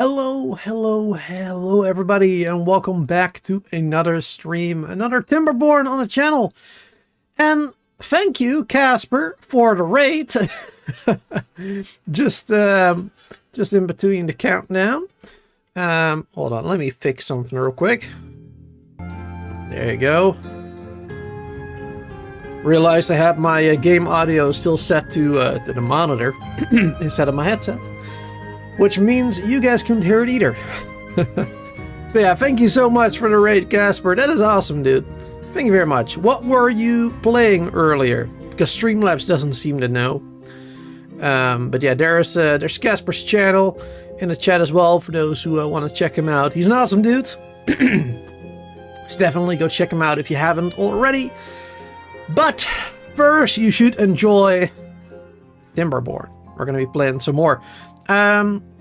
Hello, everybody, and welcome back to another stream, another Timberborn on the channel. And thank you, Casper, for the raid. just in between the countdown. Hold on, let me fix something real quick. There you go. Realized I have my game audio still set to the monitor instead of my headset. Which means you guys couldn't hear it either. But yeah, thank you so much for the raid, Casper. That is awesome, dude. Thank you very much. What were you playing earlier? Because Streamlabs doesn't seem to know. But yeah, there's Casper's channel in the chat as well for those who want to check him out. He's an awesome dude. So definitely go check him out if you haven't already. But first, you should enjoy Timberborn. We're going to be playing some more.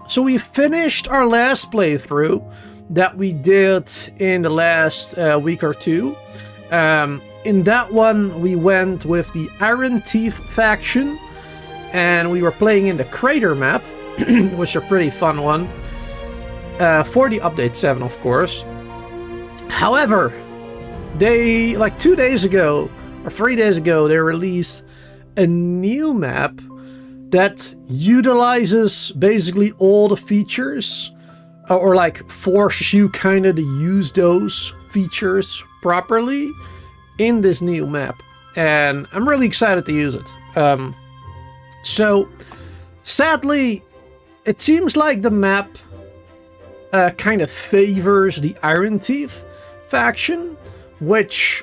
So we finished our last playthrough that we did in the last week or two. In that one, we went with the Iron Teeth faction, and we were playing in the Crater map, which is a pretty fun one, for the update 7, of course. However, they, like 2 days ago, or 3 days ago, they released a new map that utilizes basically all the features, or like forces you kind of to use those features properly in this new map. And I'm really excited to use it. So sadly, it seems like the map kind of favors the Iron Teeth faction, which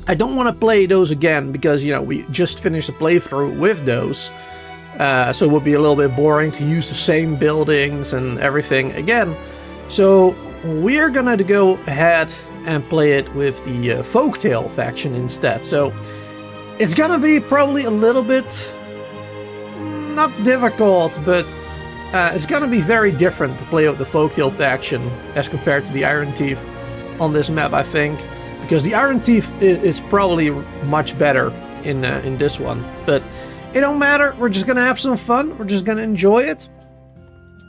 I don't want to play those again because, you know, we just finished a playthrough with those. So it would be a little bit boring to use the same buildings and everything again. So we're gonna go ahead and play it with the Folktale faction instead. So it's gonna be probably a little bit, not difficult, but it's gonna be very different to play with the Folktale faction as compared to the Iron Teeth on this map, I think. Because the Iron Teeth is probably much better in this one. But it don't matter. We're just going to have some fun. We're just going to enjoy it.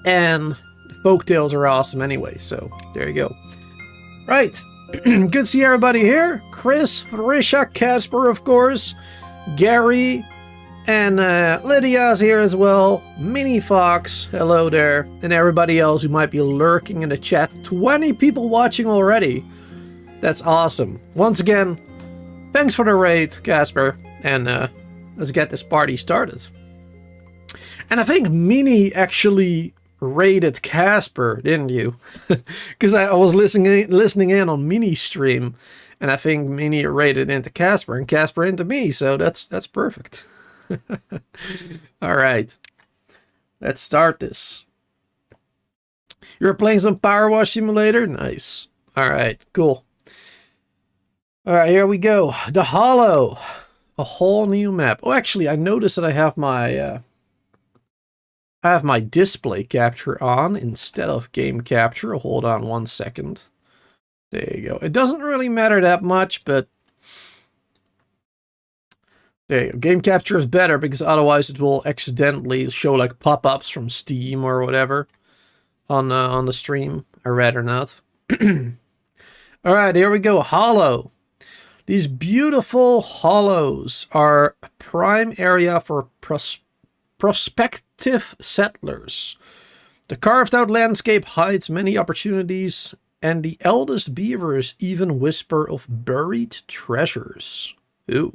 And the folktales are awesome anyway. So there you go. Right. Good to see everybody here. Chris, Risha, Casper, of course. Gary. And Lydia's here as well. Mini Fox. Hello there. And everybody else who might be lurking in the chat. 20 people watching already. That's awesome. Once again, thanks for the raid, Casper. And let's get this party started. And I think Mini actually raided Casper, didn't you? Because I was listening in on Mini's stream. And I think Mini raided into Casper and Casper into me. So that's perfect. All right. Let's start this. You're playing some Power Wash Simulator? Nice. All right, cool. All right, here we go. The Hollow, a whole new map. Oh, actually, I noticed that I have my display capture on instead of game capture. Hold on 1 second. There you go. It doesn't really matter that much, but there you go. Game capture is better because otherwise it will accidentally show like pop-ups from Steam or whatever on the stream. I'd rather not. All right, here we go. Hollow. These beautiful hollows are a prime area for prospective settlers. The carved-out landscape hides many opportunities, and the eldest beavers even whisper of buried treasures. Ooh.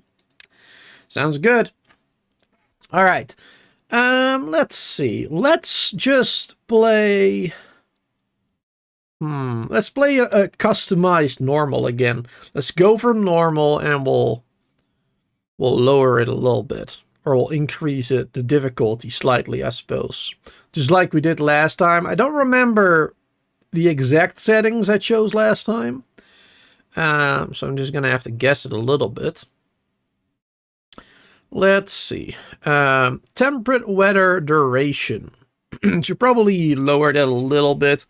Sounds good. All right. Let's see. Let's just play... Let's play a customized normal again. Let's go for normal and we'll lower it a little bit. Or we'll increase it, the difficulty slightly, I suppose. Just like we did last time. I don't remember the exact settings I chose last time. So I'm just going to have to guess it a little bit. Let's see. Temperate weather duration. Should probably lower that a little bit.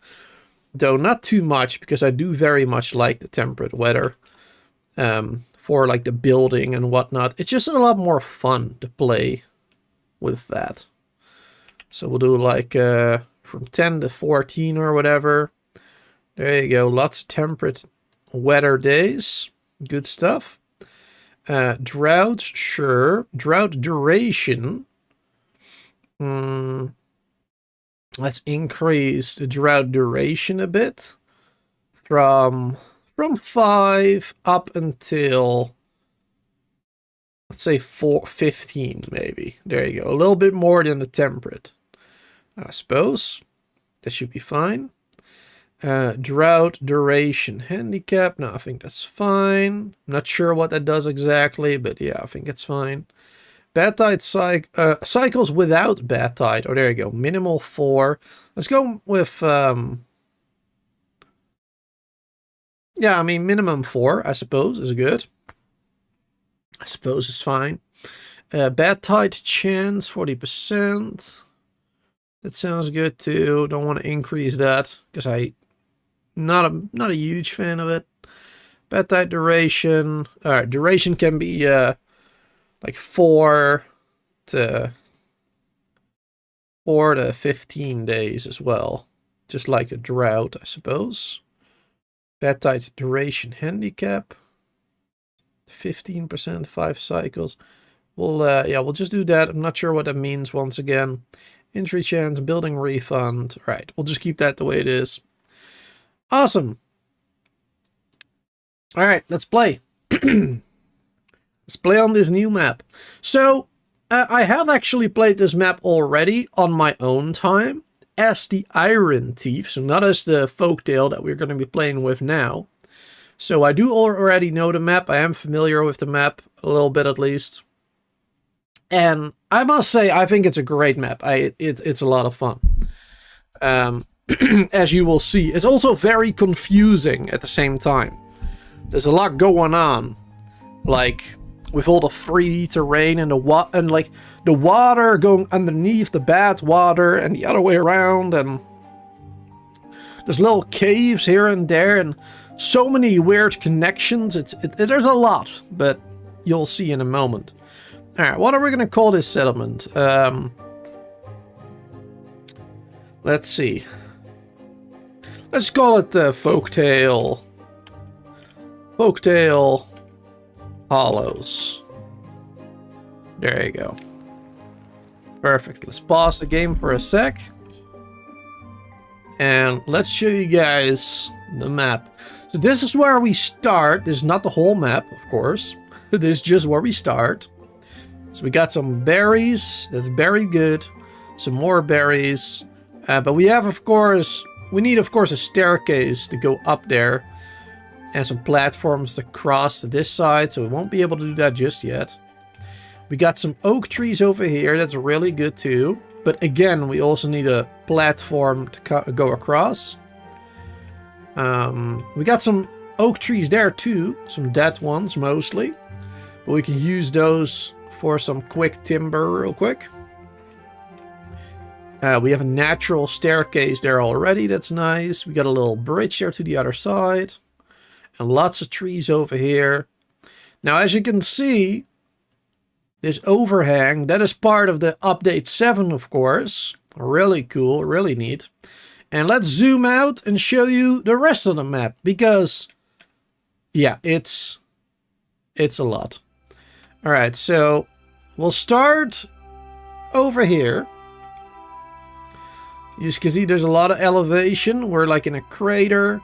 Though not too much, because I do very much like the temperate weather for like the building and whatnot. It's just a lot more fun to play with that. So we'll do like from 10 to 14 or whatever. There you go. Lots of temperate weather days. Good stuff. Droughts, sure. Drought duration. Let's increase the drought duration a bit. From 5 up until, let's say 15 maybe. There you go. A little bit more than the temperate, I suppose. That should be fine. Drought duration handicap. No, I think that's fine. I'm not sure what that does exactly, but yeah, I think it's fine. Bad tide cycles without bad tide. Oh, there you go. Minimal 4. Let's go with yeah, I mean minimum 4, I suppose, is good. I suppose it's fine. Bad tide chance 40%. That sounds good too. Don't want to increase that because I'm not a huge fan of it. Bad tide duration. All right, duration can be like 4 to 15 days as well, just like the drought, I suppose. Bad tide duration handicap 15%, 5 cycles. We'll yeah, we'll just do that. I'm not sure what that means once again. Injury chance, building refund. Right, we'll just keep that the way it is. Awesome. All right, let's play. Let's play on this new map. So, I have actually played this map already on my own time as the Iron Thief, so not as the folktale that we're going to be playing with now. So I do already know the map. I am familiar with the map, a little bit at least. And I must say, I think it's a great map. It's a lot of fun. As you will see, it's also very confusing at the same time. There's a lot going on, like with all the 3D terrain and like the water going underneath the bad water and the other way around, and there's little caves here and there and so many weird connections. There's a lot, but you'll see in a moment. All right, what are we gonna call this settlement? Let's see. Let's call it the Folktale Hollows. There you go. Perfect. Let's pause the game for a sec. And let's show you guys the map. So this is where we start. This is not the whole map, of course. This is just where we start. So we got some berries. That's very good. Some more berries. But we have, of course, we need, of course, a staircase to go up there. And some platforms to cross to this side. So we won't be able to do that just yet. We got some oak trees over here. That's really good too. But again, we also need a platform to go across. We got some oak trees there too. Some dead ones mostly. But we can use those for some quick timber real quick. We have a natural staircase there already. That's nice. We got a little bridge there to the other side. And lots of trees over here. Now, as you can see, this overhang, that is part of the update 7, of course. Really cool, really neat. And let's zoom out and show you the rest of the map. Because, yeah, it's a lot. Alright, so we'll start over here. You can see there's a lot of elevation. We're like in a crater.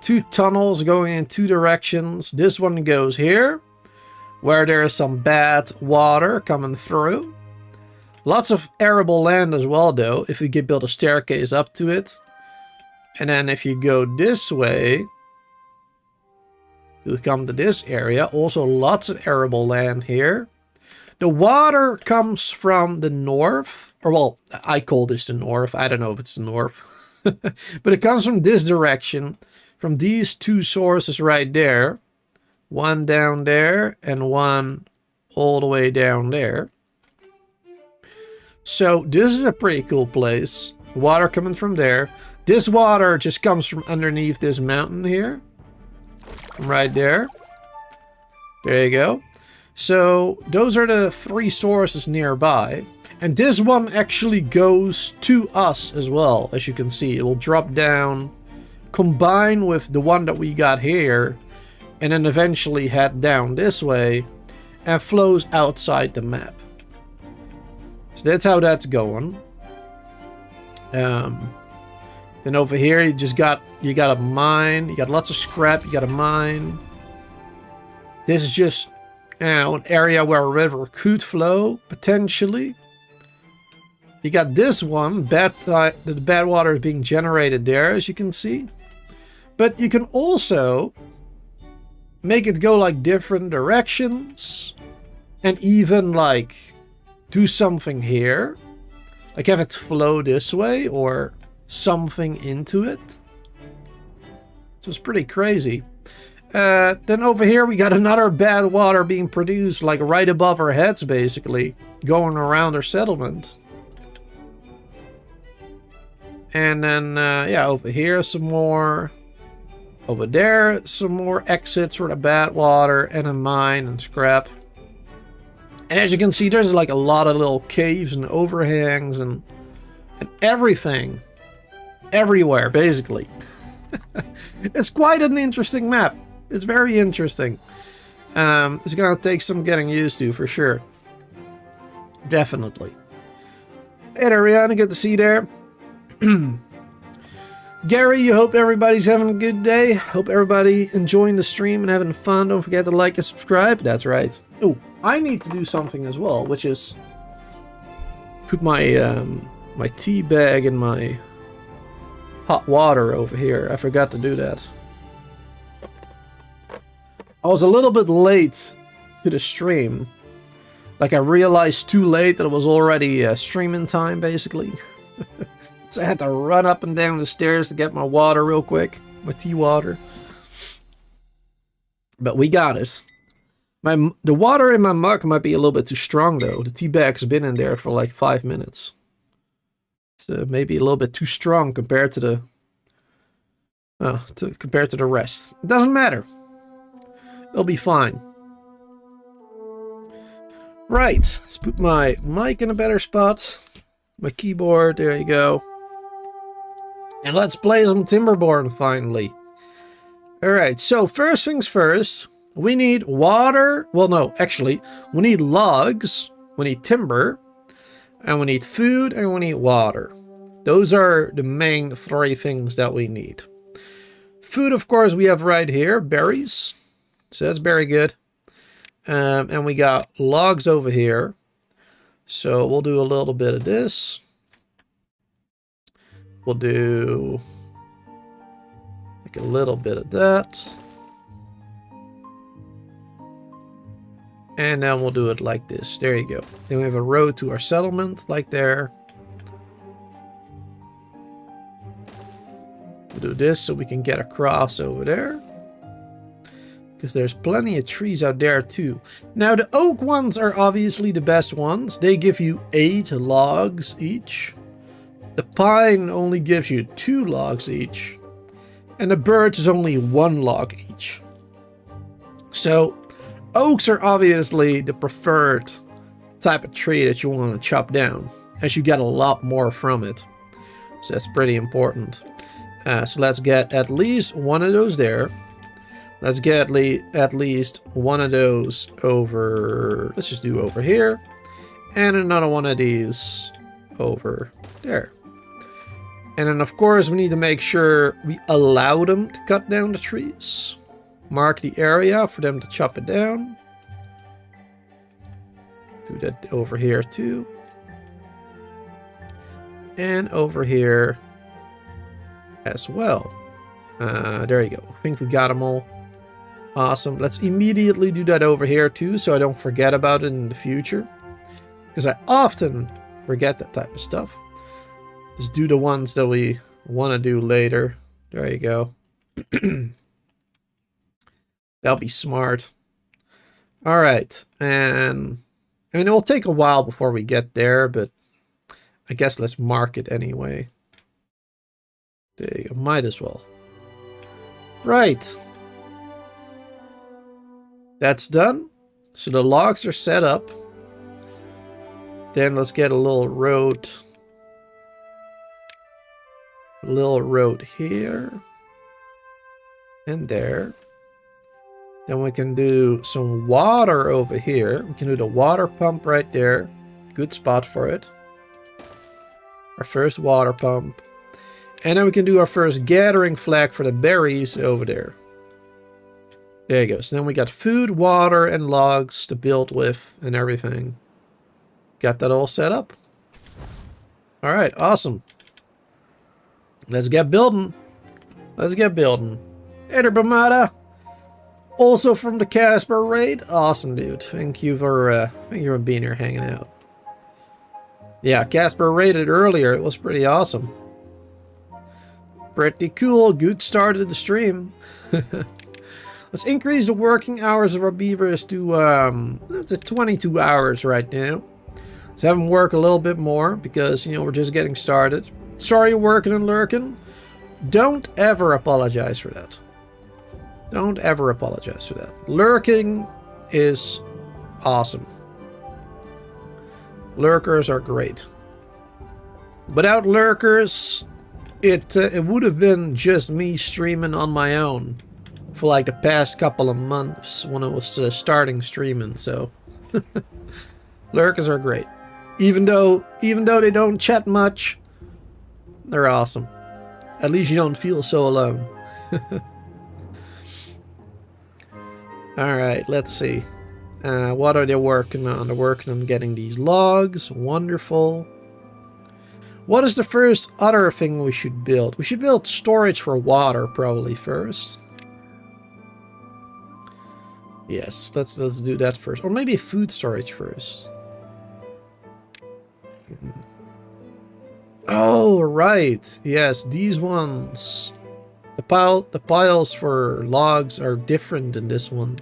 2 tunnels going in 2 directions. This one goes here, where there is some bad water coming through. Lots of arable land as well, though, if you could build a staircase up to it. And then if you go this way, you'll come to this area. Also lots of arable land here. The water comes from the north. Or, well, I call this the north. I don't know if it's the north. But it comes from this direction. From these 2 sources right there. One down there and one all the way down there. So this is a pretty cool place. Water coming from there. This water just comes from underneath this mountain here. Right there. There you go. So those are the 3 sources nearby. And this one actually goes to us as well, as you can see. It will drop down, combine with the one that we got here, and then eventually head down this way and flows outside the map. So that's how that's going. Then over here you got a mine, you got lots of scrap, you got a mine. This is just, you know, an area where a river could flow, potentially. You got this one, the bad water is being generated there, as you can see. But you can also make it go like different directions, and even like do something here, like have it flow this way or something into it. So it's pretty crazy. Then over here we got another bad water being produced like right above our heads, basically going around our settlement. And then yeah, over here some more. Over there some more exits for the bad water, and a mine and scrap. And as you can see, there's like a lot of little caves and overhangs and everything everywhere, basically. It's quite an interesting map. It's very interesting. It's gonna take some getting used to, for sure. Definitely. Hey there, Rihanna, good to see you there. Gary, you hope everybody's having a good day. Hope everybody enjoying the stream and having fun. Don't forget to like and subscribe. That's right. Oh, I need to do something as well, which is put my my tea bag in my hot water over here. I forgot to do that. I was a little bit late to the stream. Like, I realized too late that it was already streaming time, basically. So I had to run up and down the stairs to get my water real quick. My tea water. But we got it. The water in my mug might be a little bit too strong, though. The tea bag's been in there for like 5 minutes. So maybe a little bit too strong compared to the... compared to the rest. It doesn't matter. It'll be fine. Right. Let's put my mic in a better spot. My keyboard. There you go. And let's play some Timberborn, finally. Alright, so first things first. We need water. Well, no, actually. We need logs. We need timber. And we need food. And we need water. Those are the main 3 things that we need. Food, of course, we have right here. Berries. So that's very good. And we got logs over here. So we'll do a little bit of this. We'll do like a little bit of that. And then we'll do it like this. There you go. Then we have a road to our settlement, like there. We'll do this so we can get across over there. Because there's plenty of trees out there too. Now the oak ones are obviously the best ones. They give you 8 logs each. The pine only gives you 2 logs each. And the birch is only 1 log each. So oaks are obviously the preferred type of tree that you want to chop down, as you get a lot more from it. So that's pretty important. So let's get at least 1 of those there. Let's get at least 1 of those over... Let's just do over here. And another 1 of these over there. And then, of course, we need to make sure we allow them to cut down the trees. Mark the area for them to chop it down. Do that over here, too. And over here as well. There you go. I think we got them all. Awesome. Let's immediately do that over here, too, so I don't forget about it in the future. Because I often forget that type of stuff. Just do the ones that we want to do later. There you go. That'll be smart. All right. And I mean, it will take a while before we get there, but I guess let's mark it anyway. There you go. Might as well. Right. That's done. So the logs are set up. Then let's get a little road. A little road here. And there. Then we can do some water over here. We can do the water pump right there. Good spot for it. Our first water pump. And then we can do our first gathering flag for the berries over there. There you go. So then we got food, water, and logs to build with and everything. Got that all set up. Alright, awesome. Let's get building. Let's get building. Hey there, Bamada. Also from the Casper raid. Awesome, dude. Thank you for being here hanging out. Yeah, Casper raided earlier. It was pretty awesome. Pretty cool. Good start of the stream. Let's increase the working hours of our beavers to 22 hours right now. Let's have them work a little bit more because, you know, we're just getting started. Sorry you're working and lurking. Don't ever apologize for that. Don't ever apologize for that. Lurking is awesome. Lurkers are great. Without lurkers, it would have been just me streaming on my own for like the past couple of months when I was starting streaming. So lurkers are great. Even though they don't chat much, they're awesome. At least you don't feel so alone. Alright, let's see. What are they working on? They're working on getting these logs. Wonderful. What is the first other thing we should build? We should build storage for water probably first. Yes, let's do that first. Or maybe food storage first. Oh, right. Yes, these ones. The piles for logs are different in this one.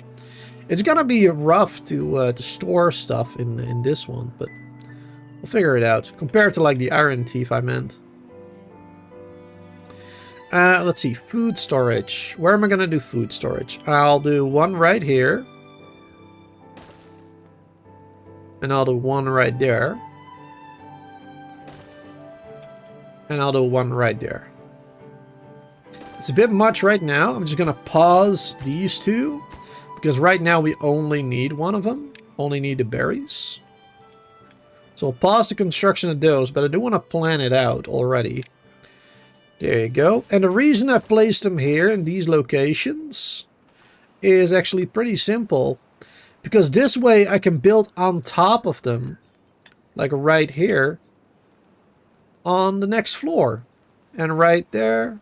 It's gonna be rough to store stuff in this one, but we'll figure it out. Compared to like the iron teeth I meant. Let's see, food storage. Where am I gonna do food storage? I'll do one right here. And I'll do one right there. And I'll do one right there. It's a bit much right now. I'm just gonna pause these two. Because right now we only need one of them. Only need the berries. So I'll pause the construction of those, but I do want to plan it out already. There you go. And the reason I placed them here in these locations is actually pretty simple. Because this way I can build on top of them. Like right here. On the next floor. And right there.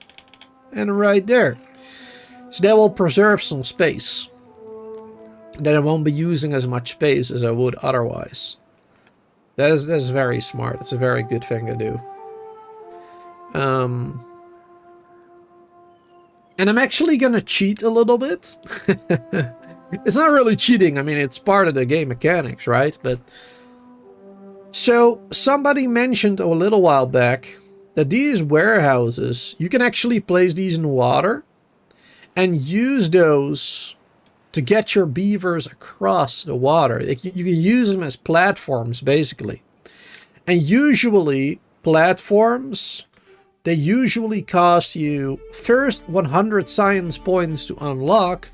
And right there. So that will preserve some space. Then I won't be using as much space as I would otherwise. That is very smart. It's a very good thing to do. And I'm actually gonna cheat a little bit. It's not really cheating. I mean, it's part of the game mechanics, right? But so somebody mentioned a little while back that these warehouses, you can actually place these in water and use those to get your beavers across the water. You can use them as platforms, basically. And usually, platforms, they usually cost you first 100 science points to unlock,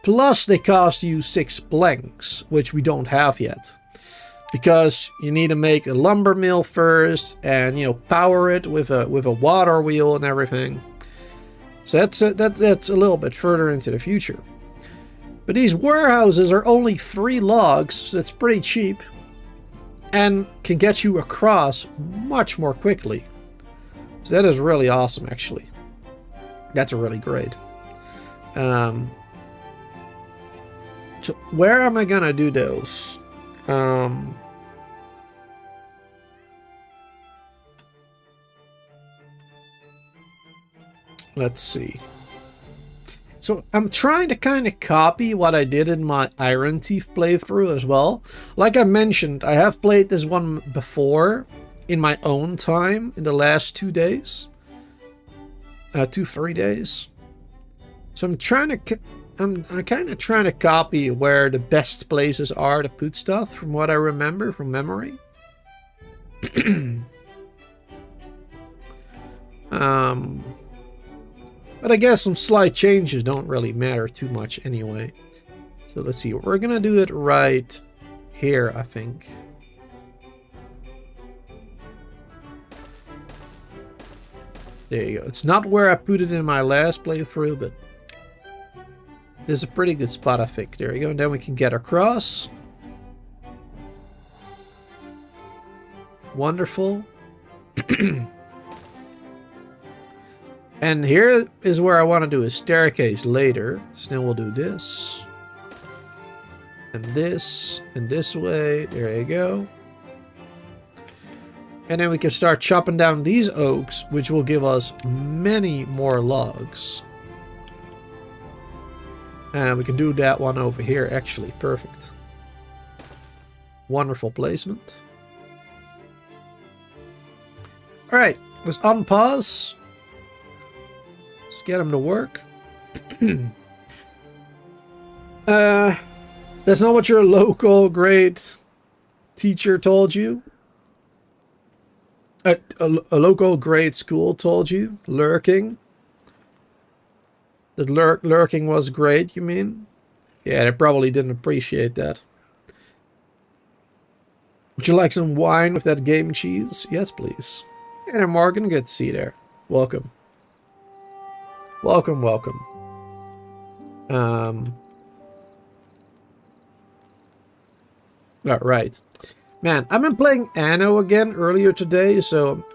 plus they cost you 6 blanks, which we don't have yet. Because you need to make a lumber mill first, and, you know, power it with a water wheel and everything. So that's a little bit further into the future. But these warehouses are only 3 logs, so that's pretty cheap. And can get you across much more quickly. So that is really awesome, actually. That's really great. So where am I gonna do those? Let's see. So I'm trying to kind of copy what I did in my Iron Teeth playthrough as well. Like I mentioned, I have played this one before in my own time in the last 2 days. 3 days. So I'm kind of trying to copy where the best places are to put stuff from what I remember from memory. But I guess some slight changes don't really matter too much anyway. So let's see, we're gonna do it right here, I think. There you go. It's not where I put it in my last playthrough, but there's a pretty good spot, I think. There you go, and then we can get across. Wonderful. And here is where I want to do a staircase later. So then we'll do this. And this way. There you go. And then we can start chopping down these oaks, which will give us many more logs. And we can do that one over here, actually. Perfect. Wonderful placement. Alright, let's unpause. Let's get them to work. That's not what your local grade teacher told you? A local grade school told you? Lurking? That lurking was great, you mean? Yeah, they probably didn't appreciate that. Would you like some wine with that game cheese? Yes, please. Hey, Morgan, good to see you there. Welcome. Welcome, welcome. Alright. Man, I've been playing Anno again earlier today, so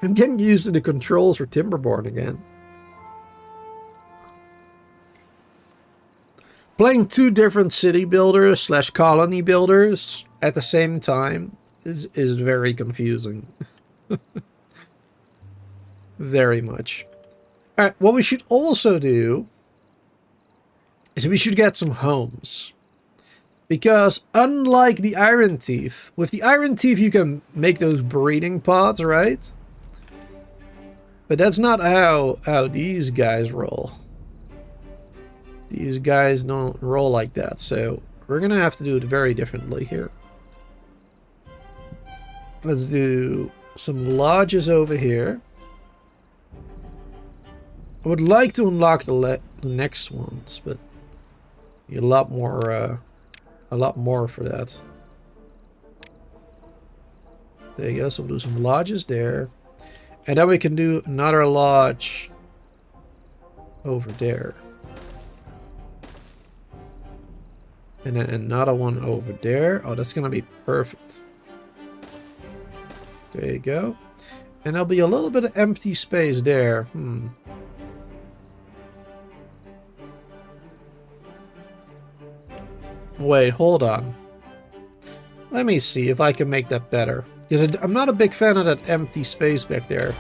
I'm getting used to the controls for Timberborn again. Playing two different city builders slash colony builders at the same time is very confusing. Very much. Alright, what we should also do is we should get some homes. Because unlike the Iron Thief, with the Iron Thief you can make those breeding pods, right? But that's not how these guys roll. These guys don't roll like that, so we're gonna have to do it very differently here. Let's do some lodges over here. I would like to unlock the next ones, but need a lot more for that. There you go. So we'll do some lodges there, and then we can do another lodge over there, and then another one over there. Oh, that's gonna be perfect. There you go. And there'll be a little bit of empty space there. Wait, hold on. Let me see if I can make that better. Because I'm not a big fan of that empty space back there.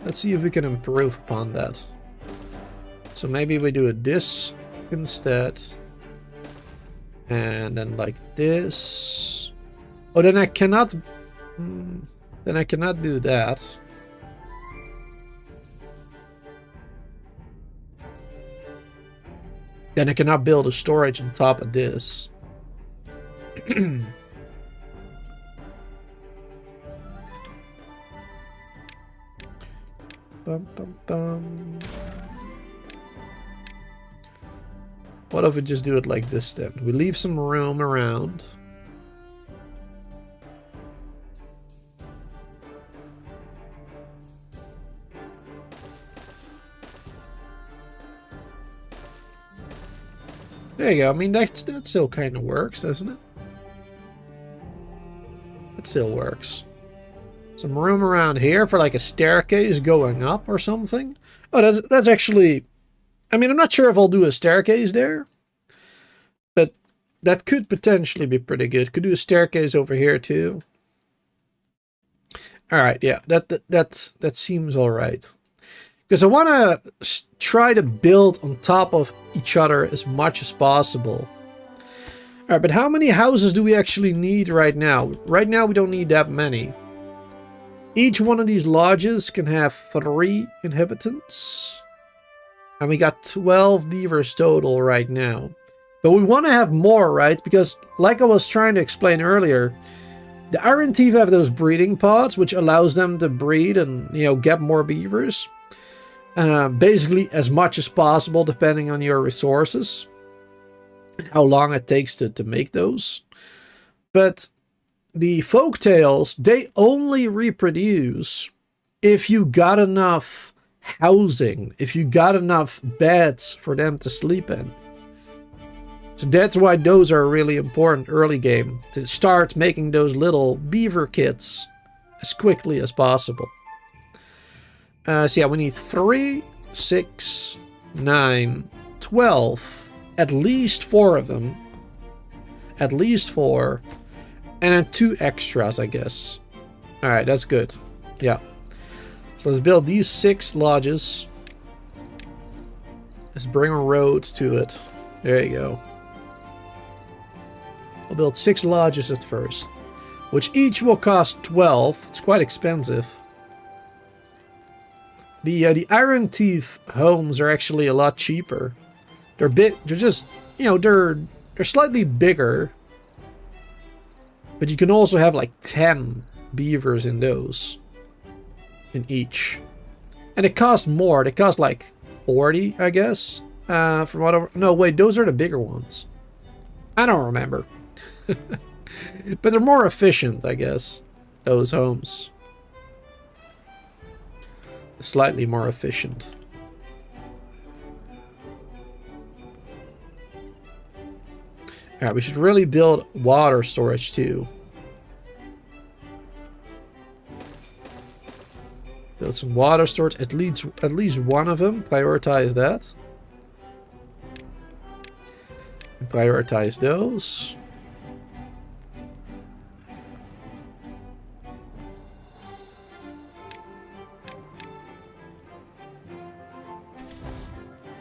Let's see if we can improve upon that. So maybe we do this instead. And then like this. Oh, then I cannot... Then I cannot do that. Then I cannot build a storage on top of this. Bum, bum, bum. What if we just do it like this then? We leave some room around. There you go. I mean, that still kind of works, doesn't it? It still works. Some room around here for like a staircase going up or something. Oh, that's actually... I mean, I'm not sure if I'll do a staircase there. But that could potentially be pretty good. Could do a staircase over here too. Alright, yeah. That seems alright. Because I want to try to build on top of each other as much as possible. Alright, but how many houses do we actually need right now? Right now we don't need that many. Each one of these lodges can have 3 inhabitants. And we got 12 beavers total right now. But we want to have more, right? Because like I was trying to explain earlier, the iron teeth have those breeding pods, which allows them to breed and, you know, get more beavers. Basically as much as possible, depending on your resources. How long it takes to make those. But the folktales, they only reproduce if you got enough housing, if you got enough beds for them to sleep in. So that's why those are really important early game, to start making those little beaver kits as quickly as possible. So yeah, we need 3, 6, 9, 12, at least 4 of them. At least 4. And then 2 extras, I guess. Alright, that's good. Yeah. So let's build these 6 lodges. Let's bring a road to it. There you go. I'll build 6 lodges at first, which each will cost 12. It's quite expensive. The iron teeth homes are actually a lot cheaper. They're just, you know, they're slightly bigger. But you can also have like 10 beavers in those. In each. And it costs more. They cost like 40, I guess. From whatever. No, wait, those are the bigger ones. I don't remember. But they're more efficient, I guess. Those homes. Slightly more efficient. Alright, we should really build water storage too. Build some water storage, at least one of them. Prioritize that. And prioritize those.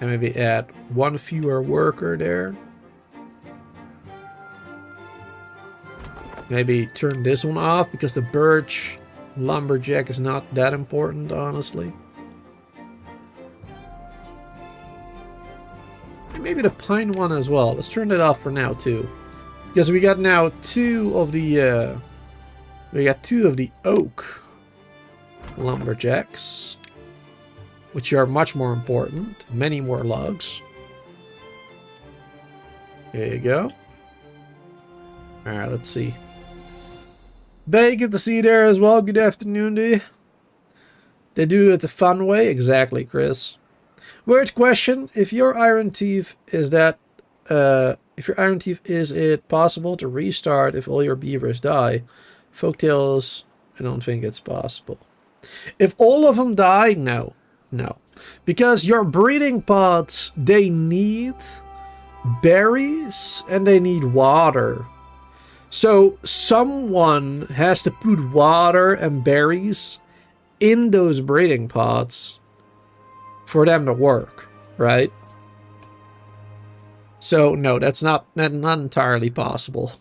And maybe add 1 fewer worker there. Maybe turn this one off because the birch lumberjack is not that important, honestly. And maybe the pine one as well. Let's turn that off for now too. Because we got now 2 of the oak lumberjacks, which are much more important. Many more logs. There you go. Alright, let's see. Bay, good to see you there as well. Good afternoon to you. They do it the fun way. Exactly, Chris. Weird question. If your iron teeth is that... if your iron teeth, is it possible to restart if all your beavers die? Folktales, I don't think it's possible. If all of them die, no. No. Because your breeding pods, they need berries and they need water. So someone has to put water and berries in those breeding pods for them to work, right? So no, that's not entirely possible.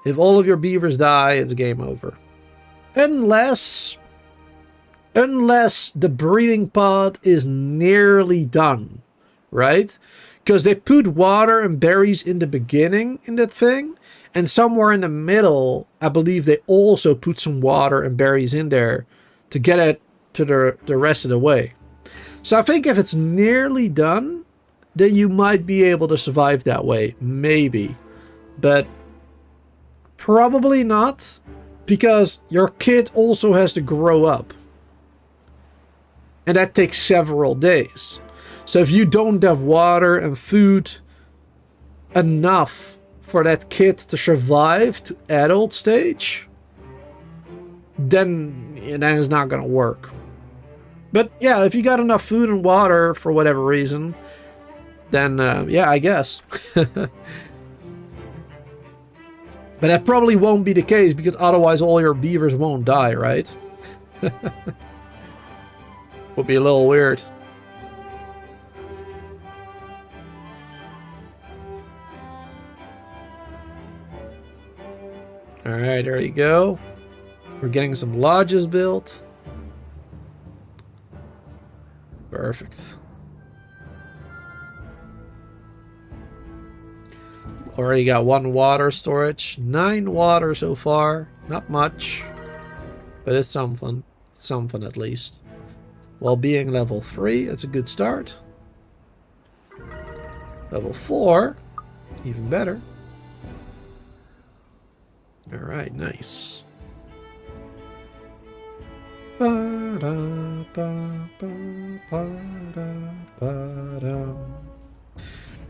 If all of your beavers die, it's game over. Unless the breeding pod is nearly done, right? Because they put water and berries in the beginning in that thing, and somewhere in the middle, I believe they also put some water and berries in there to get it to the rest of the way. So I think if it's nearly done, then you might be able to survive that way, maybe. But probably not, because your kid also has to grow up. And that takes several days. So if you don't have water and food enough for that kid to survive to adult stage, then it's not going to work. But yeah, if you got enough food and water for whatever reason, then yeah, I guess. But that probably won't be the case, because otherwise all your beavers won't die, right? Would be a little weird. Alright, there you go. We're getting some lodges built. Perfect. Already got 1 water storage. 9 water so far. Not much. But it's something. Something at least. Well-being level 3. That's a good start. Level 4. Even better. Alright, nice. We're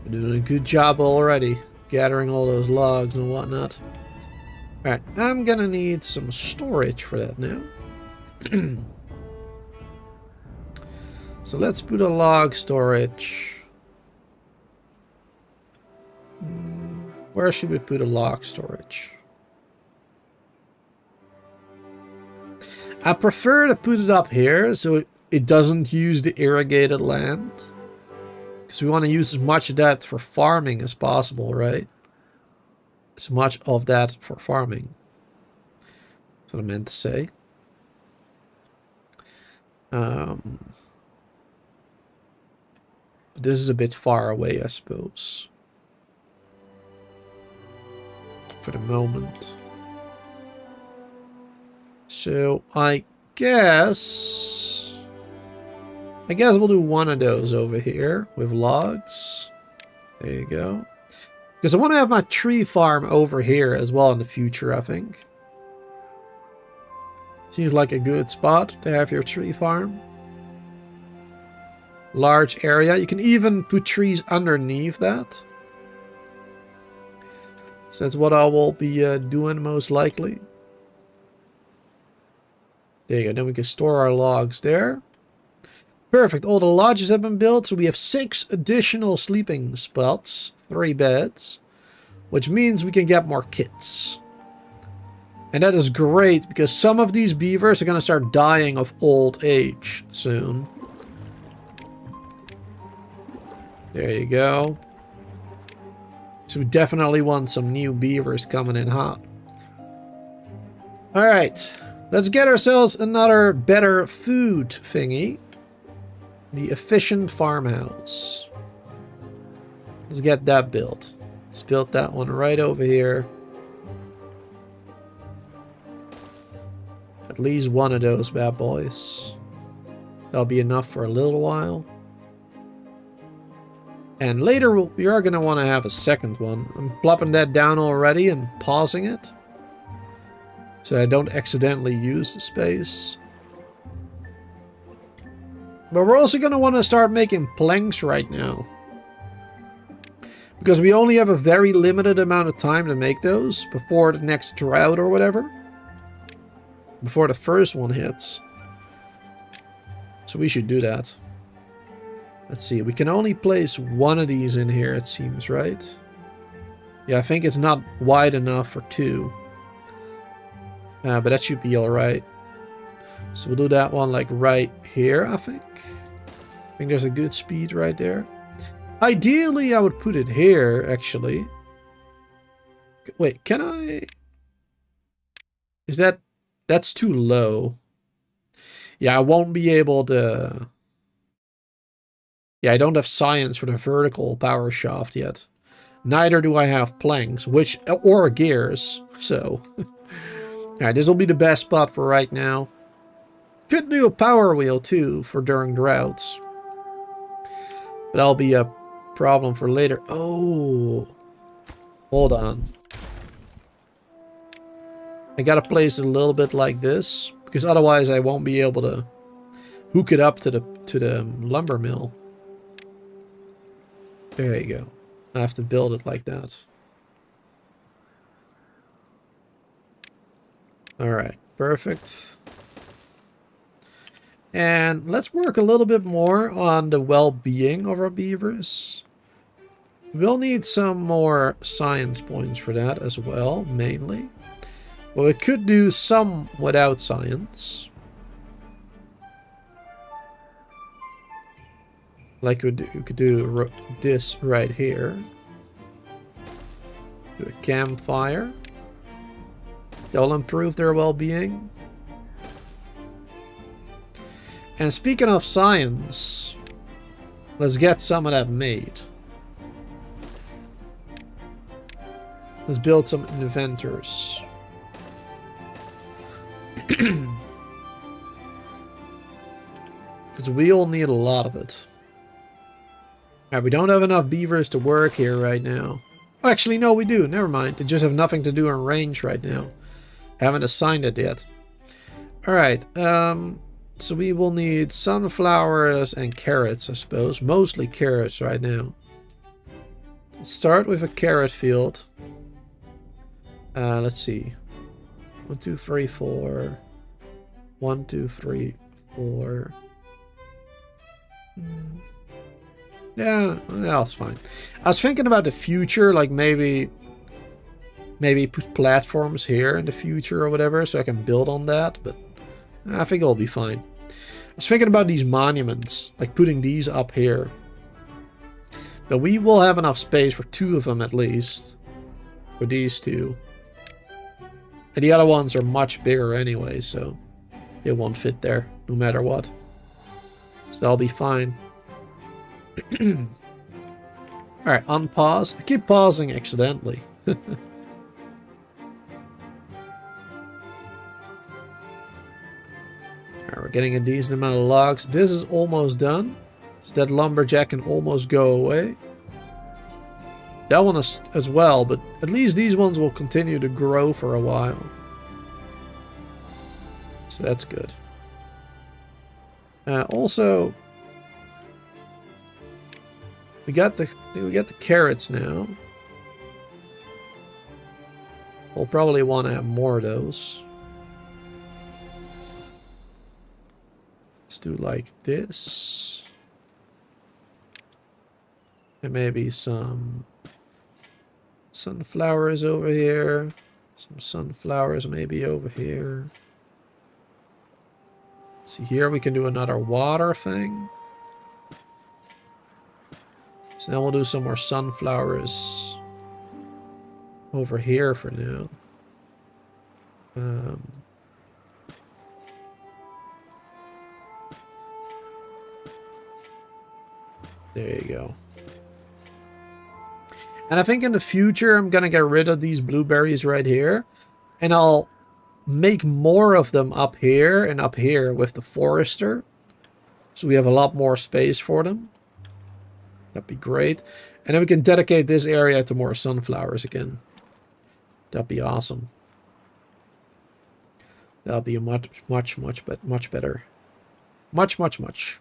doing a good job already, gathering all those logs and whatnot. Alright, I'm gonna need some storage for that now. So let's put a log storage. Where should we put a log storage? I prefer to put it up here so it doesn't use the irrigated land. Because we want to use as much of that for farming as possible, right? As much of that for farming. That's what I meant to say. But this is a bit far away, I suppose. For the moment. So I guess we'll do one of those over here with logs. There you go. Because I want to have my tree farm over here as well in the future, I think. Seems like a good spot to have your tree farm. Large area. You can even put trees underneath that. So that's what I will be doing most likely. There you go. Then we can store our logs there. Perfect. All the lodges have been built. So we have 6 additional sleeping spots. 3 beds. Which means we can get more kits. And that is great because some of these beavers are going to start dying of old age soon. There you go. So we definitely want some new beavers coming in hot. Alright. Let's get ourselves another better food thingy. The efficient farmhouse. Let's get that built. Let's build that one right over here. At least one of those bad boys. That'll be enough for a little while. And later we are going to want to have a second one. I'm plopping that down already and pausing it. So I don't accidentally use the space. But we're also going to want to start making planks right now. Because we only have a very limited amount of time to make those before the next drought or whatever. Before the first one hits. So we should do that. Let's see, we can only place one of these in here, it seems, right? Yeah, I think it's not wide enough for 2. But that should be alright. So we'll do that one like right here, I think. I think there's a good speed right there. Ideally, I would put it here, actually. Wait, can I... Is that... That's too low. Yeah, I won't be able to... Yeah, I don't have science for the vertical power shaft yet. Neither do I have planks, or gears, so... Alright, this will be the best spot for right now. Could do a power wheel, too, for during droughts. But that'll be a problem for later. Oh! Hold on. I gotta place it a little bit like this, because otherwise I won't be able to hook it up to the lumber mill. There you go. I have to build it like that. Alright, perfect. And let's work a little bit more on the well-being of our beavers. We'll need some more science points for that as well, mainly. Well, we could do some without science. Like we could do this right here. Do a campfire. They'll improve their well-being. And speaking of science, let's get some of that made. Let's build some inventors. Because we'll need a lot of it. Alright, we don't have enough beavers to work here right now. Oh, actually, no, we do. Never mind. They just have nothing to do in range right now. Haven't assigned it yet. Alright, so we will need sunflowers and carrots, I suppose. Mostly carrots right now. Let's start with a carrot field. Let's see. 1, 2, 3, 4. 1, 2, 3, 4. Yeah, that's fine. I was thinking about the future, like maybe put platforms here in the future or whatever, so I can build on that, but I think it'll be fine. I was thinking about these monuments, like putting these up here. But we will have enough space for 2 of them at least. For these 2. And the other ones are much bigger anyway, so they won't fit there, no matter what. So that'll be fine. Alright, unpause. I keep pausing accidentally. Alright, we're getting a decent amount of logs. This is almost done. So that lumberjack can almost go away. That one is as well, but at least these ones will continue to grow for a while. So that's good. Also, we got the carrots now. We'll probably want to have more of those. Let's do like this. And maybe some sunflowers over here. Some sunflowers maybe over here. See, here we can do another water thing. So now we'll do some more sunflowers over here for now. There you go. And I think in the future I'm gonna get rid of these blueberries right here. And I'll make more of them up here and up here with the forester. So we have a lot more space for them. That'd be great. And then we can dedicate this area to more sunflowers again. That'd be awesome. That'll be a much better. Much.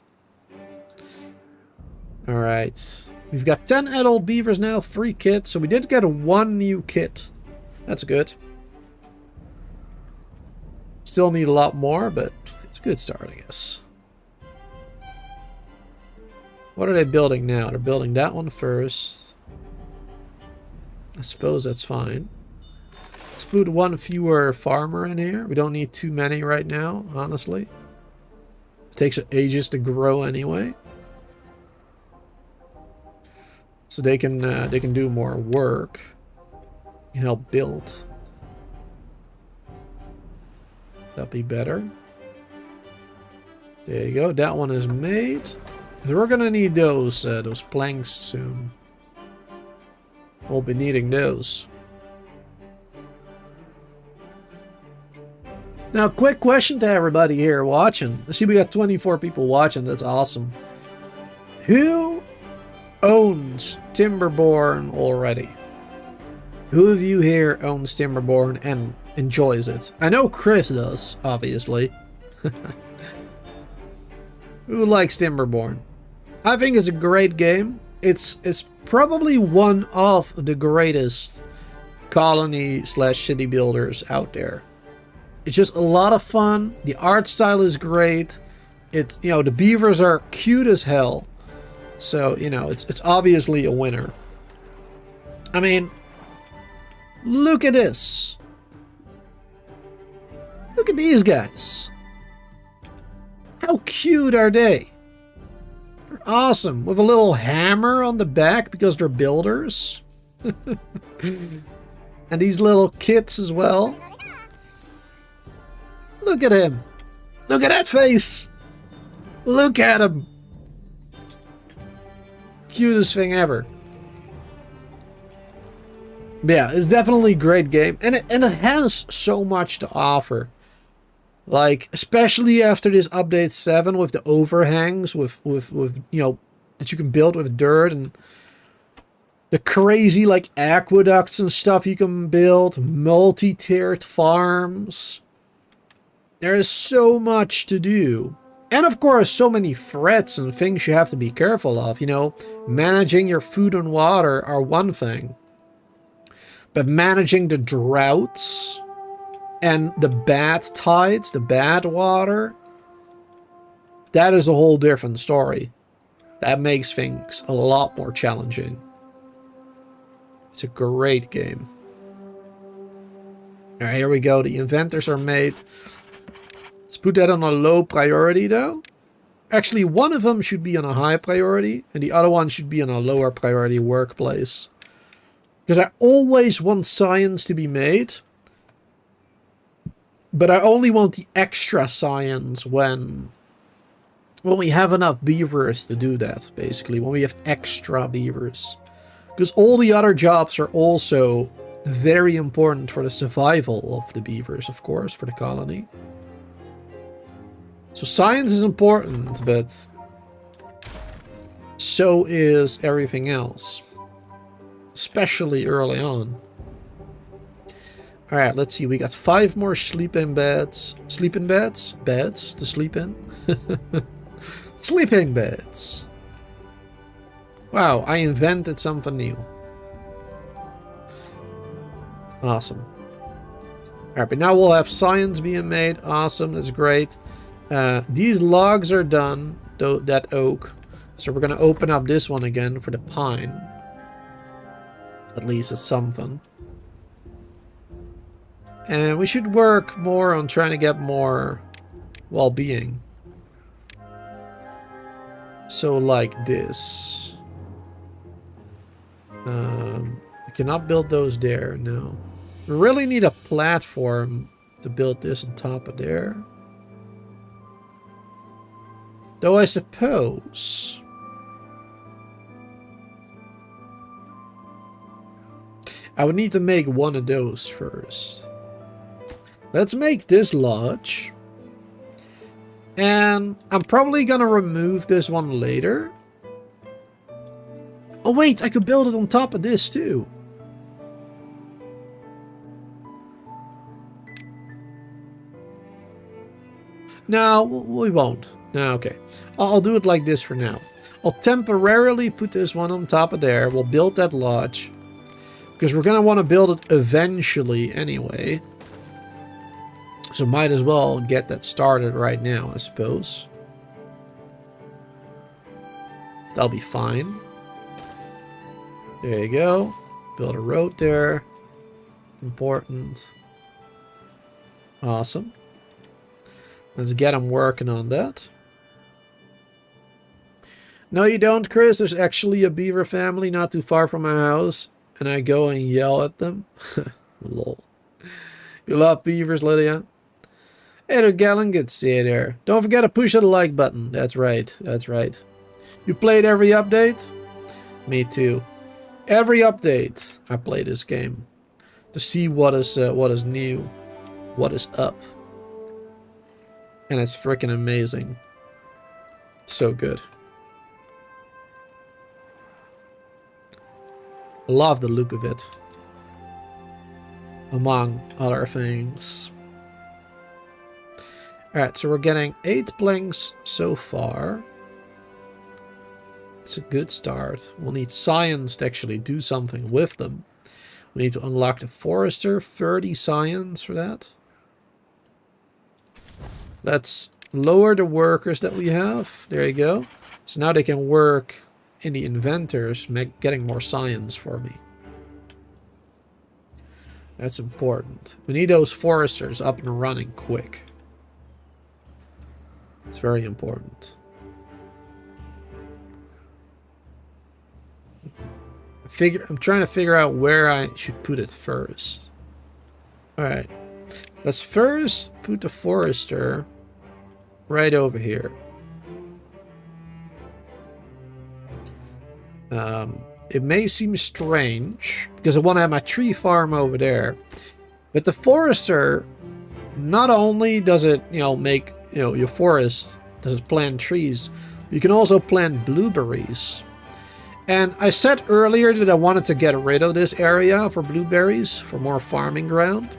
Alright. We've got 10 adult beavers now, 3 kits. So we did get 1 new kit. That's good. Still need a lot more, but it's a good start, I guess. What are they building now? They're building that one first. I suppose that's fine. Let's put 1 fewer farmer in here. We don't need too many right now, honestly. It takes ages to grow anyway. So they can do more work. You can help build. That'd be better. There you go. That one is made. We're gonna need those planks soon. We'll be needing those. Now, quick question to everybody here watching. I see we got 24 people watching. That's awesome. Who owns Timberborn already? Who of you here owns Timberborn and enjoys it? I know Chris does, obviously. Who likes Timberborn? I think it's a great game. It's probably one of the greatest colony/city builders out there. It's just a lot of fun. The art style is great. The beavers are cute as hell. So, it's obviously a winner. I mean, look at this. Look at these guys. How cute are they? They're awesome. With a little hammer on the back because they're builders. And these little kits as well. Look at him. Look at that face. Look at him. Cutest thing ever. But yeah, it's definitely a great game, and it has so much to offer. Like, especially after this update 7 with the overhangs, with you know, that you can build with dirt, and the crazy like aqueducts and stuff you can build, multi-tiered farms. There is so much to do. And of course, so many threats and things you have to be careful of. You know, managing your food and water are one thing. But managing the droughts and the bad tides, the bad water, that is a whole different story. That makes things a lot more challenging. It's a great game. Alright, here we go. The inventors are made. Let's put that on a low priority though. Actually, one of them should be on a high priority, and the other one should be on a lower priority workplace. Because I always want science to be made. But I only want the extra science when we have enough beavers to do that, basically. When we have extra beavers. Because all the other jobs are also very important for the survival of the beavers, of course, for the colony. So science is important, but so is everything else. Especially early on. Alright, let's see. We got 5 more sleeping beds. Sleeping beds? Beds to sleep in? Sleeping beds. Wow, I invented something new. Awesome. Alright, but now we'll have science being made. Awesome, that's great. These logs are done, though, that oak. So we're going to open up this one again for the pine. At least it's something. And we should work more on trying to get more well-being. So like this. We cannot build those there, no. We really need a platform to build this on top of there. Though I suppose... I would need to make one of those first. Let's make this lodge. And I'm probably gonna remove this one later. Oh wait, I could build it on top of this too. No, we won't. No, okay. I'll do it like this for now. I'll temporarily put this one on top of there. We'll build that lodge. Because we're going to want to build it eventually anyway. So might as well get that started right now, I suppose. That'll be fine. There you go. Build a road there. Important. Awesome. Let's get them working on that. No, you don't, Chris. There's actually a beaver family not too far from my house. And I go and yell at them. Lol. You love beavers, Lydia? Hey there, Galen. Good to see you there. Don't forget to push the like button. That's right. That's right. You played every update? Me too. Every update, I play this game. To see what is new. What is up. And it's freaking amazing. So good. Love the look of it. Among other things. Alright, so we're getting 8 planks so far. It's a good start. We'll need science to actually do something with them. We need to unlock the forester. 30 science for that. Let's lower the workers that we have. There you go. So now they can work in the inventors, getting more science for me. That's important. We need those foresters up and running quick. It's very important. I'm trying to figure out where I should put it first. Alright. Let's first put the forester right over here. it may seem strange because I want to have my tree farm over there. But the forester, not only does it, make, your forest, does it plant trees, you can also plant blueberries. And I said earlier that I wanted to get rid of this area for blueberries, for more farming ground.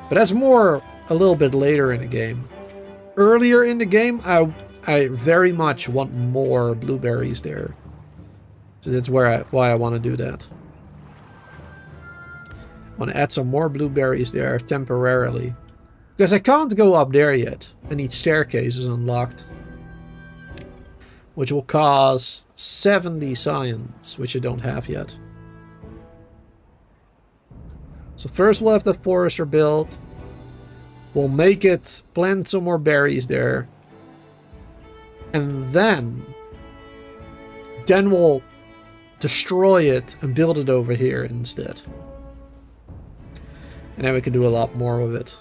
But that's more a little bit later in the game. Earlier in the game, I very much want more blueberries there. So that's why I want to do that. I want to add some more blueberries there temporarily. Because I can't go up there yet. I need staircases unlocked. Which will cost 70 science, which I don't have yet. So first we'll have the forester built. We'll make it, plant some more berries there. And then we'll destroy it and build it over here instead. And then we can do a lot more with it.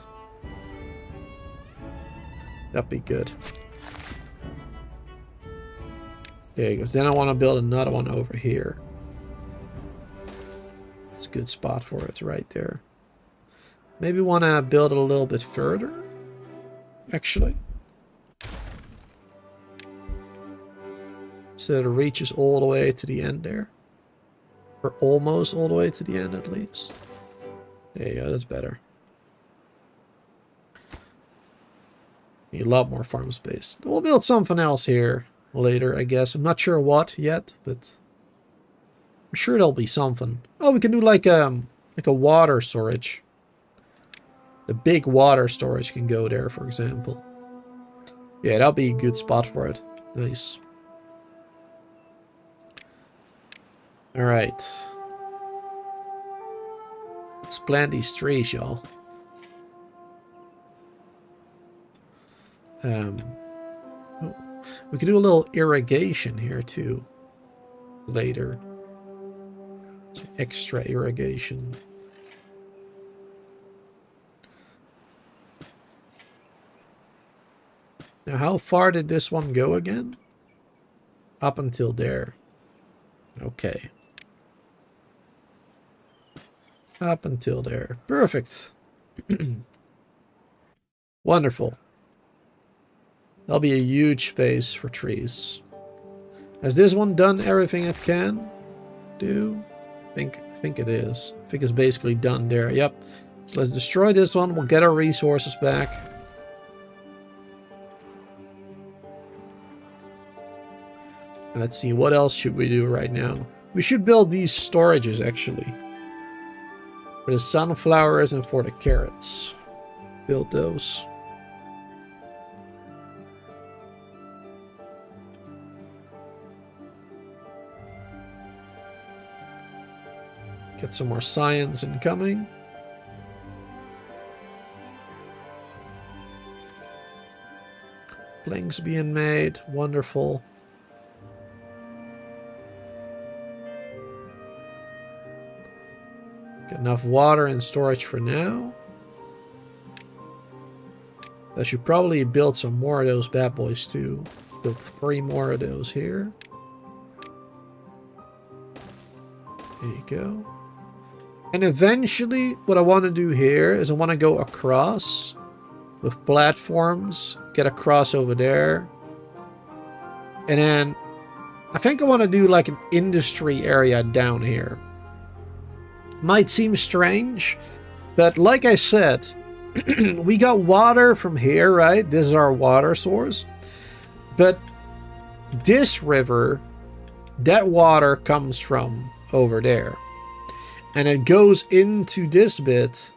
That'd be good. Okay, because then I want to build another one over here. It's a good spot for it right there. Maybe want to build it a little bit further, actually. So that it reaches all the way to the end there. Or almost all the way to the end at least. There you go, that's better. Need a lot more farm space. We'll build something else here later, I guess. I'm not sure what yet, but I'm sure there'll be something. Oh, we can do like a water storage. The big water storage can go there, for example. Yeah, that'll be a good spot for it. Nice. Alright. Let's plant these trees, y'all. We can do a little irrigation here too. Later. Some extra irrigation. Now, how far did this one go again? Up until there. Okay. Up until there. Perfect. Wonderful. That'll be a huge space for trees. Has this one done everything it can do? I think it is. I think it's basically done there. Yep. So let's destroy this one. We'll get our resources back. And let's see, what else should we do right now? We should build these storages, actually. For the sunflowers and for the carrots. Build those. Get some more science incoming. Planks being made. Wonderful. Get enough water and storage for now. I should probably build some more of those bad boys too. Build 3 more of those here. There you go. And eventually, what I want to do here is I want to go across with platforms, get across over there. And then I think I want to do like an industry area down here. Might seem strange, but like I said, we got water from here, right? This is our water source. But this river, that water comes from over there. And it goes into this bit,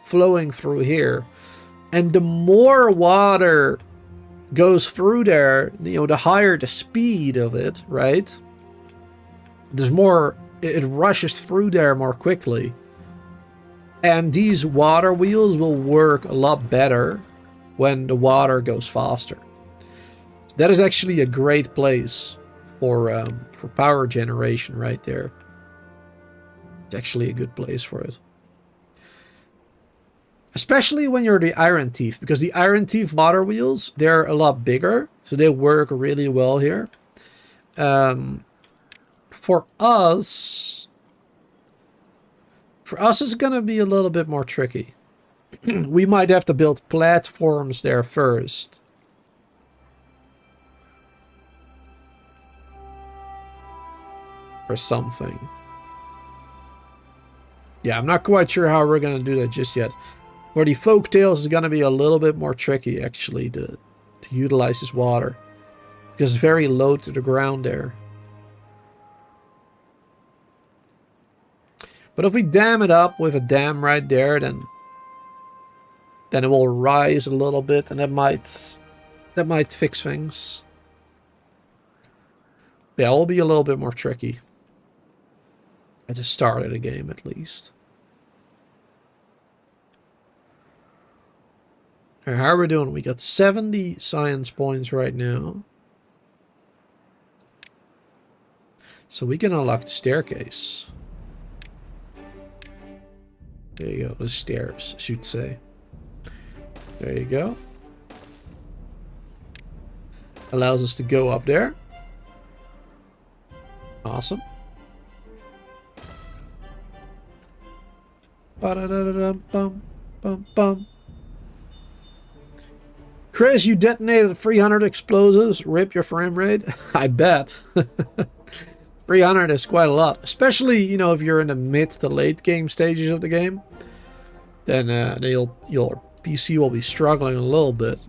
flowing through here. And the more water goes through there, the higher the speed of it, right? There's more, it rushes through there more quickly. And these water wheels will work a lot better when the water goes faster. That is actually a great place for power generation right there. It's actually a good place for it. Especially when you're the Iron Thief, because the Iron Thief water wheels, they're a lot bigger, so they work really well here. for us it's going to be a little bit more tricky. We might have to build platforms there first. Or something. Yeah, I'm not quite sure how we're going to do that just yet. For the folktales is going to be a little bit more tricky, actually, to utilize this water. Because it's very low to the ground there. But if we dam it up with a dam right there, then it will rise a little bit, and that might fix things. Yeah, it'll be a little bit more tricky. At the start of the game, at least. Right, how are we doing? We got 70 science points right now. So we can unlock the staircase. There you go, the stairs, I should say. There you go. Allows us to go up there. Awesome. Ba-da-da-da-dum-bum-bum-bum. Chris, you detonated 300 explosives. Rip your frame rate. I bet. 300 is quite a lot. Especially, you know, if you're in the mid to late game stages of the game. Then your PC will be struggling a little bit.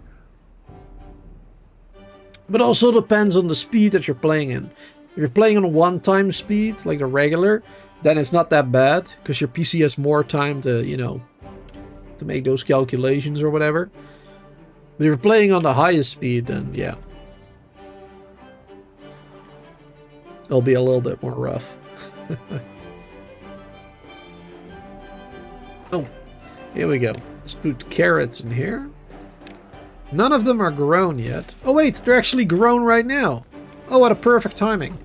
But also depends on the speed that you're playing in. If you're playing on a one-time speed, like the regular, then it's not that bad. Because your PC has more time to, you know, to make those calculations or whatever. But if you're playing on the highest speed, then yeah. It'll be a little bit more rough. Oh, here we go. Let's put carrots in here. None of them are grown yet. Oh wait, they're actually grown right now. Oh, what a perfect timing.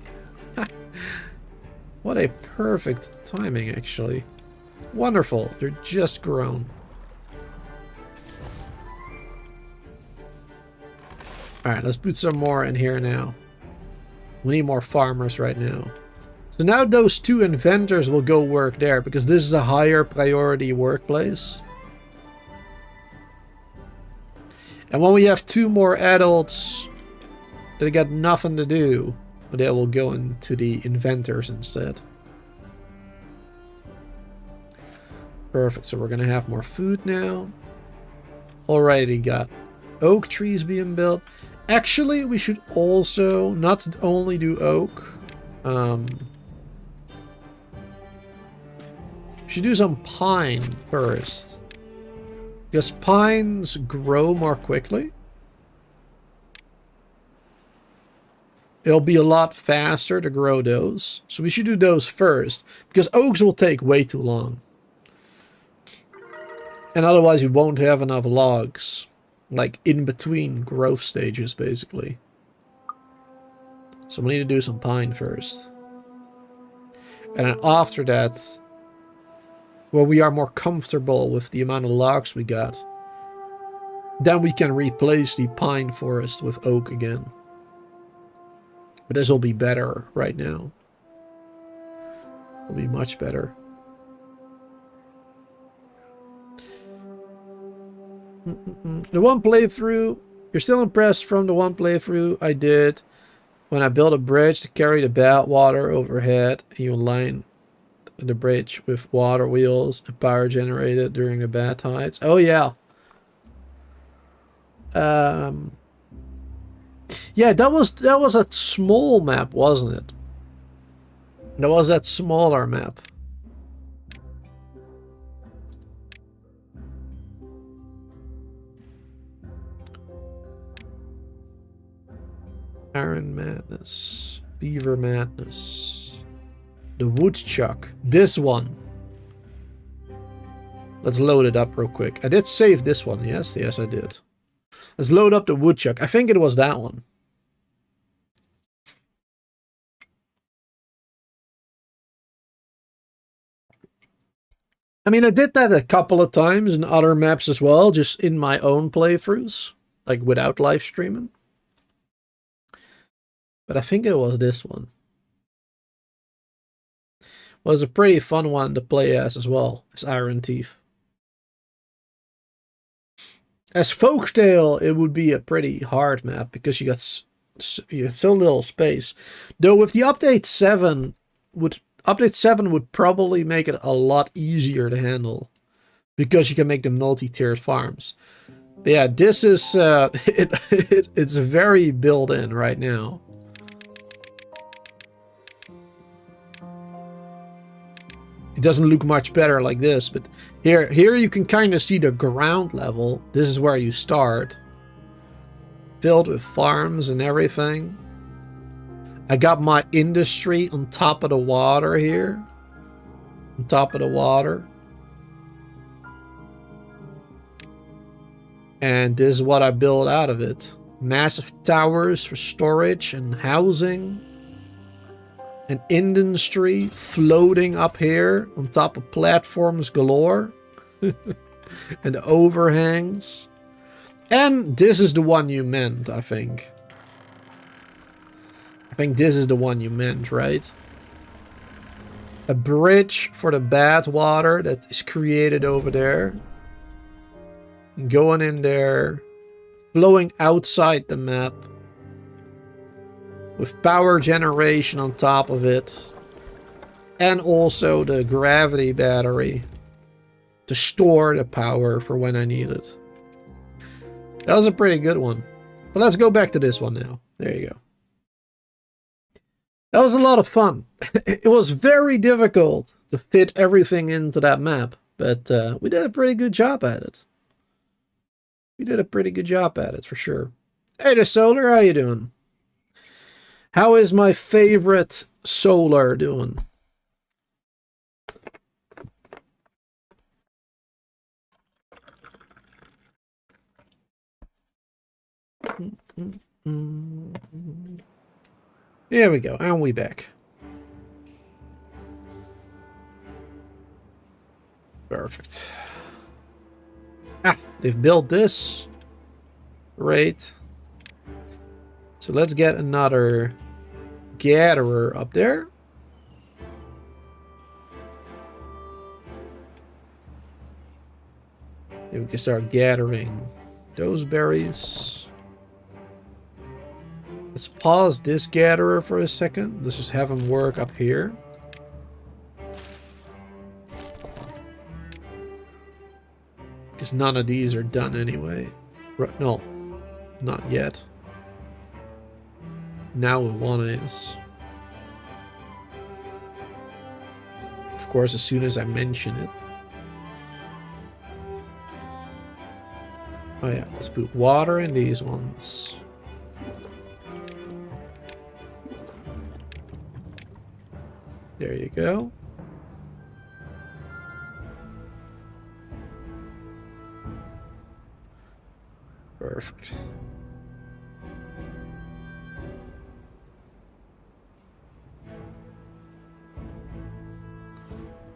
What a perfect timing, actually. Wonderful. They're just grown. Alright, let's put some more in here now. We need more farmers right now. So now those two inventors will go work there, because this is a higher priority workplace. And when we have two more adults that got nothing to do, they will go into the inventors instead. Perfect, so we're gonna have more food now. Already got oak trees being built. Actually, we should also not only do oak. We should do some pine first. Because pines grow more quickly. It'll be a lot faster to grow those. So we should do those first. Because oaks will take way too long. And otherwise we won't have enough logs. Like in between growth stages, basically. So we need to do some pine first. And then after that, when we are more comfortable with the amount of logs we got, then we can replace the pine forest with oak again. But this will be better right now. It'll be much better. The one playthrough, you're still impressed from the one playthrough I did when I built a bridge to carry the bad water overhead. You line the bridge with water wheels and power generated during the bad tides. Oh yeah. Yeah, that was a small map, wasn't it? That was that smaller map. Iron Madness. Beaver Madness. The Woodchuck. This one. Let's load it up real quick. I did save this one. Yes, yes I did. Let's load up the Woodchuck. I think it was that one. I mean, I did that a couple of times in other maps as well, just in my own playthroughs, like without live streaming. But I think it was this one. Was a pretty fun one to play as well, as Iron Thief. As Folktale, it would be a pretty hard map because you got so little space. Though with the update 7 would probably make it a lot easier to handle because you can make the multi-tiered farms. But yeah, this is it's very built in right now. It doesn't look much better like this, but here you can kind of see the ground level. This is where you start. Filled with farms and everything. I got my industry on top of the water here. On top of the water. And this is what I built out of it. Massive towers for storage and housing. An industry floating up here on top of platforms galore. And overhangs. And this is the one you meant, I think. I think this is the one you meant, right? A bridge for the bad water that is created over there. Going in there. Flowing outside the map. With power generation on top of it. And also the gravity battery. To store the power for when I need it. That was a pretty good one. But let's go back to this one now. There you go. That was a lot of fun. It was very difficult to fit everything into that map. But we did a pretty good job at it. We did a pretty good job at it, for sure. Hey, the Solar, how you doing? How is my favorite Solar doing? There we go, and we back. Perfect. Ah, they've built this. Great. So let's get another gatherer up there. Then we can start gathering those berries. Let's pause this gatherer for a second. Let's just have him work up here. Because none of these are done anyway. No, not yet. Now one is. Of course, as soon as I mention it. Oh yeah, let's put water in these ones. There you go. Perfect.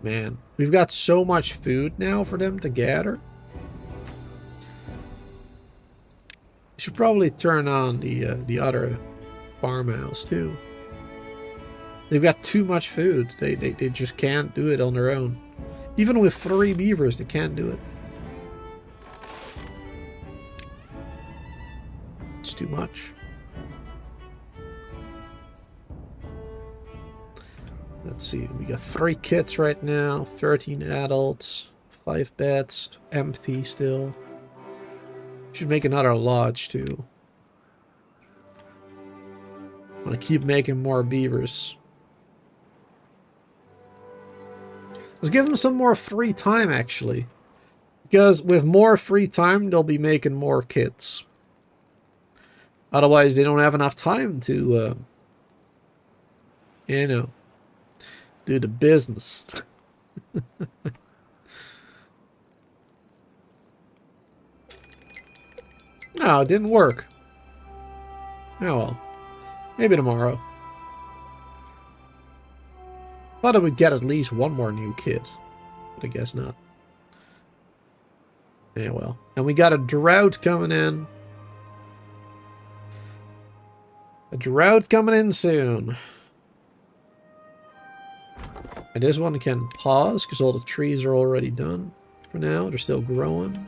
Man, we've got so much food now for them to gather. Should probably turn on the other farmhouse too. They've got too much food. They just can't do it on their own. Even with 3 beavers, they can't do it. It's too much. Let's see. We got 3 kits right now. 13 adults. 5 beds. Empty still. Should make another lodge too. I want to keep making more beavers. Let's give them some more free time, actually. Because with more free time, they'll be making more kits. Otherwise, they don't have enough time to, you know, do the business. No, it didn't work. Oh well. Maybe tomorrow. Thought I would get at least one more new kit. But I guess not. Yeah, well. And we got a drought coming in. A drought coming in soon. And this one can pause because all the trees are already done for now. They're still growing.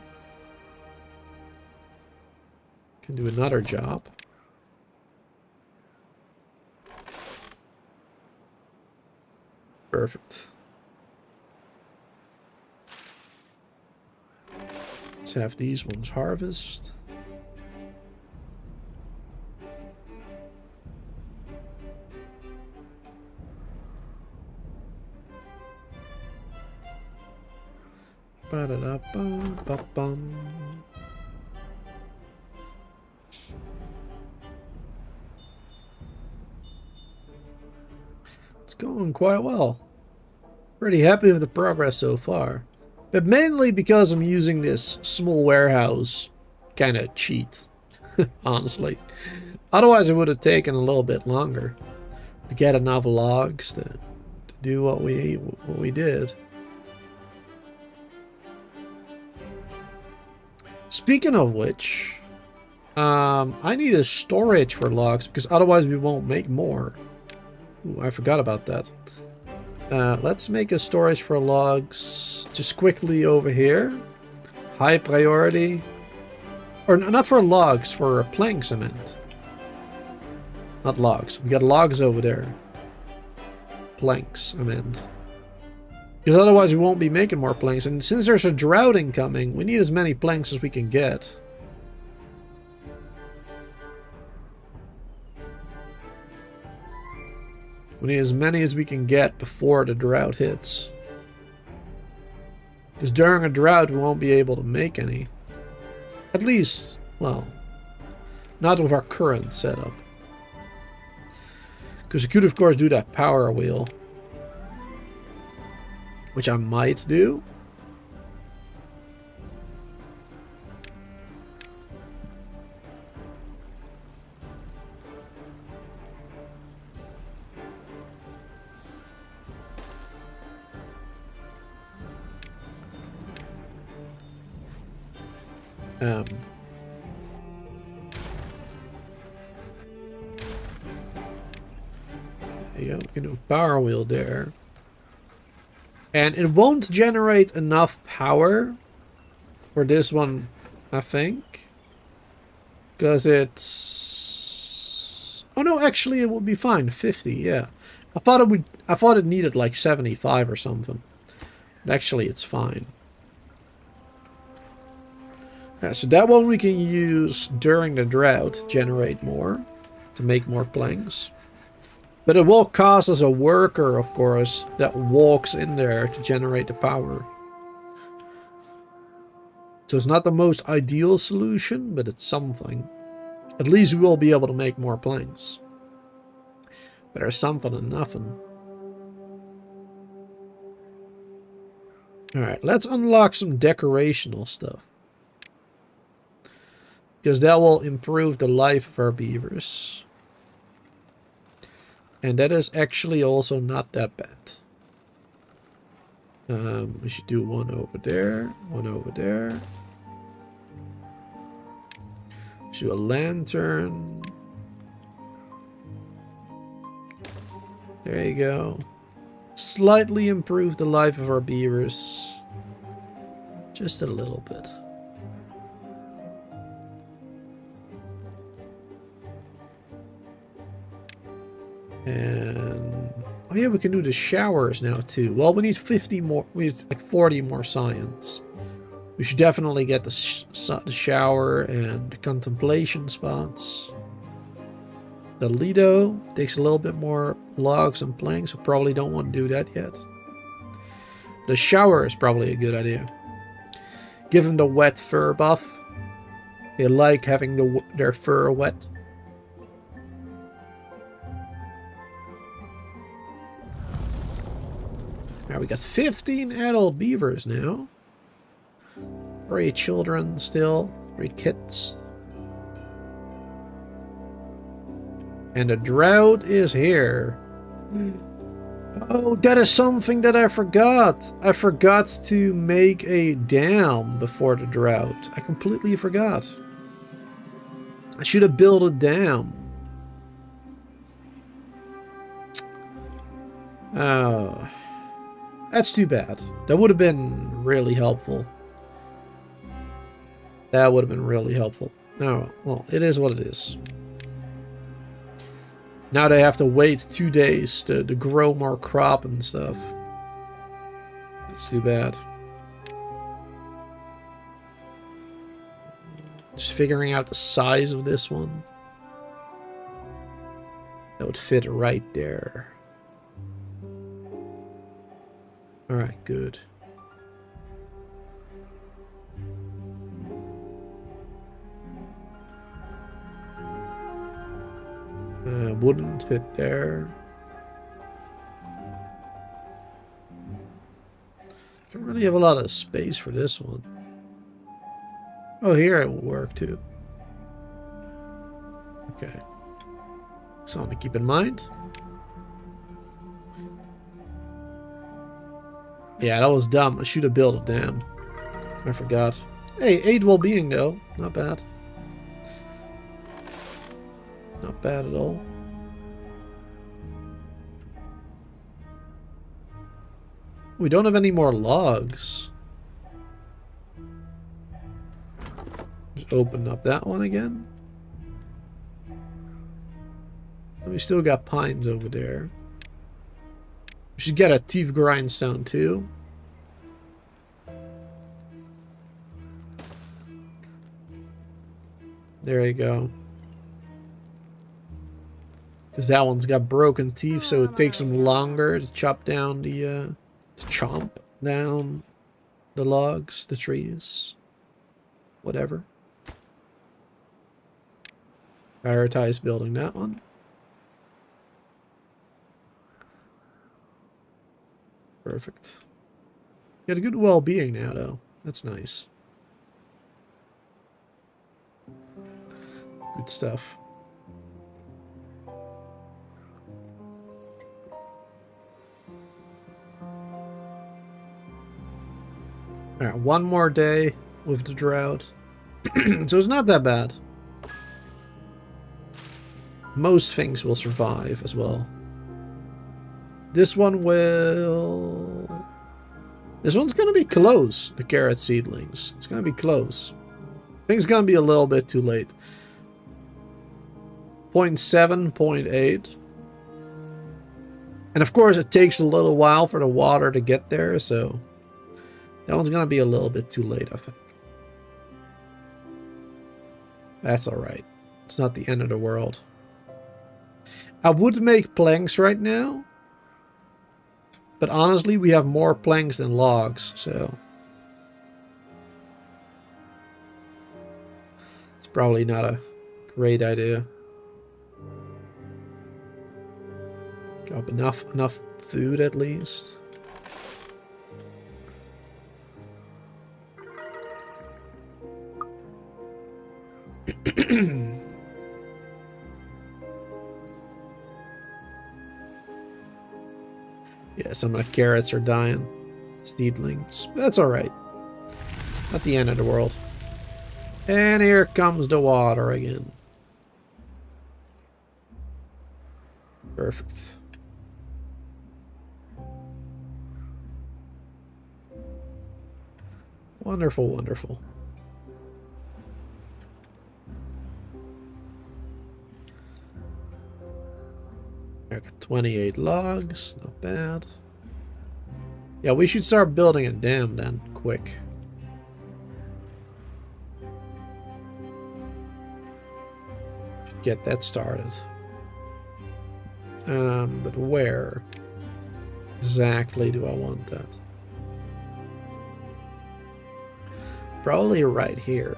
Can do another job. Perfect. Let's have these ones harvest. Ba-da-da-bum-ba-bum. It's going quite well. Pretty happy with the progress so far. But mainly because I'm using this small warehouse kind of cheat, honestly. Otherwise it would have taken a little bit longer to get enough logs to do what we did. Speaking of which, I need a storage for logs because otherwise we won't make more. Ooh, I forgot about that. Let's make a storage for logs just quickly over here. High priority. Or not for logs, for plank cement. Not logs. We got logs over there. Planks, I meant. Because otherwise we won't be making more planks. And since there's a drought incoming, we need as many planks as we can get. We need as many as we can get before the drought hits. Because during a drought we won't be able to make any. At least, well, not with our current setup. Because we could of course do that power wheel. Which I might do. There you go, we can do a power wheel there. And it won't generate enough power for this one, I think. Because it's... Oh no, actually it will be fine. 50, yeah. I thought it needed like 75 or something. But actually it's fine. Yeah, so that one we can use during the drought, generate more, to make more planks. But it will cost us a worker, of course, that walks in there to generate the power. So it's not the most ideal solution, but it's something. At least we will be able to make more planks. Better something than nothing. Alright, let's unlock some decorational stuff. Because that will improve the life of our beavers. And that is actually also not that bad. We should do one over there, one over there. We should do a lantern. There you go. Slightly improve the life of our beavers. Just a little bit. And oh yeah, we can do the showers now too. Well, we need 50 more. We need like 40 more science. We should definitely get the shower and the contemplation spots. The Lido takes a little bit more logs and planks. I probably don't want to do that yet. The shower is probably a good idea. Give them the wet fur buff. They like having their fur wet. Now we got 15 adult beavers now. 3 children still. 3 kids. And the drought is here. Oh, that is something that I forgot. I forgot to make a dam before the drought. I completely forgot. I should have built a dam. Oh. That's too bad. That would have been really helpful. That would have been really helpful. Oh, well, it is what it is. Now they have to wait 2 days to grow more crop and stuff. That's too bad. Just figuring out the size of this one. That would fit right there. Alright, good. Wouldn't fit there. Don't really have a lot of space for this one. Oh, here it will work too. Okay. Something to keep in mind. Yeah, that was dumb. I should have built a dam. I forgot. Hey, 8 well-being though. Not bad. Not bad at all. We don't have any more logs. Just open up that one again. And we still got pines over there. We should get a teeth grindstone too. There you go. Because that one's got broken teeth, so it takes them longer to chop down the, to chomp down the logs, the trees, whatever. Prioritize building that one. Perfect. Got a good well-being now, though. That's nice. Good stuff. Alright, one more day with the drought. So it's not that bad. Most things will survive as well. This one will... This one's gonna be close, the carrot seedlings. It's gonna be close. I think it's gonna be a little bit too late. 0.7, 0.8. And of course it takes a little while for the water to get there, so... That one's gonna be a little bit too late, I think. That's alright. It's not the end of the world. I would make planks right now. But honestly, we have more planks than logs, so... It's probably not a great idea. Got enough food at least. Yeah, some of the carrots are dying. Seedlings. But that's alright. Not the end of the world. And here comes the water again. Perfect. Wonderful, wonderful. I got 28 logs, not bad. Yeah, we should start building a dam then, quick. Should get that started. But where exactly do I want that? Probably right here.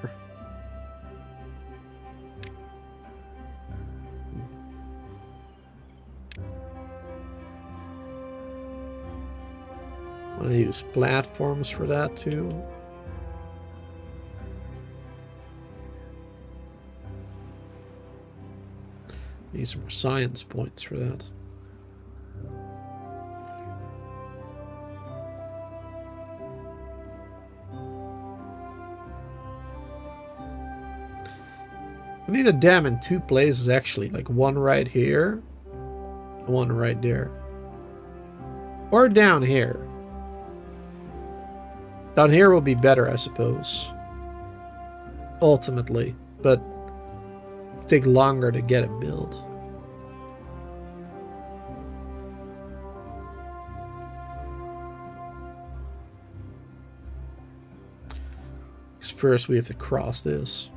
I'm gonna use platforms for that too. Need some more science points for that. I need a dam in 2 places actually, like one right here, one right there. Or down here. Down here will be better, I suppose. Ultimately. But it'll take longer to get it built. Because first we have to cross this.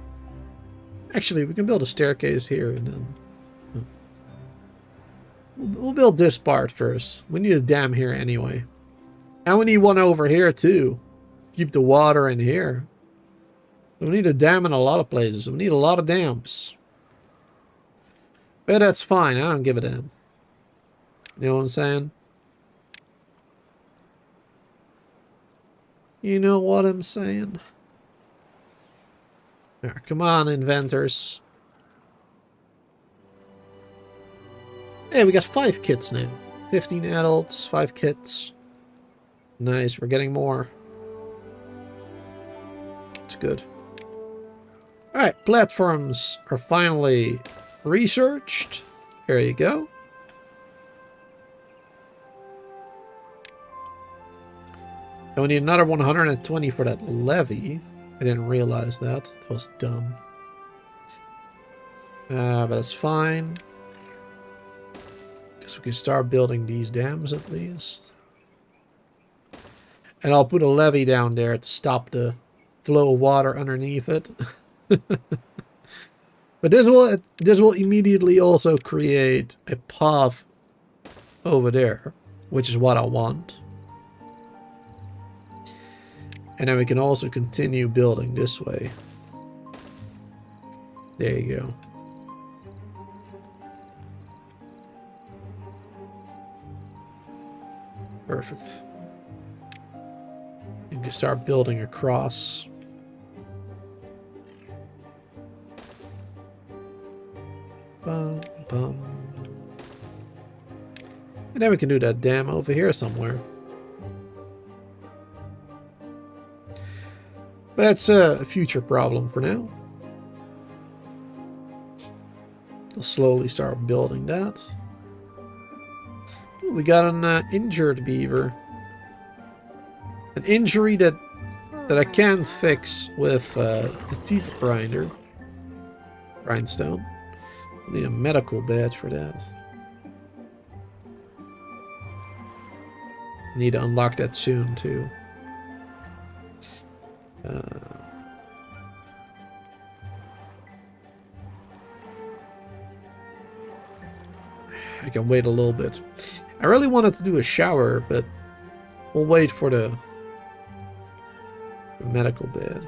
Actually, we can build a staircase here and then... We'll build this part first. We need a dam here anyway. And we need one over here too. To keep the water in here. We need a dam in a lot of places. We need a lot of dams. But that's fine. I don't give a damn. You know what I'm saying? You know what I'm saying? Right, come on, inventors. Hey, we got 5 kits now. 15 adults, 5 kits. Nice, we're getting more. It's good. Alright, platforms are finally researched. There you go. And we need another 120 for that levy. I didn't realize that. That was dumb. But it's fine. Guess we can start building these dams at least. And I'll put a levee down there to stop the flow of water underneath it. But this will immediately also create a path over there, which is what I want. And then we can also continue building this way. There you go. Perfect. You can start building across. Bum, bum. And then we can do that dam over here somewhere. But that's a future problem for now. We'll slowly start building that. Ooh, we got an injured beaver. An injury that I can't fix with the teeth grindstone. We need a medical bed for that. Need to unlock that soon too. I can wait a little bit. I really wanted to do a shower, but we'll wait for the medical bed.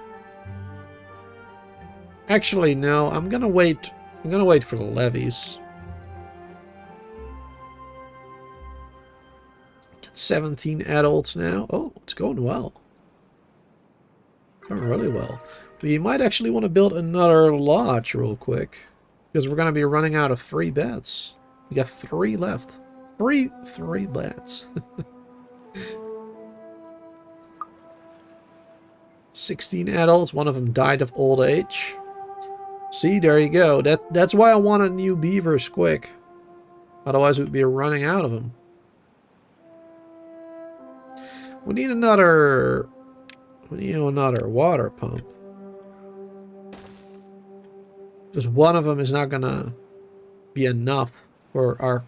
Actually, no. I'm gonna wait. I'm gonna wait for the levies. Get 17 adults now. Oh, it's going well. Going really well. We might actually want to build another lodge real quick, because we're gonna be running out of 3 beds. We got 3 left. Three beds. 16 adults. One of them died of old age. See, there you go. That's why I wanted new beavers quick. Otherwise, we'd be running out of them. We need another water pump. Because one of them is not gonna be enough for our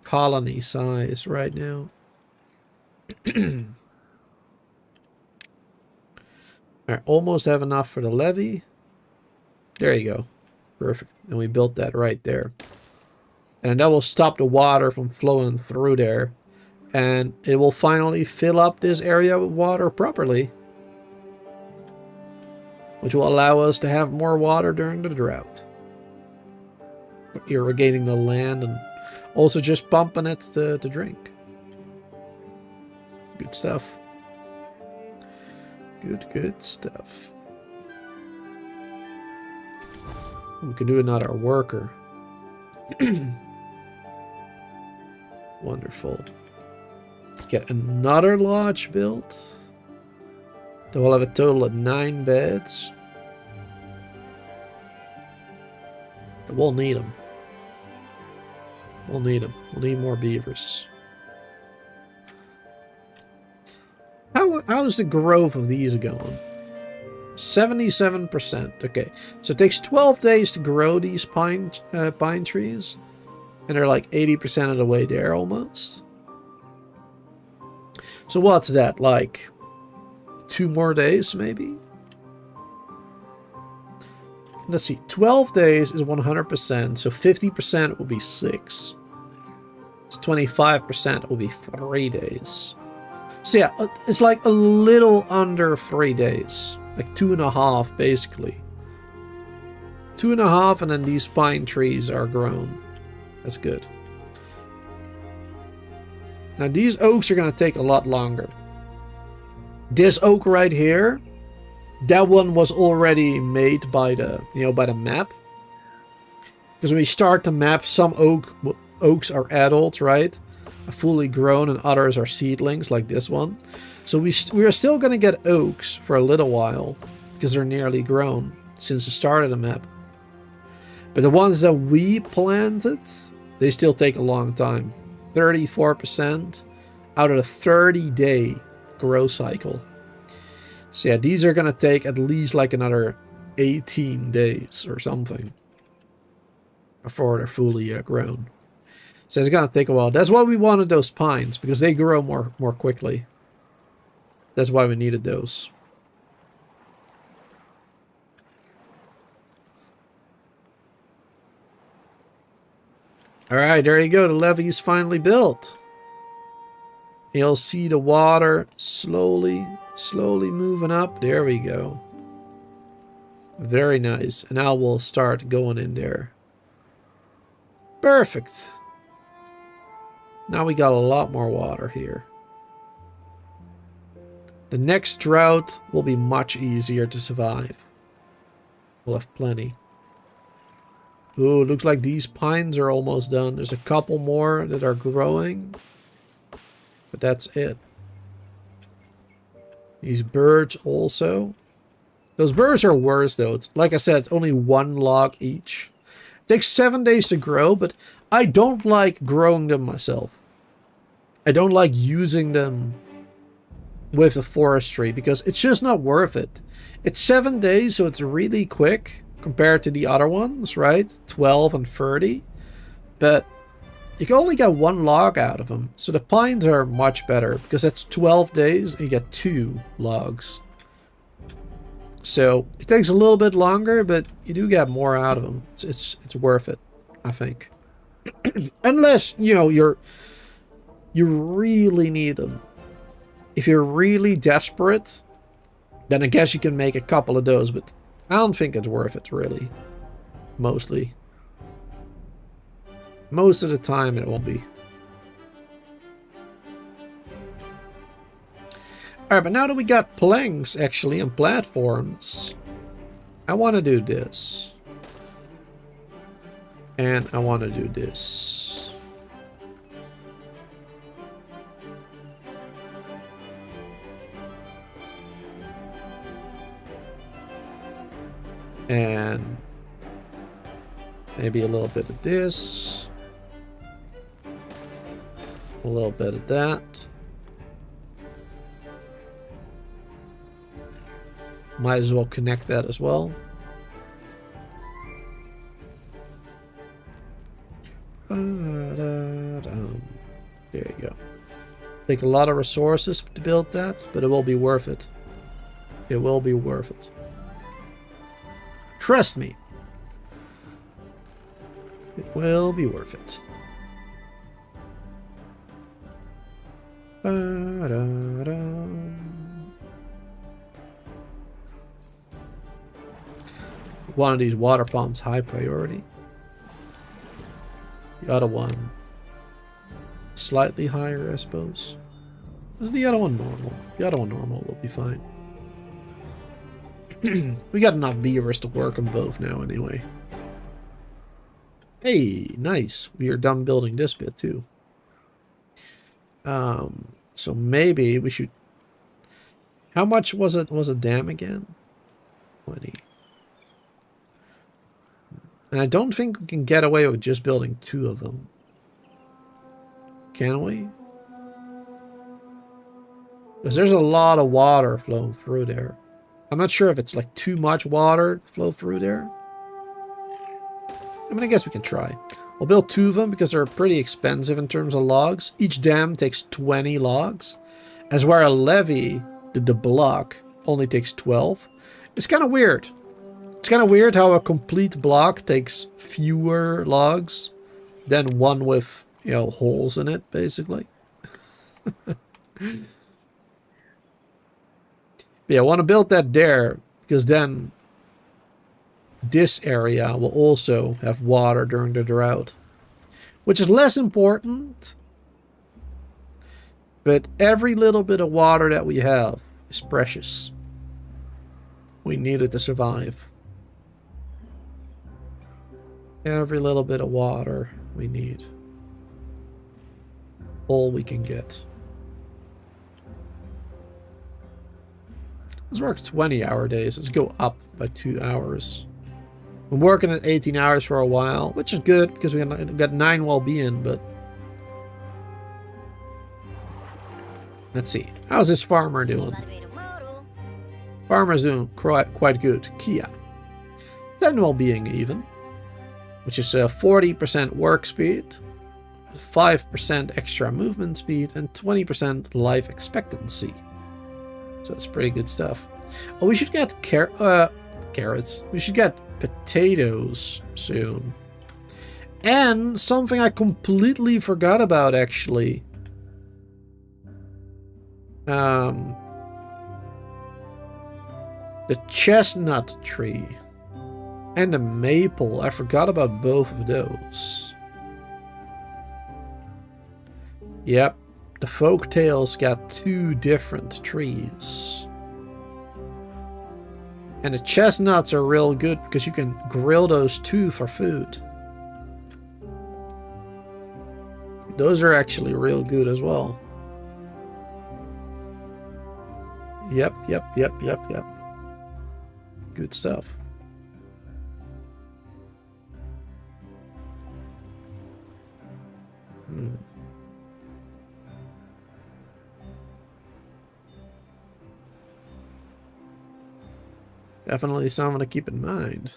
colony size right now. Alright, almost have enough for the levee. There you go. Perfect. And we built that right there. And that will stop the water from flowing through there. And it will finally fill up this area with water properly. Which will allow us to have more water during the drought. Irrigating the land and also just pumping it to drink. Good stuff. Good stuff. We can do another worker. Wonderful. Let's get another lodge built. Then we'll have a total of 9 beds. And we'll need them. We'll need them. We'll need more beavers. how's the growth of these going? 77%. Okay, so it takes 12 days to grow these pine trees, and they're like 80% of the way there almost. So what's that, like 2 more days maybe? Let's see, 12 days is 100%, so 50% will be 6. So 25% will be 3 days. So yeah, it's like a little under 3 days. Like 2.5 basically. 2.5, and then these pine trees are grown. That's good. Now these oaks are going to take a lot longer. This oak right here, that one was already made by the, by the map. Because when we start the map, some oaks are adults, right? Fully grown, and others are seedlings, like this one. So we are still going to get oaks for a little while, because they're nearly grown since the start of the map. But the ones that we planted, they still take a long time. 34% out of the 30-day grow cycle. So yeah, these are going to take at least like another 18 days or something before they're fully grown. So it's going to take a while. That's why we wanted those pines, because they grow more quickly. That's why we needed those. Alright, there you go. The levee is finally built. You'll see the water slowly moving up. There we go. Very nice. And now we'll start going in there. Perfect. Now we got a lot more water here. The next drought will be much easier to survive. We'll have plenty. Ooh, looks like these pines are almost done. There's a couple more that are growing. But that's it. These birds also. Those birds are worse though. It's like I said, it's only 1 log each. It takes 7 days to grow, but I don't like growing them myself. I don't like using them with the forestry because it's just not worth it. It's 7 days, so it's really quick compared to the other ones, right? 12 and 30. But you can only get 1 log out of them. So the pines are much better because that's 12 days and you get 2 logs. So it takes a little bit longer, but you do get more out of them. It's worth it, I think. Unless, you really need them. If you're really desperate, then I guess you can make a couple of those, but I don't think it's worth it, really. Mostly. Most of the time, it won't be. Alright, but now that we got planks, actually, and platforms, I want to do this. And I want to do this. And maybe a little bit of this. A little bit of that. Might as well connect that as well. There you go. Take a lot of resources to build that, but it will be worth it. It will be worth it. Trust me. It will be worth it. One of these water pumps high priority. The other one slightly higher, I suppose. Is the other one normal? The other one normal will be fine. We got enough beavers to work them both now anyway. Hey, nice. We are done building this bit too. So maybe we should... How much was it? Was a dam again? 20. And I don't think we can get away with just building 2 of them. Can we? Because there's a lot of water flowing through there. I'm not sure if it's like too much water to flow through there. I mean, I guess we can try. We'll build 2 of them because they're pretty expensive in terms of logs. Each dam takes 20 logs. As where a levee, the block, only takes 12. It's kind of weird. It's kind of weird how a complete block takes fewer logs than one with, you know, holes in it, basically. Yeah, I want to build that there because then this area will also have water during the drought, which is less important, but every little bit of water that we have is precious. We need it to survive. Every little bit of water we need. All we can get. Let's work 20-hour days. Let's go up by 2 hours. I'm working at 18 hours for a while, which is good because we got 9 well-being, but let's see. How's this farmer doing? Farmer's doing quite good. Kia. 10 well-being even, which is 40% work speed, 5% extra movement speed, and 20% life expectancy. So it's pretty good stuff. Oh, we should get carrots. We should get potatoes soon. And something I completely forgot about, actually. The chestnut tree and the maple. I forgot about both of those. Yep. The folktales got 2 different trees. And the chestnuts are real good because you can grill those too for food. Those are actually real good as well. Yep. Good stuff. Definitely something to keep in mind.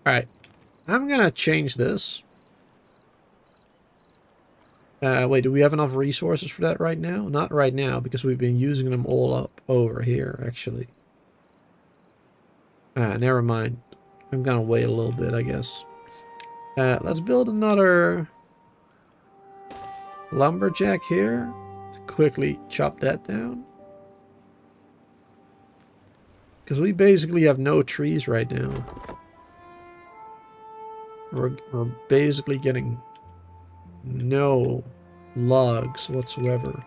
Alright. I'm gonna change this. Wait, do we have enough resources for that right now? Not right now, because we've been using them all up over here, actually. Never mind. I'm gonna wait a little bit, I guess. Let's build another lumberjack here. Quickly chop that down, because we basically have no trees right now. We're basically getting no logs whatsoever.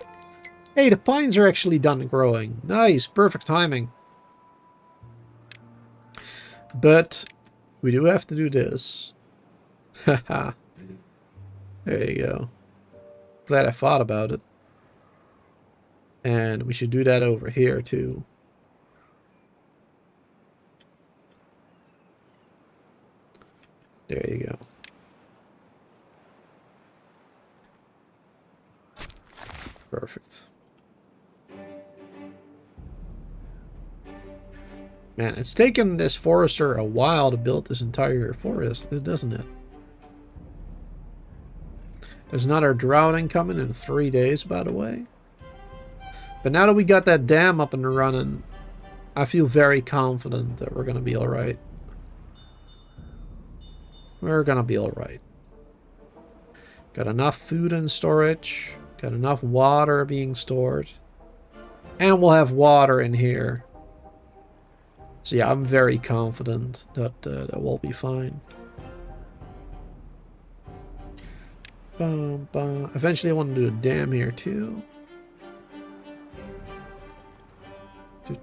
Hey, the pines are actually done growing. Nice, perfect timing. But we do have to do this. Haha. There you go. Glad I thought about it. And we should do that over here too. There you go. Perfect. Man, it's taken this forester a while to build this entire forest, doesn't it? There's another drought incoming in 3 days, by the way. But now that we got that dam up and running, I feel very confident that we're going to be alright. We're going to be alright. Got enough food in storage. Got enough water being stored. And we'll have water in here. So yeah, I'm very confident that that will be fine. Eventually I want to do a dam here too. Let's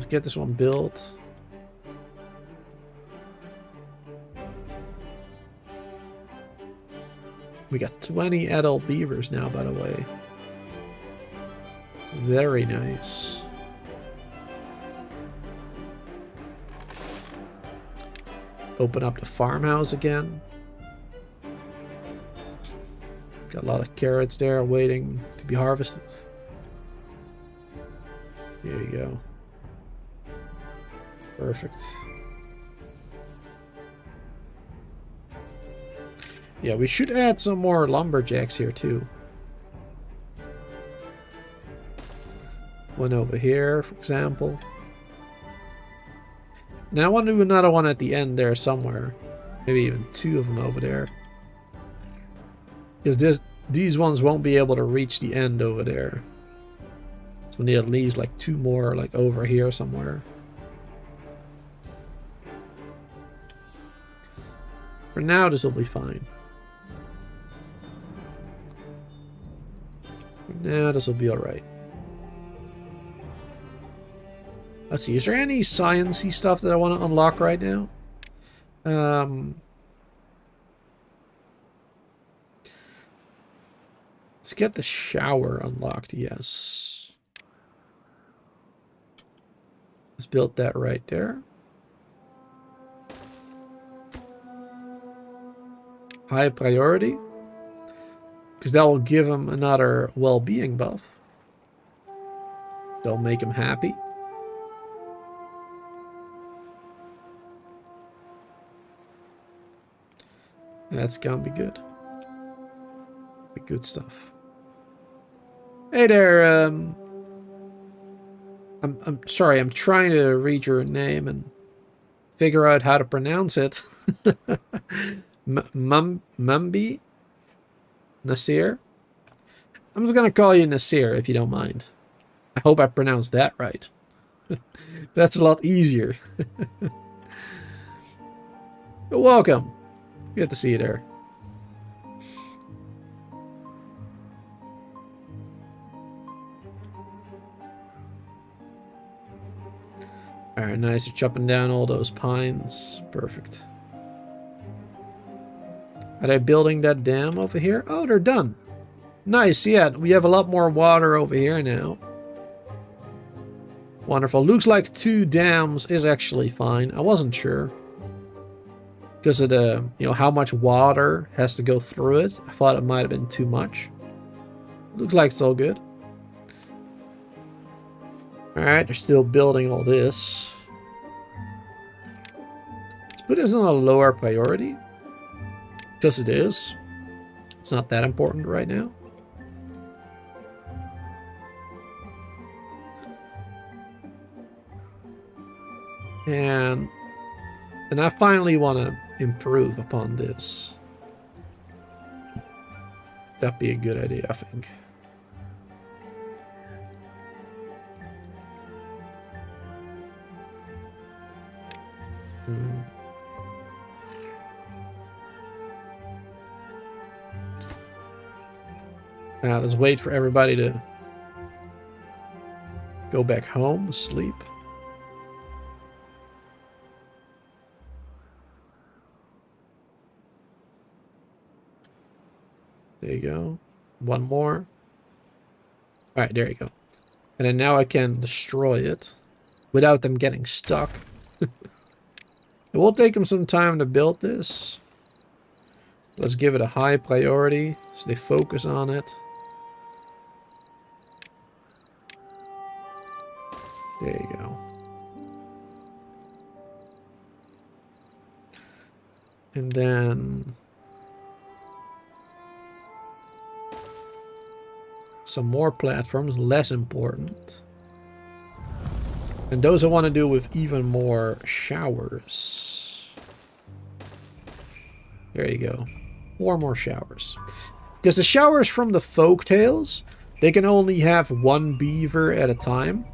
get this one built. We got 20 adult beavers now, by the way. Very nice. Open up the farmhouse again. Got a lot of carrots there waiting to be harvested. There you go. Perfect. Yeah, we should add some more lumberjacks here too. One over here, for example. Now I want to do another one at the end there somewhere. Maybe even 2 of them over there. Because these ones won't be able to reach the end over there. So we need at least like 2 more like over here somewhere. For now, this will be fine. For now, this will be alright. Let's see, is there any sciencey stuff that I want to unlock right now? Let's get the shower unlocked, yes. Let's build that right there. High priority. Because that will give him another well-being buff. That'll make him happy. That's gonna be good. Be good stuff. Hey there, I'm sorry, I'm trying to read your name and figure out how to pronounce it. Mumbi? Nasir? I'm just gonna call you Nasir if you don't mind. I hope I pronounced that right. That's a lot easier. But welcome. Good to see you there. Alright, nice. You're chopping down all those pines. Perfect. Are they building that dam over here? Oh, they're done. Nice, yeah. We have a lot more water over here now. Wonderful. Looks like 2 dams is actually fine. I wasn't sure. Because of the, you know, how much water has to go through it. I thought it might have been too much. Looks like it's all good. Alright, they're still building all this. Let's put this on a lower priority. Because it is. It's not that important right now. And I finally want to improve upon this. That'd be a good idea, I think. Now let's wait for everybody to go back home, sleep. There you go. One more. Alright, there you go. And then now I can destroy it without them getting stuck. It will take them some time to build this. Let's give it a high priority so they focus on it. There you go. And then some more platforms, less important. And those I want to do with even more showers. There you go. 4 more showers. Because the showers from the folktales, they can only have 1 beaver at a time.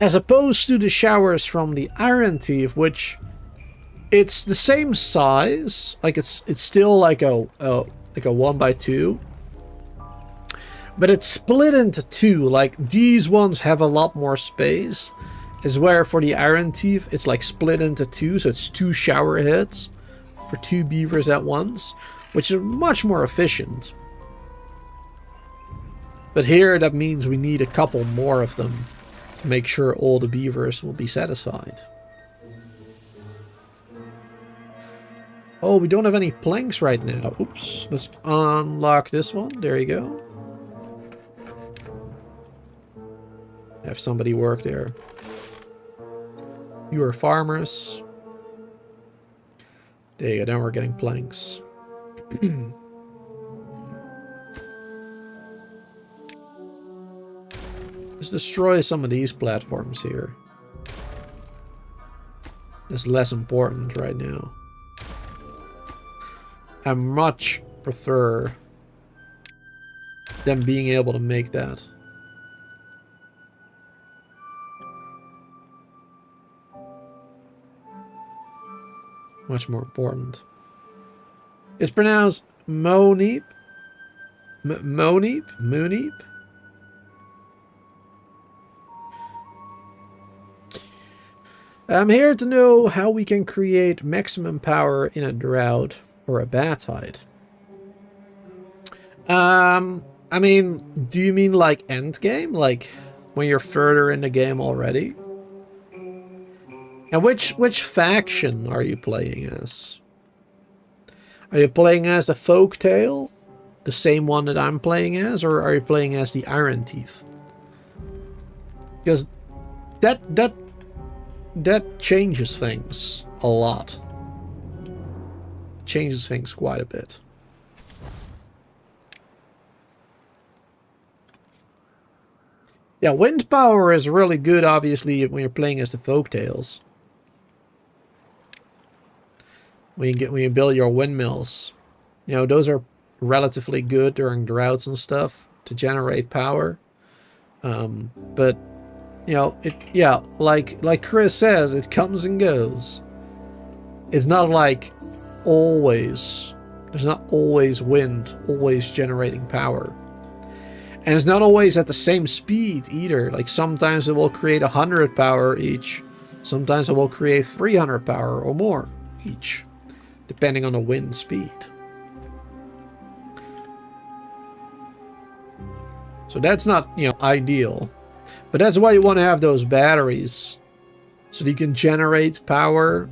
As opposed to the showers from the Iron Thief, which it's the same size. Like it's still like a 1x2. But it's split into 2. Like these ones have a lot more space. Is where for the Iron Thief, it's like split into 2. So it's 2 shower heads for 2 beavers at once. Which is much more efficient. But here that means we need a couple more of them. To make sure all the beavers will be satisfied. Oh, we don't have any planks right now. Oops. Let's unlock this one. There you go. Have somebody work there. You are farmers. There you go. Now we're getting planks. Let's destroy some of these platforms here. That's less important right now. I much prefer them being able to make that. Much more important. It's pronounced Moneep. Moneep? Mooneep? I'm here to know how we can create maximum power in a drought or a bad tide. I mean, do you mean like end game? Like when you're further in the game already? And which faction are you playing as? Are you playing as the Folktale? The same one that I'm playing as? Or are you playing as the Iron Thief? Because that changes things a lot. Changes things quite a bit. Yeah, wind power is really good, obviously, when you're playing as the Folktales. When you build your windmills, you know, those are relatively good during droughts and stuff to generate power. But you know, like Chris says, it comes and goes. It's not like always. There's not always wind, always generating power. And it's not always at the same speed either. Like sometimes it will create 100 power each. Sometimes it will create 300 power or more each, depending on the wind speed. So that's not, you know, ideal. But that's why you want to have those batteries, so that you can generate power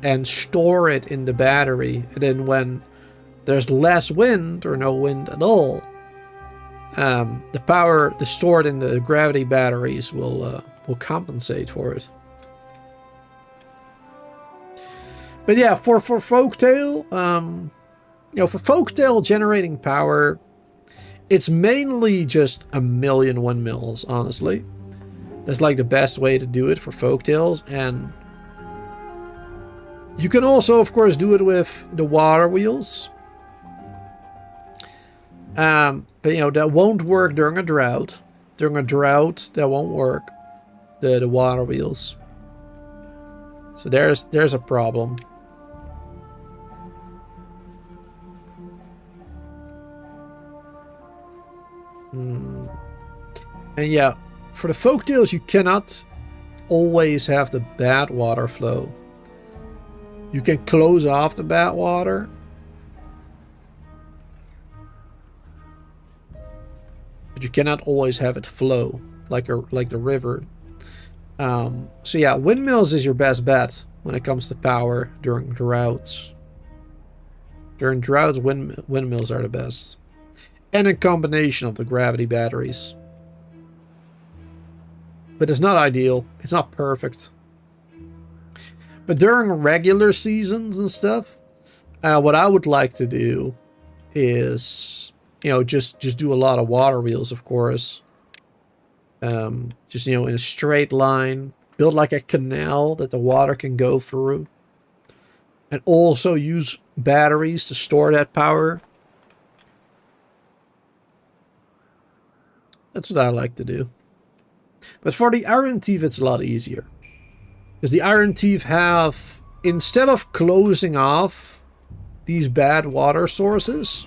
and store it in the battery. And then when there's less wind or no wind at all, the power stored in the gravity batteries will compensate for it. But yeah, for Folktale, you know, for Folktale generating power, it's mainly just a million windmills, honestly. That's like the best way to do it for Folktales. And you can also, of course, do it with the water wheels. But, you know, that won't work during a drought. During a drought, that won't work. The water wheels. So there's a problem. And yeah, for the Folktales, you cannot always have the bad water flow. You can close off the bad water. But you cannot always have it flow like the river. So yeah, windmills is your best bet when it comes to power during droughts. During droughts, windmills are the best. And a combination of the gravity batteries. But it's not ideal. It's not perfect. But during regular seasons and stuff, what I would like to do is, you know, just do a lot of water wheels, of course. Just, you know, in a straight line. Build like a canal that the water can go through. And also use batteries to store that power. That's what I like to do. But for the Iron Thief, it's a lot easier. Because the Iron Thief have, instead of closing off these bad water sources,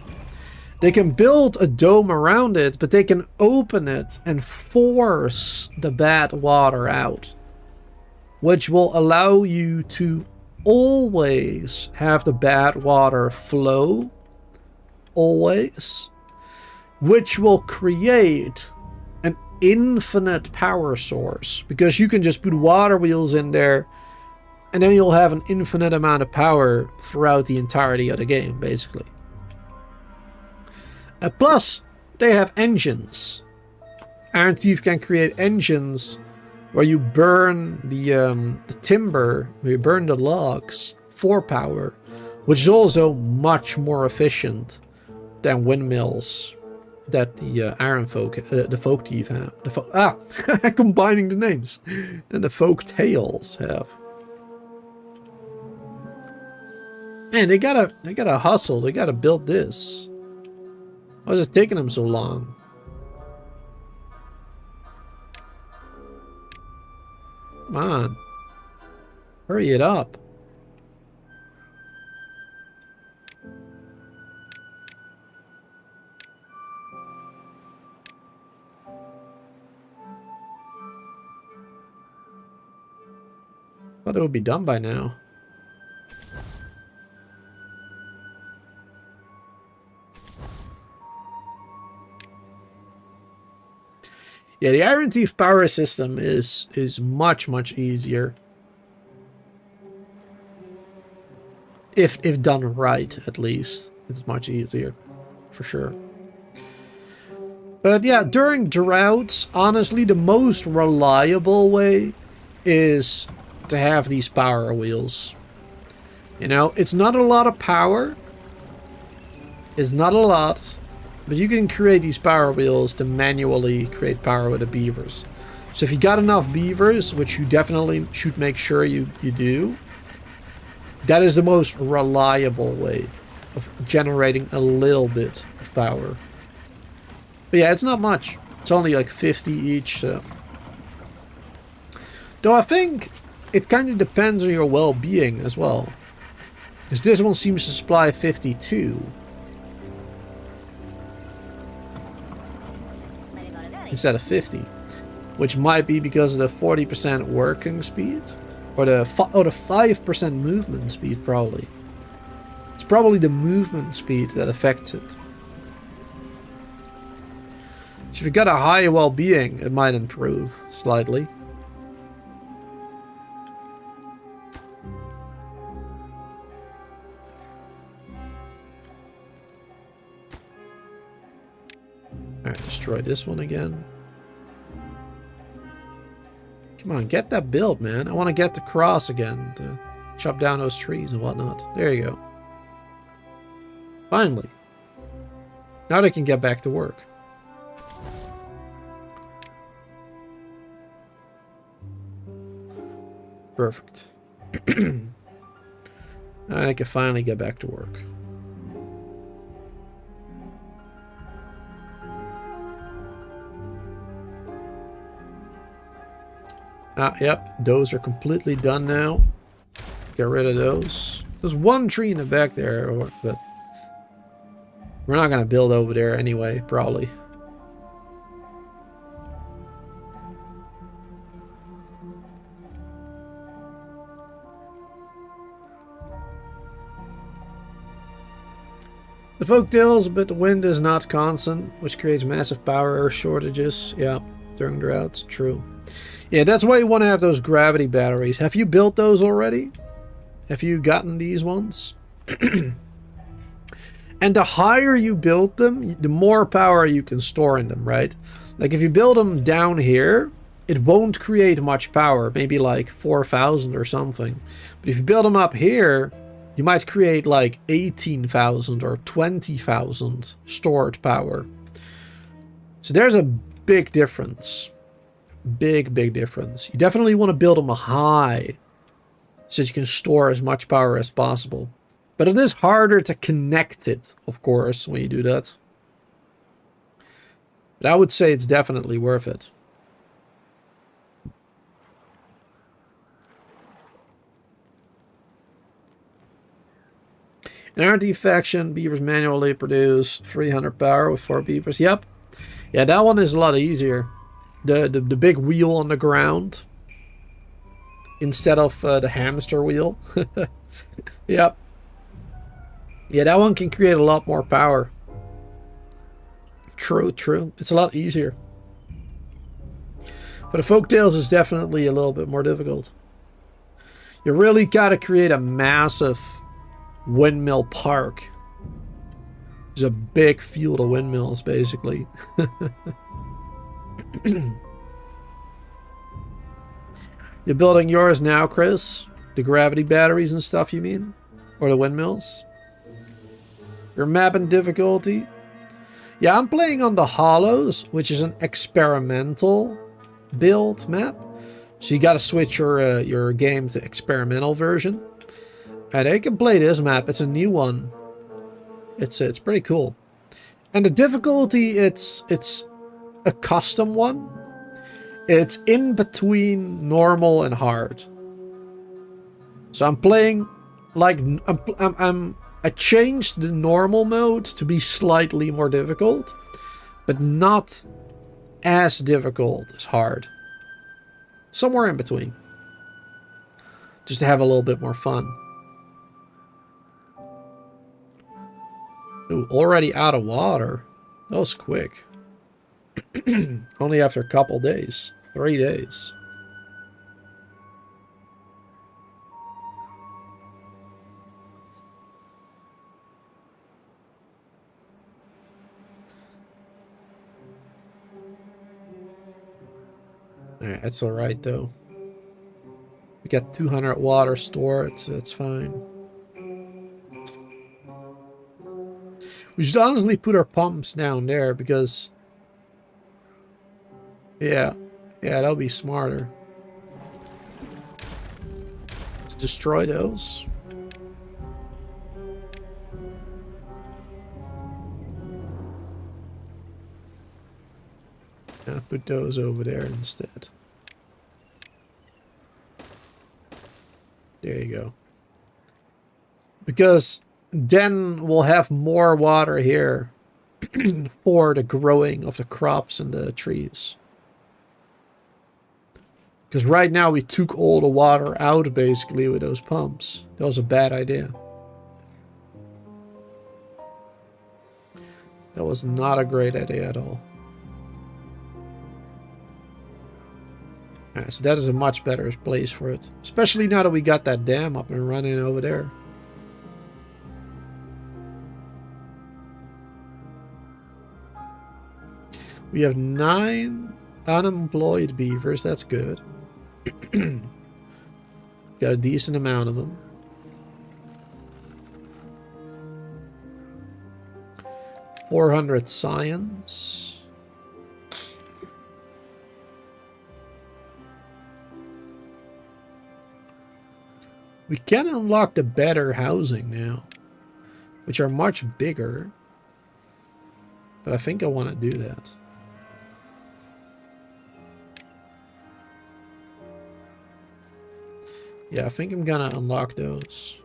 they can build a dome around it, but they can open it and force the bad water out. Which will allow you to always have the bad water flow. Always. Which will create an infinite power source. Because you can just put water wheels in there And then you'll have an infinite amount of power throughout the entirety of the game, basically. Plus, they have engines. Iron Thief can create engines where you burn the timber, where you burn the logs for power, which is also much more efficient than windmills that the Iron Folk, the Folk Thief have. Combining the names. Than the Folk Tales have. Man, they gotta hustle. They gotta build this. Why is it taking them so long? Come on. Hurry it up. Thought it would be done by now. Yeah, the Iron Thief power system is much easier. If done right, at least. It's much easier. For sure. But yeah, during droughts, honestly, the most reliable way is to have these power wheels. You know, it's not a lot of power. It's not a lot. But you can create these power wheels to manually create power with the beavers. So if you got enough beavers, which you definitely should make sure you do, that is the most reliable way of generating a little bit of power. But yeah, it's not much. It's only like 50 each. So. Though I think it kind of depends on your well-being as well. Because this one seems to supply 52. Instead of 50, which might be because of the 40% working speed, or the 5% movement speed. Probably it's probably the movement speed that affects it. So if you got a high well-being, it might improve slightly. Alright, destroy this one again. Come on, get that build, man. I want to get the cross again to chop down those trees and whatnot. There you go. Finally. Now they can get back to work. Perfect. Now I can finally get back to work. Yep, those are completely done now. Get rid of those. There's one tree in the back there, but we're not going to build over there anyway, probably. The folktales, but the wind is not constant, which creates massive power shortages. Yeah, during droughts, true. Yeah, that's why you want to have those gravity batteries. Have you built those already? Have you gotten these ones? And the higher you build them, the more power you can store in them, right? Like if you build them down here, it won't create much power. Maybe like 4,000 or something. But if you build them up here, you might create like 18,000 or 20,000 stored power. So there's a big difference. Big difference. You definitely want to build them high so that you can store as much power as possible. But it is harder to connect it, of course, when you do that. But I would say it's definitely worth it. In our faction, beavers manually produce 300 power with 4 beavers. Yep. Yeah, that one is a lot easier. The big wheel on the ground instead of the hamster wheel. Yep. Yeah, that one can create a lot more power. True. It's a lot easier. But the folktales is definitely a little bit more difficult. You really gotta create a massive windmill park. There's a big field of windmills, basically. You're building yours now, Chris? The gravity batteries and stuff, you mean? Or the windmills? Your map and difficulty? Yeah, I'm playing on the Hollows, which is an experimental build map. So you gotta switch your game to experimental version. And I can play this map. It's a new one. It's pretty cool. And the difficulty, it's a custom one. It's in between normal and hard. So I'm playing like I changed the normal mode to be slightly more difficult, but not as difficult as hard. Somewhere in between. Just to have a little bit more fun. Ooh, already out of water. That was quick. Only after a couple days. 3 days. Alright, that's alright though. We got 200 water store, it's fine. We should honestly put our pumps down there because... Yeah, that'll be smarter. Let's destroy those. I'll put those over there instead. There you go. Because then we'll have more water here for the growing of the crops and the trees. Because right now we took all the water out basically with those pumps. That was a bad idea. That was not a great idea at all. Yeah, so that is a much better place for it. Especially now that we got that dam up and running over there. We have 9 unemployed beavers. That's good. Got a decent amount of them. $400 science. We can unlock the better housing now, which are much bigger. But I think I want to do that. Yeah, I think I'm gonna unlock those.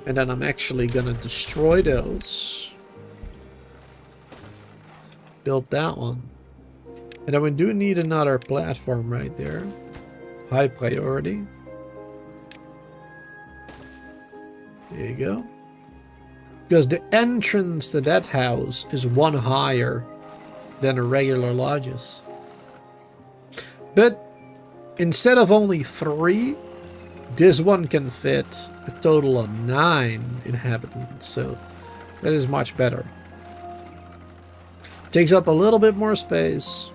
And then I'm actually gonna destroy those. Build that one. And then we do need another platform right there. High priority. There you go. Because the entrance to that house is 1 higher than a regular lodges. But instead of only 3, this one can fit a total of 9 inhabitants. So that is much better. Takes up a little bit more space.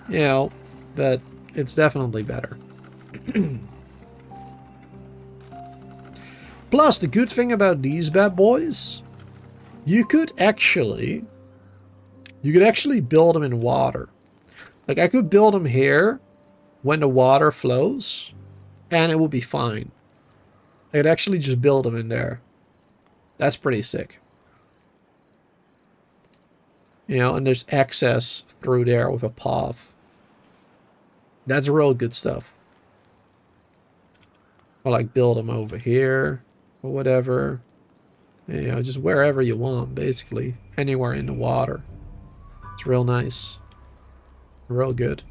You know, but it's definitely better. Plus, the good thing about these bad boys, you could actually build them in water. Like, I could build them here when the water flows, and it will be fine. I could actually just build them in there. That's pretty sick. You know, and there's access through there with a path. That's real good stuff. Or like build them over here or whatever. You know, just wherever you want, basically. Anywhere in the water. It's real nice. Real good.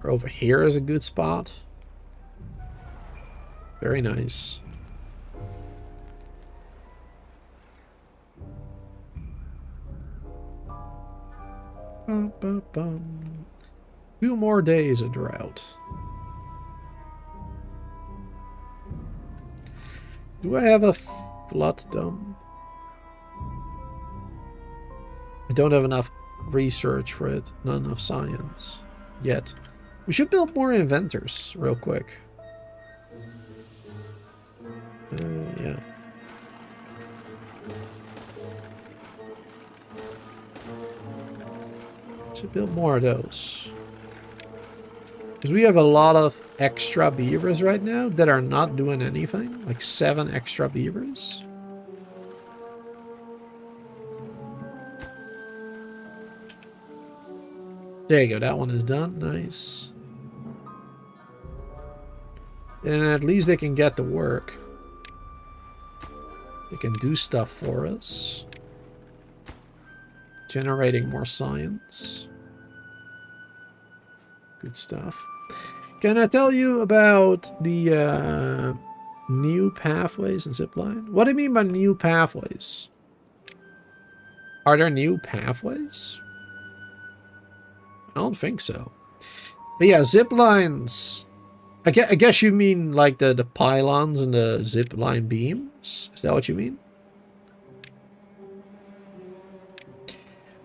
Or over here is a good spot. Very nice. 2 more days of drought. Do I have a flood dump? I don't have enough research for it. Not enough science yet. We should build more inventors real quick. Yeah. Should build more of those. Because we have a lot of extra beavers right now that are not doing anything. Like 7 extra beavers. There you go, that one is done. Nice. And at least they can get to work. They can do stuff for us. Generating more science. Good stuff. Can I tell you about the new pathways in Zipline? What do you mean by new pathways? Are there new pathways? I don't think so. But yeah, zip lines. I guess you mean like the pylons and the zip line beams? Is that what you mean?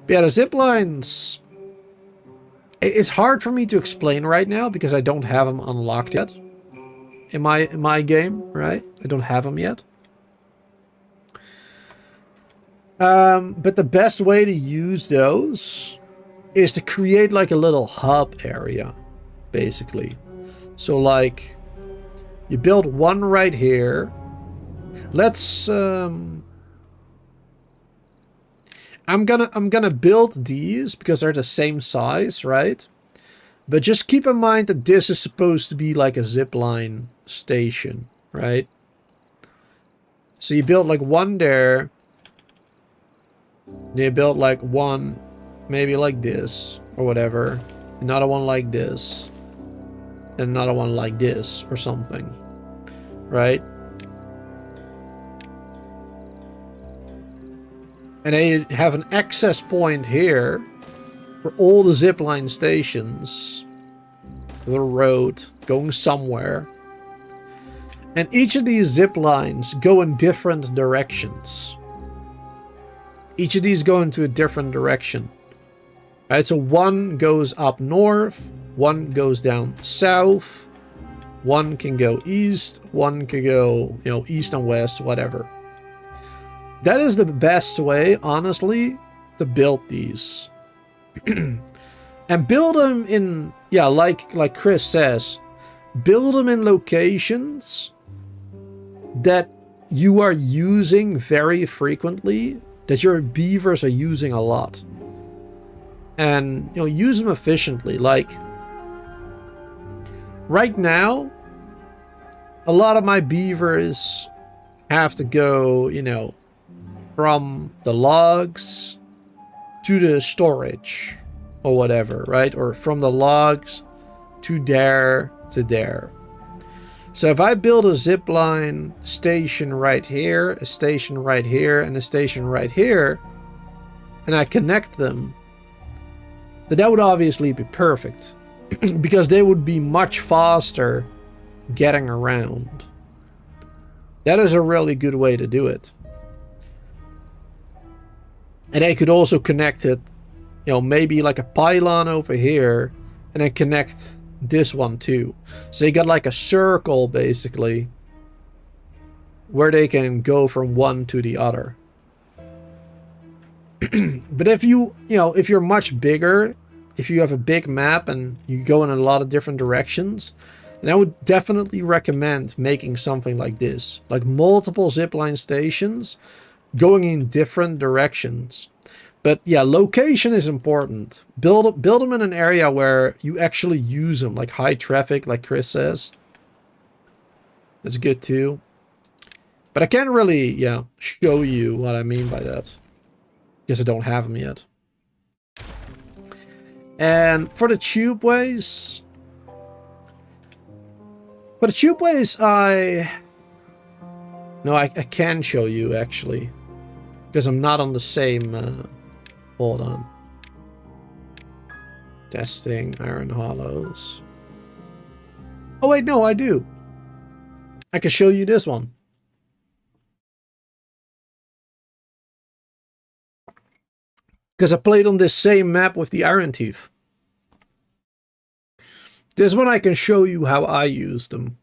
But yeah, the zip lines. It's hard for me to explain right now because I don't have them unlocked yet. In my game, right? I don't have them yet. But the best way to use those is to create like a little hub area, basically. So like, you build one right here. Let's I'm gonna build these because they're the same size, right? But just keep in mind that this is supposed to be like a zipline station, right? So you build like one there. You build like one, maybe like this or whatever. Another one like this. And another one like this or something, right? And they have an access point here for all the zipline stations. The road going somewhere. And each of these zip lines go in different directions. Each of these go into a different direction. Right, so one goes up north, one goes down south, one can go east, one can go, you know, east and west, whatever. That is the best way, honestly, to build these. And build them in, yeah, like Chris says, build them in locations that you are using very frequently, that your beavers are using a lot. And, you know, use them efficiently. Like, right now, a lot of my beavers have to go, you know, from the logs to the storage or whatever, right? Or from the logs to there to there. So if I build a zipline station right here, a station right here, and a station right here, and I connect them, then that would obviously be perfect. Because they would be much faster getting around. That is a really good way to do it. And I could also connect it, you know, maybe like a pylon over here, and then connect this one too. So you got like a circle, basically, where they can go from one to the other. But if you know, if you're much bigger, if you have a big map and you go in a lot of different directions, then I would definitely recommend making something like this. Like multiple zipline stations going in different directions. But yeah, location is important. Build them in an area where you actually use them, like high traffic, like Chris says. That's good too. But I can't really, yeah, show you what I mean by that. Because I don't have them yet. And for the TUBEWAYS... For the TUBEWAYS, No, I can show you, actually. Because I'm not on the same... Hold on. Testing iron hollows. Oh wait, no, I do. I can show you this one. Because I played on this same map with the iron teeth. This one I can show you how I use them.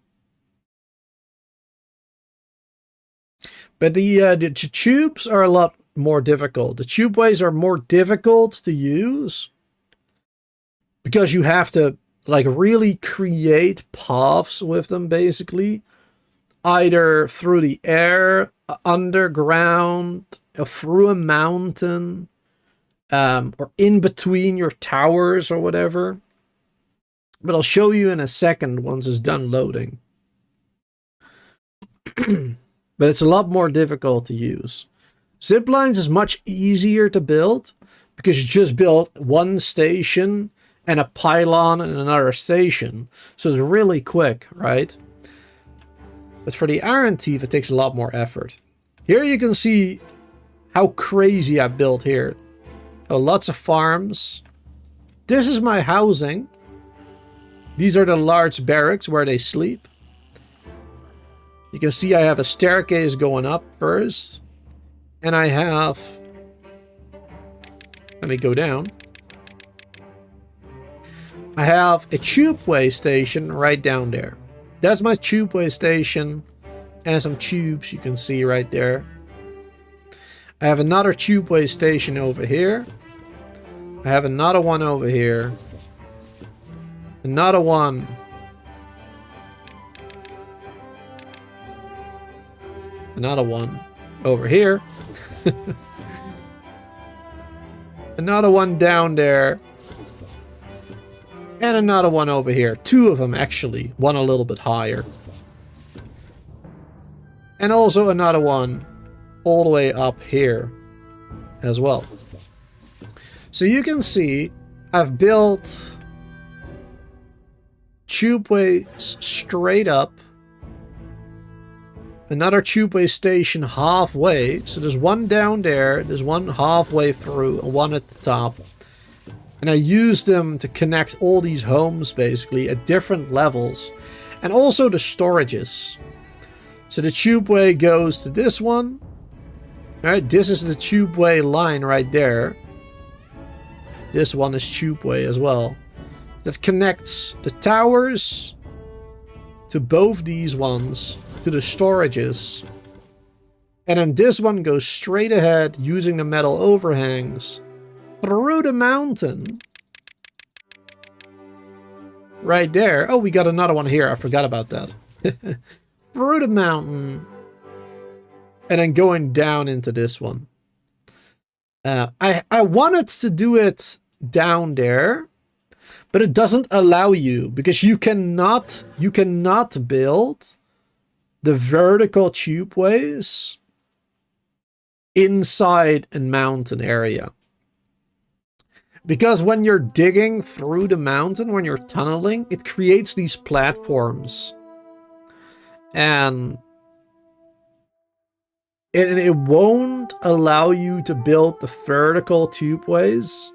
But the tubes are a lot more difficult. The tubeways are more difficult to use because you have to like really create paths with them, basically, either through the air, underground, or through a mountain, or in between your towers or whatever. But I'll show you in a second once it's done loading. But it's a lot more difficult to use. Ziplines is much easier to build because you just build one station and a pylon and another station. So it's really quick, right? But for the iron teeth, it takes a lot more effort. Here you can see how crazy I built here. Oh, lots of farms. This is my housing. These are the large barracks where they sleep. You can see I have a staircase going up first. And I have... Let me go down. I have a tubeway station right down there. That's my tubeway station. And some tubes you can see right there. I have another tubeway station over here. I have another one over here. Another one. Another one over here. Another one down there. And another one over here. Two of them, actually. One a little bit higher. And also another one all the way up here as well. So you can see I've built tubeways straight up. Another tubeway station halfway. So there's one down there, there's one halfway through, and one at the top. And I use them to connect all these homes, basically, at different levels. And also the storages. So the tubeway goes to this one. Alright, this is the tubeway line right there. This one is tubeway as well. That connects the towers to both these ones, to the storages. And then this one goes straight ahead using the metal overhangs through the mountain. Right there. Oh, we got another one here. I forgot about that. Through the mountain. And then going down into this one. I wanted to do it down there. But it doesn't allow you, because you cannot build the vertical tubeways inside a mountain area. Because when you're digging through the mountain, when you're tunneling, it creates these platforms. And it won't allow you to build the vertical tubeways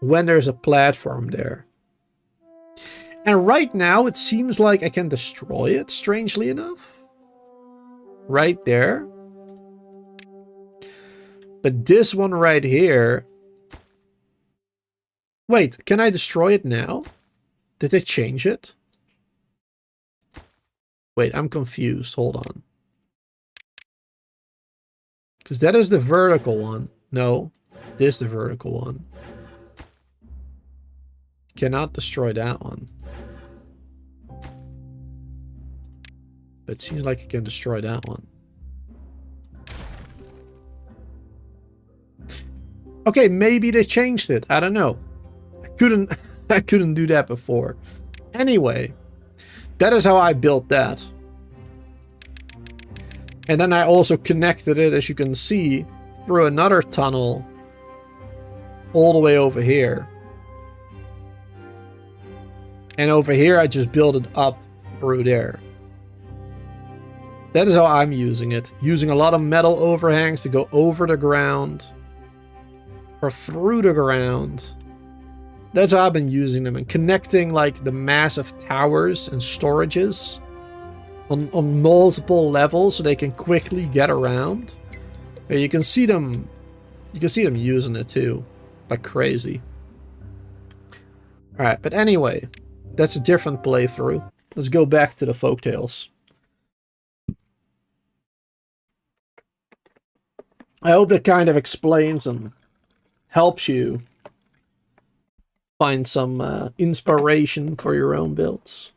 when there's a platform there. And right now, it seems like I can destroy it, strangely enough. Right there. But this one right here... Wait, can I destroy it now? Did they change it? Wait, I'm confused. Hold on. Because that is the vertical one. No, this is the vertical one. Cannot destroy that one. But it seems like I can destroy that one. Okay, maybe they changed it. I don't know. I couldn't do that before. Anyway, that is how I built that. And then I also connected it, as you can see, through another tunnel all the way over here. And over here, I just built it up through there. That is how I'm using it. Using a lot of metal overhangs to go over the ground. Or through the ground. That's how I've been using them, and connecting like the massive towers and storages on multiple levels so they can quickly get around. And you can see them using it too, like crazy. Alright, but anyway, that's a different playthrough. Let's go back to the folktales. I hope that kind of explains and helps you find some inspiration for your own builds.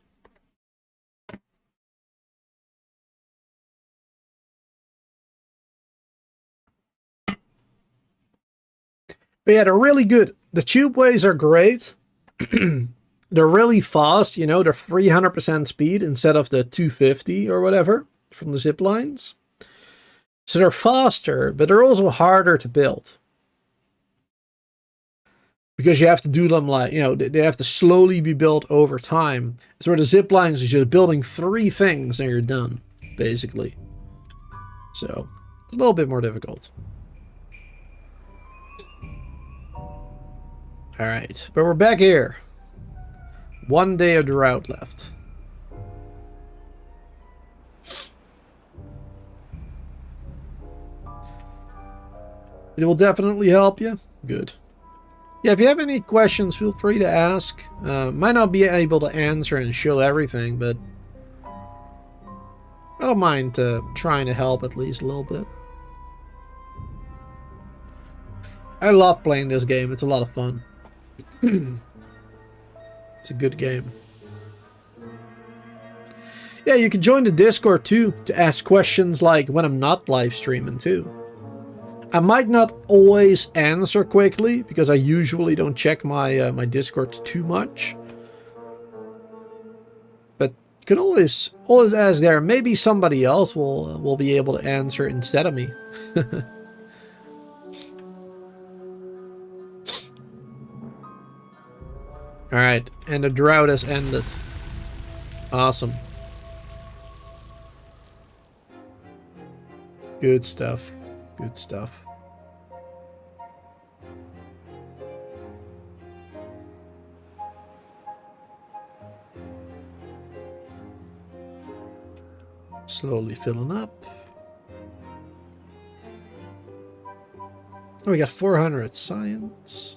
But yeah, they're really good. The TUBEWAYS are great. They're really fast, you know, they're 300% speed instead of the 250 or whatever from the zip lines. So they're faster, but they're also harder to build. Because you have to do them like, you know, they have to slowly be built over time. So where the zip lines is just building 3 things and you're done, basically. So it's a little bit more difficult. Alright, but we're back here. 1 day of drought left. It will definitely help you. Good. Yeah, if you have any questions, feel free to ask. Might not be able to answer and show everything, but I don't mind trying to help at least a little bit. I love playing this game. It's a lot of fun. It's a good game. Yeah, you can join the Discord too to ask questions like when I'm not live streaming too. I might not always answer quickly because I usually don't check my my Discord too much. But you can always ask there. Maybe somebody else will be able to answer instead of me. All right, and the drought has ended. Awesome. Good stuff. Good stuff. Slowly filling up. Oh, we got 400 science.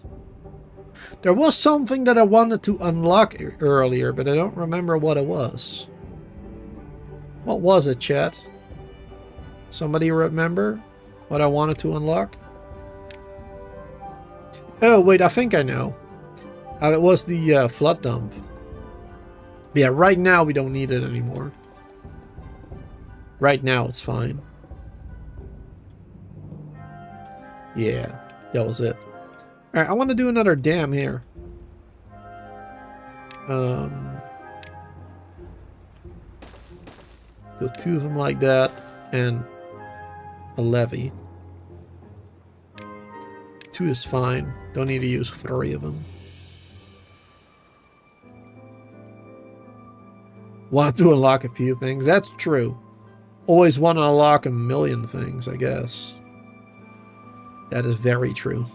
There was something that I wanted to unlock earlier, but I don't remember what it was. What was it, chat? Somebody remember what I wanted to unlock? Oh, wait, I think I know. It was the flood dump. Yeah, right now we don't need it anymore. Right now it's fine. Yeah, that was it. Alright, I want to do another dam here. Build 2 of them like that, and a levee. 2 is fine. Don't need to use 3 of them. Wanted to unlock a few things. That's true. Always want to unlock a million things, I guess. That is very true.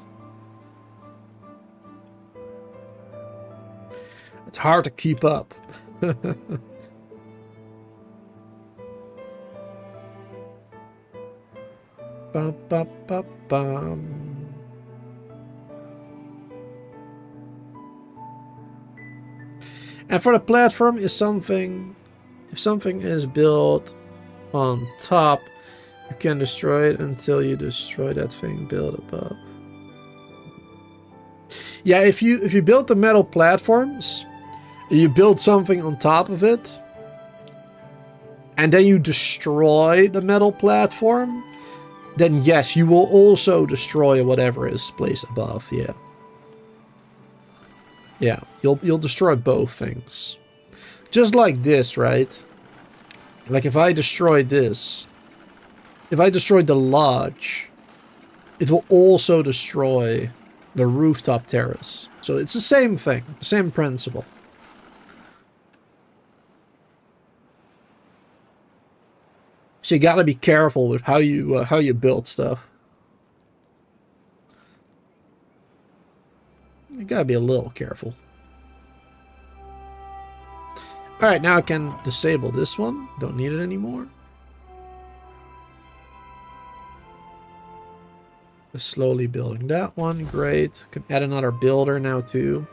It's hard to keep up. Bum, bum, bum, bum. And for the platform is something, if something is built on top, you can destroy it until you destroy that thing built above. Yeah, if you build the metal platforms, you build something on top of it, and then you destroy the metal platform, then yes, you will also destroy whatever is placed above. Yeah. Yeah, you'll destroy both things. Just like this, right? Like if I destroy this, if I destroy the lodge, it will also destroy the rooftop terrace. So it's the same thing, same principle. So you gotta be careful with how you build stuff. You gotta be a little careful. Alright, now I can disable this one. Don't need it anymore. Just slowly building that one. Great. Can add another builder now too.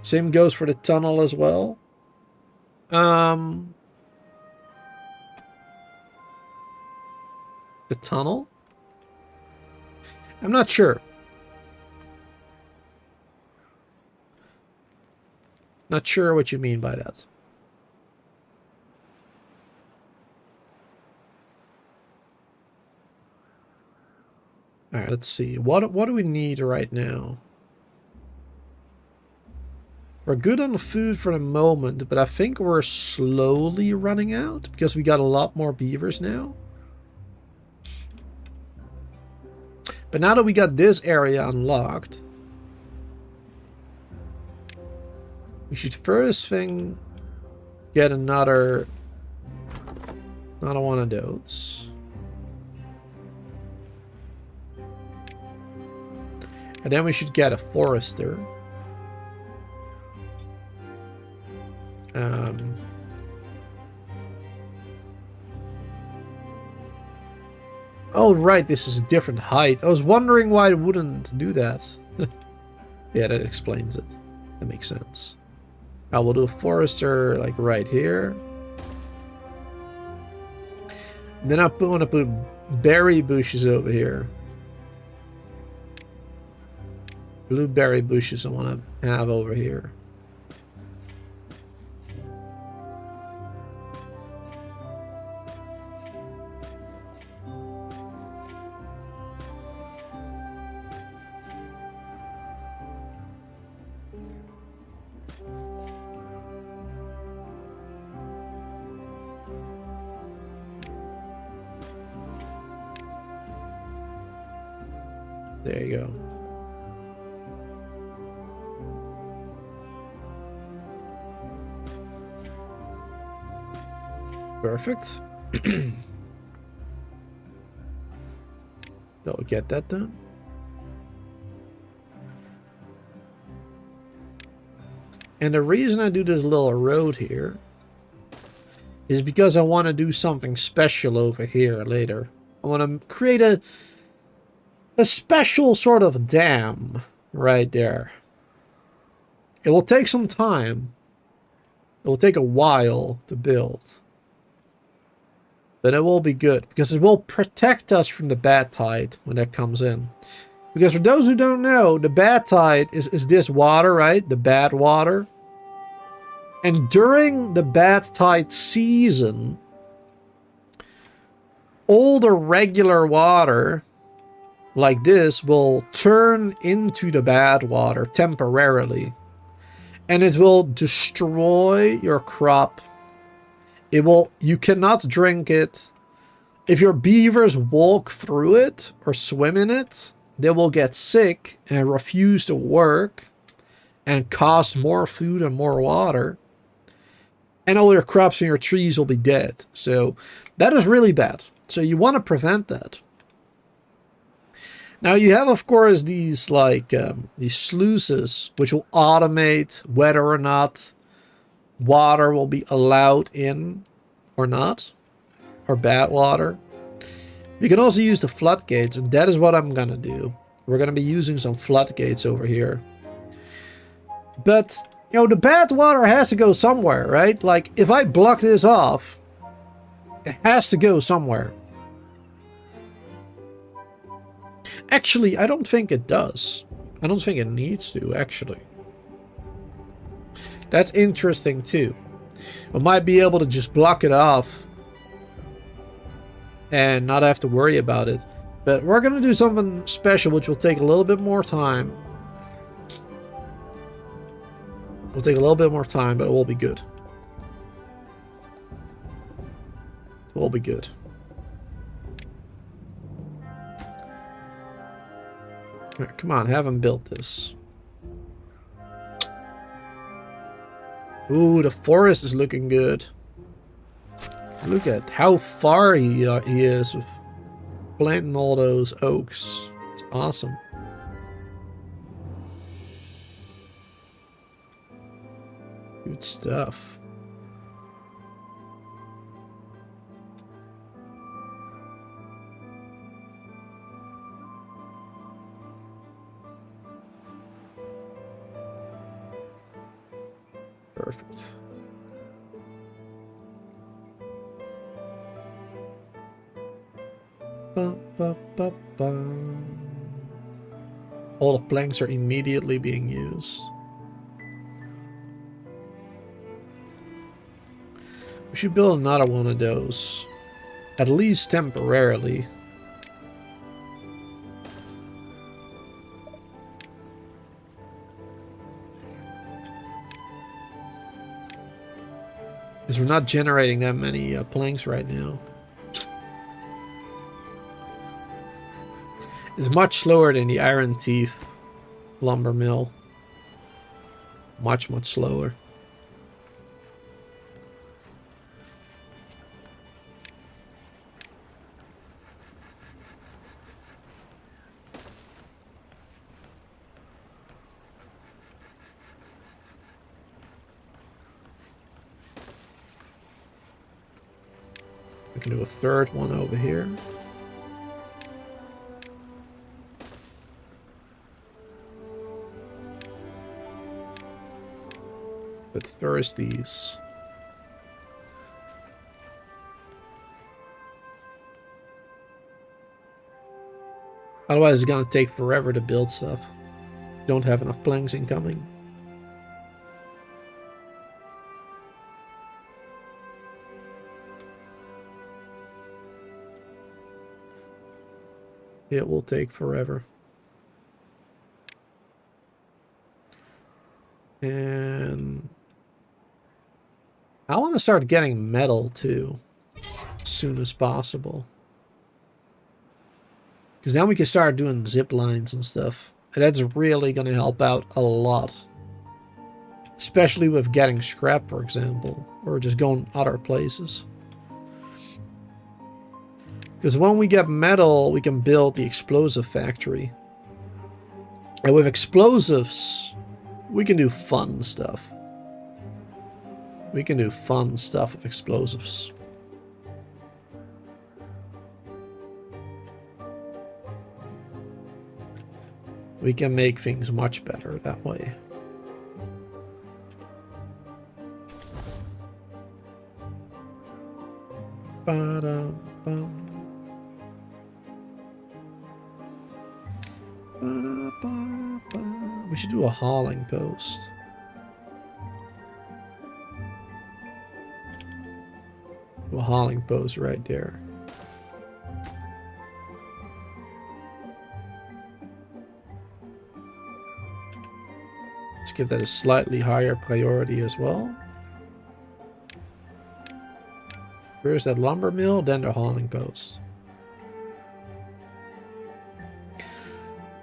Same goes for the tunnel as well. The tunnel? I'm not sure. Not sure what you mean by that. All right, let's see. What do we need right now? We're good on the food for the moment, but I think we're slowly running out because we got a lot more beavers now. But now that we got this area unlocked, we should first thing get another one of those. And then we should get a forester. Oh, right, this is a different height. I was wondering why it wouldn't do that. Yeah, that explains it. That makes sense. I will do a forester, like, right here. And then I want to put berry bushes over here. Blueberry bushes I want to have over here. There you go. Perfect. Don't get that done. And the reason I do this little road here is because I want to do something special over here later. I want to create a special sort of dam right there. It will take some time. It will take a while to build. But it will be good, because it will protect us from the bad tide when that comes in. Because for those who don't know, the bad tide is this water, right? The bad water. And during the bad tide season, all the regular water like this will turn into the bad water temporarily. And it will destroy your crop. You cannot drink it. If your beavers walk through it or swim in it, they will get sick and refuse to work and cost more food and more water. And all your crops and your trees will be dead. So that is really bad. So you want to prevent that. Now you have, of course, these these sluices, which will automate whether or not water will be allowed in or not, or bad water. You can also use the floodgates, and that is what I'm gonna do. We're gonna be using some floodgates over here. But, you know, the bad water has to go somewhere, right? Like, if I block this off, it has to go somewhere. Actually, I don't think it does. I don't think it needs to, actually. That's interesting, too. I might be able to just block it off and not have to worry about it. But we're going to do something special, which will take a little bit more time. It'll take a little bit more time, but it will be good. It will be good. Right, come on, have him build this. Ooh, the forest is looking good. Look at how far he is with planting all those oaks. It's awesome. Good stuff. Perfect. Ba, ba, ba, ba. All the planks are immediately being used. We should build another one of those. At least temporarily. Because we're not generating that many planks right now. It's much slower than the Iron Teeth lumber mill. Much slower. We can do a third one over here. But first these. Otherwise it's gonna take forever to build stuff. Don't have enough planks incoming. It will take forever. And I want to start getting metal too, as soon as possible. Because then we can start doing zip lines and stuff. And that's really going to help out a lot. Especially with getting scrap, for example. Or just going other places. Because when we get metal, we can build the explosive factory. And with explosives, we can do fun stuff. We can do fun stuff with explosives. We can make things much better that way. Ba-da-bum. We should do a hauling post. Do a hauling post right there. Let's give that a slightly higher priority as well. First that lumber mill, then the hauling post.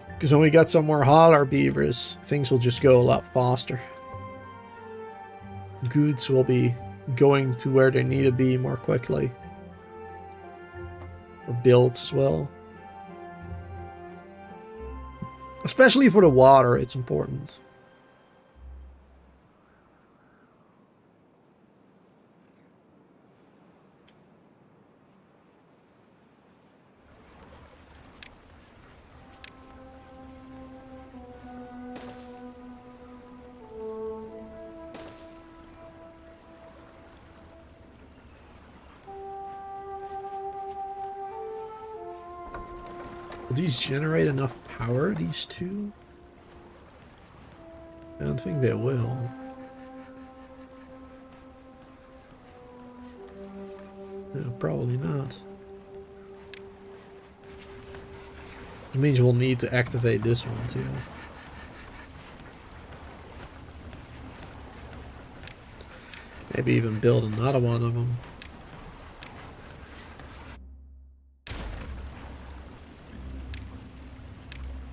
Because when we got some more hauler beavers, things will just go a lot faster. Goods will be going to where they need to be more quickly. Or built as well. Especially for the water, it's important. Will these generate enough power, these two? I don't think they will. No, probably not. It means we'll need to activate this one too. Maybe even build another one of them.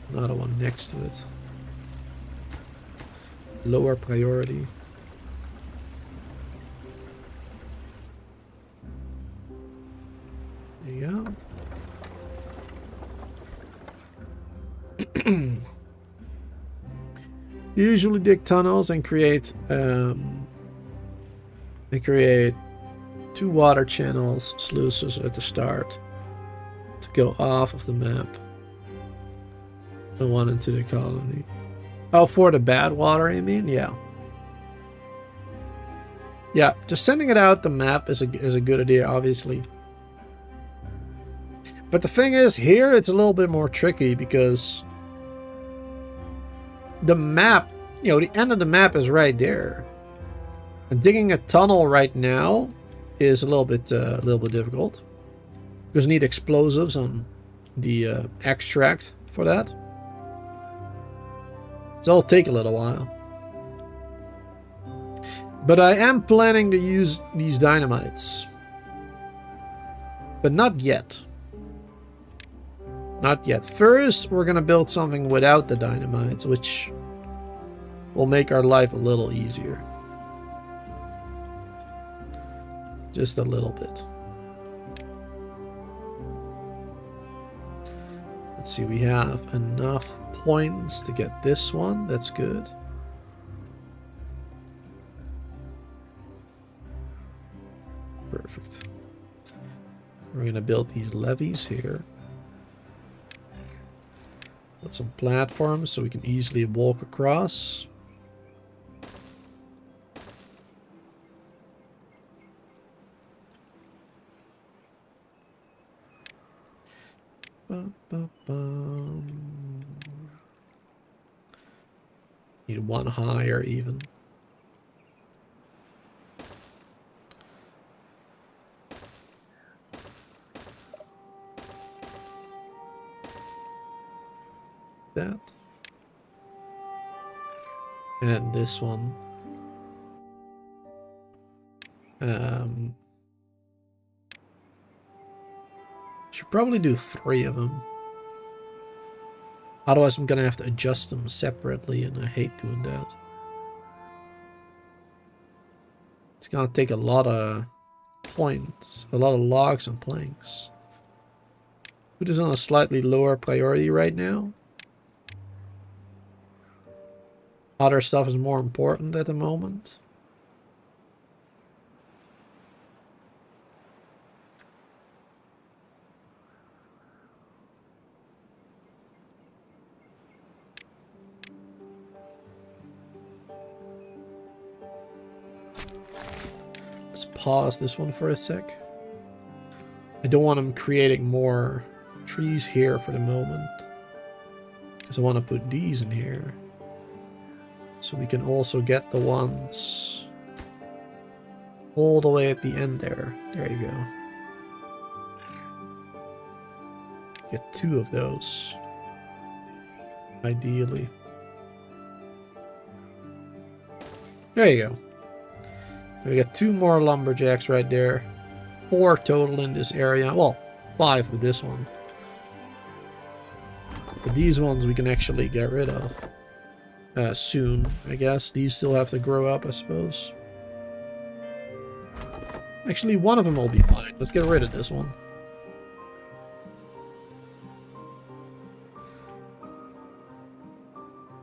Another one next to it. Lower priority. There you go. Usually dig tunnels and create and create 2 water channels, sluices at the start to go off of the map and 1 into the colony. Oh, for the bad water, you mean? Yeah. Yeah, just sending it out the map is a good idea, obviously. But the thing is, here it's a little bit more tricky because the map, you know, the end of the map is right there. And digging a tunnel right now is a little bit difficult because you need explosives on the extract for that. So it'll take a little while. But I am planning to use these dynamites. But not yet. Not yet. First, we're going to build something without the dynamites, which will make our life a little easier. Just a little bit. Let's see, we have enough points to get this one. That's good. Perfect. We're going to build these levees here. Put some platforms so we can easily walk across. Need 1 higher even. That. And this one. Should probably do 3 of them. Otherwise I'm gonna have to adjust them separately and I hate doing that. It's gonna take a lot of points, a lot of logs and planks. Put this on a slightly lower priority right now. Other stuff is more important at the moment. Let's pause this one for a sec. I don't want them creating more trees here for the moment, because I want to put these in here. So we can also get the ones all the way at the end there. There you go. Get 2 of those. Ideally. There you go. We got 2 more lumberjacks right there. 4 total in this area. Well, 5 with this one. But these ones we can actually get rid of. Soon, I guess. These still have to grow up, I suppose. Actually, one of them will be fine. Let's get rid of this one.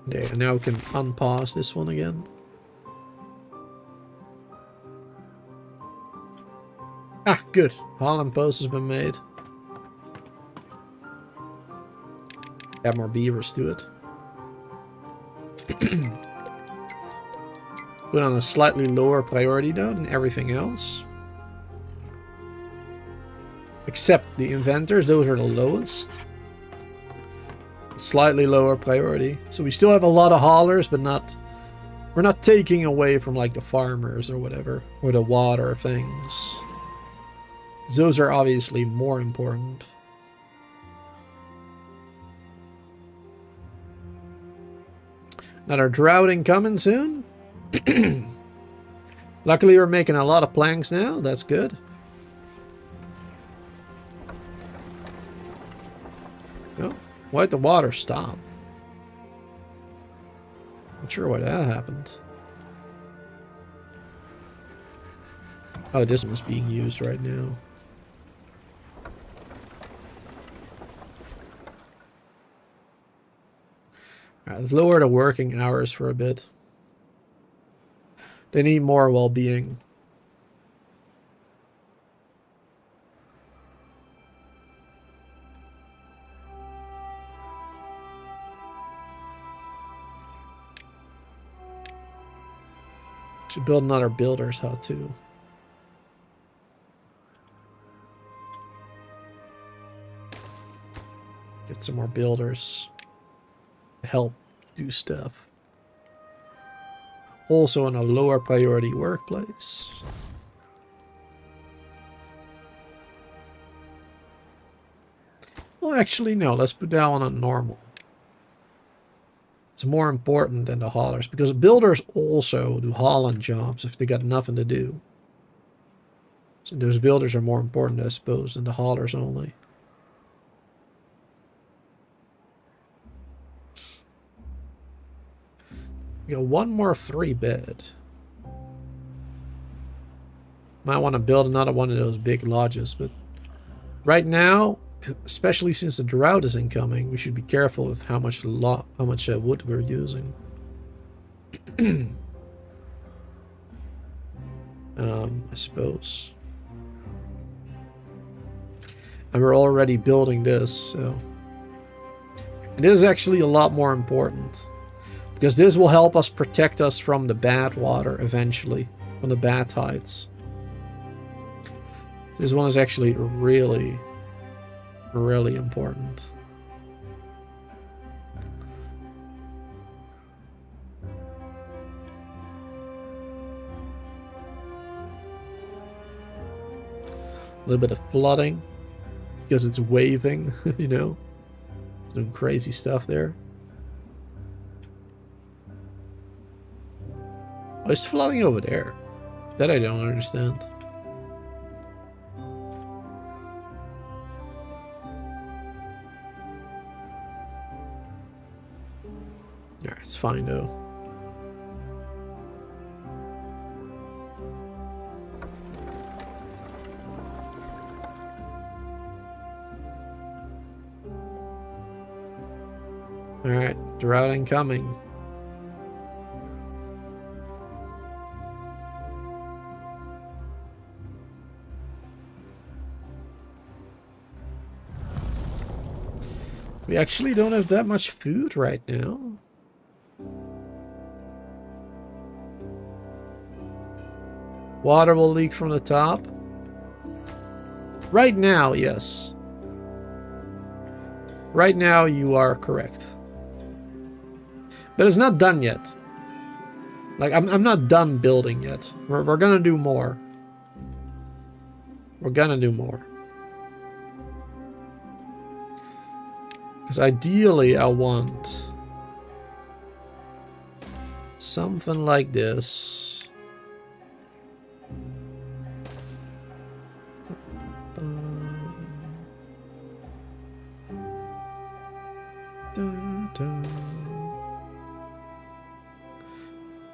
There, now we can unpause this one again. Ah, good. Holland post has been made. Add more beavers to it. Put on a slightly lower priority though than everything else. Except the inventors, those are the lowest. Slightly lower priority. So we still have a lot of haulers, but not... We're not taking away from like the farmers or whatever. Or the water things. Those are obviously more important. Another droughting coming soon. Luckily we're making a lot of planks now. That's good. Oh, why'd the water stop? Not sure why that happened. Oh, this one's being used right now. Alright, let's lower the working hours for a bit. They need more well-being. Should build another builder's hut too. Get some more builders to help do stuff. Also in a lower priority workplace. Well, actually, no. Let's put that one on normal. It's more important than the haulers, because builders also do hauling jobs if they got nothing to do. So those builders are more important, I suppose, than the haulers only. We got one more 3-bed. Might want to build another one of those big lodges, but right now, especially since the drought is incoming, we should be careful with how much wood we're using. I suppose. And we're already building this, so. And this is actually a lot more important, because this will help us protect us from the bad water eventually, from the bad tides. This one is actually really important. A little bit of flooding because it's waving, you know, some crazy stuff there. Oh, it's flooding over there. That I don't understand. Yeah, it's fine though. Alright, drought incoming. We actually don't have that much food right now. Water will leak from the top. Right now, yes. Right now, you are correct. But it's not done yet. Like, I'm not done building yet. We're gonna do more. We're gonna do more. Because ideally, I want something like this.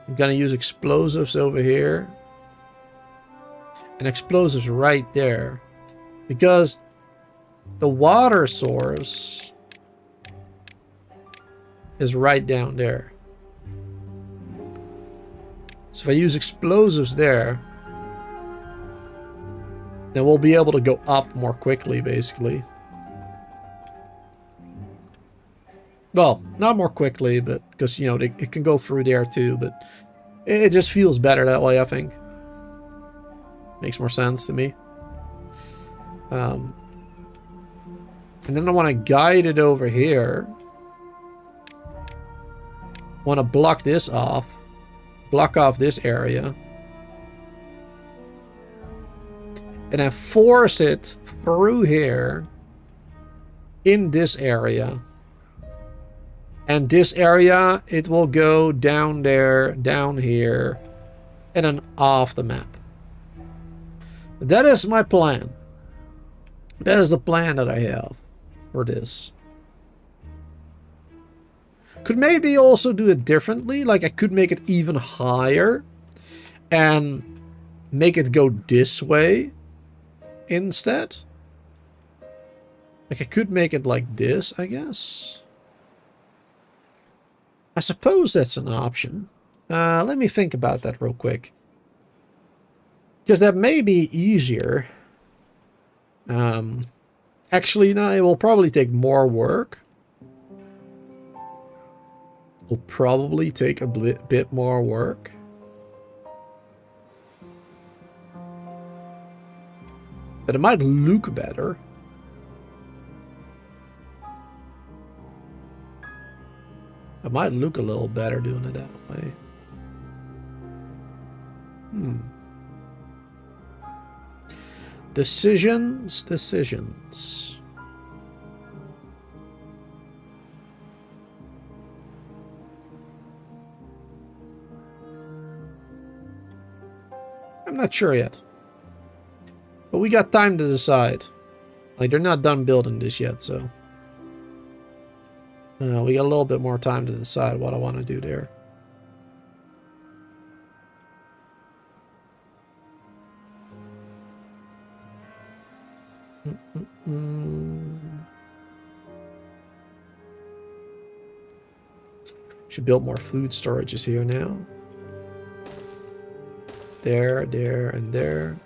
I'm gonna use explosives over here and explosives right there, because the water source is right down there. So if I use explosives there, then we'll be able to go up more quickly, basically. Well, not more quickly, but because, you know, it can go through there too, but it just feels better that way, I think. Makes more sense to me. And then I want to guide it over here. Want to block this off. Block off this area. And then force it through here. In this area. And this area, it will go down there, down here, and then off the map. But that is my plan. That is the plan that I have for this. Could maybe also do it differently. Like, I could make it even higher and make it go this way instead. Like, I could make it like this, I guess. I suppose that's an option. Let me think about that real quick. Because that may be easier. Actually, no, it will probably take more work. Will probably take a bit more work. But it might look better. It might look a little better doing it that way. Decisions. I'm not sure yet. But we got time to decide. Like, they're not done building this yet, so... we got a little bit more time to decide what I want to do there. Should build more food storages here now. There, and there.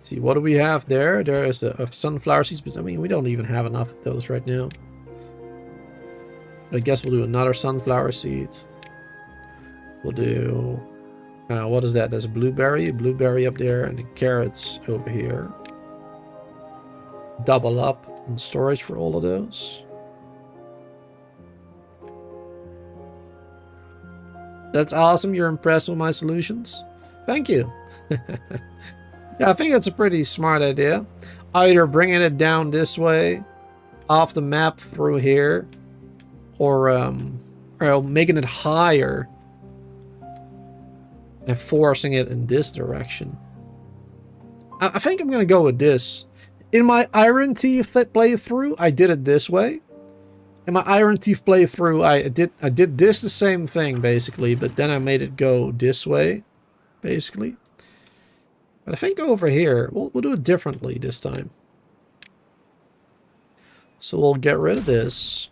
See, what do we have there? There is the sunflower seeds, but I mean, we don't even have enough of those right now. But I guess we'll do another sunflower seed. We'll do... what is that? There's a blueberry up there, and the carrots over here. Double up in storage for all of those. That's awesome. You're impressed with my solutions? Thank you. Yeah, I think that's a pretty smart idea. Either bringing it down this way, off the map through here, or making it higher and forcing it in this direction. I think I'm going to go with this. In my Iron Thief playthrough, I did it this way. In my Iron Thief playthrough, I did this the same thing, basically, but then I made it go this way, basically. But I think over here, we'll do it differently this time. So we'll get rid of this.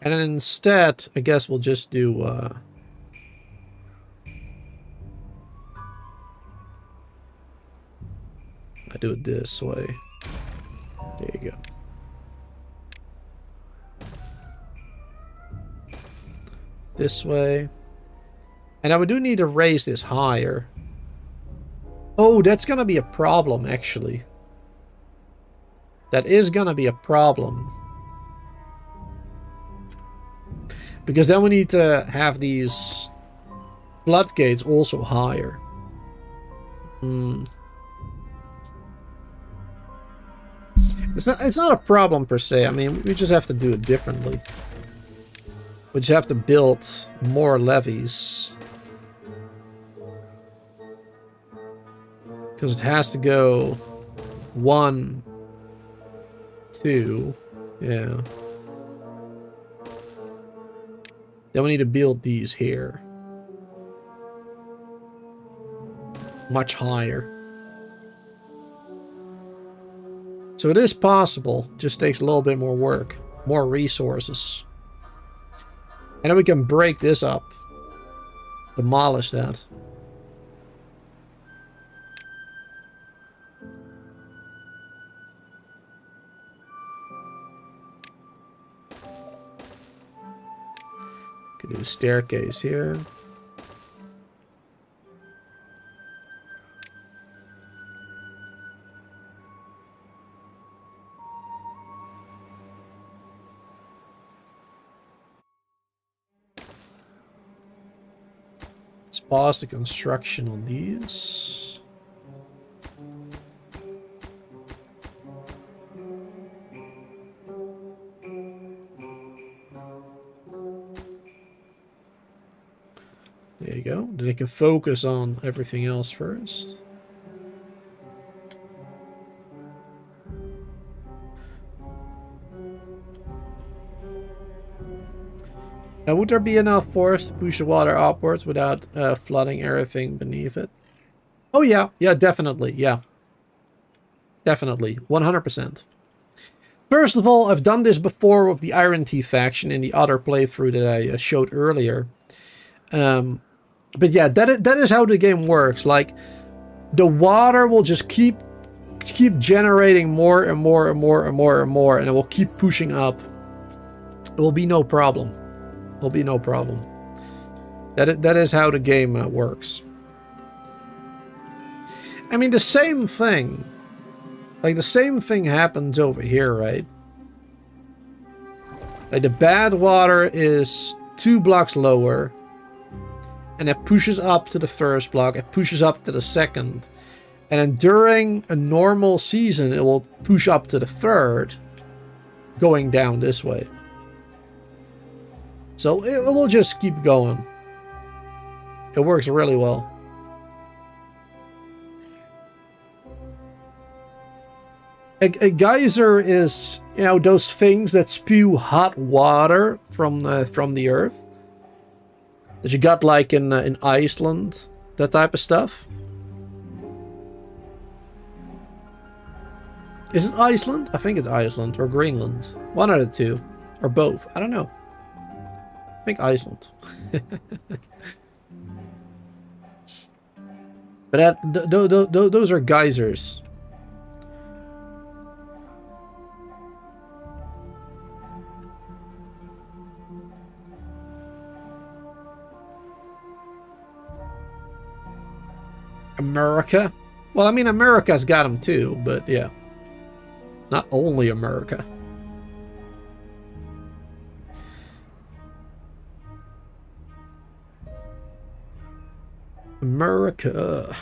And then instead, I guess we'll just do... I do it this way. There you go. This way. And now we do need to raise this higher. Oh, that's gonna be a problem, actually. That is gonna be a problem. Because then we need to have these floodgates also higher. It's not a problem per se. I mean, we just have to do it differently. We just have to build more levees. Because it has to go 1, 2, yeah. Then we need to build these here. Much higher. So it is possible, just takes a little bit more work, more resources. And then we can break this up. Demolish that. Could do a staircase here. Let's pause the construction on these. There you go. Then I can focus on everything else first. Now, would there be enough force to push the water upwards without flooding everything beneath it? Oh yeah, yeah, definitely, yeah. Definitely, 100%. First of all, I've done this before with the Iron Thief faction in the other playthrough that I showed earlier. But yeah, that is how the game works. Like, the water will just keep generating more and more and more and more and more, and it will keep pushing up. It will be no problem. Will be no problem. That is how the game works. I mean, the same thing. Like, the same thing happens over here, right? Like, the bad water is 2 blocks lower. And it pushes up to the first block. It pushes up to the second. And then during a normal season, it will push up to the third. Going down this way. So it will just keep going. It works really well. A geyser is, you know, those things that spew hot water from the earth. That you got like in Iceland, that type of stuff. Is it Iceland? I think it's Iceland or Greenland. One of the two, or both. I don't know. I think Iceland. But those are geysers. America? Well, I mean, America's got them too, but yeah. Not only America. America.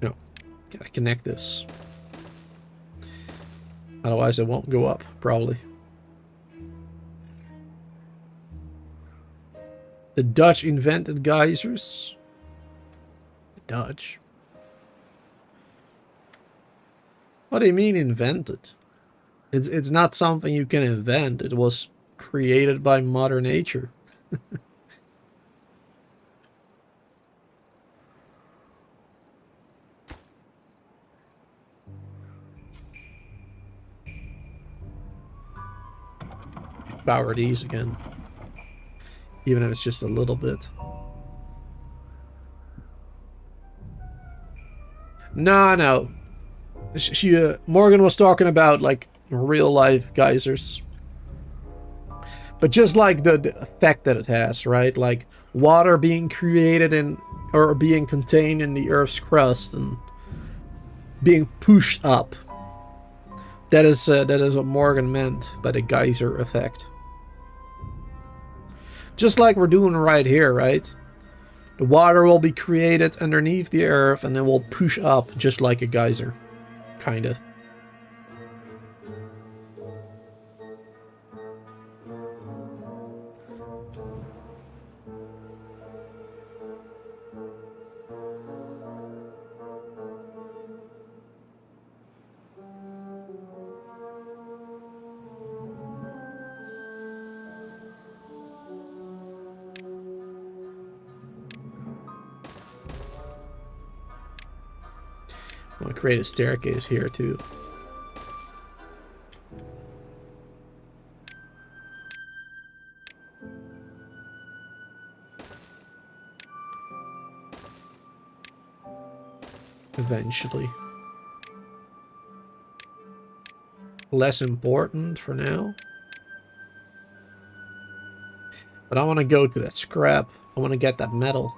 No. Gotta connect this. Otherwise it won't go up, probably. The Dutch invented geysers. The Dutch? What do you mean invented? It's not something you can invent. It was created by Mother Nature. Power these again. Even if it's just a little bit. No. Morgan was talking about like real life geysers. But just like the effect that it has, right? Like water being created in or being contained in the Earth's crust and being pushed up. That is what Morgan meant by the geyser effect. Just like we're doing right here, right? The water will be created underneath the earth and it will push up just like a geyser. Kind of. I want to create a staircase here too. Eventually. Less important for now. But I want to go to that scrap. I want to get that metal.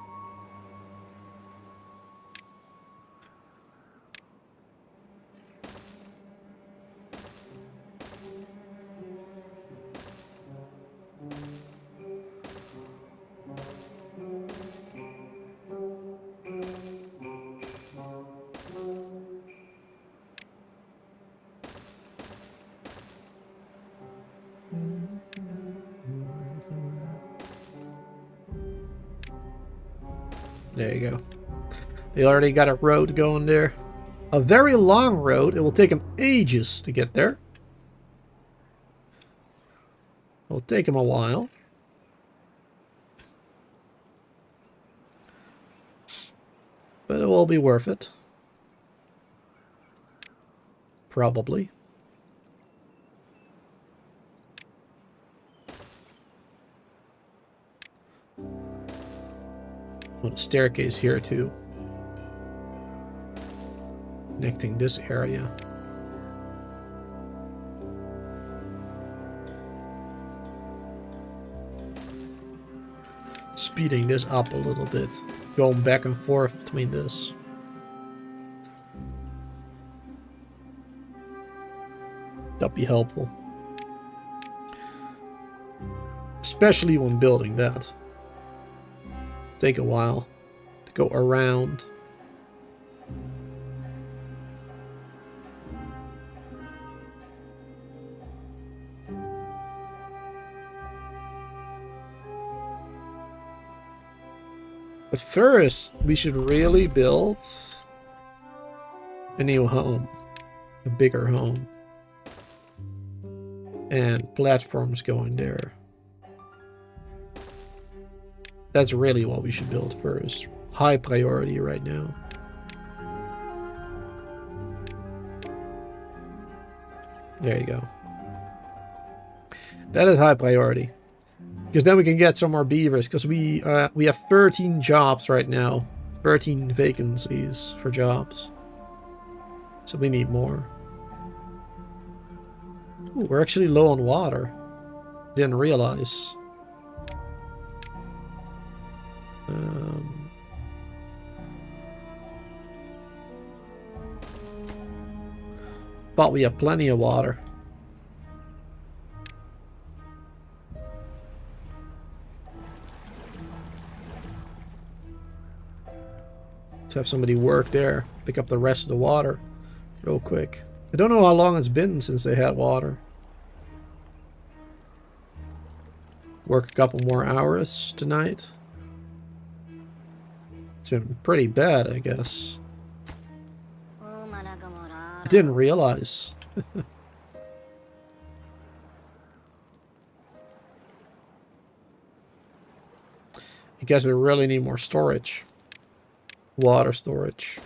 There you go. They already got a road going there. A very long road. It will take them ages to get there. It'll take them a while. But it will be worth it. Probably. A staircase here too, connecting this area. speeding this up a little bit. Going back and forth between this. That'd be helpful. Especially when building that. Take a while to go around. But first, we should really build a new home. A bigger home. And platforms going there. That's really what we should build first. High priority right now. There you go. That is high priority. Because then we can get some more beavers. Because we have 13 jobs right now. 13 vacancies for jobs. So we need more. Ooh, we're actually low on water. Didn't realize. But we have plenty of water. To have somebody work there, pick up the rest of the water real quick. I don't know how long it's been since they had water. Work a couple more hours tonight. It's been pretty bad, I guess. I didn't realize. I guess we really need more storage. Water storage.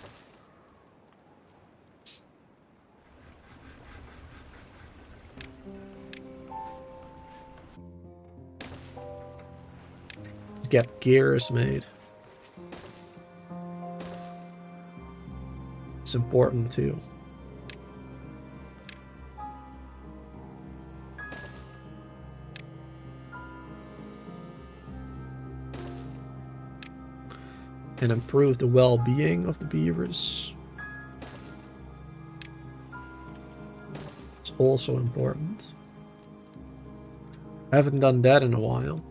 Get gears made. It's important too. And improve the well-being of the beavers. It's also important. I haven't done that in a while.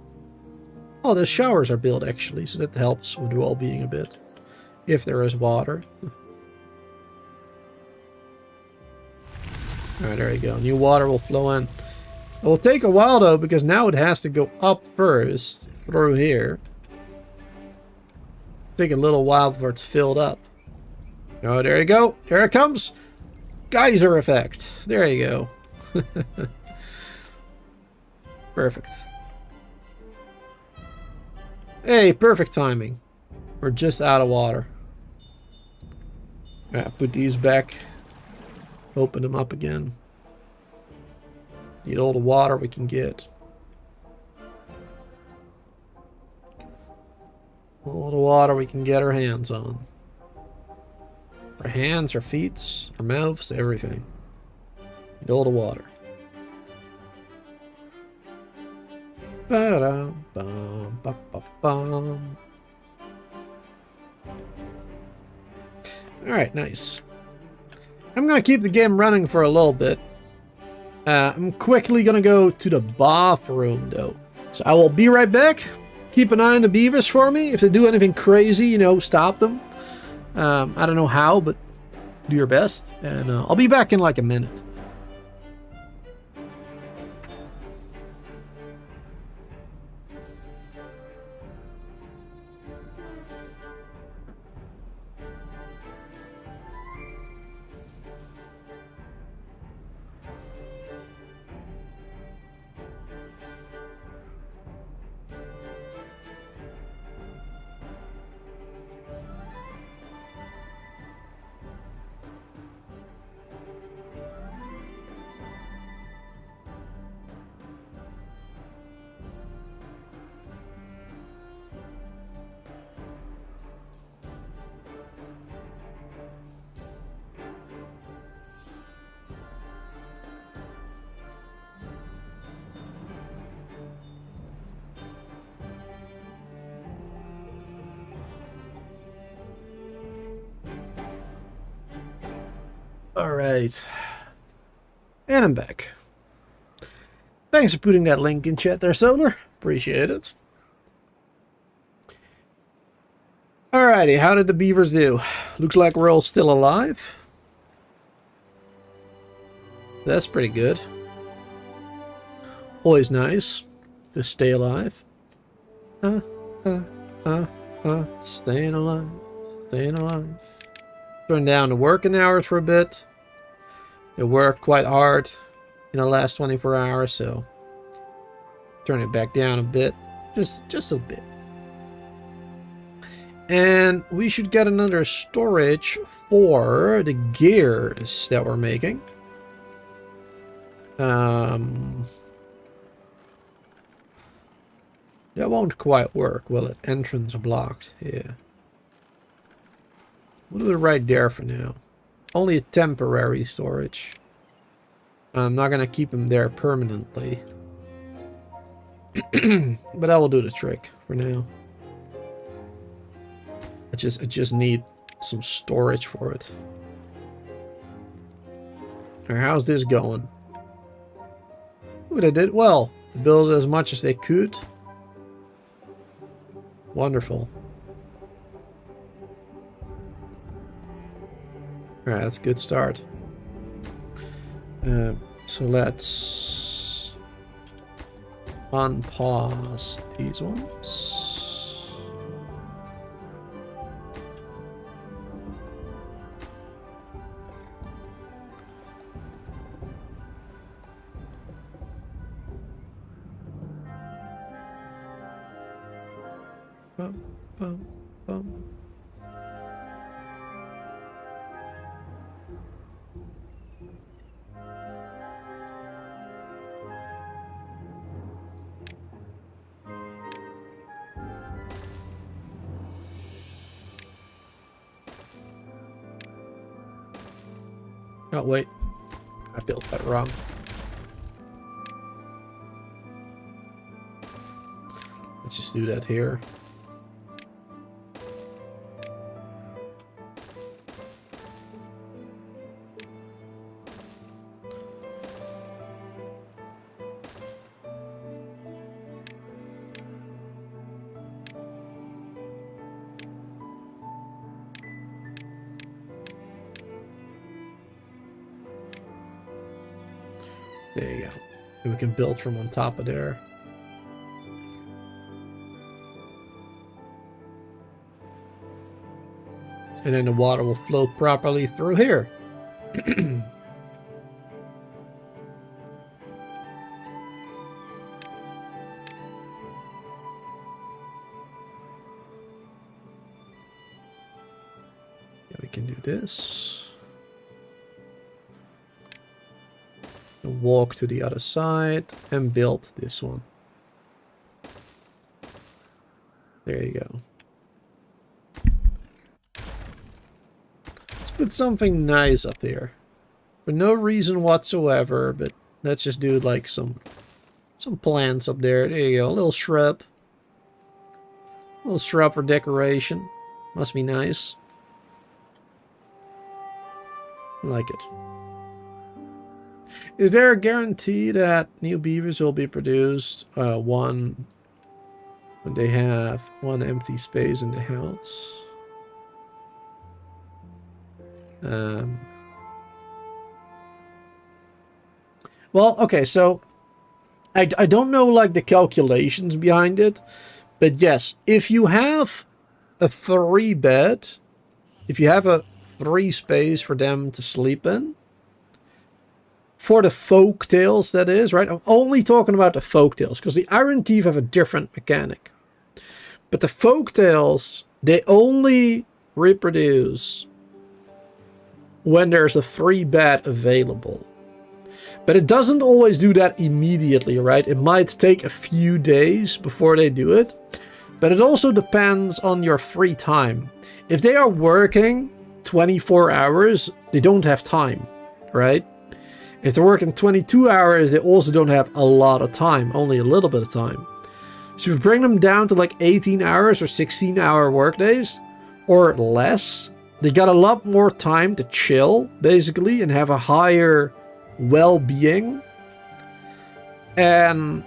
Oh, the showers are built actually, so that helps with well-being a bit. If there is water. Alright, there you go. New water will flow in. It will take a while though, because now it has to go up first through here. Take a little while before it's filled up. Oh, there you go. Here it comes. Geyser effect. There you go. Perfect. Hey, perfect timing. We're just out of water. Yeah, put these back. Open them up again. Need all the water we can get. All the water we can get our hands on. Our hands, our feet, our mouths, everything. Need all the water. Alright, nice. I'm gonna keep the game running for a little bit. I'm quickly gonna go to the bathroom though. So I will be right back. Keep an eye on the beavers for me. If they do anything crazy, you know, stop them. I don't know how, but do your best. And I'll be back in like a minute. All right. And I'm back. Thanks for putting that link in chat there, Solar. Appreciate it. Alrighty, how did the beavers do? Looks like we're all still alive. That's pretty good. Always nice to stay alive. Staying alive. Staying alive. Turn down the working hours for a bit. They worked quite hard in the last 24 hours, so turn it back down a bit. Just a bit. And we should get another storage for the gears that we're making. That won't quite work, will it? Entrance blocked. Yeah. We'll do it right there for now. Only a temporary storage. I'm not gonna keep them there permanently. But that will do the trick for now. I just need some storage for it. Alright, how's this going? Ooh, they did well. They built as much as they could. Wonderful. Alright, that's a good start. So let's unpause these ones. Bum, bum, bum. Oh, wait. I built that wrong. Let's just do that here. There you go. And we can build from on top of there. And then the water will flow properly through here. Yeah, we can do this. Walk to the other side and build this one. There you go. Let's put something nice up here. For no reason whatsoever, but let's just do like some plants up there. There you go. A little shrub. A little shrub for decoration. Must be nice. I like it. Is there a guarantee that new beavers will be produced one when they have one empty space in the house? Well, okay, so I don't know like the calculations behind it, but yes, if you have a 3 bed, if you have a 3 space for them to sleep in, for the folk tales, that is, right? I'm only talking about the folk tales, because the Iron Thief have a different mechanic. But the folk tales, they only reproduce when there's a 3 bed available. But it doesn't always do that immediately, right? It might take a few days before they do it. But it also depends on your free time. If they are working 24 hours, they don't have time, right? If they're working 22 hours, they also don't have a lot of time, only a little bit of time. So if you bring them down to like 18 hours or 16-hour workdays or less, They got a lot more time to chill, basically, and have a higher well-being. And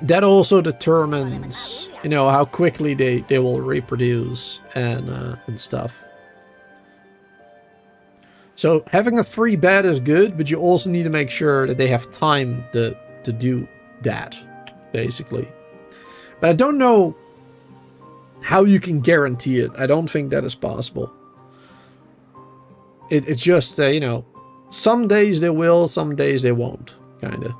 that also determines, you know, how quickly they will reproduce and stuff. So having a free bed is good, but you also need to make sure that they have time to do that, basically. But I don't know how you can guarantee it. I don't think that is possible. It's just, you know, some days they will, some days they won't, kind of.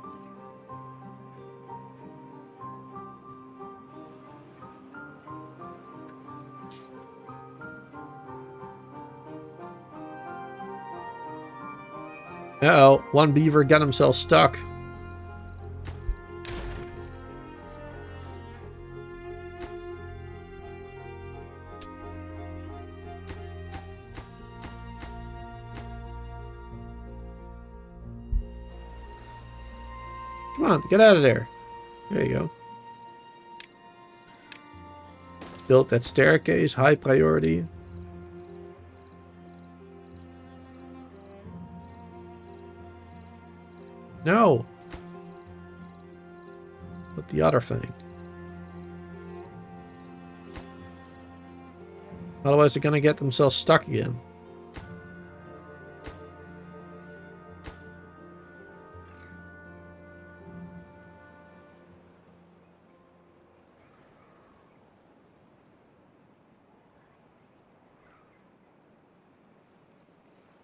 Uh-oh, one beaver got himself stuck. Come on, get out of there. There you go. Built that staircase, high priority. No. But the other thing. Otherwise they're gonna get themselves stuck again.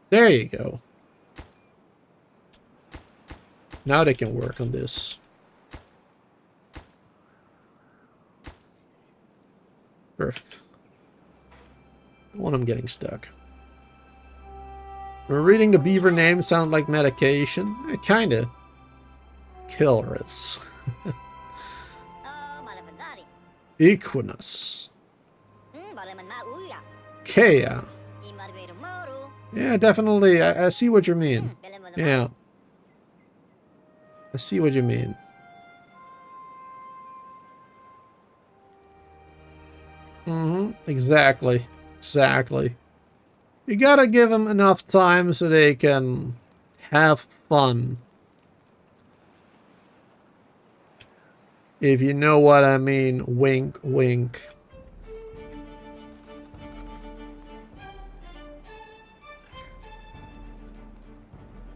There you go. Now they can work on this. Perfect. Don't want them getting stuck. We're reading the beaver name sound like medication. Kinda. Killers. Equinus. Kea. Yeah, definitely. I see what you mean. Yeah. I see what you mean. Exactly. Exactly. You gotta give them enough time so they can have fun. If you know what I mean. Wink, wink.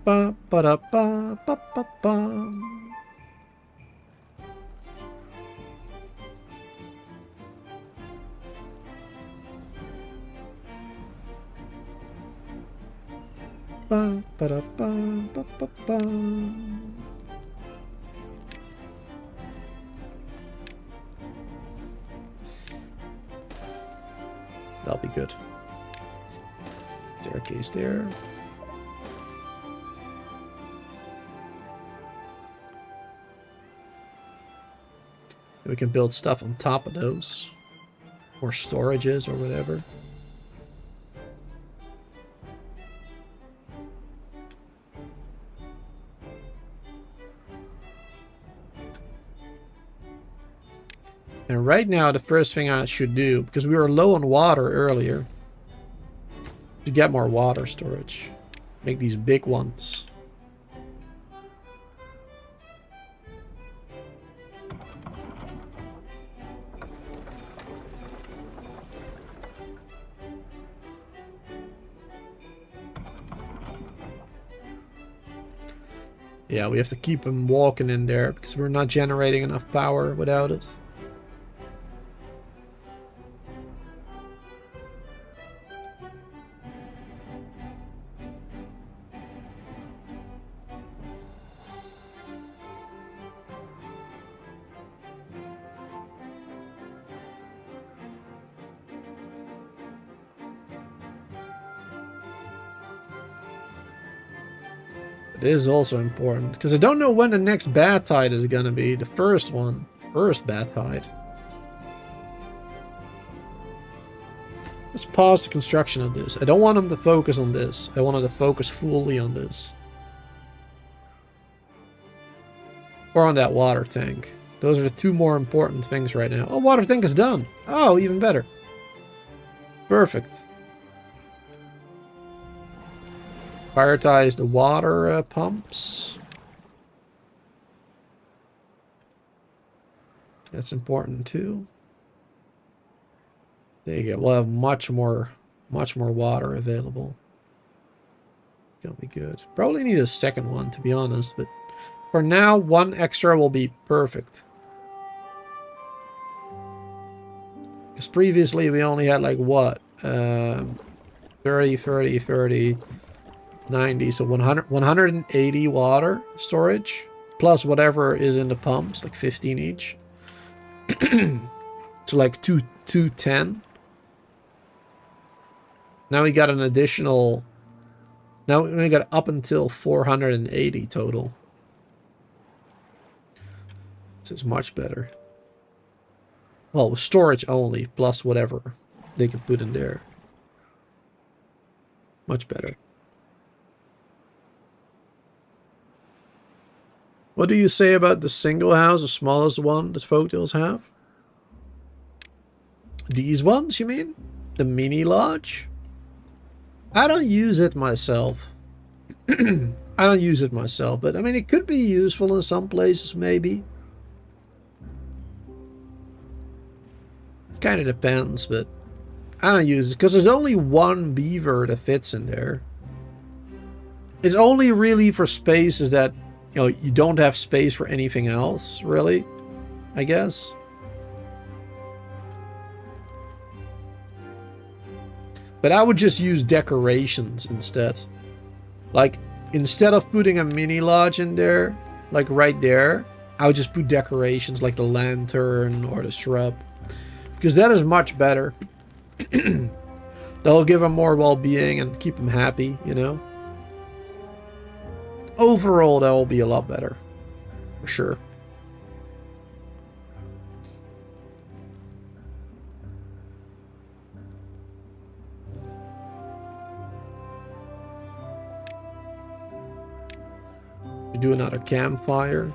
Ba ba da ba ba ba ba. Ba ba da ba ba ba ba. That'll be good. Staircase there. We can build stuff on top of those. Or storages or whatever. And right now, the first thing I should do, because we were low on water earlier, to get more water storage. Make these big ones. Yeah, we have to keep them walking in there because we're not generating enough power without it. It is also important, because I don't know when the next bad tide is going to be. The first one. First bad tide. Let's pause the construction of this. I don't want them to focus on this. I want them to focus fully on this. Or on that water tank. Those are the two more important things right now. Oh, water tank is done. Oh, even better. Perfect. Prioritize the water pumps. That's important too. There you go. We'll have much more water available. Gonna be good. Probably need a second one, to be honest, but for now, one extra will be perfect. Because previously we only had like what? 30, 30, 30, 90. So 100, 180 water storage. Plus whatever is in the pumps, like 15 each. So like 210. Now we got an additional... Now we got up until 480 total. So it's much better. Well, storage only, plus whatever they can put in there. Much better. What do you say about the single house, the smallest one that folktales have? These ones, you mean? The mini lodge? I don't use it myself. I don't use it myself, but I mean, it could be useful in some places, maybe. Kind of depends, but I don't use it because there's only one beaver that fits in there. It's only really for spaces that, you know, you don't have space for anything else, really, I guess. But I would just use decorations instead. Like, instead of putting a mini lodge in there, like right there, I would just put decorations like the lantern or the shrub. Because that is much better. That'll give them more well-being and keep them happy, you know? Overall, that will be a lot better. For sure. Do another campfire.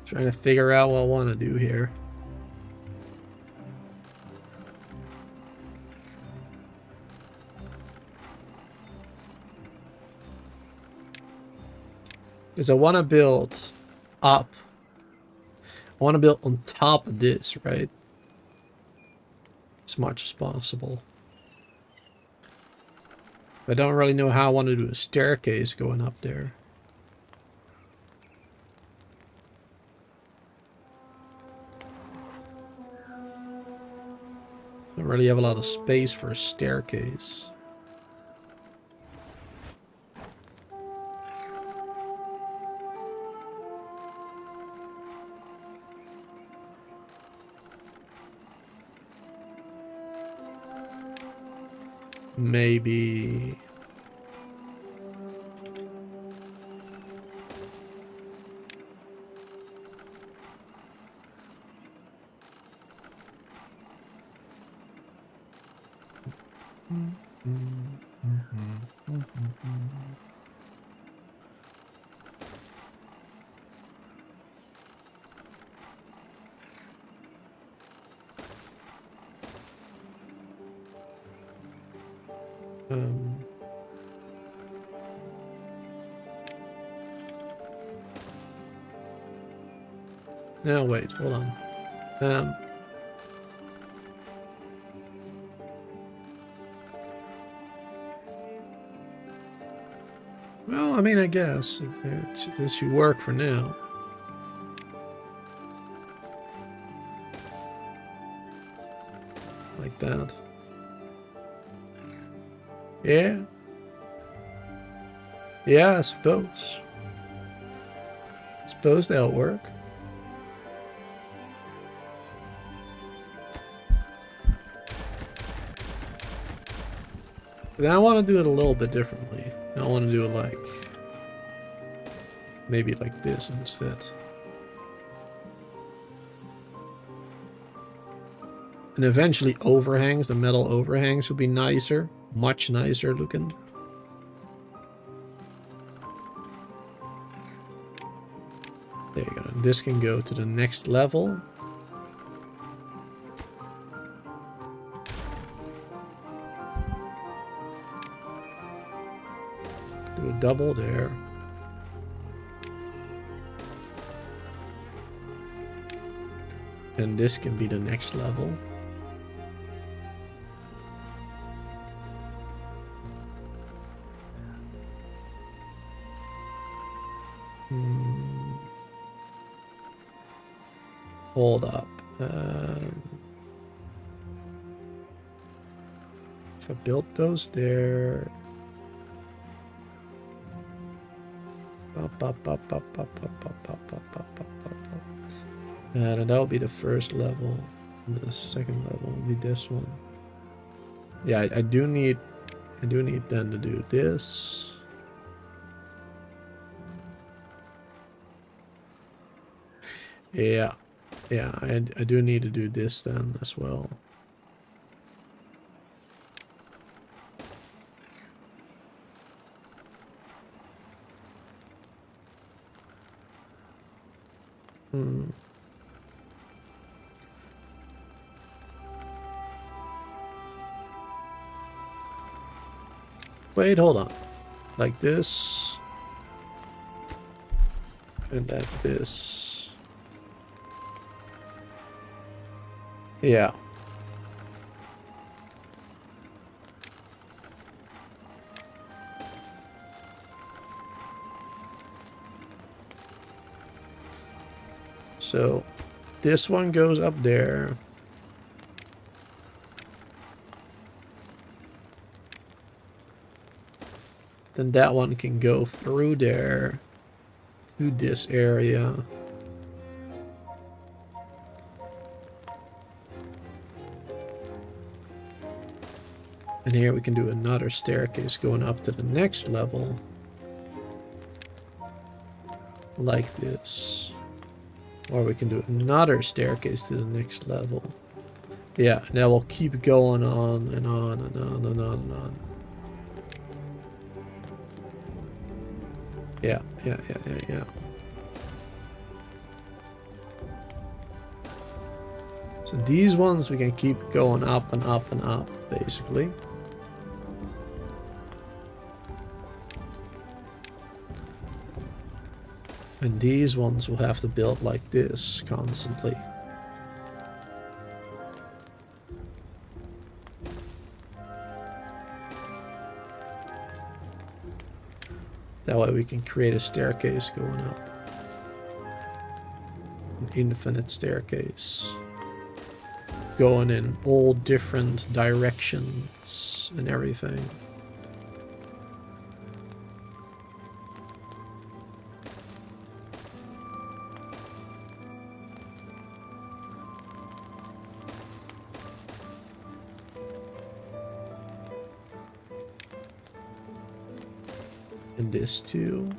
Trying to figure out what I want to do here. Because I want to build up. I want to build on top of this, right? As much as possible. I don't really know how I want to do a staircase going up there. Don't really have a lot of space for a staircase. Maybe... No, wait, hold on. Well, I mean, I guess it should work for now. Like that. Yeah. Yeah, I suppose. Suppose that'll work. But I want to do it a little bit differently. I want to do it like maybe like this instead. And eventually overhangs, the metal overhangs will be nicer, much nicer looking. There you go. This can go to the next level. Do a double there. And this can be the next level. Hold up. If I built those there. And that will be the first level. And the second level will be this one. Yeah, I do need then to do this. Yeah. Yeah, I do need to do this then as well. Wait, hold on. Like this. And like this. Yeah. So this one goes up there. Then that one can go through there to this area. And here we can do another staircase going up to the next level. Like this. Or we can do another staircase to the next level. Yeah, that will keep going on and on and on and on and on. Yeah. So these ones we can keep going up and up and up, basically. And these ones will have to build like this constantly. That way we can create a staircase going up. An infinite staircase. Going in all different directions and everything. And this too.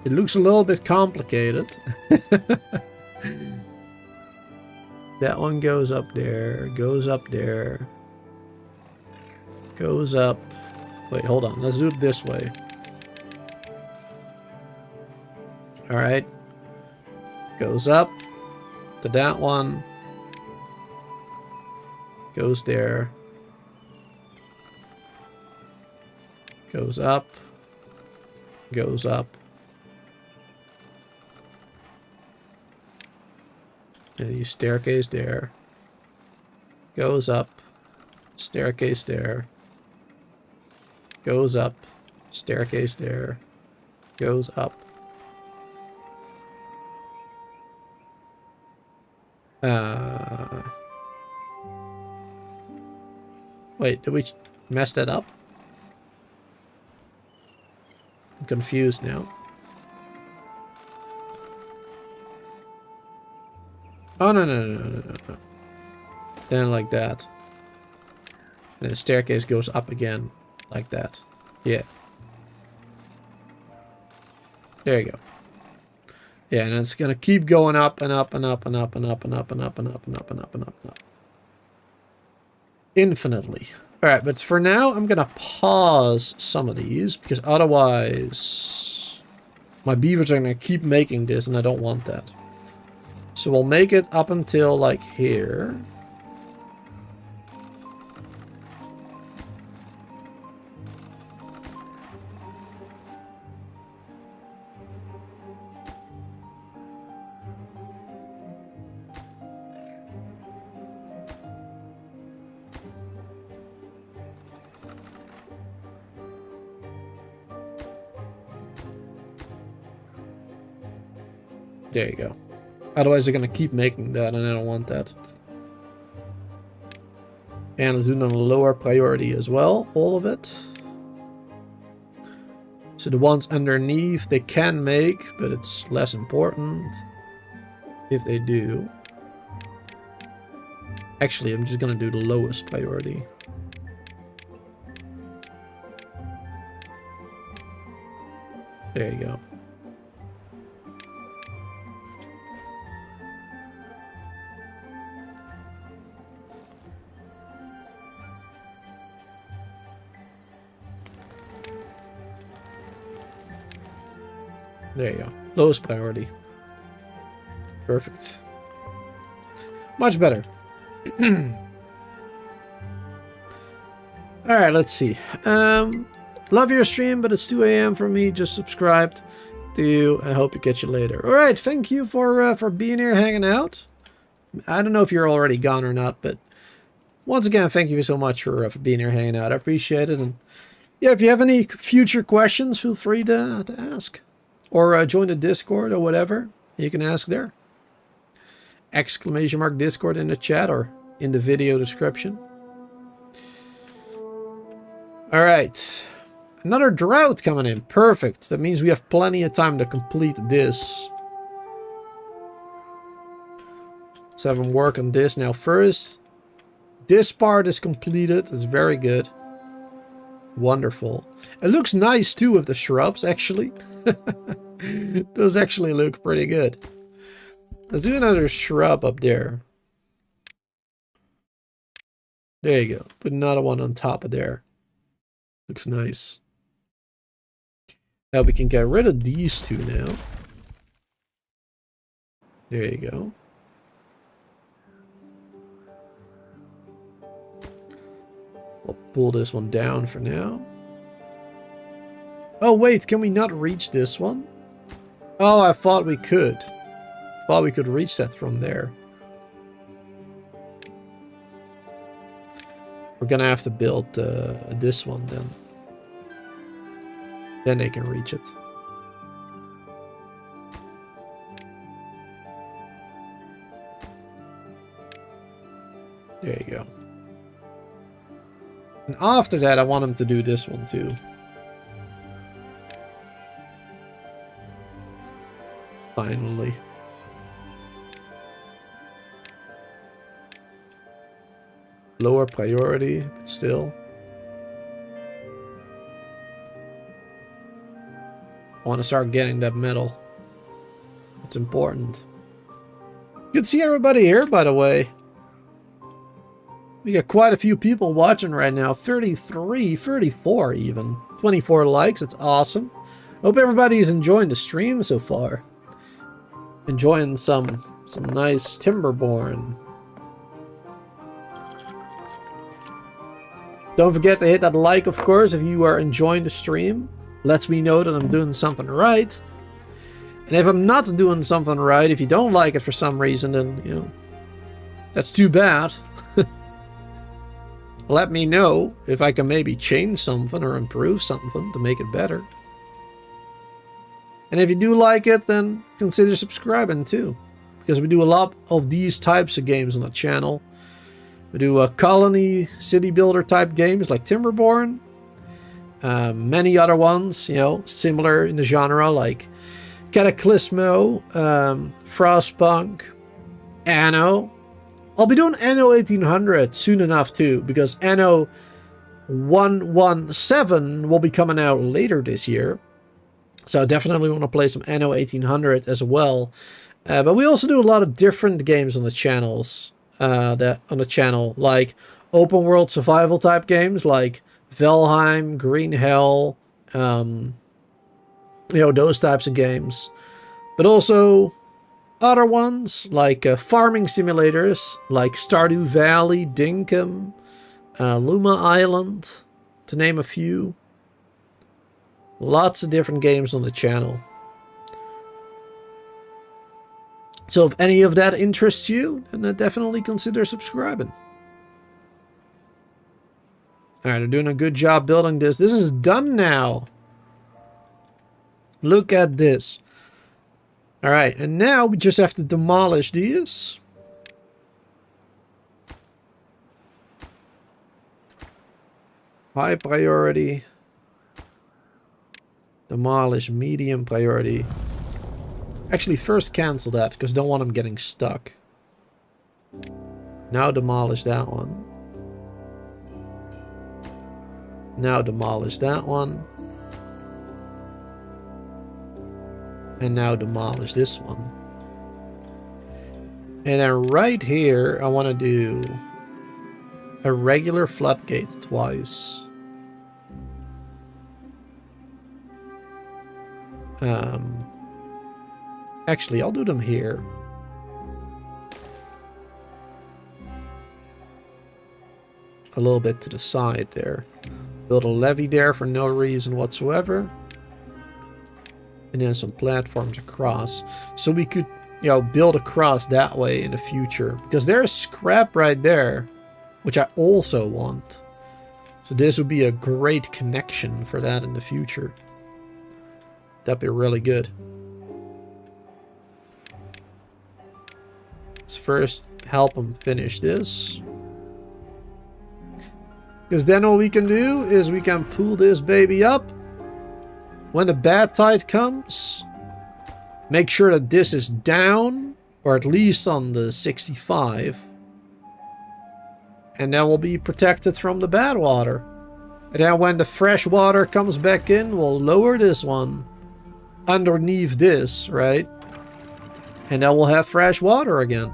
It looks a little bit complicated. That one goes up there, goes up there, goes up. Wait, hold on. Let's do it this way. Alright. Goes up to that one. Goes there. Goes up. Goes up. And you staircase there. Goes up. Staircase there. Goes up. Staircase there. Goes up. Wait, did we mess that up? I'm confused now. Oh, no, no, no, no, no, no. Then like that. And the staircase goes up again. Like that. Yeah. There you go. Yeah, and it's gonna keep going up and up and up and up and up and up and up and up and up and up and up and up. Infinitely. Alright, but for now, I'm gonna pause some of these, because otherwise my beavers are gonna keep making this, and I don't want that. So we'll make it up until, like, here. There you go. Otherwise they're gonna keep making that, and I don't want that. And let's do it on a lower priority as well, all of it. So the ones underneath they can make, but it's less important if they do. Actually, I'm just gonna do the lowest priority. There you go. There you go. Lowest priority. Perfect. Much better. Alright, let's see. Love your stream, but it's 2 AM for me. Just subscribed to you. I hope to catch you later. Alright, thank you for being here, hanging out. I don't know if you're already gone or not, but once again, thank you so much for being here, hanging out. I appreciate it. And yeah, if you have any future questions, feel free to ask. Or join the Discord or whatever. You can ask there. ! Discord in the chat or in the video description. Alright. Another drought coming in. Perfect. That means we have plenty of time to complete this. Let's have them work on this now first. This part is completed. It's very good. Wonderful. It looks nice too with the shrubs, actually. Those actually look pretty good. Let's do another shrub up there. There you go. Put another one on top of there. Looks nice. Now we can get rid of these two now. There you go. We'll pull this one down for now. Oh wait, can we not reach this one? Oh, I thought we could. I thought we could reach that from there. We're gonna have to build this one then. Then they can reach it. There you go. And after that, I want them to do this one too. Finally. Lower priority, but still. I want to start getting that metal. It's important. Good to see everybody here, by the way. We got quite a few people watching right now. 33, 34 even. 24 likes, that's awesome. Hope everybody's enjoying the stream so far. Enjoying some nice Timberborn. Don't forget to hit that like, of course, if you are enjoying the stream. Lets me know that I'm doing something right. And if I'm not doing something right, if you don't like it for some reason, then, you know, that's too bad. Let me know if I can maybe change something or improve something to make it better. And if you do like it, then consider subscribing too. Because we do a lot of these types of games on the channel. We do colony, city builder type games like Timberborn. Many other ones, you know, similar in the genre like Cataclysmo, Frostpunk, Anno. I'll be doing Anno 1800 soon enough too, because Anno 117 will be coming out later this year. So I definitely want to play some Anno 1800 as well. But we also do a lot of different games on the channels. Like open world survival type games like Valheim, Green Hell, you know, those types of games. But also other ones like farming simulators like Stardew Valley, Dinkum, Luma Island, to name a few. Lots of different games on the channel. So if any of that interests you, then definitely consider subscribing. Alright, they're doing a good job building this. This is done now. Look at this. Alright, and now we just have to demolish these. High priority. Demolish, medium priority. Actually, first cancel that, because I don't want them getting stuck. Now demolish that one. Now demolish that one. And now demolish this one. And then right here, I want to do a regular floodgate twice. Actually, I'll do them here. A little bit to the side there. Build a levee there for no reason whatsoever. And then some platforms across. So we could, you know, build across that way in the future. Because there's scrap right there, which I also want. So this would be a great connection for that in the future. That'd be really good. Let's first help them finish this. Because then all we can do is we can pull this baby up. When the bad tide comes, make sure that this is down, or at least on the 65. And then we'll be protected from the bad water. And then when the fresh water comes back in, we'll lower this one underneath this, right? And then we'll have fresh water again.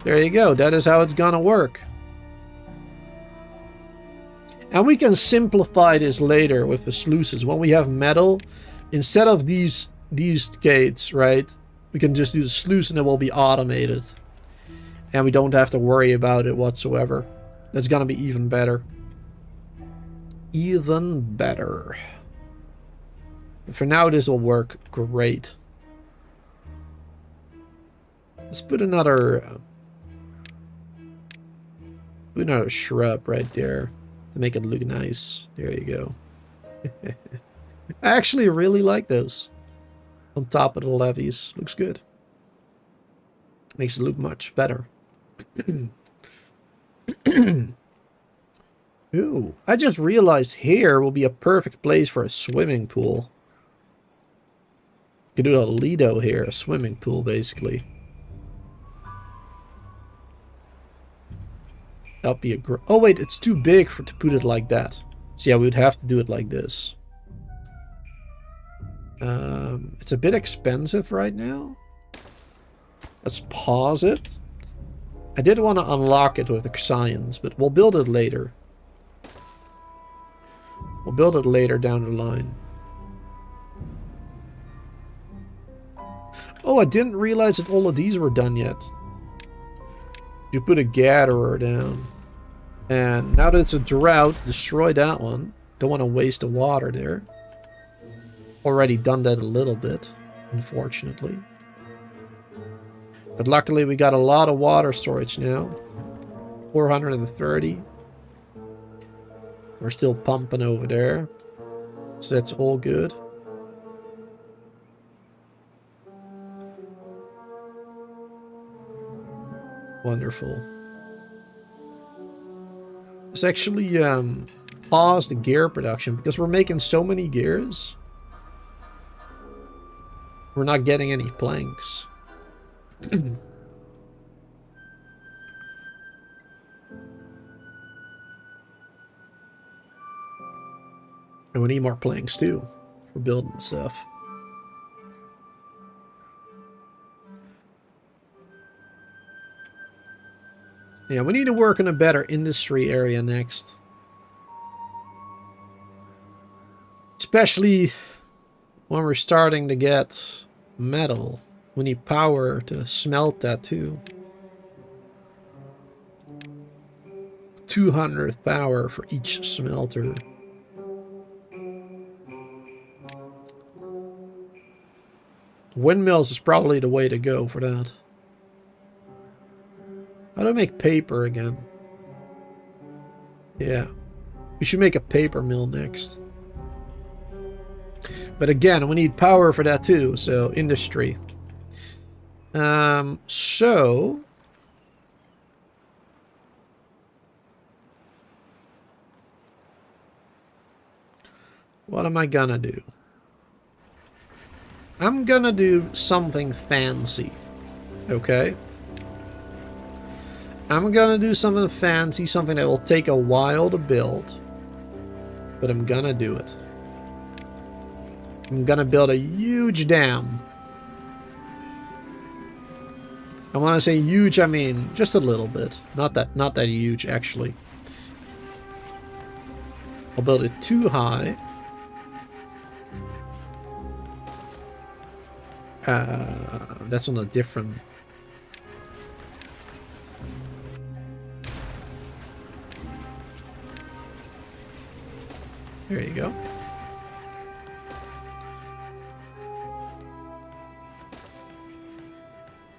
There you go. That is how it's gonna work. And we can simplify this later with the sluices. When we have metal, instead of these gates, right? We can just do the sluice and it will be automated. And we don't have to worry about it whatsoever. That's gonna be even better. Even better. But for now, this will work great. Let's put another shrub right there to make it look nice. There you go. I actually really like those. On top of the levees. Looks good. Makes it look much better. Ooh, I just realized here will be a perfect place for a swimming pool. You could do a Lido here, a swimming pool basically. That'll be a oh wait, it's too big to put it like that. So yeah, we would have to do it like this. It's a bit expensive right now. Let's pause it. I did want to unlock it with the science, but we'll build it later. We'll build it later down the line. Oh, I didn't realize that all of these were done yet. You put a gatherer down. And now that it's a drought, destroy that one. Don't want to waste the water there. Already done that a little bit, unfortunately. But luckily we got a lot of water storage now. 430. We're still pumping over there. So that's all good. Wonderful. Let's actually pause the gear production because we're making so many gears. We're not getting any planks. And we need more planks too for building stuff. Yeah, we need to work on a better industry area next. Especially when we're starting to get metal. We need power to smelt that too. 200 power for each smelter. Windmills is probably the way to go for that. How do I make paper again? Yeah. We should make a paper mill next. But again, we need power for that too, so industry. So... what am I gonna do? I'm gonna do something fancy. Okay? I'm gonna do something fancy, something that will take a while to build. But I'm gonna do it. I'm gonna build a huge dam. And when I say huge, I mean just a little bit. Not that huge, actually. I'll build it too high. That's on a different... There you go.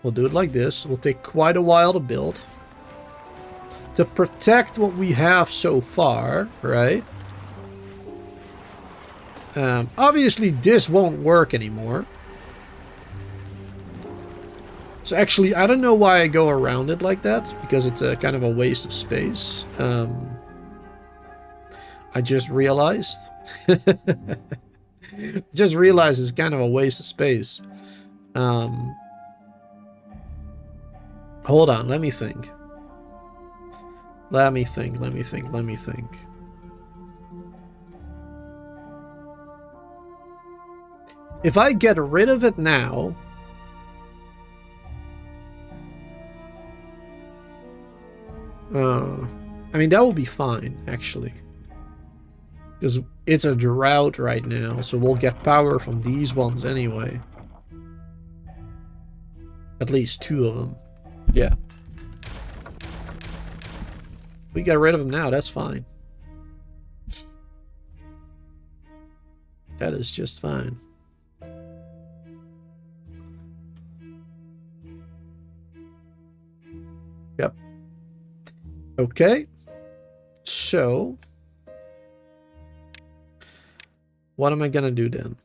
We'll do it like this. It'll take quite a while to build. To protect what we have so far, right? Obviously, this won't work anymore. So actually, I don't know why I go around it like that, because it's a kind of a waste of space. I just realized. Just realized it's kind of a waste of space. Hold on, let me think. Let me think. If I get rid of it now... I mean, that will be fine, actually. Because it's a drought right now, so we'll get power from these ones anyway. At least 2 of them. Yeah. We got rid of them now, that's fine. That is just fine. Yep. Okay. So, what am I gonna do then?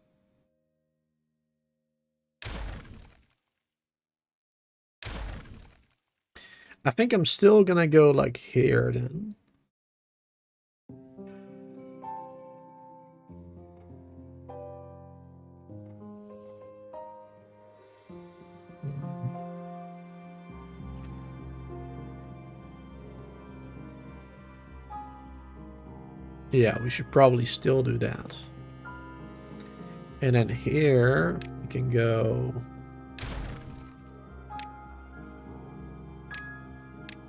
I think I'm still gonna go like here then. Yeah, we should probably still do that. And then here, we can go...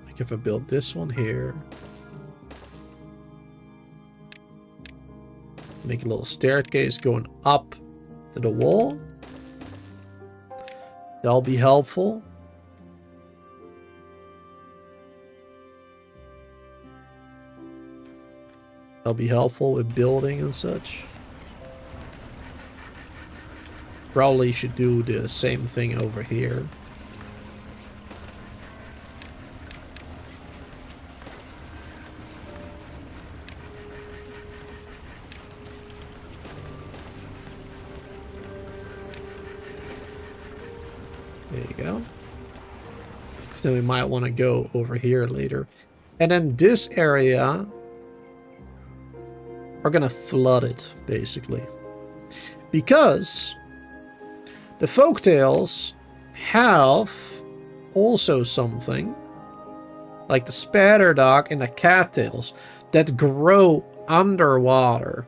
like if I build this one here. Make a little staircase going up to the wall. That'll be helpful. That'll be helpful with building and such. Probably should do the same thing over here. There you go. Because then we might want to go over here later. And then this area, we're going to flood it, basically. Because the folktales have also something, like the spatter dog and the cattails, that grow underwater.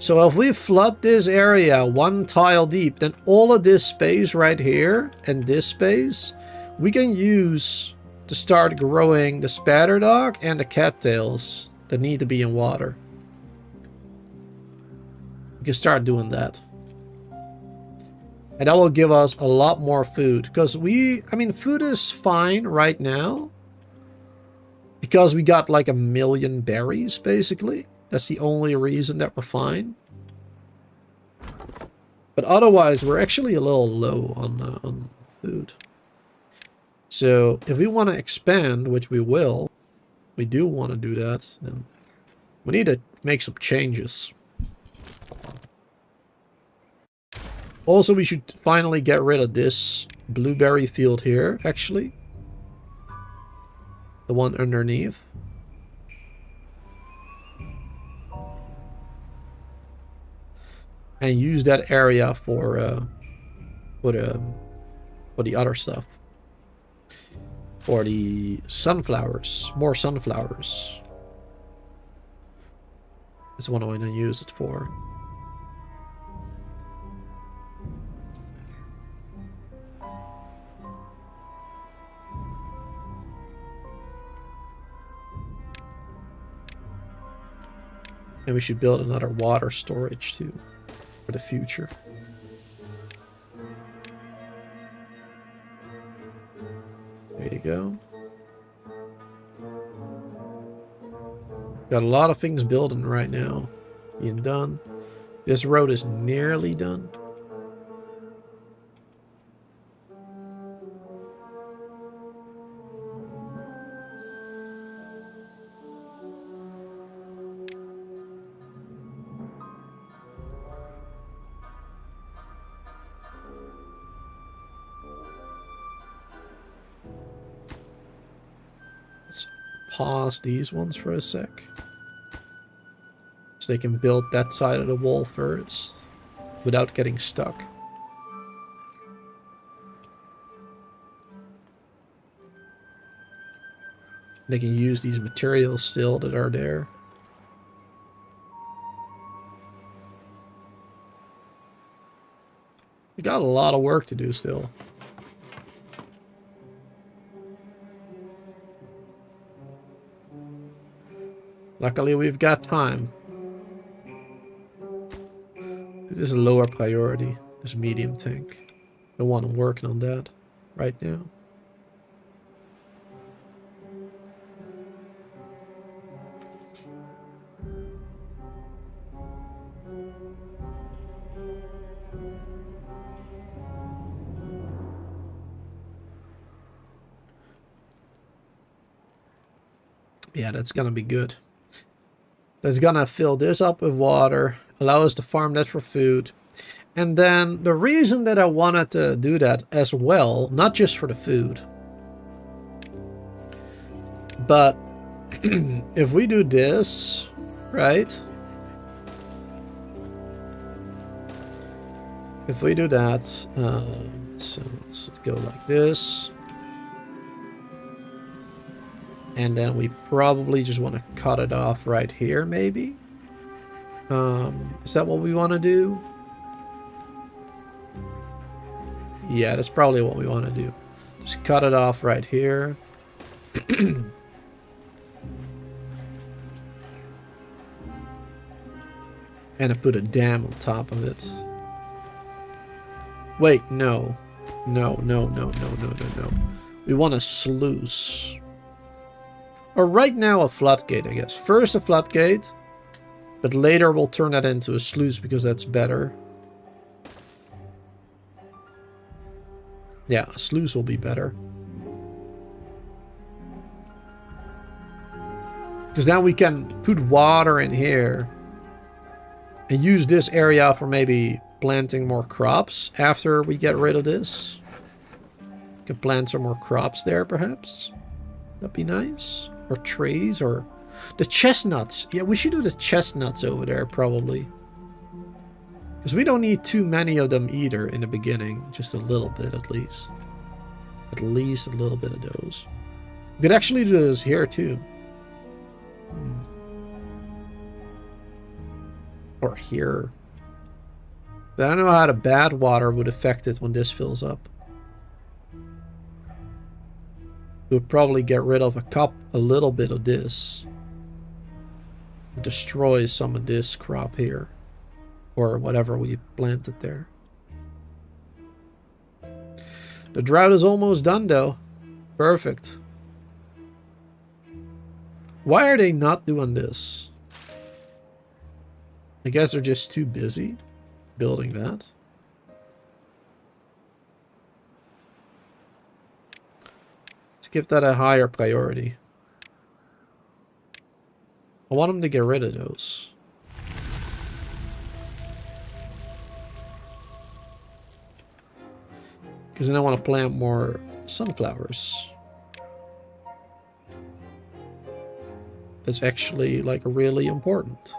So if we flood this area 1 tile deep, then all of this space right here and this space, we can use to start growing the spatter dog and the cattails that need to be in water. We can start doing that. And that will give us a lot more food. Because I mean, food is fine right now. Because we got like 1 million berries, basically. That's the only reason that we're fine. But otherwise, we're actually a little low on food. So if we want to expand, which we will, we do want to do that, then we need to make some changes. Also, we should finally get rid of this blueberry field here, actually. The one underneath. And use that area for the other stuff. For the sunflowers. More sunflowers. That's what I want to use it for. And we should build another water storage too, for the future. There you go. Got a lot of things building right now. Being done. This road is nearly done. Pause these ones for a sec. So they can build that side of the wall first without getting stuck. They can use these materials still that are there. We got a lot of work to do still. Luckily, we've got time. It is a lower priority, this medium tank. The one I'm working on that right now. Yeah, that's gonna be good. That's gonna fill this up with water, allow us to farm that for food. And then the reason that I wanted to do that as well, not just for the food, but if we do this, right? If we do that, so let's go like this. And then we probably just want to cut it off right here, maybe? Is that what we want to do? Yeah, that's probably what we want to do. Just cut it off right here. And I put a dam on top of it. Wait, no. No. We want a sluice. Or right now a floodgate, I guess. First a floodgate, but later we'll turn that into a sluice because that's better. Yeah, a sluice will be better. Because now we can put water in here and use this area for maybe planting more crops after we get rid of this. We can plant some more crops there, perhaps. That'd be nice. Or trees, or the chestnuts. Yeah, we should do the chestnuts over there, probably. Because we don't need too many of them either in the beginning. Just a little bit, at least. At least a little bit of those. We could actually do this here, too. Or here. I don't know how the bad water would affect it when this fills up. We'll probably get rid of a little bit of this. Destroy some of this crop here. Or whatever we planted there. The drought is almost done though. Perfect. Why are they not doing this? I guess they're just too busy building that. Let's give that a higher priority. I want them to get rid of those. Because then I want to plant more sunflowers. That's actually like really important.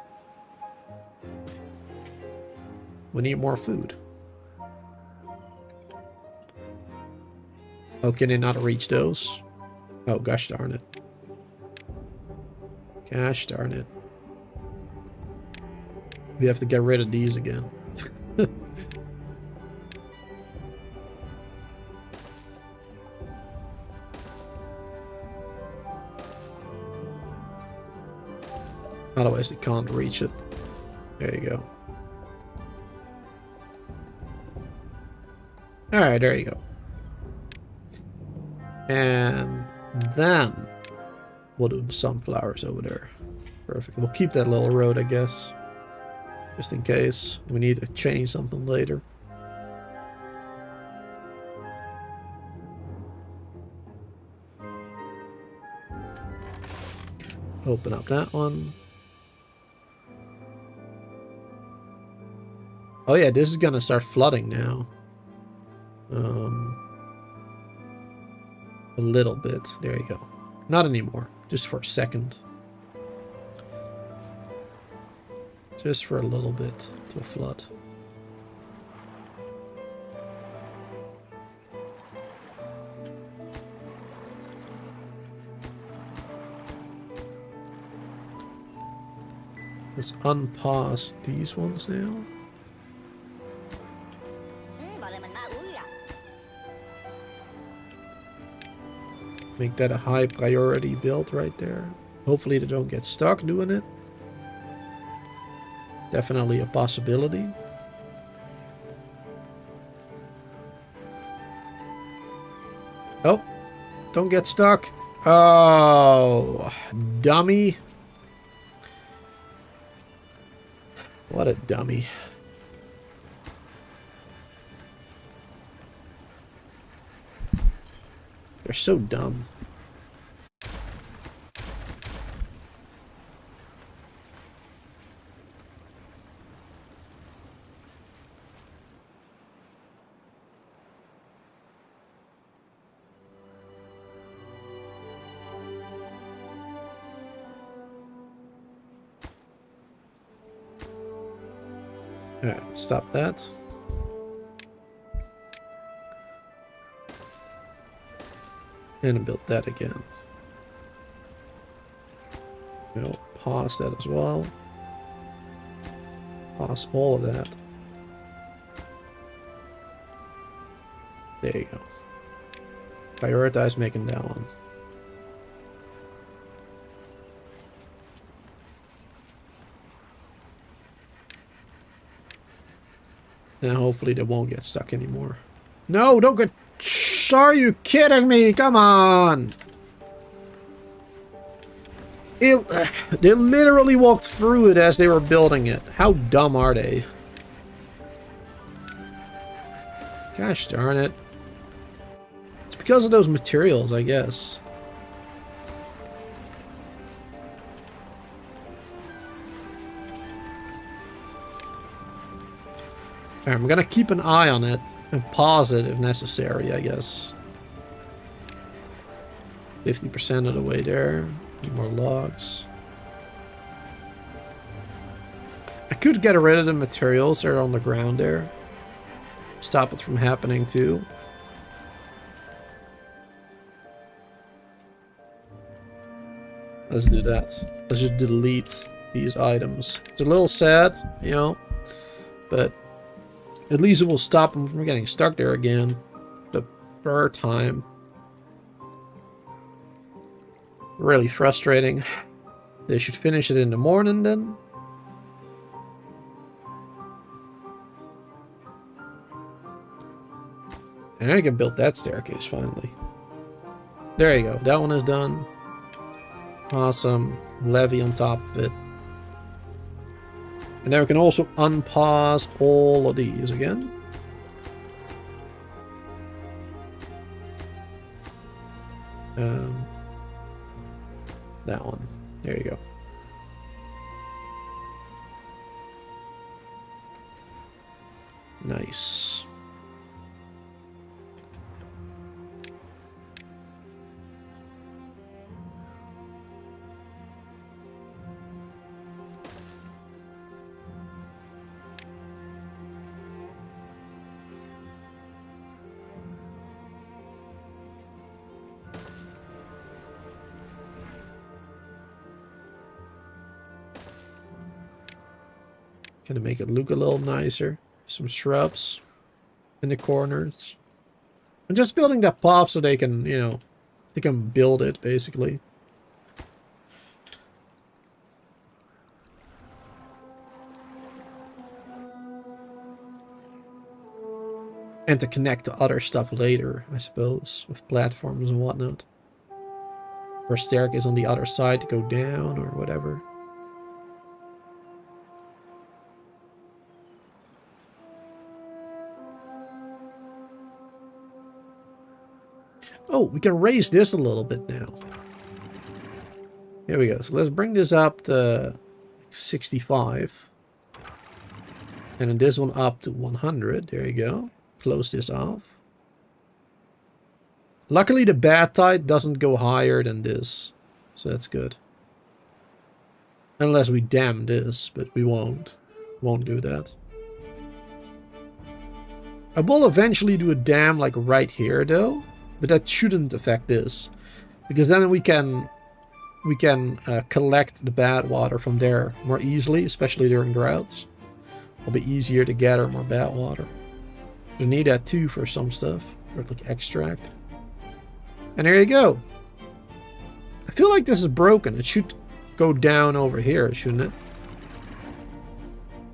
We need more food. Oh, can they not reach those? Oh, gosh darn it. Gosh darn it. We have to get rid of these again. Otherwise they can't reach it. There you go. Alright, there you go. And then we'll do sunflowers over there. Perfect. We'll keep that little road, I guess. Just in case we need to change something later. Open up that one. Oh yeah, this is gonna start flooding now. A little bit. There you go. Not anymore. Just for a second. Just for a little bit to flood. Let's unpause these ones now. Make that a high priority build right there. Hopefully they don't get stuck doing it. Definitely a possibility. Oh, don't get stuck. Oh, dummy. What a dummy. They're so dumb. Alright, stop that. And build that again. We'll pause that as well. Pause all of that. There you go. Prioritize making that one. Now hopefully they won't get stuck anymore. No, don't get... Are you kidding me? Come on! They literally walked through it as they were building it. How dumb are they? Gosh darn it. It's because of those materials, I guess. Alright, I'm gonna keep an eye on it and pause it if necessary, I guess. 50% of the way there. Need more logs. I could get rid of the materials that are on the ground there. Stop it from happening too. Let's do that. Let's just delete these items. It's a little sad, you know, but at least it will stop them from getting stuck there again. The third time. Really frustrating. They should finish it in the morning then. And I can build that staircase finally. There you go. That one is done. Awesome. Levee on top of it. And now we can also unpause all of these again. That one. There you go. Nice. Gonna make it look a little nicer. Some shrubs in the corners. I'm just building that path so they can, you know, they can build it basically. And to connect to other stuff later, I suppose, with platforms and whatnot. Or a staircase on the other side to go down or whatever. Oh, we can raise this a little bit now. Here we go. So let's bring this up to 65. And then this one up to 100. There you go. Close this off. Luckily, the bad tide doesn't go higher than this. So that's good. Unless we dam this, but we won't. Won't do that. I will eventually do a dam like right here though. But that shouldn't affect this. Because then we can collect the bad water from there more easily, especially during droughts. It'll be easier to gather more bad water. You need that too for some stuff, or like extract. And there you go. I feel like this is broken. It should go down over here, shouldn't it?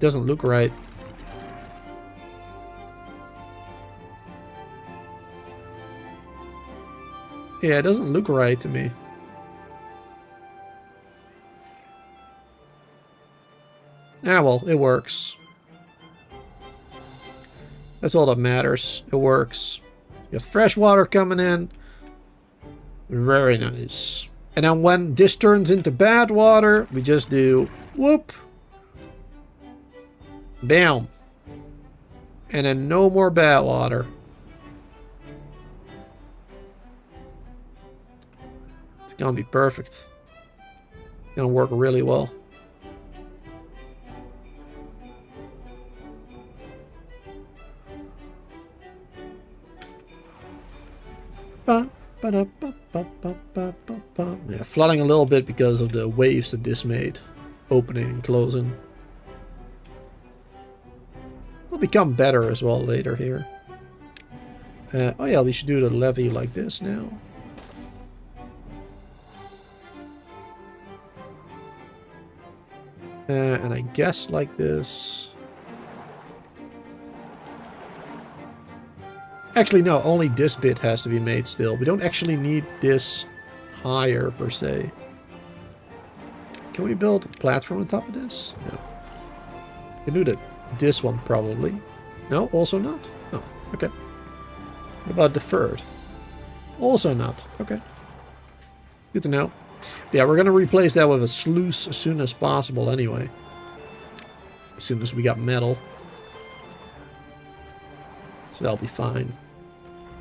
Doesn't look right. Yeah, it doesn't look right to me. Ah, well, it works. That's all that matters. It works. You have fresh water coming in. Very nice. And then when this turns into bad water, we just do whoop. Bam. And then no more bad water. It's gonna be perfect. Gonna work really well. Yeah, flooding a little bit because of the waves that this made. Opening and closing. Will become better as well later here. Oh yeah, we should do the levee like this now. And I guess like this. Actually, no, only this bit has to be made still. We don't actually need this higher, per se. Can we build a platform on top of this? No. We can do this one, probably. No, also not? Oh, okay. What about the third? Also not. Okay. Good to know. Yeah, we're going to replace that with a sluice as soon as possible anyway. As soon as we got metal. So that'll be fine.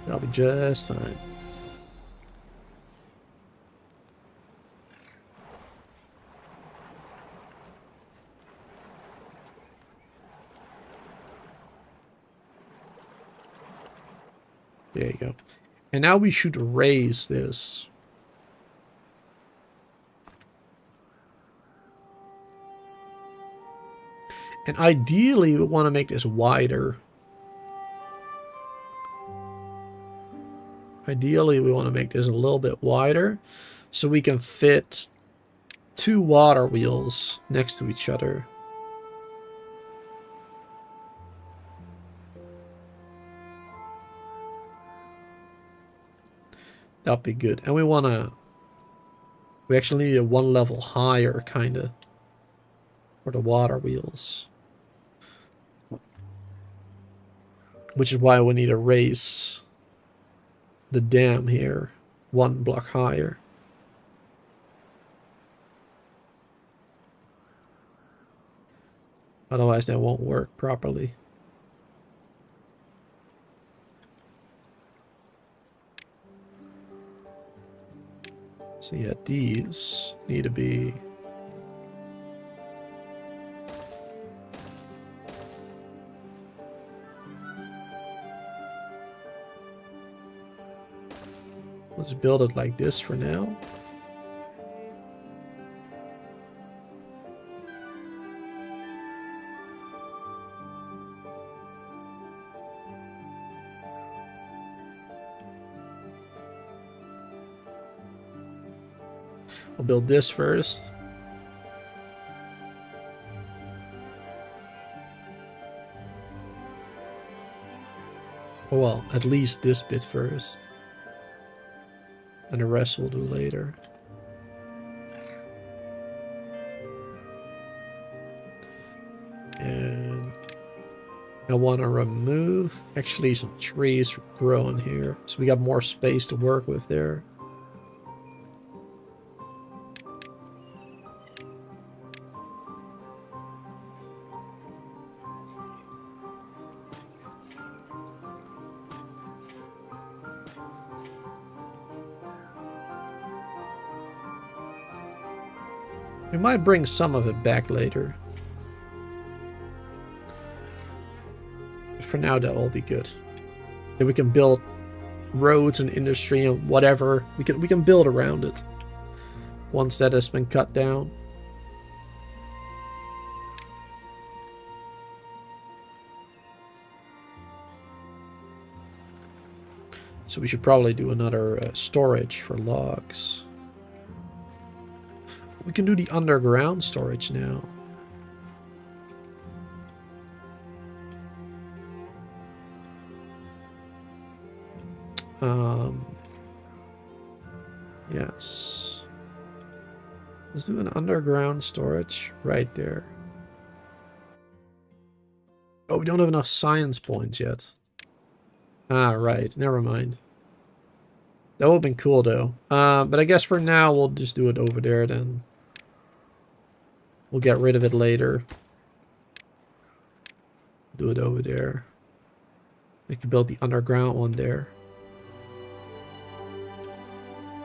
That'll be just fine. There you go. And now we should raise this. And ideally, we want to make this wider. Ideally, we want to make this a little bit wider so we can fit 2 water wheels next to each other. That'd be good. And we want to... We actually need a 1 level higher, kind of, for the water wheels. Which is why we need to raise the dam here 1 block higher. Otherwise that won't work properly. So yeah, these need to be... Let's build it like this for now. I'll build this first. Well, at least this bit first. And the rest we'll do later. And I want to remove actually some trees growing here. So we got more space to work with there. We might bring some of it back later. But for now, that'll be good. Then we can build roads and industry and whatever. We can build around it once that has been cut down. So we should probably do another storage for logs. We can do the underground storage now. Yes. Let's do an underground storage right there. Oh, we don't have enough science points yet. Ah, right. Never mind. That would have been cool, though. But I guess for now, we'll just do it over there, then. We'll get rid of it later. Do it over there. We can build the underground one there.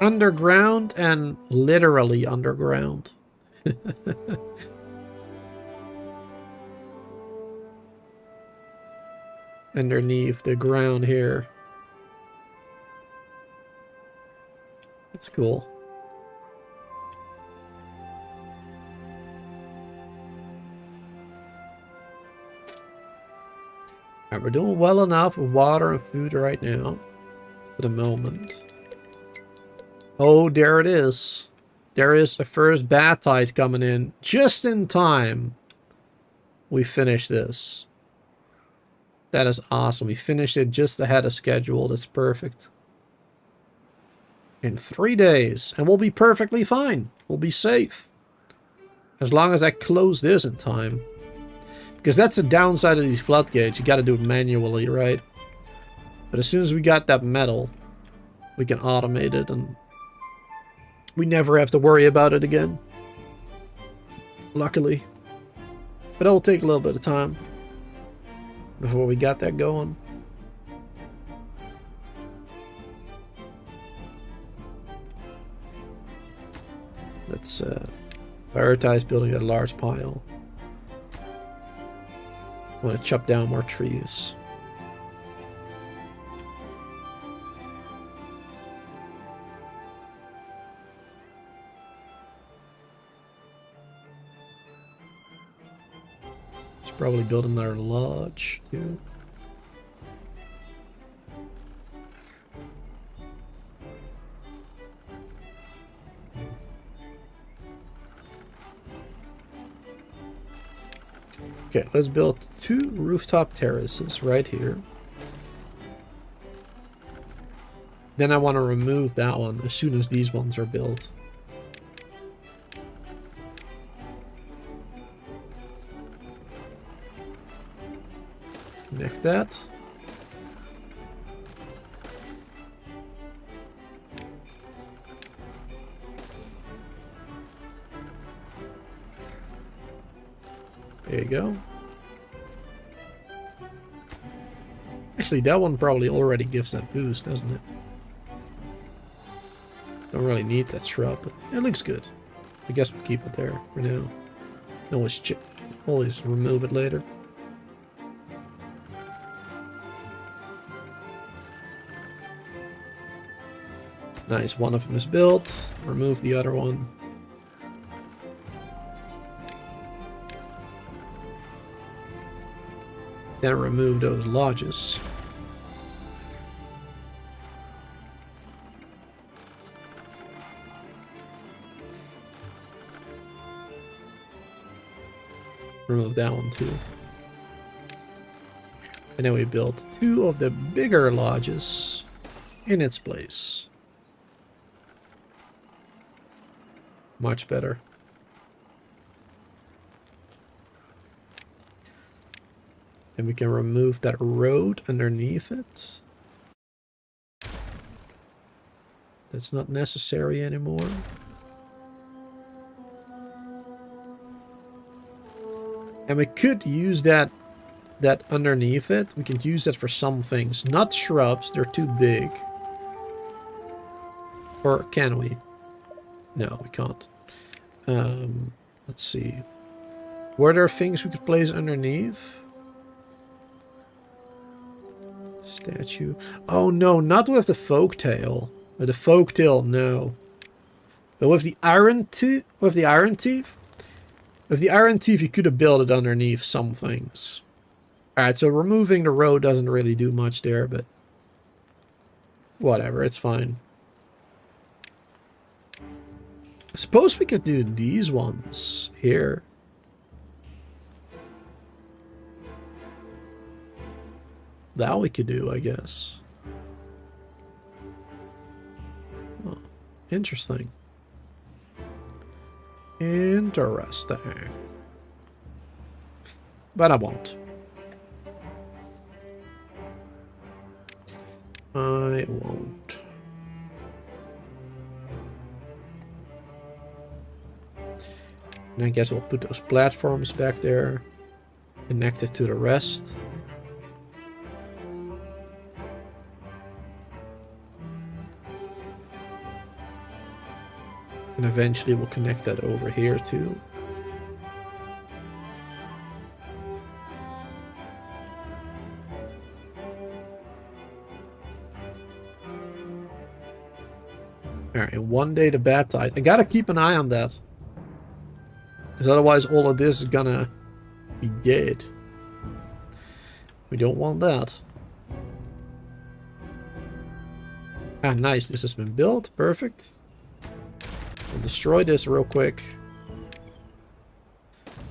Underground and literally underground. Underneath the ground here. That's cool. Alright, we're doing well enough with water and food right now. For the moment. Oh, there it is. There is the first bad tide coming in. Just in time. We finished this. That is awesome. We finished it just ahead of schedule. That's perfect. In 3 days. And we'll be perfectly fine. We'll be safe. As long as I close this in time. Because that's the downside of these floodgates. You got to do it manually, right? But as soon as we got that metal, we can automate it and we never have to worry about it again. Luckily. But it'll take a little bit of time before we got that going. Let's prioritize building a large pile. I want to chop down more trees. probably build another lodge too. Okay, let's build 2 rooftop terraces right here. Then I want to remove that one as soon as these ones are built. Connect that. There you go. Actually, that one probably already gives that boost, doesn't it? Don't really need that shrub, but it looks good. I guess we'll keep it there for now. Always remove it later. Nice, one of them is built. Remove the other one. Then remove those lodges. Remove that one too. And then we built 2 of the bigger lodges in its place. Much better. And we can remove that road underneath it. That's not necessary anymore. And we could use that underneath it. We can use that for some things. Not shrubs, they're too big. Or can we? No, we can't. Let's see. Were there things we could place underneath? Statue. Oh no, not with the folktale. The folktale, no. But with the iron teeth, with the iron teeth, you could have built it underneath some things. Alright, so removing the road doesn't really do much there, but whatever, it's fine. I suppose we could do these ones here. That we could do, I guess. Oh, interesting. Interesting. But I won't. I won't. And I guess we'll put those platforms back there, connected to the rest. And eventually we'll connect that over here too. Alright, one day the bad tide. I gotta keep an eye on that. Because otherwise all of this is gonna be dead. We don't want that. Ah, nice. This has been built. Perfect. We'll destroy this real quick.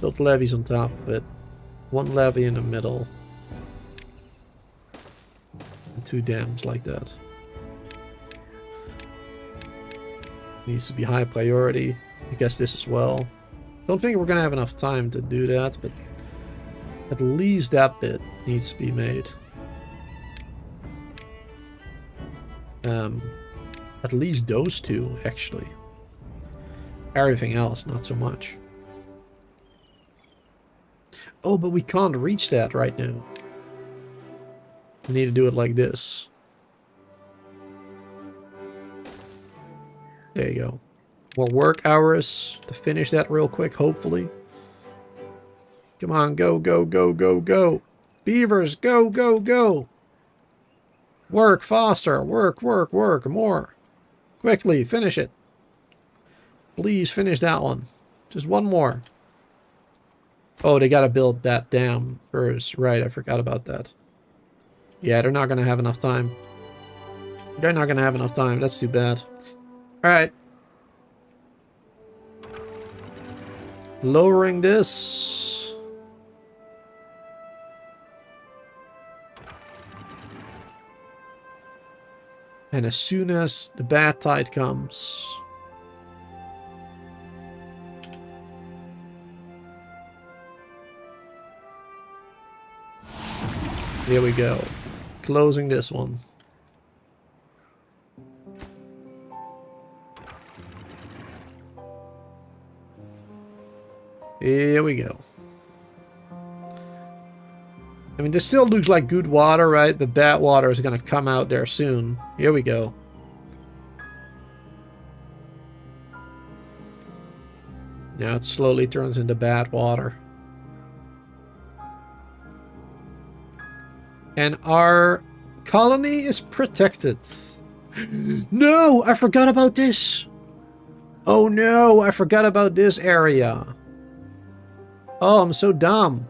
Build levees on top of it. 1 levee in the middle. And 2 dams like that. Needs to be high priority. I guess this as well. Don't think we're gonna have enough time to do that, but at least that bit needs to be made. At least those 2, actually. Everything else, not so much. Oh, but we can't reach that right now. We need to do it like this. There you go. More work hours to finish that real quick, hopefully. Come on, go, go, go, go, go. Beavers, go, go, go. Work faster. Work, work, work. More. Quickly, finish it. Please finish that one. Just one more. Oh, they gotta build that dam first. Right, I forgot about that. Yeah, they're not gonna have enough time. They're not gonna have enough time. That's too bad. Alright. Lowering this. And as soon as the bad tide comes... Here we go. Closing this one. Here we go. I mean, this still looks like good water, right? But bad water is going to come out there soon. Here we go. Now it slowly turns into bad water. And our colony is protected. No, I forgot about this. Oh no, I forgot about this area. Oh, I'm so dumb.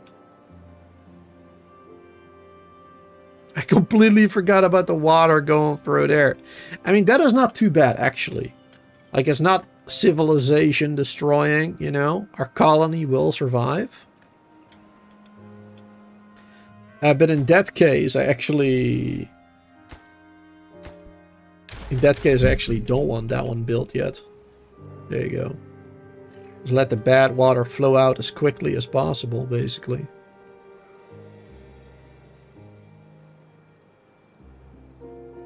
I completely forgot about the water going through there. I mean, that is not too bad, actually. Like, it's not civilization destroying, you know? Our colony will survive. But in that case, I actually... In that case, I actually don't want that one built yet. There you go. Just let the bad water flow out as quickly as possible, basically.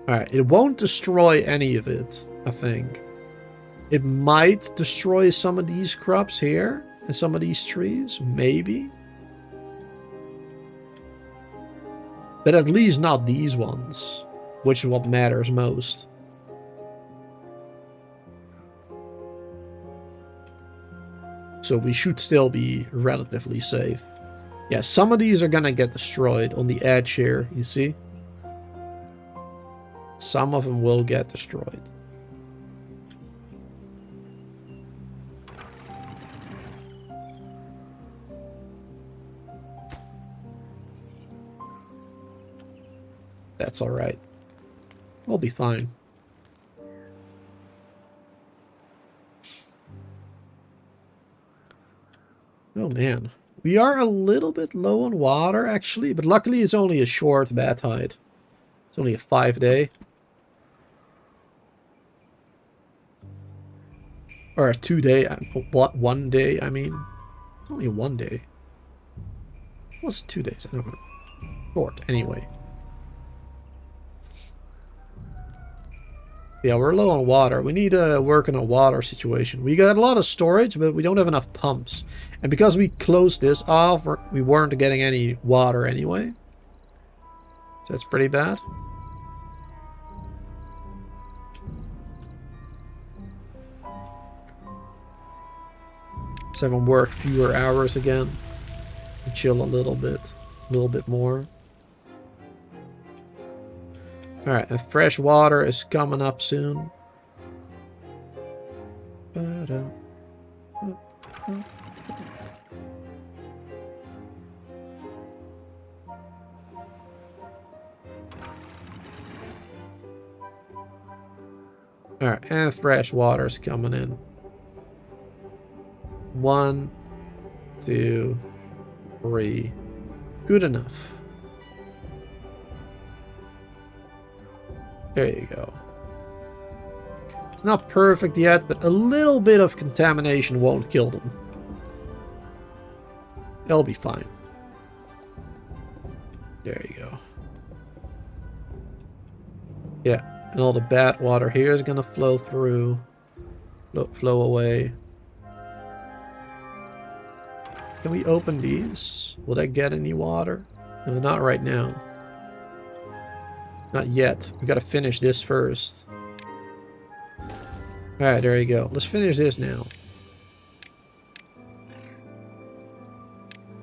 Alright, it won't destroy any of it, I think. It might destroy some of these crops here, and some of these trees, maybe. But at least not these ones, which is what matters most. So we should still be relatively safe. Yeah, some of these are gonna get destroyed on the edge here, you see? Some of them will get destroyed. That's alright. We'll be fine. Oh man. We are a little bit low on water actually, but luckily it's only a short bad tide. It's only a 5-day. Or a 2-day. What? 1 day, I mean. It's only a 1 day. What's 2 days? I don't know. Short, anyway. Yeah, we're low on water. We need to work on a water situation. We got a lot of storage, but we don't have enough pumps. And because we closed this off, we weren't getting any water anyway. So that's pretty bad. Let's have them work fewer hours again. And chill a little bit more. Alright, and fresh water is coming up soon. Alright, and fresh water is coming in. 1, 2, 3. Good enough. There you go. It's not perfect yet, but a little bit of contamination won't kill them. They'll be fine. There you go. Yeah, and all the bad water here is gonna flow through, flow away. Can we open these? Will that get any water? No, not right now. Not yet. We gotta finish this first. Alright, there you go. Let's finish this now.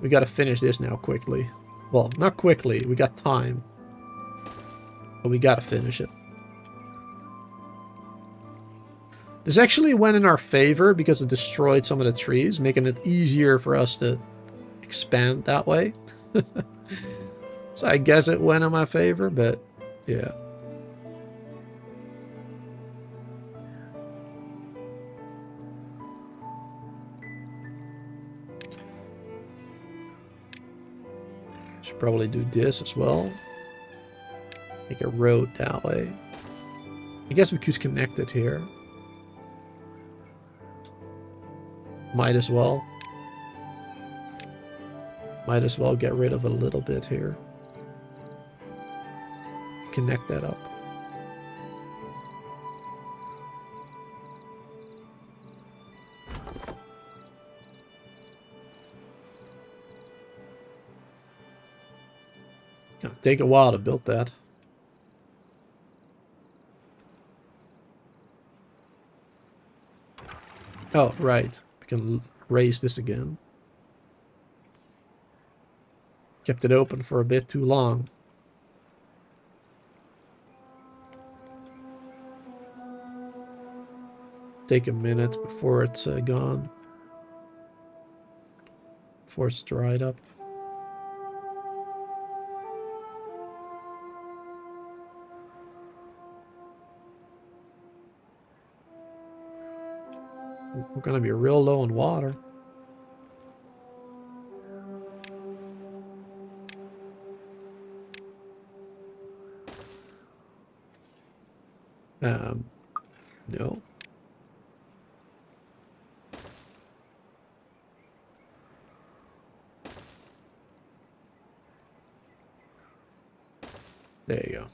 We gotta finish this now quickly. Well, not quickly. We got time. But we gotta finish it. This actually went in our favor because it destroyed some of the trees, making it easier for us to expand that way. So I guess it went in my favor, but yeah. Should probably do this as well. Make a road that way. I guess we could connect it here. Might as well. Might as well get rid of a little bit here. Connect that up. It'll take a while to build that. Oh, right. We can raise this again. Kept it open for a bit too long. Take a minute before it's gone. Before it's dried up. We're gonna be real low on water. No. There you go.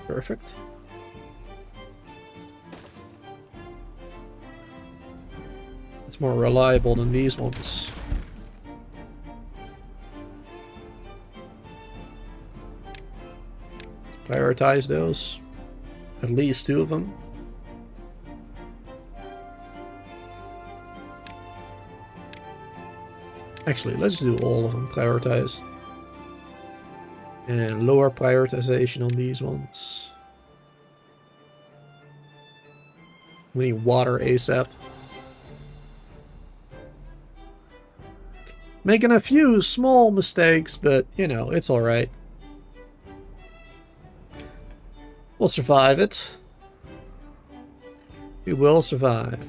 Perfect. It's more reliable than these ones. Prioritize those. At least 2 of them. Actually, let's do all of them prioritized. And lower prioritization on these ones. We need water ASAP. Making a few small mistakes, but, you know, it's alright. We'll survive it. We will survive.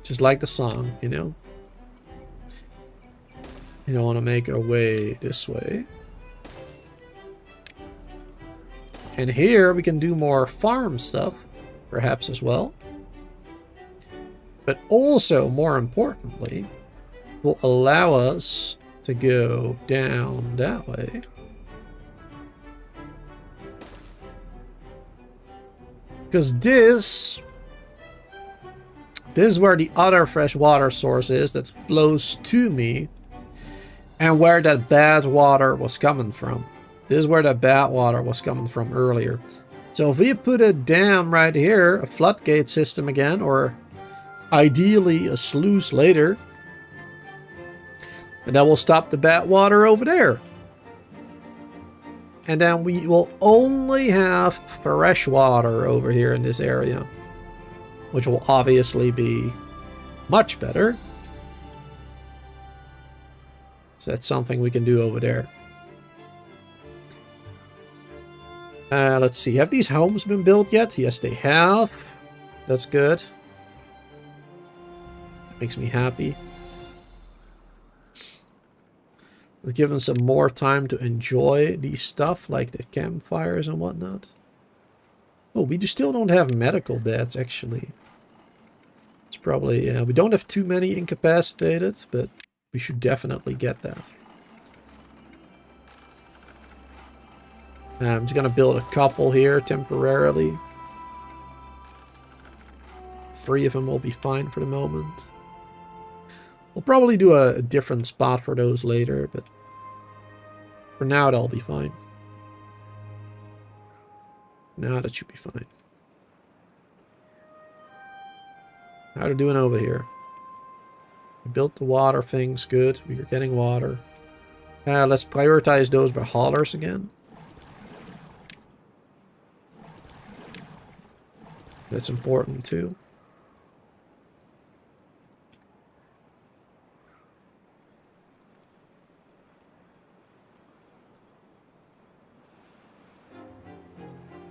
Just like the song, you know? You don't want to make our way this way. And here we can do more farm stuff, perhaps as well. But also, more importantly, will allow us to go down that way. Because this is where the other fresh water source is that flows to me. And where that bad water was coming from. This is where that bad water was coming from earlier. So if we put a dam right here, a floodgate system again, or ideally a sluice later, and that will stop the bad water over there. And then we will only have fresh water over here in this area, which will obviously be much better. So that's something we can do over there. Let's see. Have these homes been built yet? Yes, they have. That's good. Makes me happy. We're given some more time to enjoy these stuff, like the campfires and whatnot. Oh, we still don't have medical beds, actually. It's probably... we don't have too many incapacitated, but... we should definitely get that. I'm just going to build a couple here temporarily. 3 of them will be fine for the moment. We'll probably do a different spot for those later, but for now that'll be fine. Now that should be fine. How are they doing over here? We built the water things, good. We are getting water. Let's prioritize those by haulers again. That's important too.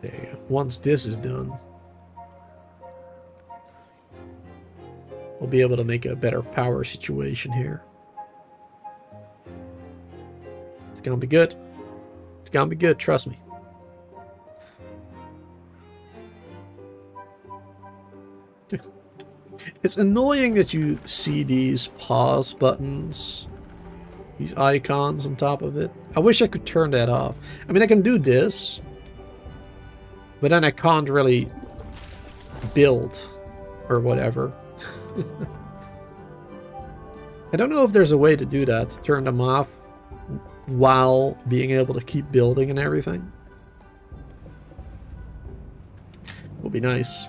There you go. Once this is done, we'll be able to make a better power situation here. It's gonna be good. It's gonna be good, trust me. It's annoying that you see these pause buttons, these icons on top of it. I wish I could turn that off. I mean, I can do this, but then I can't really build or whatever. I don't know if there's a way to do that, to turn them off while being able to keep building and everything. Would be nice.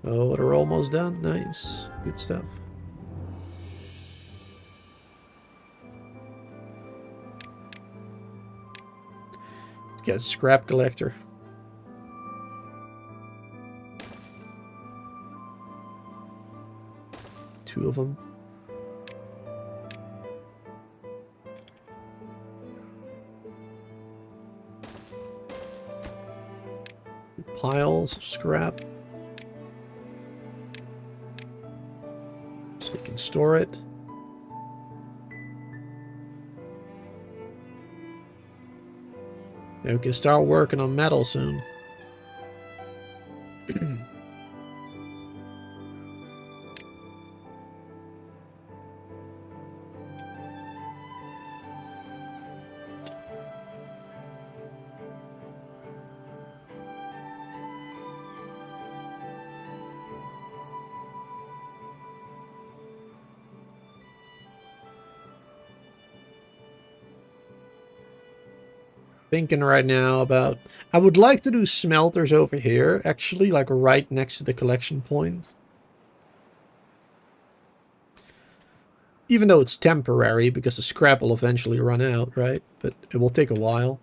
Oh, they're almost done. Nice. Good stuff. Get a scrap collector. Two of them. Piles of scrap. So we can store it. And we can start working on metal soon. Thinking right now about, I would like to do smelters over here, actually, like right next to the collection point. Even though it's temporary, because the scrap will eventually run out, right? But it will take a while.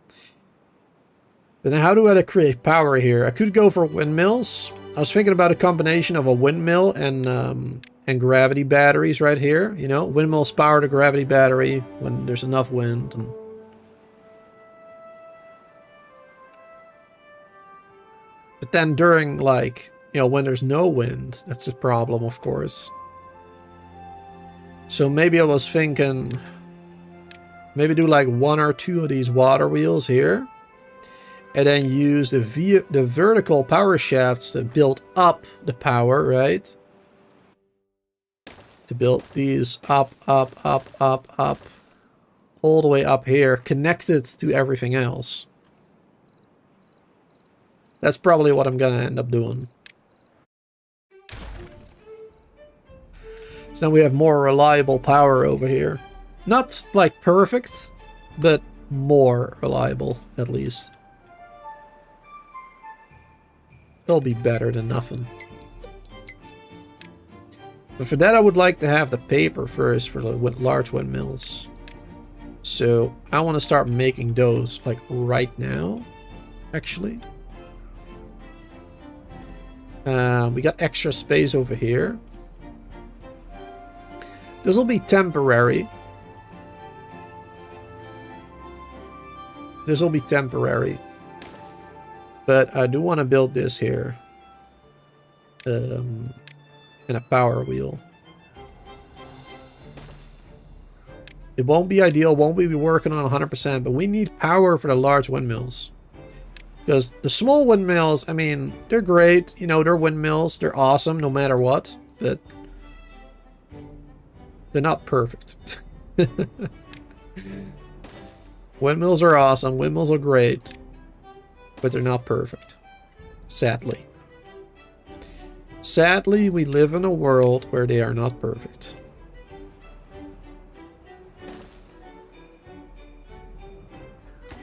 But then how do I create power here? I could go for windmills. I was thinking about a combination of a windmill and gravity batteries right here. You know, windmills power the gravity battery when there's enough wind. And but then during, like, you know, when there's no wind, that's a problem, of course. So maybe I was thinking, maybe do like one or two of these water wheels here. And then use the vertical power shafts to build up the power, right? To build these up, up, up, up, up. All the way up here, connected to everything else. That's probably what I'm gonna end up doing. So then we have more reliable power over here. Not like perfect, but more reliable at least. It'll be better than nothing. But for that I would like to have the paper first for the large windmills. So I want to start making those like right now, actually. We got extra space over here. This will be temporary. This will be temporary. But I do want to build this here. In a power wheel. It won't be ideal, won't be working on 100%, but we need power for the large windmills. Because the small windmills, I mean, they're great. You know, they're windmills. They're awesome no matter what. But they're not perfect. Windmills are awesome. Windmills are great. But they're not perfect. Sadly. Sadly, we live in a world where they are not perfect.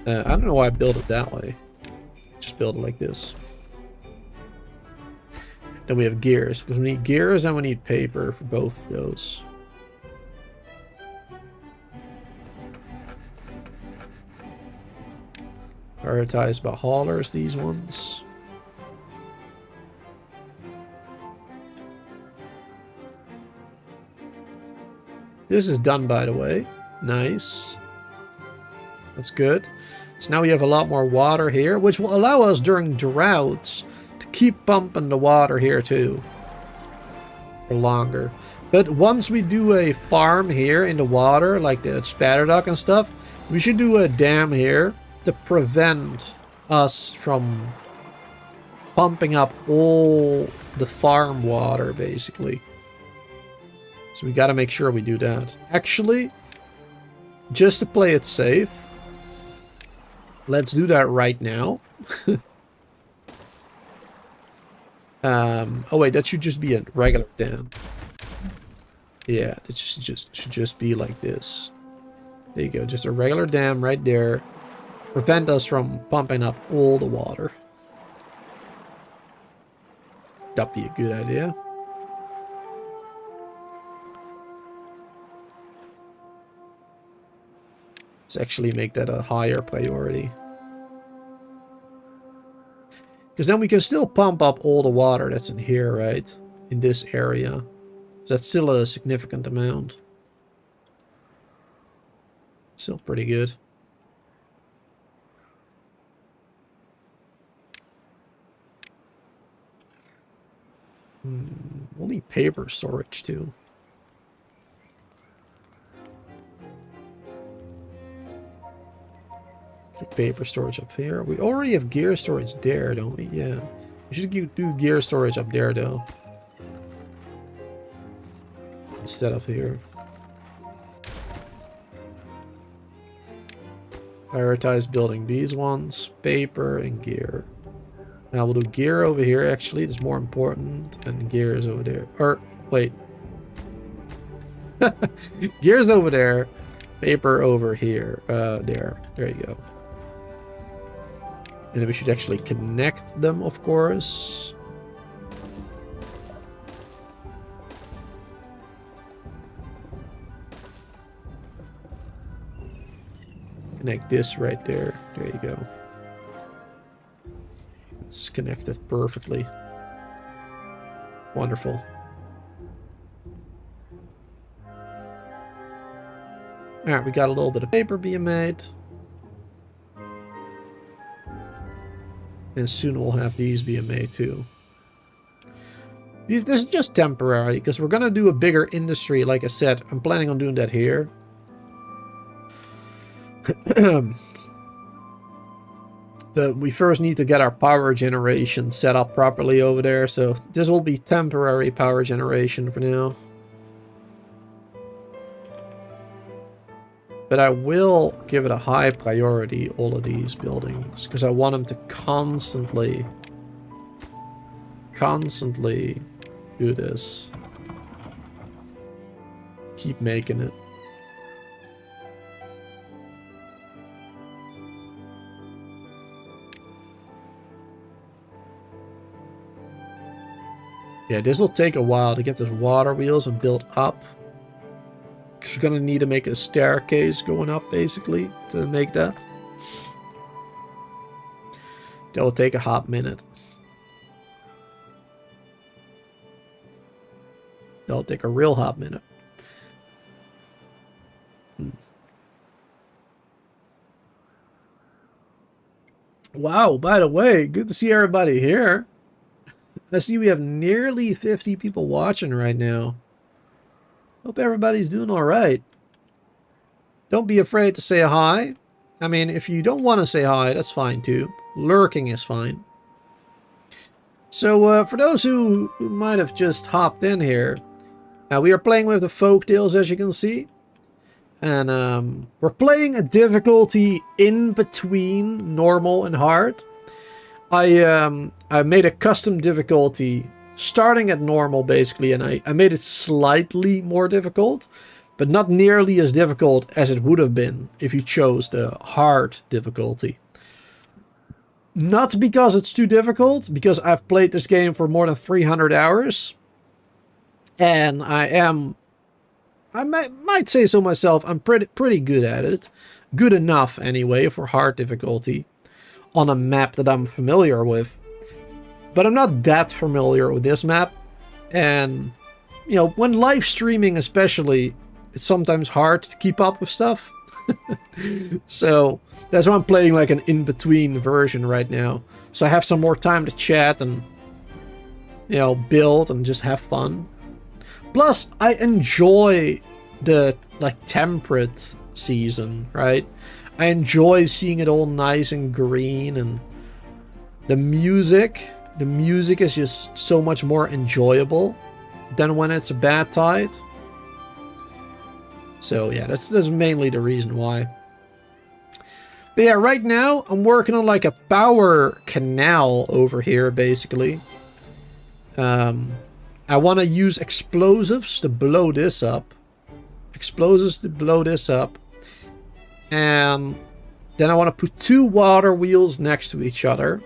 I don't know why I built it that way. Just build it like this. Then we have gears, because we need gears and we need paper for both of those. Prioritized by haulers, these ones. This is done, by the way. Nice. That's good. So now we have a lot more water here, which will allow us during droughts to keep pumping the water here too. For longer. But once we do a farm here in the water, like the spatter duck and stuff, we should do a dam here to prevent us from pumping up all the farm water, basically. So we gotta make sure we do that. Actually, just to play it safe, let's do that right now. Oh wait, that should just be a regular dam. Yeah, it should just be like this. There you go, just a regular dam right there. Prevent us from pumping up all the water. That'd be a good idea. Let's actually make that a higher priority. Because then we can still pump up all the water that's in here, right? In this area. So that's still a significant amount. Still pretty good. We'll need paper storage too. Paper storage up here. We already have gear storage there, don't we? Yeah. We should do gear storage up there though. Instead of here. Prioritize building these ones. Paper and gear. Now we'll do gear over here actually. It's more important. And gears over there. Or, wait. Gears over there. Paper over here. There you go. And then we should actually connect them, of course. Connect this right there. There you go. It's connected perfectly. Wonderful. Alright, we got a little bit of paper being made. And soon we'll have these being made too. This is just temporary, because we're going to do a bigger industry, like I said. I'm planning on doing that here. But we first need to get our power generation set up properly over there. So this will be temporary power generation for now. But I will give it a high priority, all of these buildings, because I want them to constantly do this. Keep making it. Yeah, this will take a while to get those water wheels and build up. Because we're going to need to make a staircase going up, basically, to make that. That will take a hot minute. That'll take a real hot minute. Wow, by the way, good to see everybody here. I see we have nearly 50 people watching right now. Hope everybody's doing all right. Don't be afraid to say hi. I mean, if you don't want to say hi, that's fine too. Lurking is fine. So, for those who might have just hopped in here, we are playing with the folktales, as you can see. And we're playing a difficulty in between normal and hard. I made a custom difficulty starting at normal, basically, and I made it slightly more difficult. but not nearly as difficult as it would have been if you chose the hard difficulty. Not because it's too difficult, because I've played this game for more than 300 hours. And I might say so myself, I'm pretty good at it. Good enough, anyway, for hard difficulty on a map that I'm familiar with. But I'm not that familiar with this map. And, you know, when live streaming especially, it's sometimes hard to keep up with stuff. So that's why I'm playing like an in-between version right now. So I have some more time to chat and, you know, build and just have fun. Plus, I enjoy the, like, temperate season, right? I enjoy seeing it all nice and green, and the music is just so much more enjoyable than when it's a bad tide. So yeah, that's mainly the reason why. But yeah, right now I'm working on like a power canal over here, basically. I want to use explosives to blow this up. And then I want to put 2 water wheels next to each other.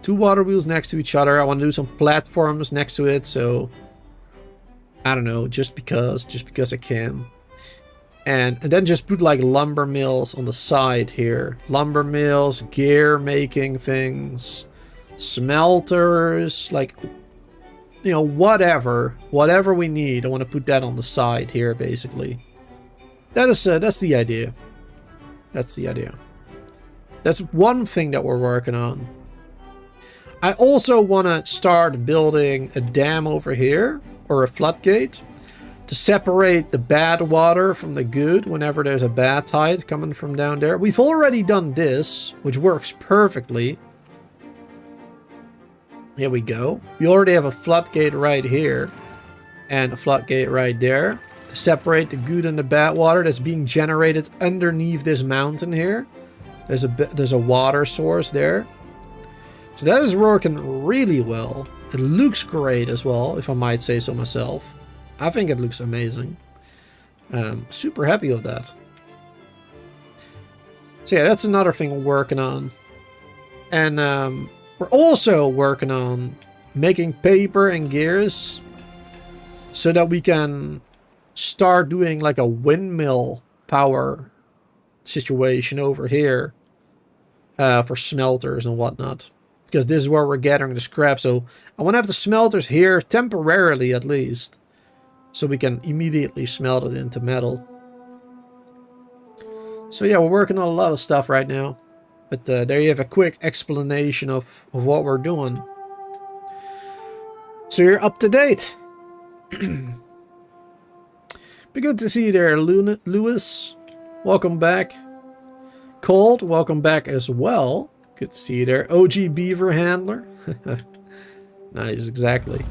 2 water wheels next to each other. I want to do some platforms next to it, so I don't know, just because I can. And then just put like lumber mills on the side here. Lumber mills, gear making things, smelters, like, you know, whatever we need. I want to put that on the side here, basically. That's the idea. That's the idea. That's one thing that we're working on. I also want to start building a dam over here, or a floodgate, to separate the bad water from the good whenever there's a bad tide coming from down there. We've already done this, which works perfectly. Here we go. We already have a floodgate right here and a floodgate right there to separate the good and the bad water that's being generated underneath this mountain here. There's a water source there. So that is working really well. It looks great as well, if I might say so myself. I think it looks amazing. Super happy with that. So yeah, that's another thing we're working on. And we're also working on making paper and gears so that we can start doing like a windmill power situation over here for smelters and whatnot. Because this is where we're gathering the scrap. So I want to have the smelters here temporarily at least, so we can immediately smelt it into metal. So yeah, we're working on a lot of stuff right now. But there you have a quick explanation of what we're doing. So you're up to date. Be good to see you there, Lewis. Welcome back. Cold, welcome back as well. Good to see you there. OG Beaver Handler. Nice, exactly.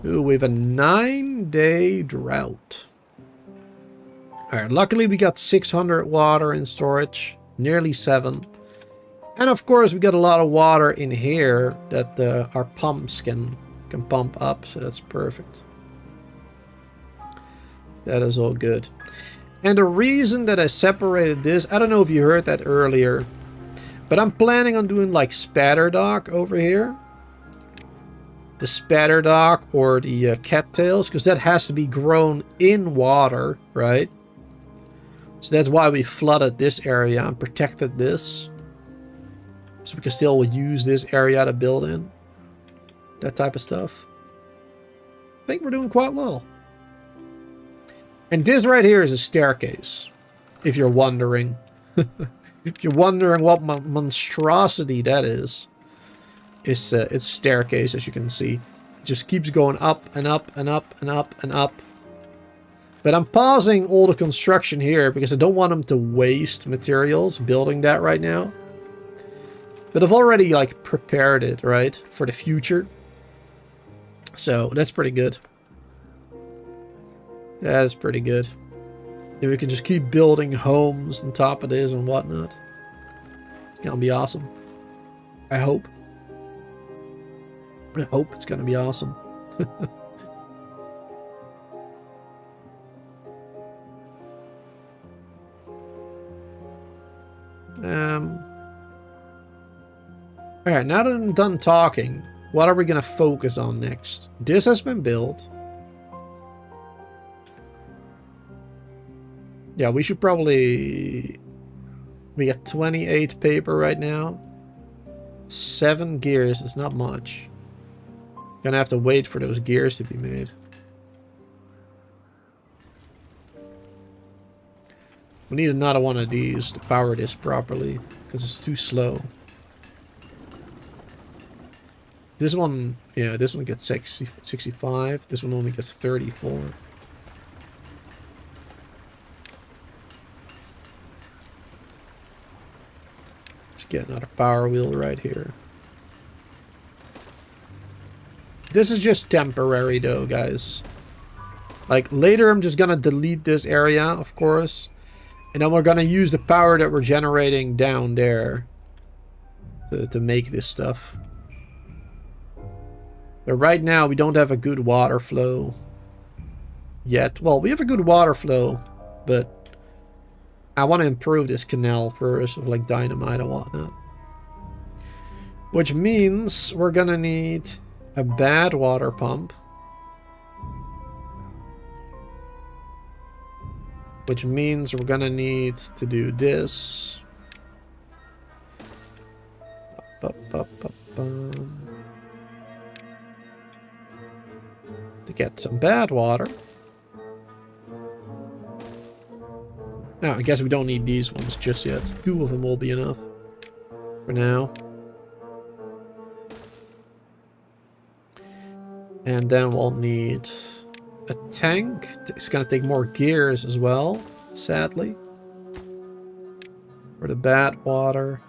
Ooh, we have a 9-day drought. Alright, luckily we got 600 water in storage. Nearly 7. And of course we got a lot of water in here that our pumps can pump up. So that's perfect. That is all good. And the reason that I separated this, I don't know if you heard that earlier, but I'm planning on doing like spatter dock over here. The spatter dock or the cattails, because that has to be grown in water, right? So that's why we flooded this area and protected this. So we can still use this area to build in. That type of stuff. I think we're doing quite well. And this right here is a staircase, if you're wondering. If you're wondering what monstrosity that is, it's a staircase, as you can see. It just keeps going up and up and up and up and up. But I'm pausing all the construction here because I don't want them to waste materials building that right now. But I've already like prepared it, right, for the future. So that's pretty good. That is pretty good. And we can just keep building homes on top of this and whatnot. It's gonna be awesome. I hope. I hope it's gonna be awesome. Alright, now that I'm done talking, what are we going to focus on next? This has been built. Yeah, we should probably... We got 28 paper right now. 7 gears is not much. Gonna have to wait for those gears to be made. We need another one of these to power this properly, because it's too slow. This one, yeah, this one gets 65. This one only gets 34. Let's get another power wheel right here. This is just temporary though, guys. Like, later I'm just gonna delete this area, of course. And then we're gonna use the power that we're generating down there to make this stuff. But right now we don't have a good water flow yet. Well, we have a good water flow, but I want to improve this canal first with like dynamite and whatnot. Which means we're gonna need a bad water pump. Which means we're gonna need to do this. To get some bad water. Now, I guess we don't need these ones just yet. 2 of them will be enough for now. And then we'll need a tank. It's gonna take more gears as well, sadly. For the bad water.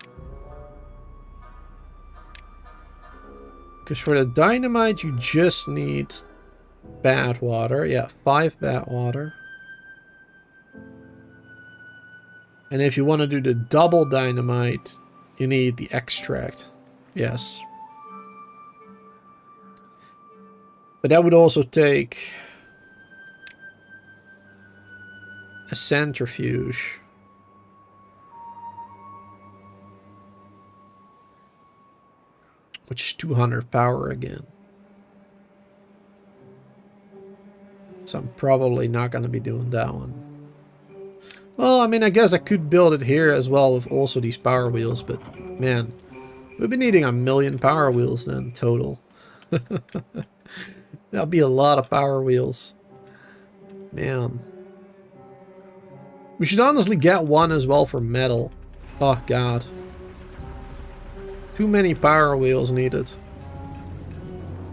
Because for the dynamite, you just need bad water. Yeah, 5 bad water. And if you want to do the double dynamite, you need the extract. Yes. But that would also take a centrifuge. Which is 200 power again. So I'm probably not going to be doing that one. Well, I mean, I guess I could build it here as well with also these power wheels, but man, we'll be needing 1,000,000 power wheels then total. That'll be a lot of power wheels. Man. We should honestly get one as well for metal. Oh god. Too many power wheels needed.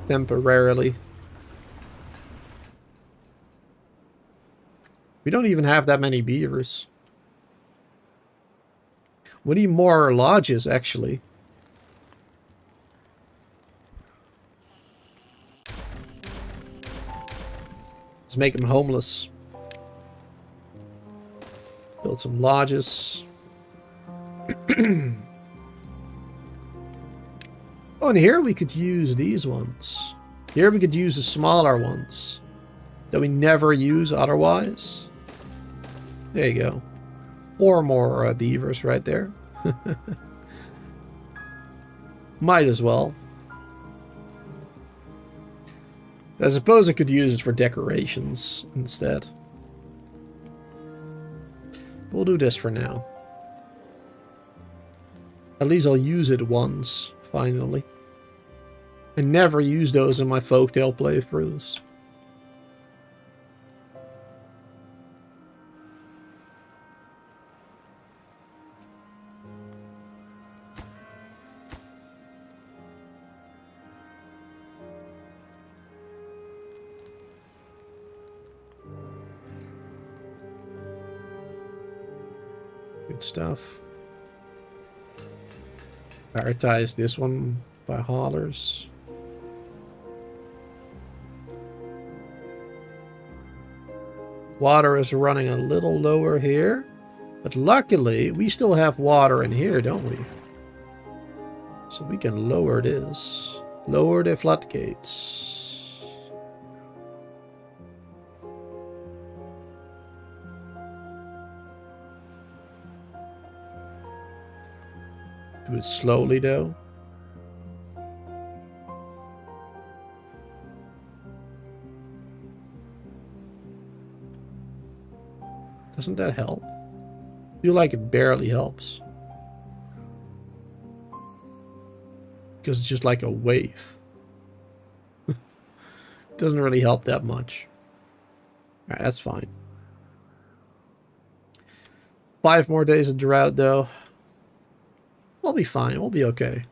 Temporarily. We don't even have that many beavers. We need more lodges, actually. Let's make them homeless. Build some lodges. Oh, and here we could use these ones. Here we could use the smaller ones that we never use otherwise. There you go. 4 more beavers right there. Might as well. I suppose I could use it for decorations instead. We'll do this for now. At least I'll use it once, finally. I never use those in my folktale playthroughs. Good stuff. Prioritize this one by haulers. Water is running a little lower here, but luckily we still have water in here, don't we? So we can lower this. Lower the floodgates. Do it slowly though. Doesn't that help? I feel like it barely helps. Because it's just like a wave. Doesn't really help that much. Alright, that's fine. 5 more days of drought though. We'll be fine. We'll be okay.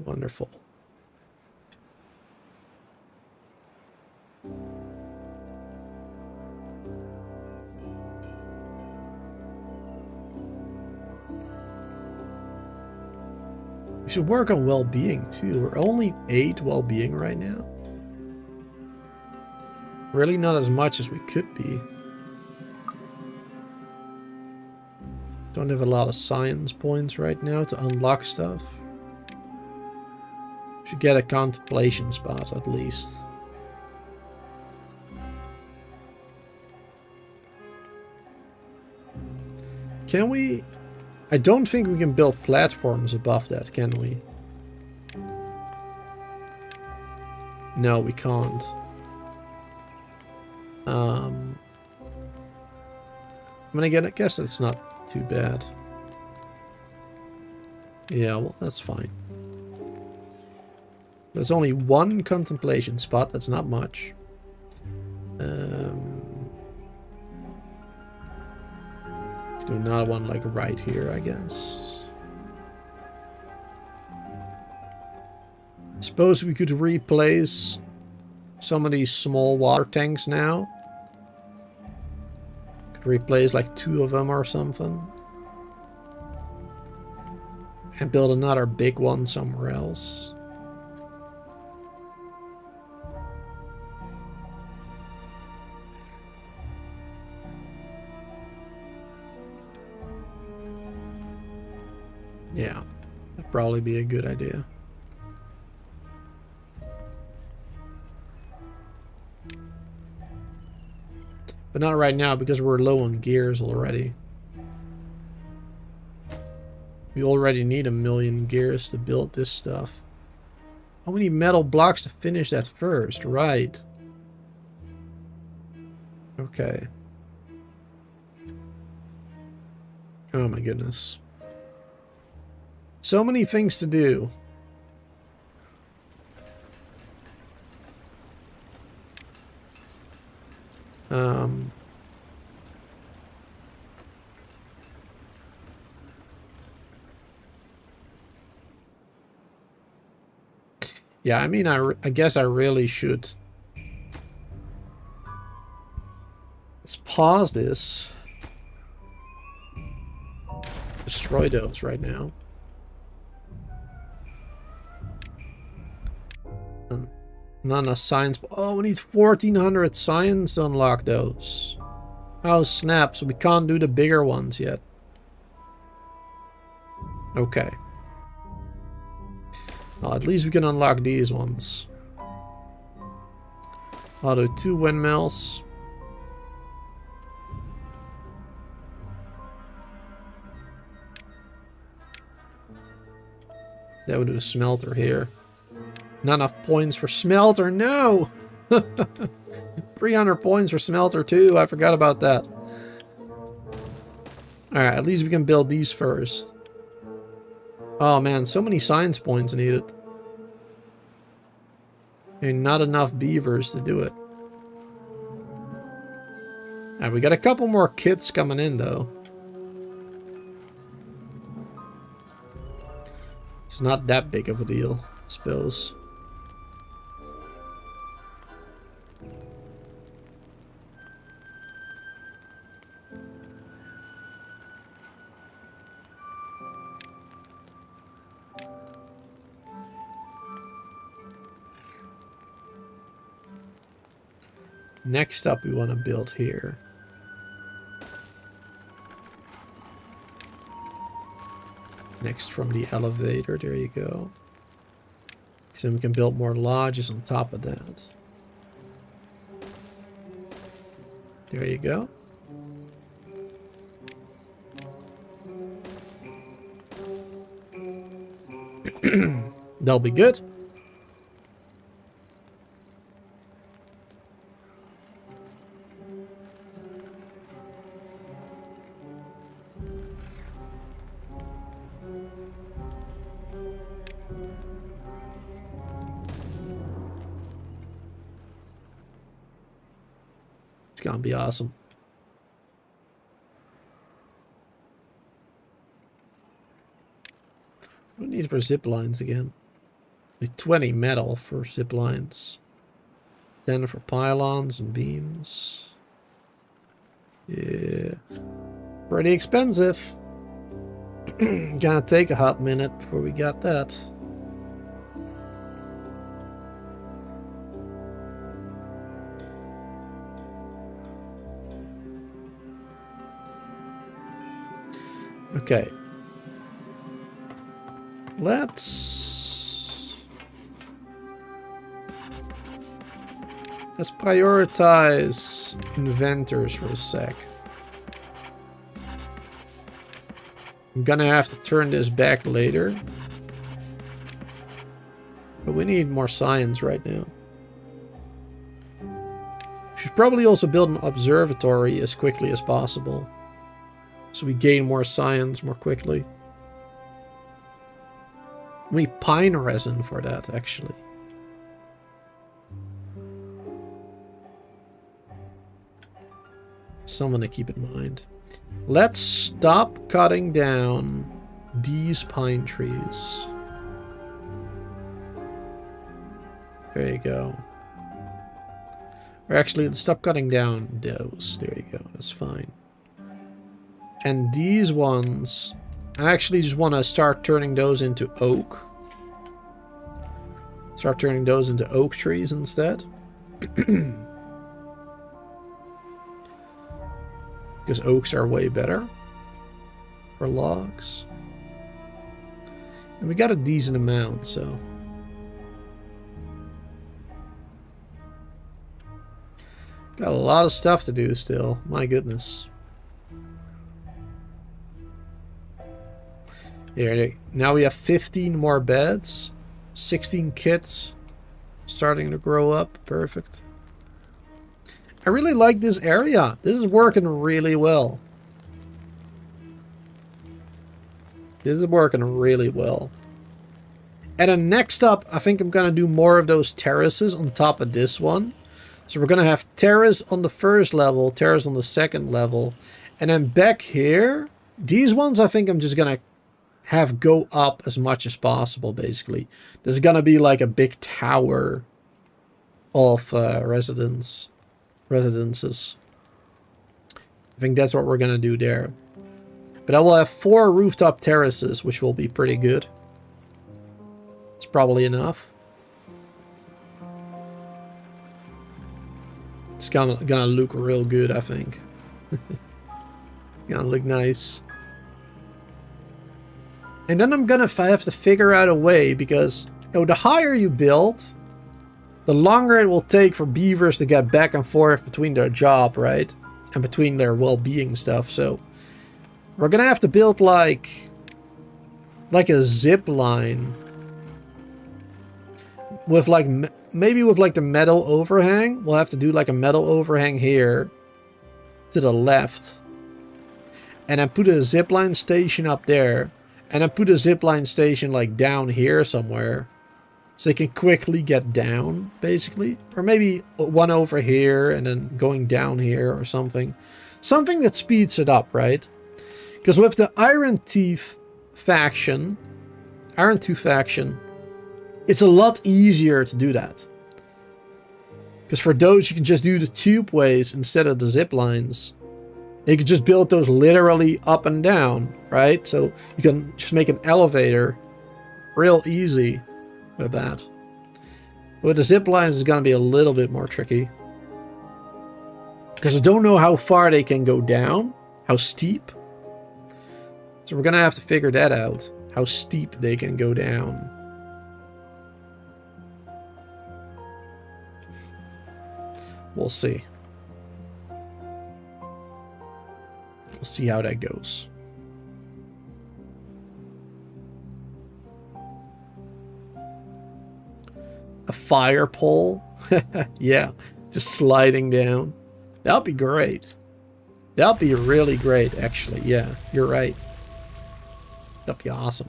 Wonderful. We should work on well-being too. We're only 8 well-being right now. Really not as much as we could be. Don't have a lot of science points right now to unlock stuff. Should get a contemplation spot at least. Can we? I don't think we can build platforms above that, can we? No, we can't. I'm gonna get. I guess that's not too bad. Yeah, well, that's fine. There's only 1 contemplation spot. That's not much. Do another one like right here, I guess. Suppose we could replace some of these small water tanks now. Could replace like 2 of them or something. And build another big one somewhere else. Yeah, that'd probably be a good idea. But not right now because we're low on gears already. We already need 1,000,000 gears to build this stuff. Oh, we need metal blocks to finish that first, right? Okay. Oh my goodness. So many things to do. Yeah, I mean, I guess I really should. Let's pause this. Destroy those right now. Not enough science. Oh, we need 1,400 science to unlock those. Oh, snap. So we can't do the bigger ones yet. Okay. Well, at least we can unlock these ones. I'll do 2 windmills. That would do a smelter here. Not enough points for smelter, no! 300 points for smelter too, I forgot about that. Alright, at least we can build these first. Oh man, so many science points needed. And not enough beavers to do it. Alright, we got a couple more kits coming in though. It's not that big of a deal, I suppose. Next up, we want to build here. Next from the elevator, there you go. So we can build more lodges on top of that. There you go. That'll be good. It's gonna be awesome. What do we need for zip lines again? Need 20 metal for zip lines. 10 for pylons and beams. Yeah. Pretty expensive. Gonna take a hot minute before we got that. Okay. Let's prioritize inventors for a sec. I'm gonna have to turn this back later. But we need more science right now. Should probably also build an observatory as quickly as possible, so we gain more science more quickly. We need pine resin for that, actually. Something to keep in mind. Let's stop cutting down these pine trees. There you go. Or actually, let's stop cutting down those. There you go. That's fine. And these ones, I actually just want to start turning those into oak. Start turning those into oak trees instead. Because oaks are way better for logs. And we got a decent amount, so. Got a lot of stuff to do still. My goodness. Here, now we have 15 more beds. 16 kits starting to grow up. Perfect. I really like this area. This is working really well. This is working really well. And then next up, I think I'm going to do more of those terraces on top of this one. So we're going to have terrace on the first level, terrace on the second level. And then back here, these ones I think I'm just going to have go up as much as possible, basically. There's going to be like a big tower of residences. I think that's what we're going to do there. But I will have 4 rooftop terraces, which will be pretty good. It's probably enough. It's gonna look real good, I think. Gonna look nice. And then I'm gonna have to figure out a way, because the higher you build, the longer it will take for beavers to get back and forth between their job, right? And between their well-being stuff. So we're gonna have to build like a zip line with like maybe with like the metal overhang. We'll have to do like a metal overhang here to the left, and then put a zipline station up there. And I put a zipline station like down here somewhere, so they can quickly get down, basically. Or maybe one over here and then going down here or something. Something that speeds it up, right? Because with the Iron Tooth faction, it's a lot easier to do that. Because for those, you can just do the TUBEWAYS instead of the ziplines. You could just build those literally up and down, right? So you can just make an elevator real easy with that. With the zip lines, it's going to be a little bit more tricky. Because I don't know how far they can go down, how steep. So we're going to have to figure that out, how steep they can go down. We'll see. We'll see how that goes. A fire pole? Yeah, just sliding down. That'll be great. That'll be really great, actually. Yeah, you're right. That'll be awesome.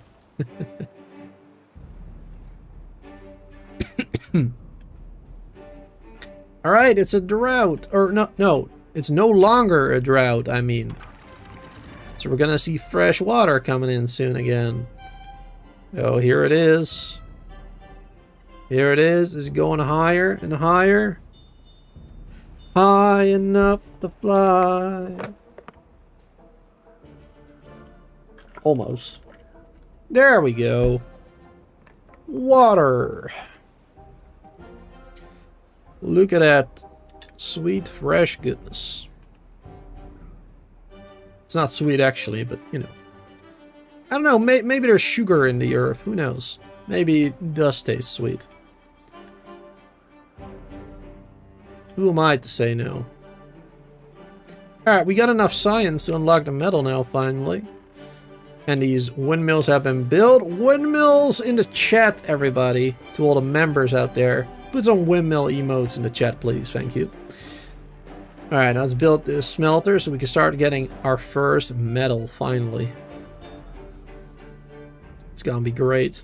All right, it's a drought. Or no, it's no longer a drought, I mean. So we're gonna see fresh water coming in soon again. Oh, here it is. Here it is. It's going higher and higher. High enough to fly. Almost. There we go. Water. Look at that sweet, fresh goodness. It's not sweet, actually, but, you know. I don't know, maybe there's sugar in the earth. Who knows? Maybe it does taste sweet. Who am I to say no? Alright, we got enough science to unlock the metal now, finally. And these windmills have been built. Windmills in the chat, everybody. To all the members out there. Put some windmill emotes in the chat, please. Thank you. Alright, now let's build this smelter so we can start getting our first metal, finally. It's gonna be great.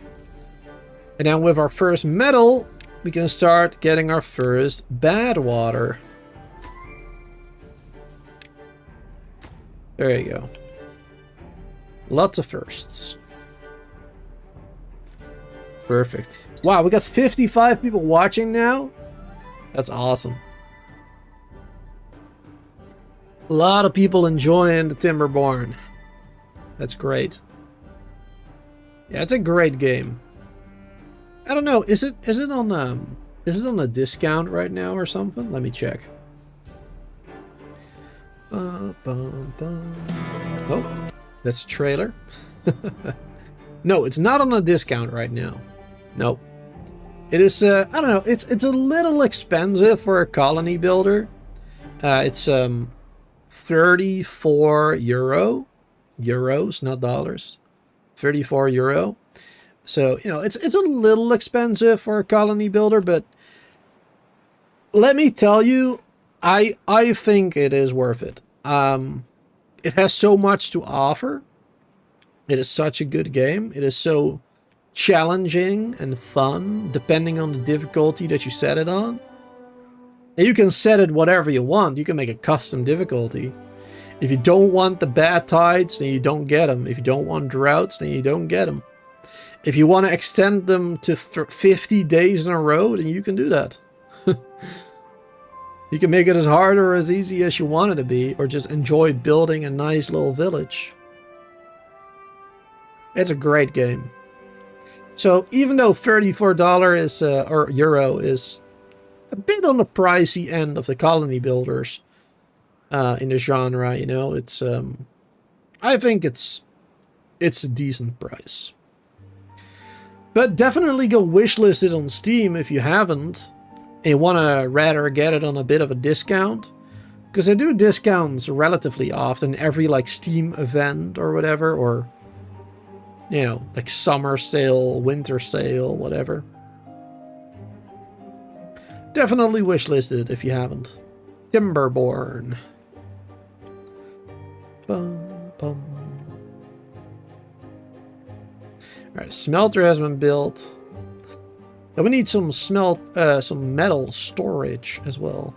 And then with our first metal, we can start getting our first bad water. There you go. Lots of firsts. Perfect. Wow, we got 55 people watching now. That's awesome. A lot of people enjoying the Timberborn. That's great. Yeah, it's a great game. I don't know. Is it on a discount right now or something? Let me check. Oh, that's a trailer. No, it's not on a discount right now. Nope. It is. I don't know. It's a little expensive for a colony builder. It's 34 euro, euros, not dollars. 34 euro. So, you know, it's a little expensive for a colony builder, but let me tell you, I think it is worth it. It has so much to offer. It is such a good game. It is so challenging and fun, depending on the difficulty that you set it on. And you can set it whatever you want. You can make a custom difficulty. If you don't want the bad tides, then you don't get them. If you don't want droughts, then you don't get them. If you want to extend them to 50 days in a row, then you can do that. You can make it as hard or as easy as you want it to be, or just enjoy building a nice little village. It's a great game. So even though $34 is or euro is a bit on the pricey end of the colony builders in the genre, you know, it's I think it's a decent price. But definitely go wishlist it on Steam if you haven't and want to rather get it on a bit of a discount, because they do discounts relatively often every like Steam event or whatever, or you know, like summer sale, winter sale, whatever. Definitely wishlist it if you haven't. Timberborn. Bum, bum. Alright, smelter has been built. Now we need some metal storage as well.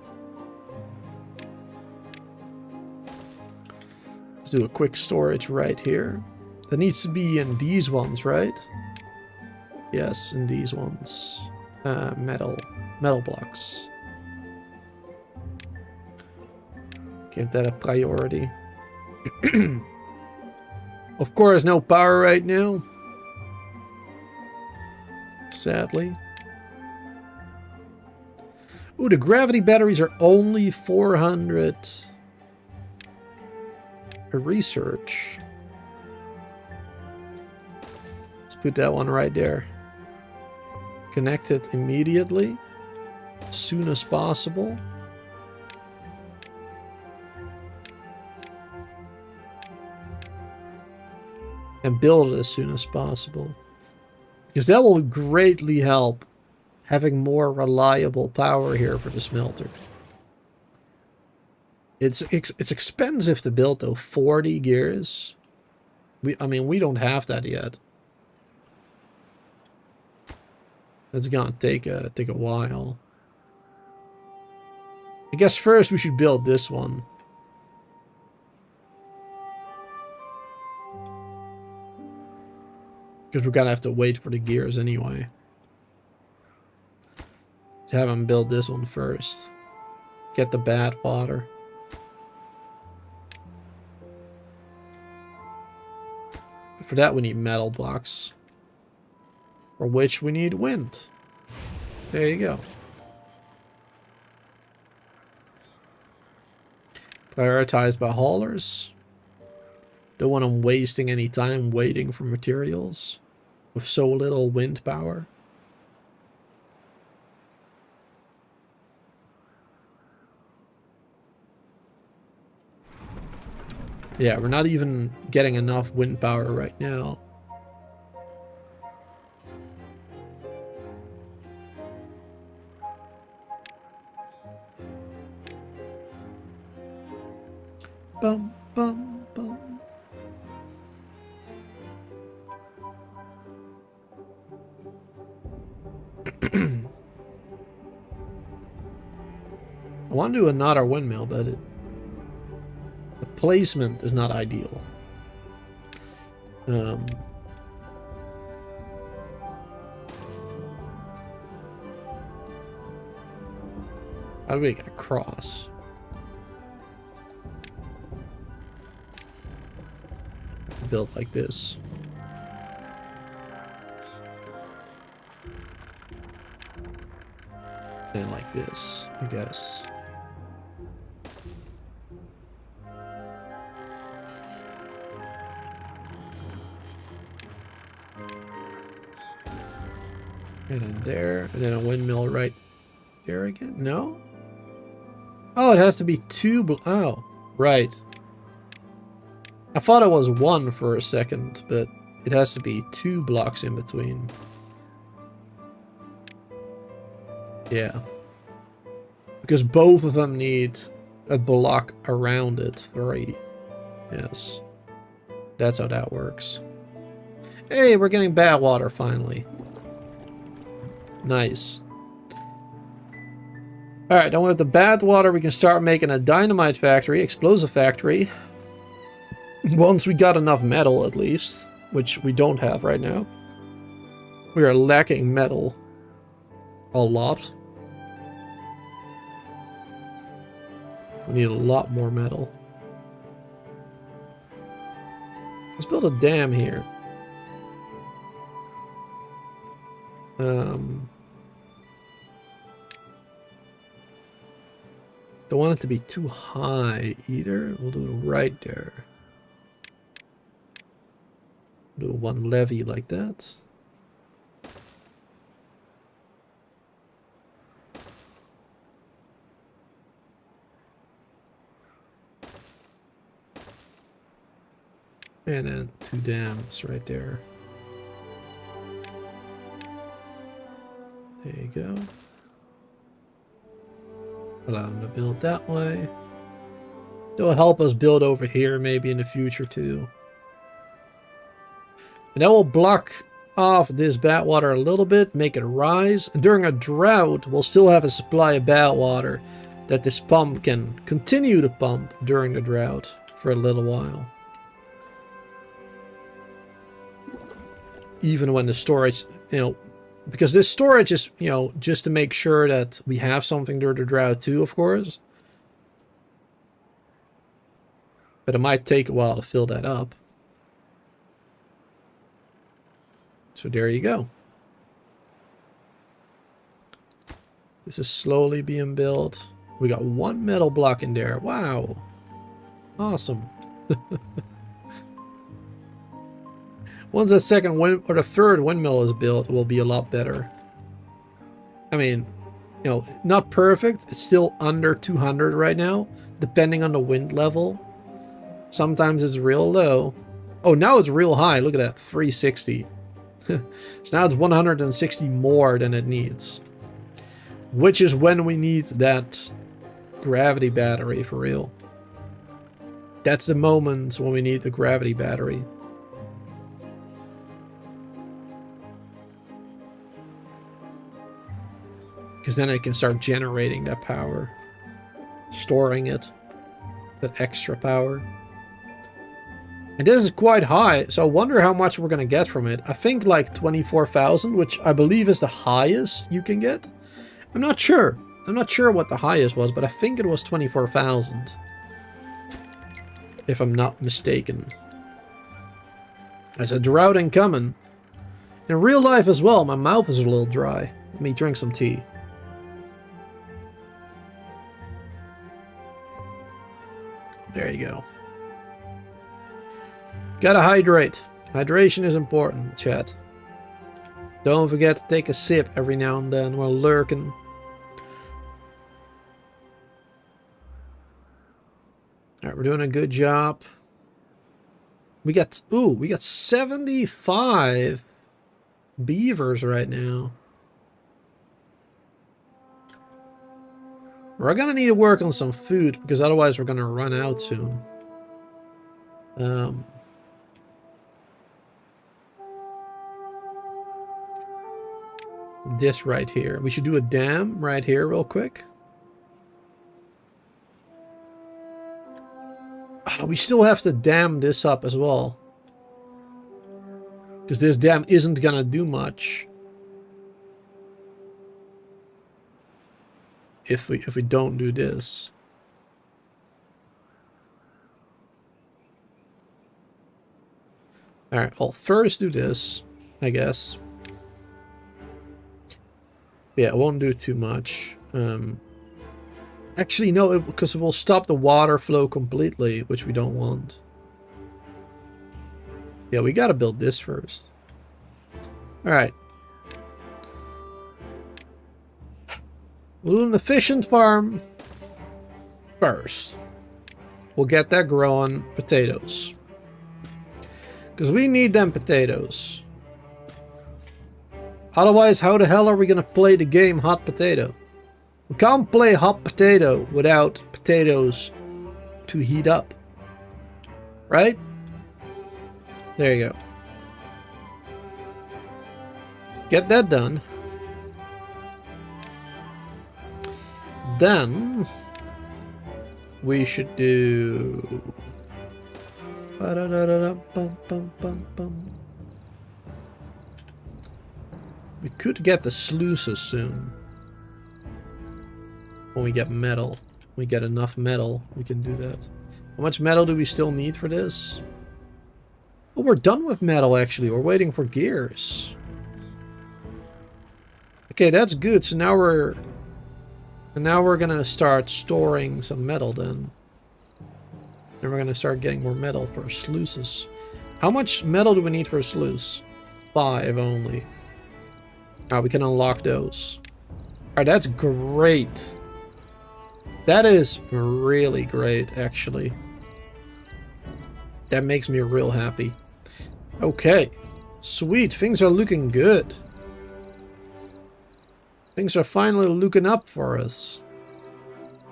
Let's do a quick storage right here. That needs to be in these ones, right? Yes, in these ones. Metal blocks. Give that a priority. Of course, no power right now. Sadly. Ooh, the gravity batteries are only 400. Research. Let's put that one right there. Connect it immediately. As soon as possible. and build it as soon as possible. Because that will greatly help having more reliable power here for the smelter. It's expensive to build though, 40 gears. I mean, we don't have that yet. It's gonna take a while. I guess first we should build this one. Because we're gonna have to wait for the gears anyway. To have them build this one first. Get the bad water. For that we need metal blocks. For which we need wind. There you go. Prioritized by haulers. Don't want them wasting any time waiting for materials with so little wind power. Yeah, we're not even getting enough wind power right now. Bum, bum, bum. I want to do another windmill, but the placement is not ideal. How do we get across? Built like this. And like this, I guess. And then there, and then a windmill right there again. No? Oh, it has to be two. Oh, right. I thought it was one for a second, but it has to be 2 blocks in between. Yeah. Because both of them need a block around it. 3. Yes. That's how that works. Hey, we're getting bad water finally. Nice. Alright, now with the bad water, we can start making a dynamite factory, explosive factory. Once we got enough metal, at least. Which we don't have right now. We are lacking metal. A lot. We need a lot more metal. Let's build a dam here. Don't want it to be too high either. We'll do it right there. Do one levee like that. And then 2 dams right there. There you go. Allow them to build that way. They'll help us build over here maybe in the future too. And that will block off this bad water a little bit, make it rise. And during a drought, we'll still have a supply of bad water that this pump can continue to pump during the drought for a little while. Even when the storage, because this storage is, just to make sure that we have something during the drought too, of course. But it might take a while to fill that up. So there you go. This is slowly being built. We got 1 metal block in there. Wow. Awesome. Once that second or the third windmill is built, it will be a lot better. I mean, not perfect. It's still under 200 right now, depending on the wind level. Sometimes it's real low. Oh, now it's real high. Look at that, 360. So now it's 160 more than it needs. Which is when we need that gravity battery for real. That's the moment when we need the gravity battery. Because then it can start generating that power. Storing it. That extra power. And this is quite high, so I wonder how much we're going to get from it. I think like 24,000, which I believe is the highest you can get. I'm not sure. I'm not sure what the highest was, but I think it was 24,000. If I'm not mistaken. There's a drought incoming. In real life as well, my mouth is a little dry. Let me drink some tea. There you go. Gotta hydrate. Hydration is important, chat. Don't forget to take a sip every now and then while lurking. Alright, we're doing a good job. We got 75 beavers right now. We're gonna need to work on some food because otherwise we're gonna run out soon. This right here. We should do a dam right here real quick. We still have to dam this up as well. Because this dam isn't gonna do much. If we don't do this. Alright, I'll first do this, I guess. Yeah, it won't do too much. Actually, no, because it will stop the water flow completely, which we don't want. Yeah, we gotta build this first. Alright. We'll do an efficient farm first. We'll get that growing potatoes. Because we need them potatoes. Otherwise, how the hell are we gonna play the game Hot Potato? We can't play Hot Potato without potatoes to heat up. Right? There you go. Get that done. Then we should do we could get the sluices soon. When we get metal. We get enough metal, we can do that. How much metal do we still need for this? Oh, we're done with metal actually. We're waiting for gears. Okay, that's good. So now we're gonna start storing some metal then. Then we're gonna start getting more metal for sluices. How much metal do we need for a sluice? 5 only. Ah, we can unlock those. Alright, that's great. That is really great, actually. That makes me real happy. Okay. Sweet, things are looking good. Things are finally looking up for us.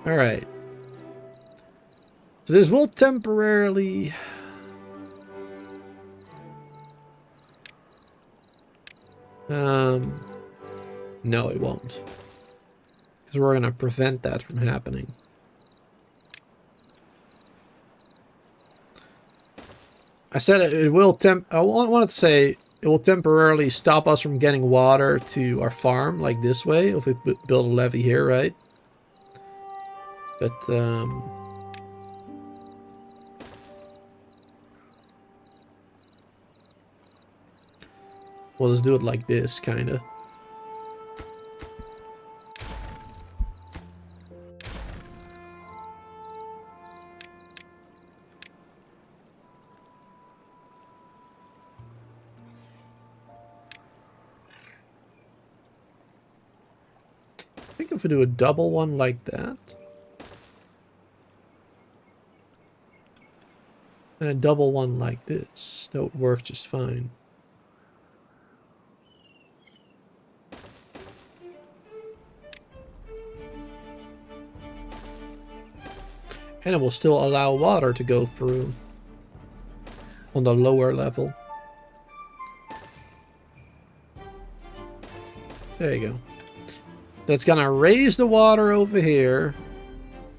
Alright. So this will temporarily... No, it won't. Because we're going to prevent that from happening. I said it will I wanted to say it will temporarily stop us from getting water to our farm, like this way, if we build a levee here, right? But, we'll just do it like this, kinda. I think if we do a double one like that. And a double one like this. That would work just fine. And it will still allow water to go through on the lower level. There you go. That's gonna raise the water over here,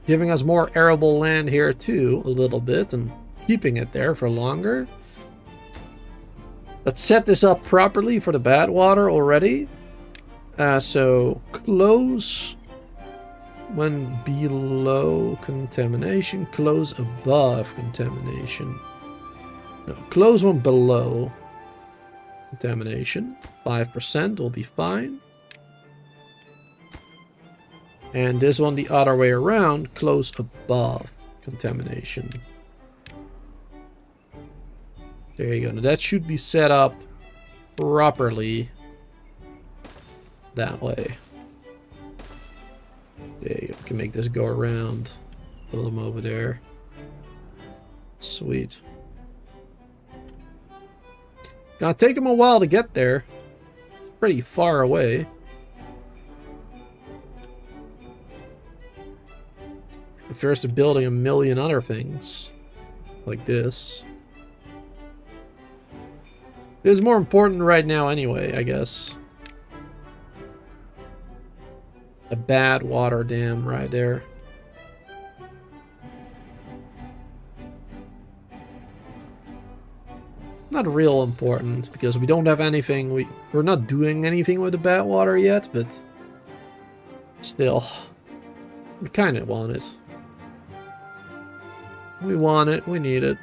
giving us more arable land here too, a little bit, and keeping it there for longer. Let's set this up properly for the bad water already. So close when below contamination, close above contamination. No, close when below contamination. 5% will be fine. And this one the other way around, close above contamination. There you go. Now that should be set up properly that way. There you go. We can make this go around. Pull them over there. Sweet. Gonna take them a while to get there. It's pretty far away. First to building a million other things like this. This is more important right now anyway, I guess. A bad water dam right there. Not real important because we don't have anything. We're not doing anything with the bad water yet, but still, we kind of want it. We want it. We need it.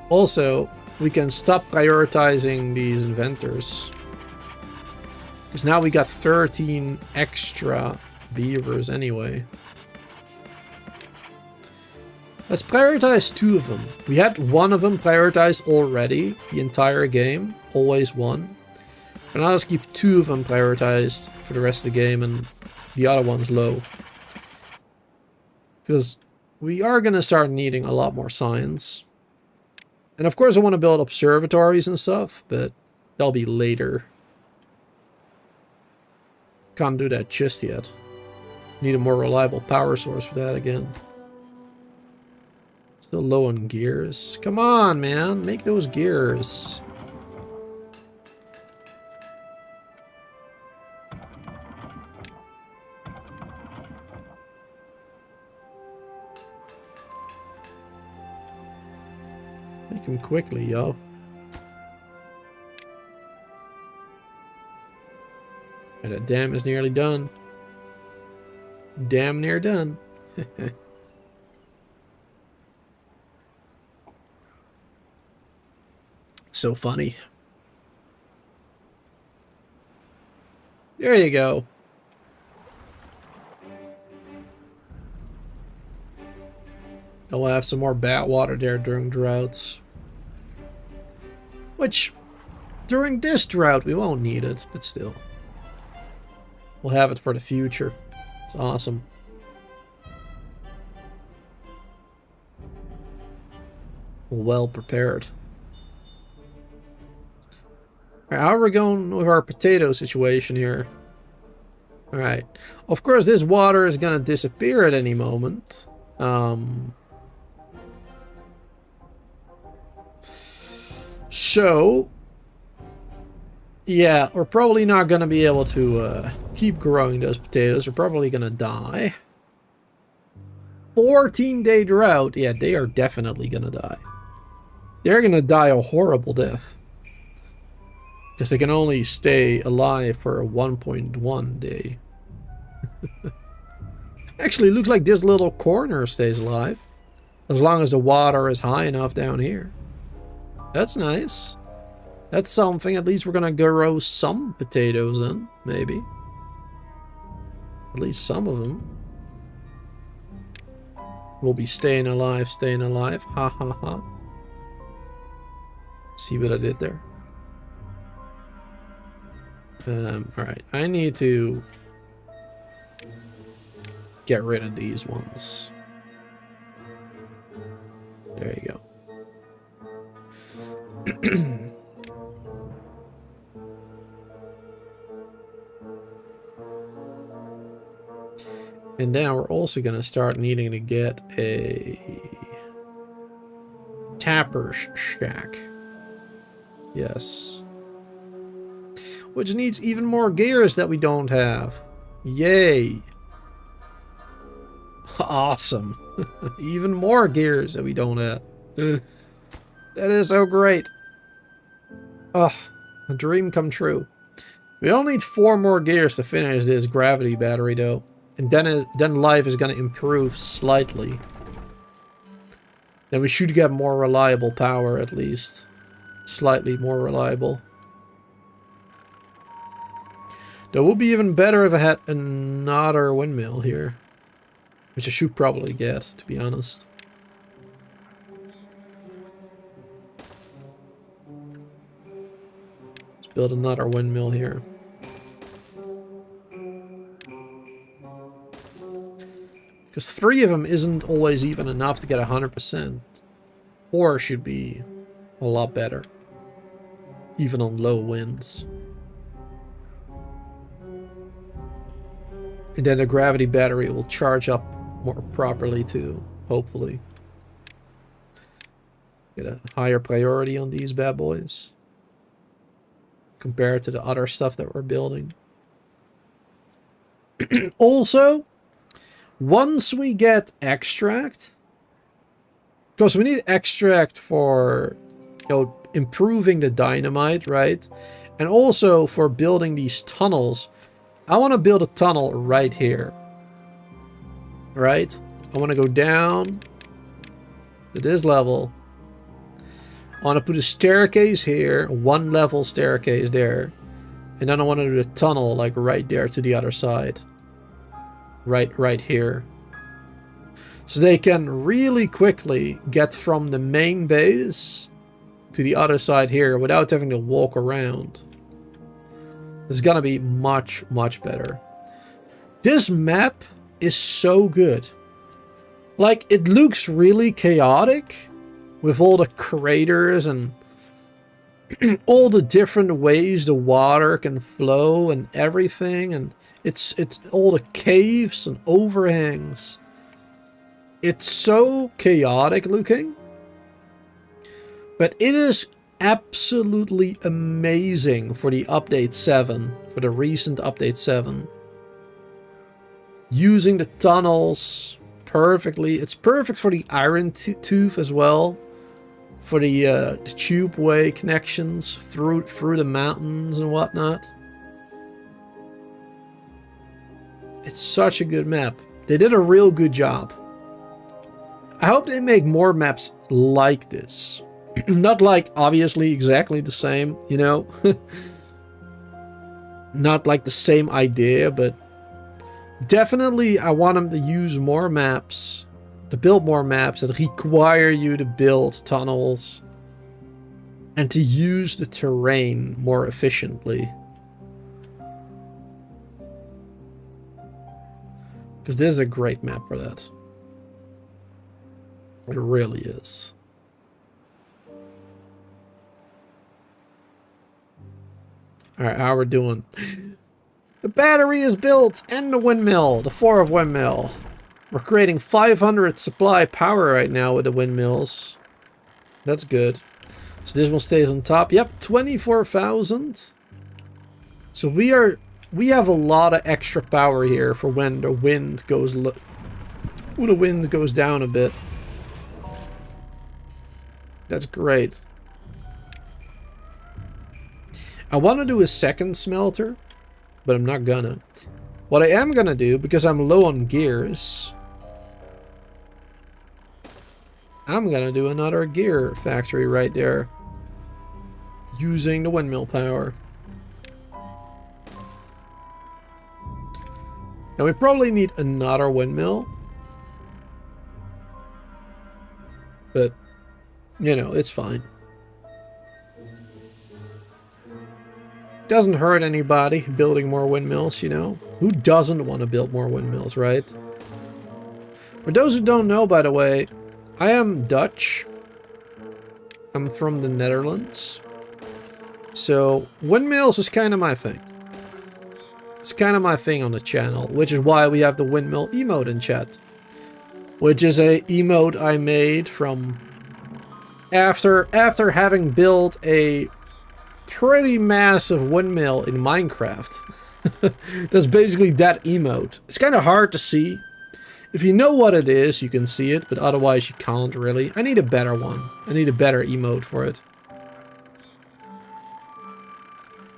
Also, we can stop prioritizing these inventors. Because now we got 13 extra beavers anyway. Let's prioritize 2 of them. We had 1 of them prioritized already the entire game. Always 1. And now let's keep 2 of them prioritized for the rest of the game and the other one's low. Because we are going to start needing a lot more science. And of course I want to build observatories and stuff, but that'll be later. Can't do that just yet. Need a more reliable power source for that again. Still low on gears. Come on, man. Make those gears. Make them quickly, yo. And that dam is nearly done. Damn near done. So funny. There you go. And we'll have some more bat water there during droughts. Which, during this drought, we won't need it, but still. We'll have it for the future. It's awesome. Well prepared. Alright, how are we going with our potato situation here? Alright. Of course, this water is going to disappear at any moment. So, yeah, we're probably not going to be able to keep growing those potatoes. They're probably going to die. 14-day drought. Yeah, they are definitely going to die. They're going to die a horrible death. Because they can only stay alive for a 1.1 day. Actually, it looks like this little corner stays alive. As long as the water is high enough down here. That's nice. That's something. At least we're going to grow some potatoes then. Maybe. At least some of them. We'll be staying alive, staying alive. Ha ha ha. See what I did there? Alright. I need to get rid of these ones. There you go. And now we're also going to start needing to get a tapper's shack. Yes. Which needs even more gears that we don't have. Yay. Awesome. Even more gears that we don't have. That is so great. Oh, a dream come true. We only need 4 more gears to finish this gravity battery though. And then life is going to improve slightly. Then we should get more reliable power at least. Slightly more reliable. That would be even better if I had another windmill here. Which I should probably get, to be honest. Let's build another windmill here. Because 3 of them isn't always even enough to get 100%. 4 should be a lot better. Even on low winds. And then the gravity battery will charge up more properly too, hopefully. Get a higher priority on these bad boys. Compared to the other stuff that we're building. Also, once we get extract, because we need extract for, you know, improving the dynamite, right? And also for building these tunnels. I want to build a tunnel right here. Right? I want to go down to this level. I want to put a staircase here, 1 level staircase there. And then I want to do the tunnel like right there to the other side. Right here. So they can really quickly get from the main base to the other side here without having to walk around. It's gonna be much, much better. This map is so good. Like, it looks really chaotic with all the craters and all the different ways the water can flow and everything, and it's all the caves and overhangs. It's so chaotic looking, but it is absolutely amazing for the update 7, for the recent update 7. Using the tunnels perfectly. It's perfect for the iron tooth as well, for the tubeway connections through the mountains and whatnot. It's such a good map. They did a real good job. I hope they make more maps like this. Not like, obviously, exactly the same, you know? Not like the same idea, but definitely I want them to use more maps, to build more maps that require you to build tunnels and to use the terrain more efficiently. Because this is a great map for that. It really is. Alright, how we're doing? The battery is built and the windmill, the 4 windmill. We're creating 500 supply power right now with the windmills. That's good. So this one stays on top. Yep, 24,000. So we have a lot of extra power here for when the wind goes down a bit. That's great. I want to do a second smelter, but I'm not gonna. What I am gonna do, because I'm low on gears, I'm gonna do another gear factory right there, using the windmill power. Now we probably need another windmill, but you know, it's fine. Doesn't hurt anybody building more windmills, you know? Who doesn't want to build more windmills, right? For those who don't know, by the way, I am Dutch. I'm from the Netherlands. So, windmills is kind of my thing. It's kind of my thing on the channel, which is why we have the windmill emote in chat. Which is a emote I made from after having built a pretty massive windmill in Minecraft. That's basically that emote. It's kind of hard to see. If you know what it is, you can see it, but otherwise you can't really. I need a better one. I need a better emote for it.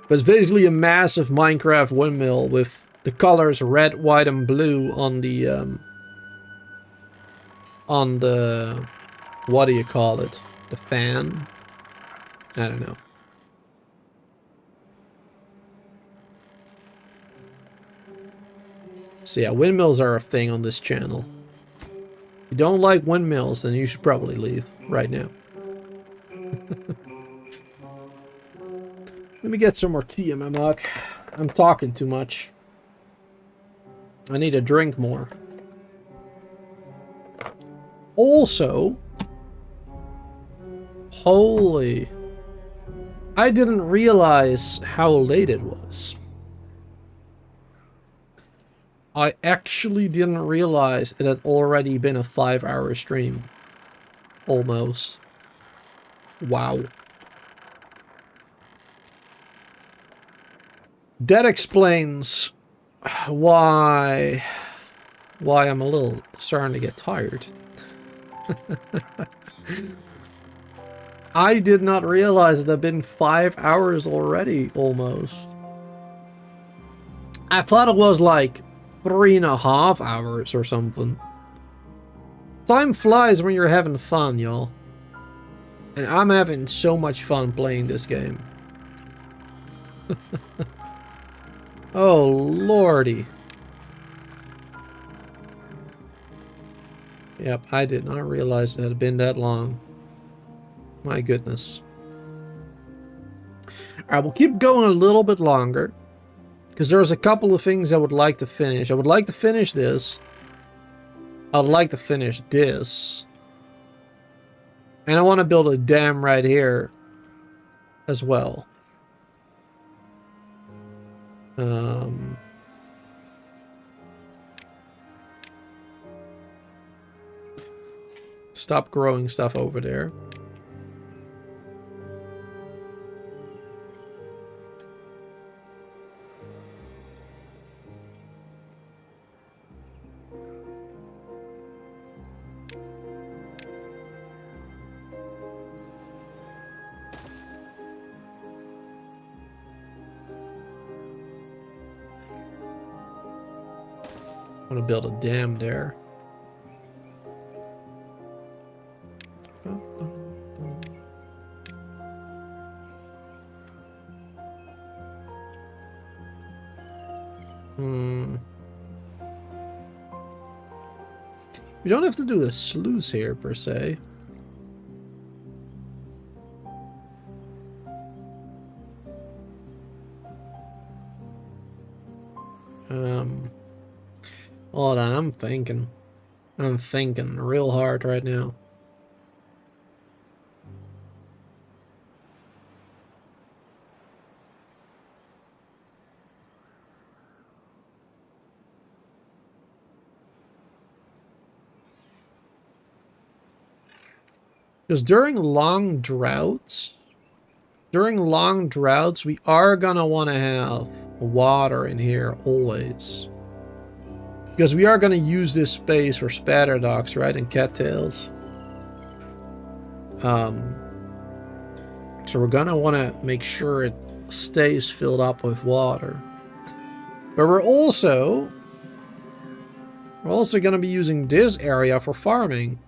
But it's basically a massive Minecraft windmill with the colors red, white, and blue on the what do you call it? The fan? I don't know. So yeah, windmills are a thing on this channel. If you don't like windmills, then you should probably leave right now. Let me get some more tea in my mug. I'm talking too much. I need to drink more. Also, holy, I didn't realize how late it was. I actually didn't realize it had already been a 5-hour stream. Almost. Wow. That explains why I'm a little starting to get tired. I did not realize it had been 5 hours already, almost. I thought it was like 3.5 hours or something. Time flies when you're having fun, y'all. And I'm having so much fun playing this game. Oh, lordy. Yep, I did not realize it had been that long. My goodness. Alright, we'll keep going a little bit longer. Because there's a couple of things I would like to finish. I would like to finish this. I would like to finish this. And I want to build a dam right here as well. Stop growing stuff over there. I want to build a dam there. We don't have to do a sluice here, per se. Hold on, I'm thinking. I'm thinking real hard right now. Because during long droughts, we are gonna want to have water in here always. Because we are gonna use this space for spatter dogs, right, and cattails. So we're gonna want to make sure it stays filled up with water. But we're also gonna be using this area for farming.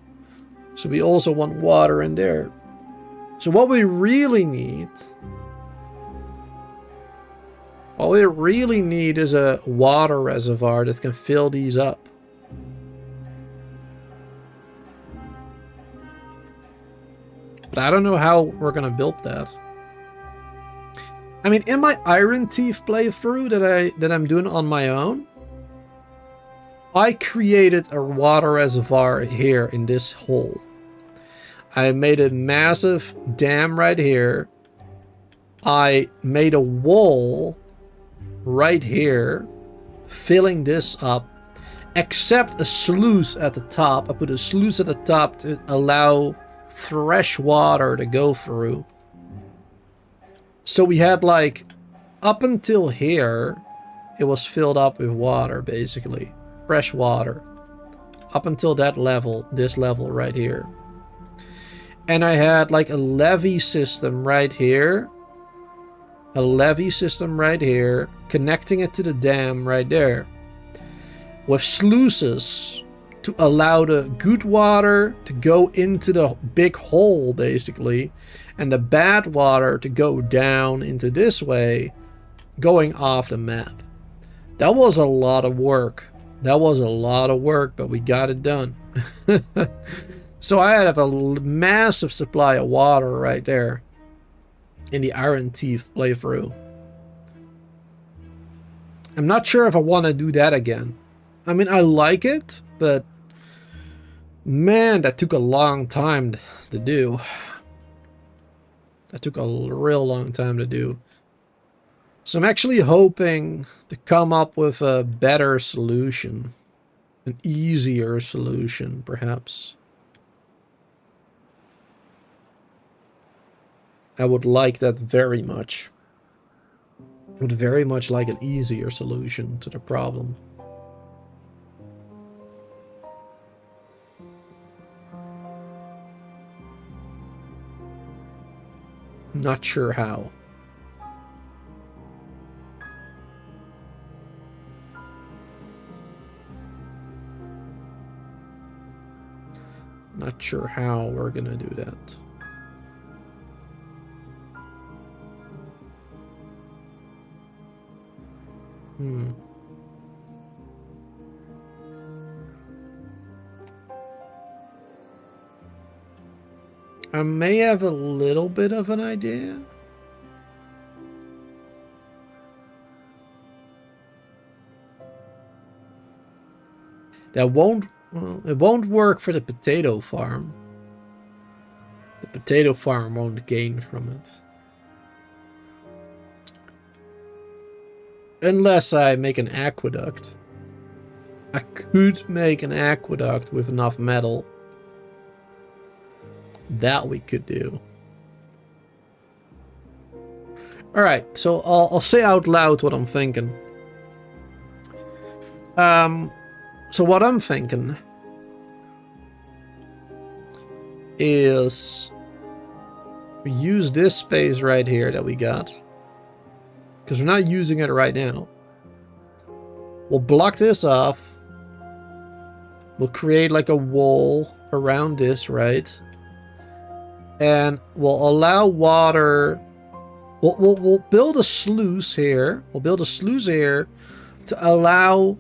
So we also want water in there. So what we really need is a water reservoir that can fill these up. But I don't know how we're gonna build that. I mean, in my Iron Thief playthrough that I'm doing on my own, I created a water reservoir here in this hole. I made a massive dam right here. I made a wall right here, filling this up, except a sluice at the top. I put a sluice at the top to allow fresh water to go through. So we had like, up until here, it was filled up with water, basically. Fresh water. Up until that level, this level right here. And I had like a levee system right here. A levee system right here, connecting it to the dam right there. With sluices to allow the good water to go into the big hole, basically. And the bad water to go down into this way, going off the map. That was a lot of work. That was a lot of work, but we got it done. So I have a massive supply of water right there in the Iron Teeth playthrough. I'm not sure if I want to do that again. I mean, I like it, but man, that took a long time to do. That took a real long time to do. So I'm actually hoping to come up with a better solution. An easier solution, perhaps. I would like that very much. Would very much like an easier solution to the problem. Not sure how. Not sure how we're gonna do that. I may have a little bit of an idea. That won't, well, it won't work for the potato farm. The potato farm won't gain from it. Unless I make an aqueduct. I could make an aqueduct with enough metal. That we could do. Alright, so I'll say out loud what I'm thinking. So what I'm thinking is we use this space right here that we got. Because we're not using it right now. We'll block this off. We'll create like a wall around this, right? And we'll allow water. We'll build a sluice here. We'll build a sluice here to allow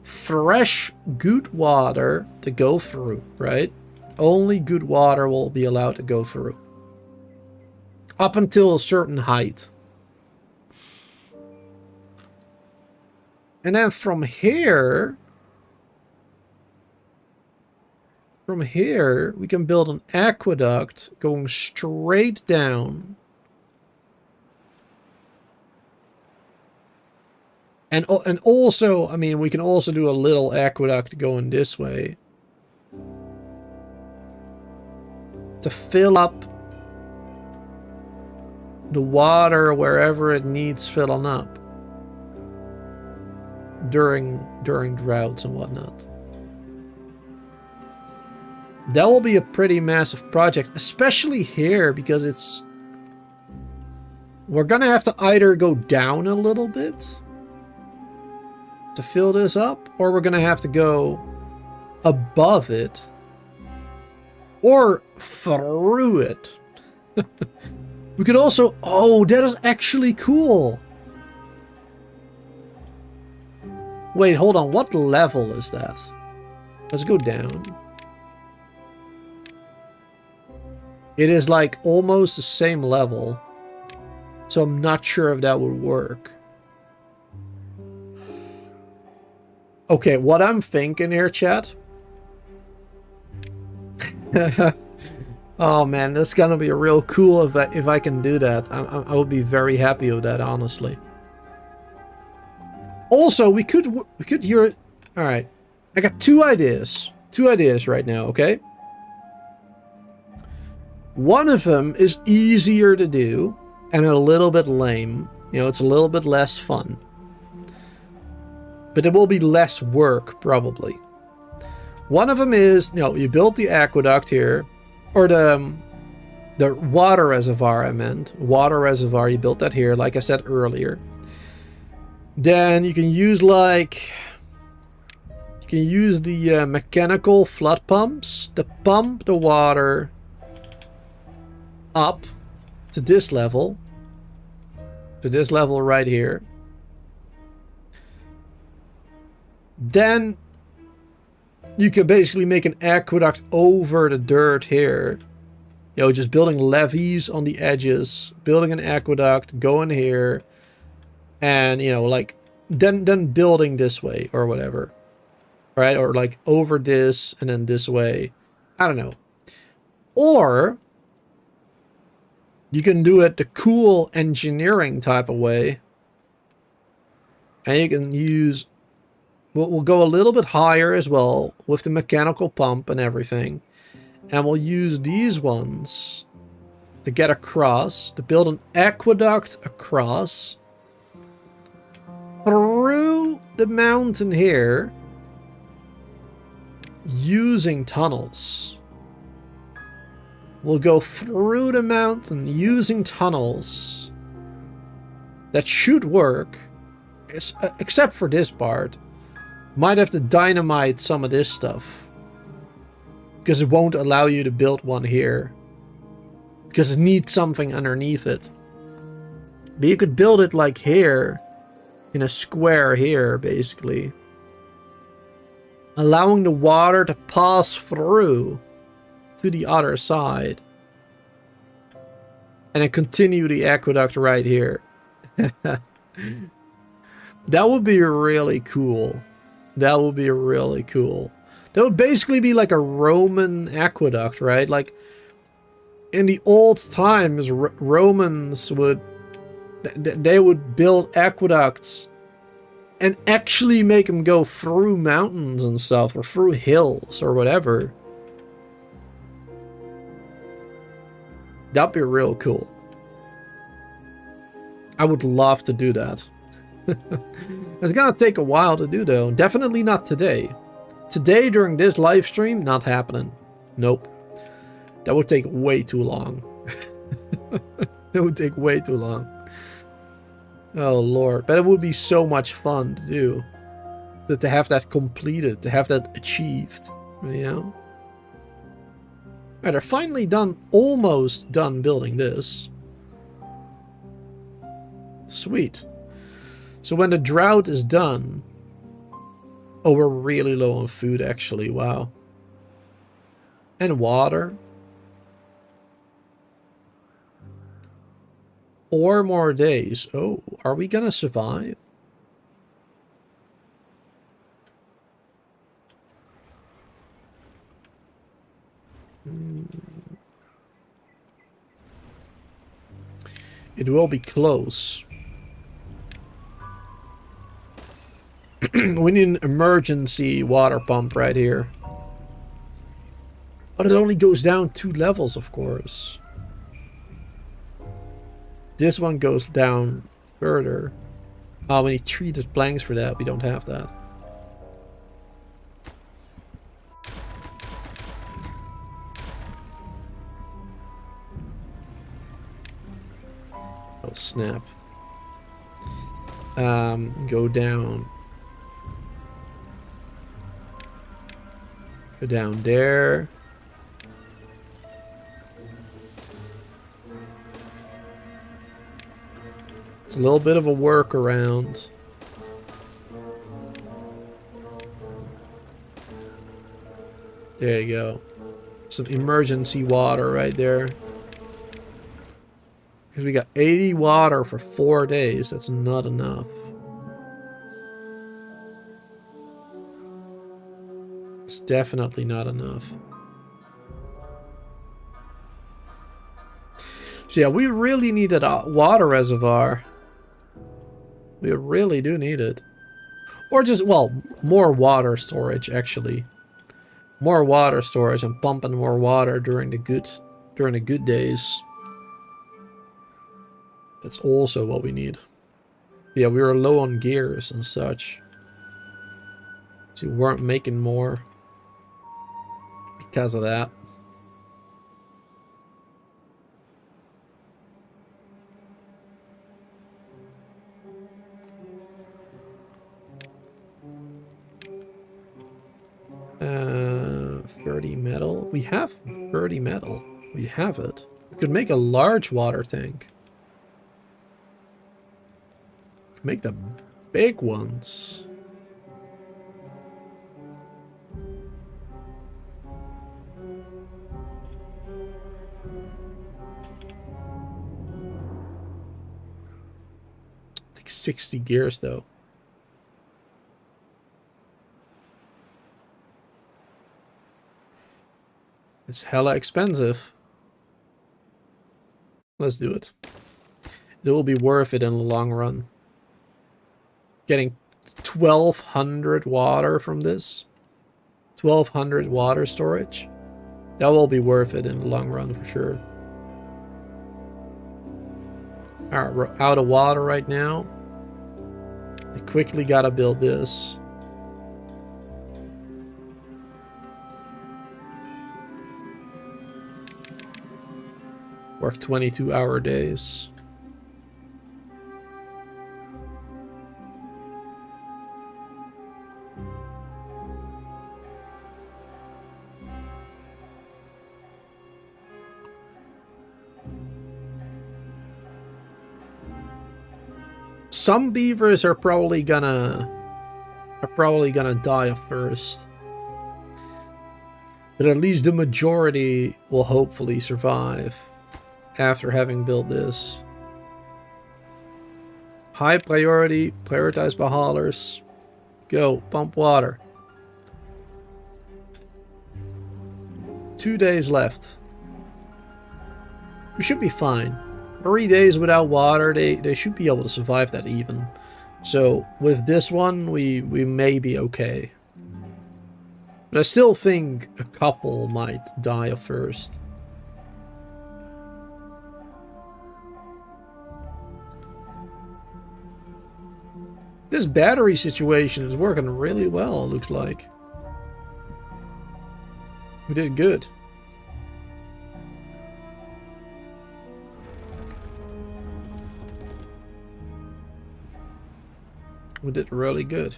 fresh, good water to go through, right? Only good water will be allowed to go through. Up until a certain height. And then from here, we can build an aqueduct going straight down. And also, I mean, we can also do a little aqueduct going this way. To fill up the water wherever it needs filling up. During droughts and whatnot. That will be a pretty massive project, especially here, because it's... We're gonna have to either go down a little bit to fill this up, or we're gonna have to go above it, or through it. We could also... Oh, that is actually cool! Wait, hold on. What level is that? Let's go down. It is like almost the same level. So I'm not sure if that would work. Okay, what I'm thinking here, chat. Oh man, that's gonna be real cool if I can do that. I would be very happy with that, honestly. Also, we could hear it. All right, I got two ideas right now. Okay, one of them is easier to do and a little bit lame. You know, it's a little bit less fun, but it will be less work probably. One of them is, you know, you build the aqueduct here, or the water reservoir. I meant water reservoir. You built that here, like I said earlier. Then you can use the mechanical flood pumps to pump the water up to this level right here. Then you can basically make an aqueduct over the dirt here. You know, just building levees on the edges, building an aqueduct, going here, and, you know, like, then building this way or whatever. Right? Or like over this and then this way. I don't know. Or you can do it the cool engineering type of way. And you can use... We'll go a little bit higher as well with the mechanical pump and everything. And we'll use these ones to get across, to build an aqueduct across through the mountain here using tunnels. We'll go through the mountain using tunnels. That should work, except for this part. Might have to dynamite some of this stuff, because it won't allow you to build one here, because it needs something underneath it. But you could build it like here, in a square here, basically, allowing the water to pass through to the other side, and then continue the aqueduct right here. That would be really cool. That would be really cool. That would basically be like a Roman aqueduct, right? Like, in the old times, Romans would... They would build aqueducts and actually make them go through mountains and stuff, or through hills, or whatever. That'd be real cool. I would love to do that. It's gonna take a while to do, though. Definitely not today. Today, during this live stream, not happening. Nope. That would take way too long. It would take way too long. Oh, Lord. But it would be so much fun to do. To have that completed, to have that achieved, you know? Alright, they're finally done, almost done building this. Sweet. So when the drought is done... Oh, we're really low on food, actually. Wow. And water. 4 more days. Oh, are we gonna survive? It will be close. We need an emergency water pump right here. But it only goes down 2 levels, of course. This one goes down further. Oh, we need treated planks for that. We don't have that. Oh, snap. Go down. Go down there. It's a little bit of a workaround. There you go. Some emergency water right there. Because we got 80 water for 4 days. That's not enough. definitely not enough. So yeah, we really needed a water reservoir. We really do need it. Or just, well, more water storage, actually. More water storage and pumping more water during the good days. That's also what we need. Yeah, we were low on gears and such. So we weren't making more because of that. Uh, 30 metal. We have 30 metal. We have it. We could make a large water tank. Make the big ones. Like 60 gears though. It's hella expensive. Let's do it. It will be worth it in the long run. Getting 1200 water from this. 1200 water storage. That will be worth it in the long run for sure. Alright, we're out of water right now. I quickly gotta build this. Work 22-hour days. Some beavers are probably gonna die first. But at least the majority will hopefully survive after having built this. High priority, prioritize by haulers. Go, pump water. 2 days left. We should be fine. 3 days without water, they should be able to survive that even. So with this one, we may be okay. But I still think a couple might die first. This battery situation is working really well, it looks like. We did good. We did really good.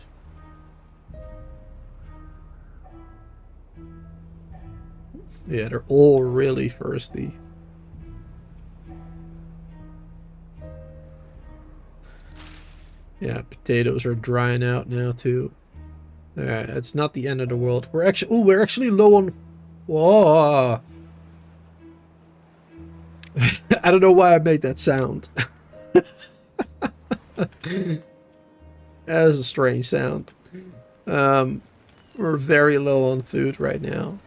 Yeah, they're all really thirsty. Yeah, potatoes are drying out now too. Alright, it's not the end of the world. We're actually low on... Whoa! I don't know why I made that sound. That is a strange sound. We're very low on food right now.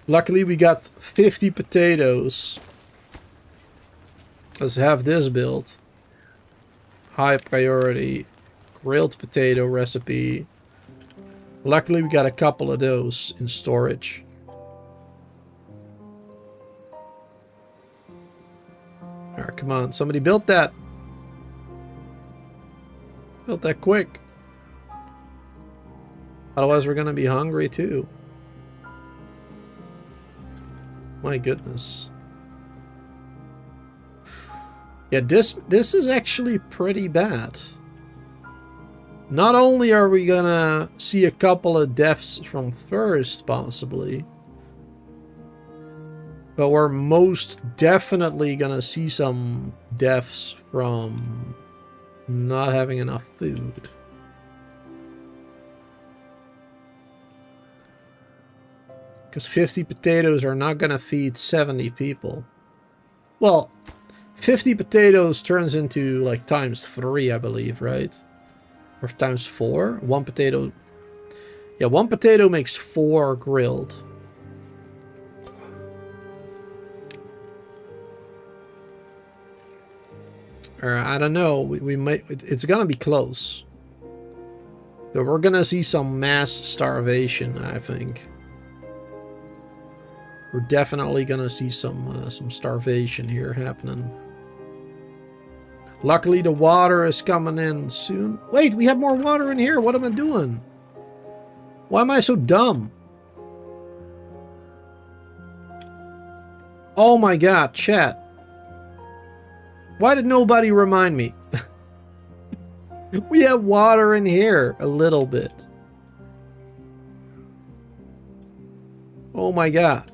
Luckily we got 50 potatoes. Let's have this built. High priority grilled potato recipe. Luckily we got a couple of those in storage. Alright, come on, somebody built that. Built that quick. Otherwise we're gonna be hungry too. My goodness. Yeah, this is actually pretty bad. Not only are we gonna see a couple of deaths from thirst, possibly, but we're most definitely gonna see some deaths from not having enough food. Because 50 potatoes are not gonna feed 70 people. Well, 50 potatoes turns into like times 3, I believe, right? Or times 4? One potato. Yeah, 1 potato makes 4 grilled. Or I don't know. We might. It's gonna be close. But we're gonna see some mass starvation, I think. We're definitely gonna see some starvation here happening. Luckily, the water is coming in soon. Wait, we have more water in here. What am I doing? Why am I so dumb? Oh my god, chat. Why did nobody remind me? We have water in here a little bit. Oh my god.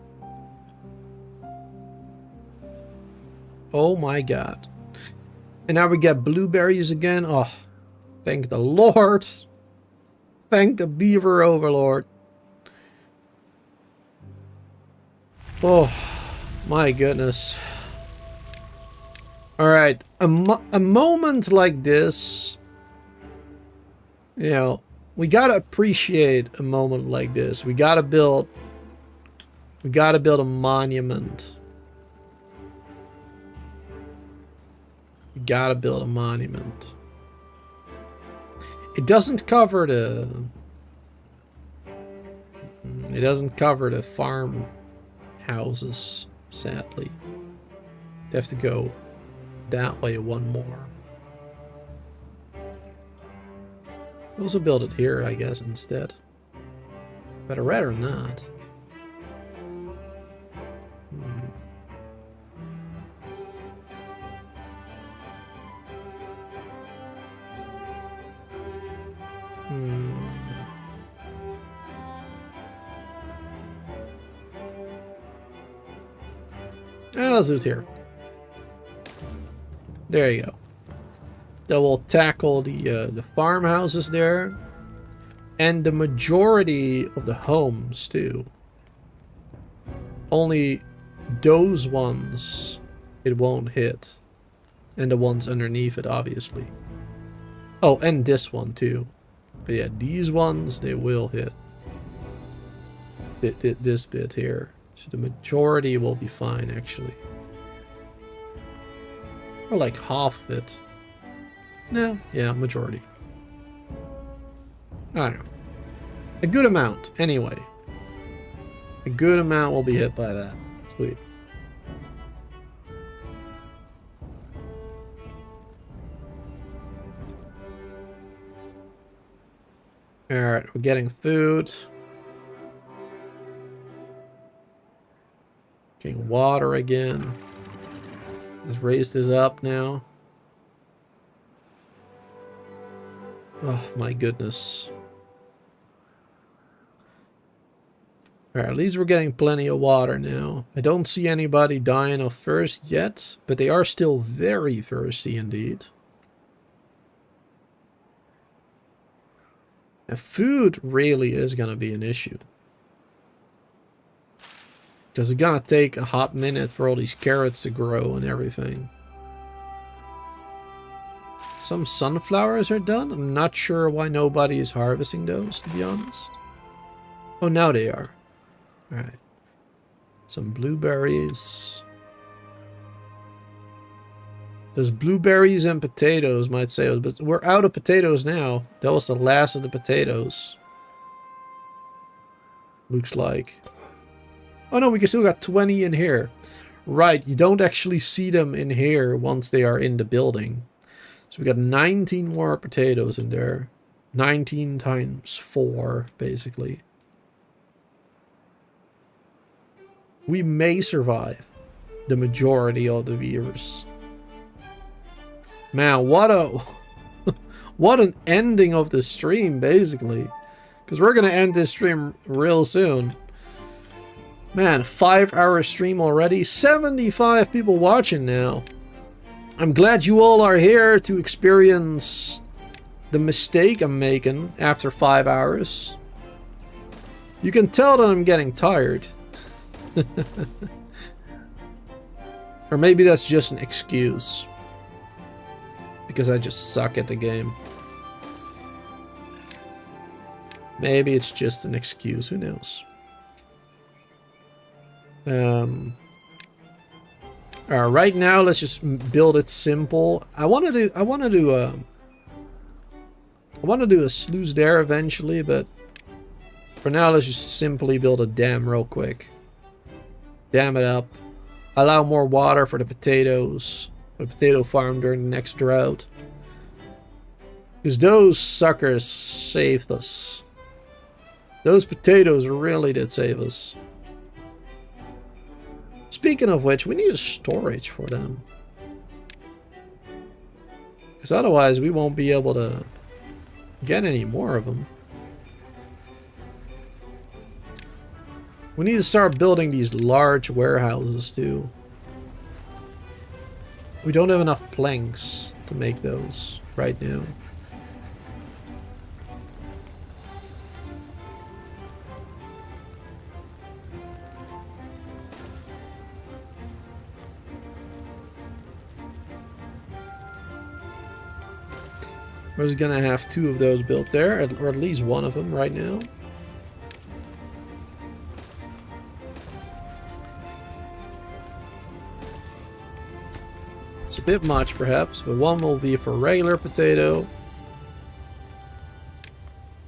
Oh my god. And now we get blueberries again. Oh, thank the Lord. Thank the Beaver Overlord. Oh, my goodness. Alright, a moment like this, you know, we gotta appreciate a moment like this. We gotta build a monument. We gotta build a monument. It doesn't cover the... It doesn't cover the farm houses, sadly. You have to go that way one more. We'll also build it here, I guess, instead. But I'd rather not. Let's do it here. There you go. Then we'll tackle the farmhouses there. And the majority of the homes, too. Only those ones it won't hit. And the ones underneath it, obviously. Oh, and this one, too. But yeah, these ones, they will hit. This bit here. So the majority will be fine, actually. Or like half of it. No, yeah, majority. I don't know. A good amount, anyway. A good amount will be hit by that. Sweet. Alright, we're getting food. Getting water again. Let's raise this up now. Oh my goodness. Alright, at least we're getting plenty of water now. I don't see anybody dying of thirst yet, but they are still very thirsty indeed. And food really is going to be an issue. Because it's going to take a hot minute for all these carrots to grow and everything. Some sunflowers are done. I'm not sure why nobody is harvesting those, to be honest. Oh, now they are. Alright. Some blueberries. Those blueberries and potatoes might say, but we're out of potatoes now. That was the last of the potatoes. Looks like. Oh no, we can still got 20 in here. Right, you don't actually see them in here once they are in the building. So we got 19 more potatoes in there. 19 times 4, basically. We may survive the majority of the viewers. Man, what a... what an ending of the stream, basically. Because we're going to end this stream real soon. Man, 5-hour stream already. 75 people watching now. I'm glad you all are here to experience the mistake I'm making after 5 hours. You can tell that I'm getting tired. Or maybe that's just an excuse. Because I just suck at the game. Maybe it's just an excuse, who knows? Right now, let's just build it simple. I want to do a sluice there eventually, but for now, let's just simply build a dam real quick. Dam it up. Allow more water for the potatoes. For the potato farm during the next drought. Because those suckers saved us. Those potatoes really did save us. Speaking of which, we need a storage for them. Because otherwise we won't be able to get any more of them. We need to start building these large warehouses too. We don't have enough planks to make those right now. We're just gonna have 2 of those built there, or at least one of them right now. It's a bit much perhaps, but one will be for regular potato.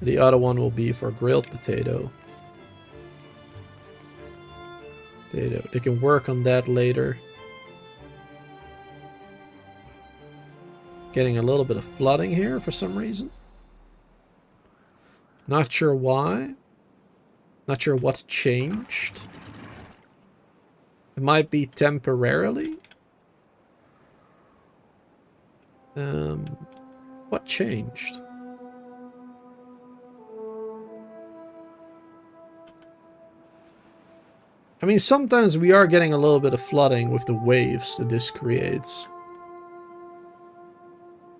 The other one will be for grilled potato. They can work on that later. Getting a little bit of flooding here for some reason. Not sure why. Not sure what's changed. It might be temporarily. What changed? I mean, sometimes we are getting a little bit of flooding with the waves that this creates.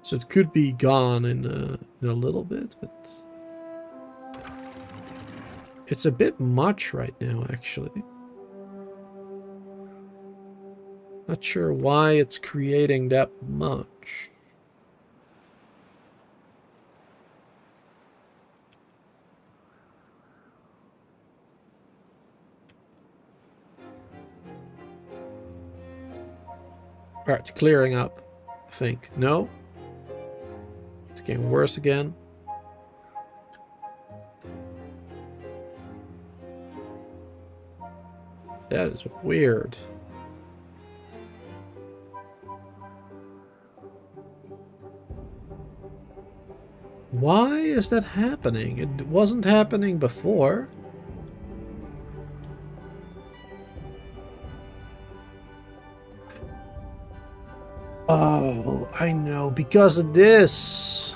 So it could be gone in a little bit, but it's a bit much right now, actually. Not sure why it's creating that much. Alright, it's clearing up, I think. No? It's getting worse again. That is weird. Why is that happening? It wasn't happening before. Oh, I know, because of this.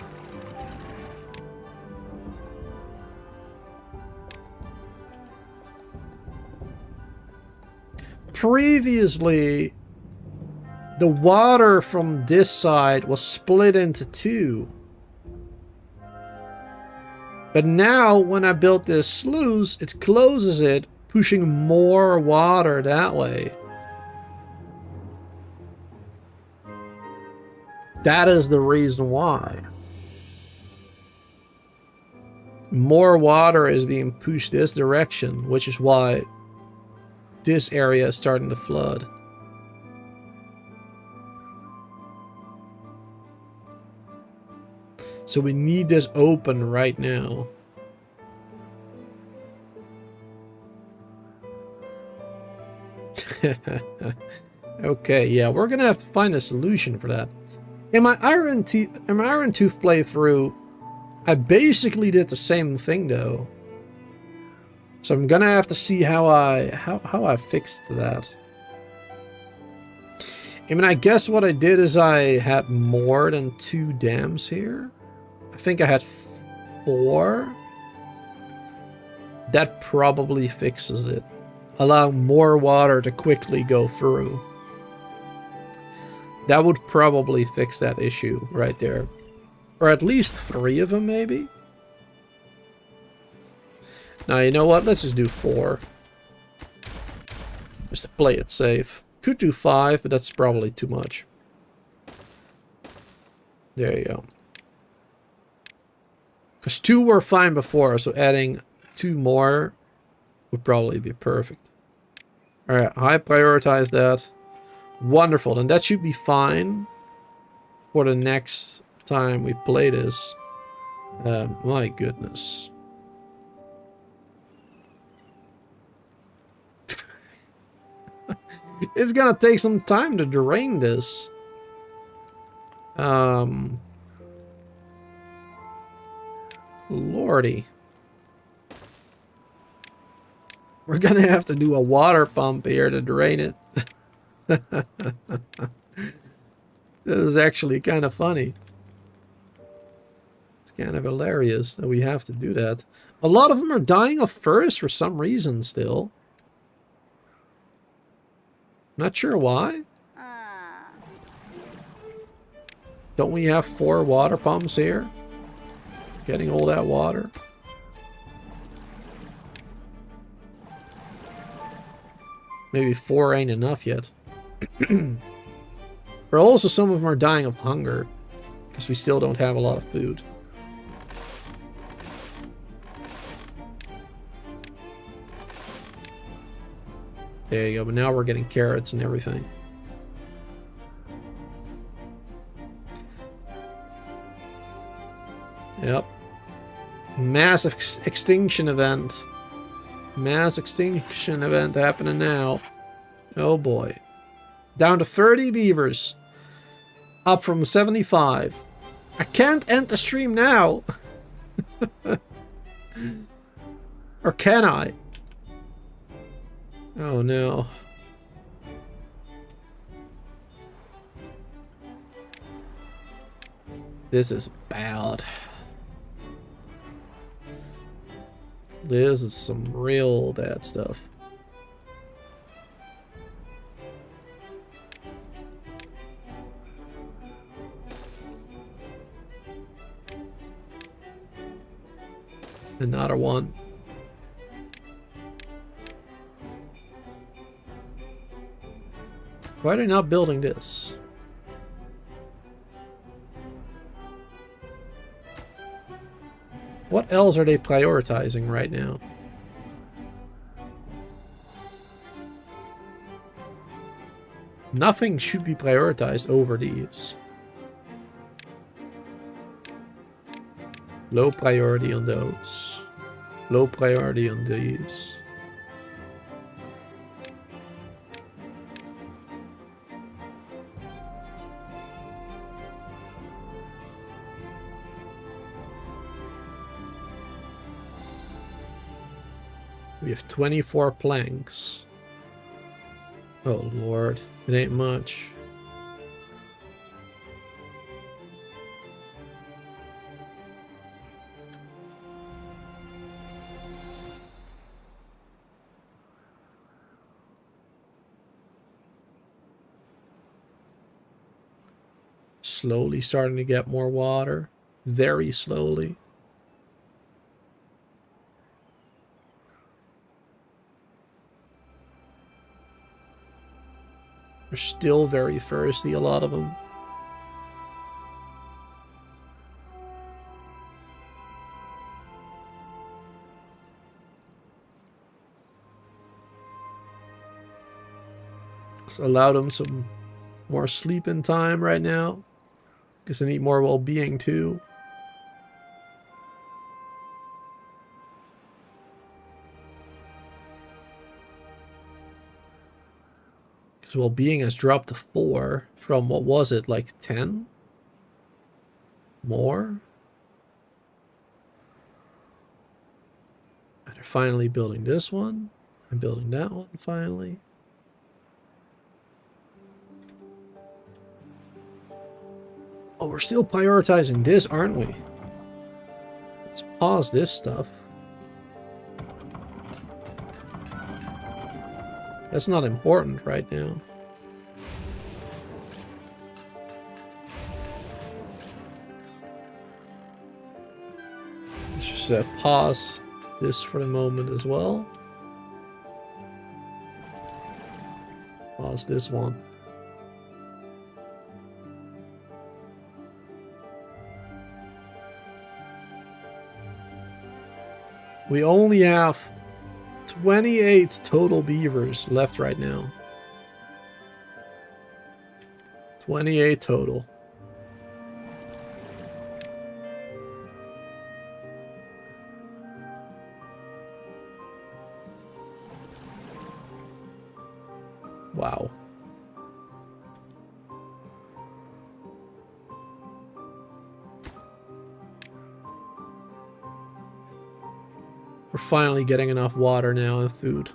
Previously, the water from this side was split into 2. But now, when I built this sluice, it closes it, pushing more water that way. That is the reason why. More water is being pushed this direction, which is why this area is starting to flood. So we need this open right now. Okay, yeah, we're gonna have to find a solution for that. In my Iron Tooth playthrough, I basically did the same thing though. So I'm gonna have to see how I fixed that. I mean, I guess what I did is I had more than 2 dams here. I think I had 4. That probably fixes it. Allow more water to quickly go through. That would probably fix that issue right there. Or at least 3 of them, maybe? Now, you know what? Let's just do 4. Just to play it safe. Could do 5, but that's probably too much. There you go. Because 2 were fine before, so adding 2 more would probably be perfect. Alright, I prioritize that. Wonderful, then that should be fine for the next time we play this. My goodness. It's gonna take some time to drain this. Lordy. We're gonna have to do a water pump here to drain it. This is actually kind of funny. It's kind of hilarious that we have to do that. A lot of them are dying of thirst for some reason still. Not sure why. Don't we have 4 water pumps here? Getting all that water. Maybe 4 ain't enough yet. But also some of them are dying of hunger. Because we still don't have a lot of food. There you go, but now we're getting carrots and everything. Yep. Mass extinction event. Mass extinction event happening now. Oh boy. Down to 30 beavers. Up from 75. I can't end the stream now. Or can I? Oh no. This is bad. This is some real bad stuff. Another one. Why are they not building this? What else are they prioritizing right now? Nothing should be prioritized over these. Low priority on those. Low priority on these. We have 24 planks. Oh lord, it ain't much. Slowly starting to get more water. Very slowly. They're still very thirsty, a lot of them. Let's allow them some more sleeping time right now. Because they need more well-being too. Because well-being has dropped to 4 from, what was it, like 10? More? And they're finally building this one. And building that one finally. Oh, we're still prioritizing this, aren't we? Let's pause this stuff. That's not important right now. Let's just pause this for the moment as well. Pause this one. We only have 28 total beavers left right now. 28 total. Wow. We're finally getting enough water now and food.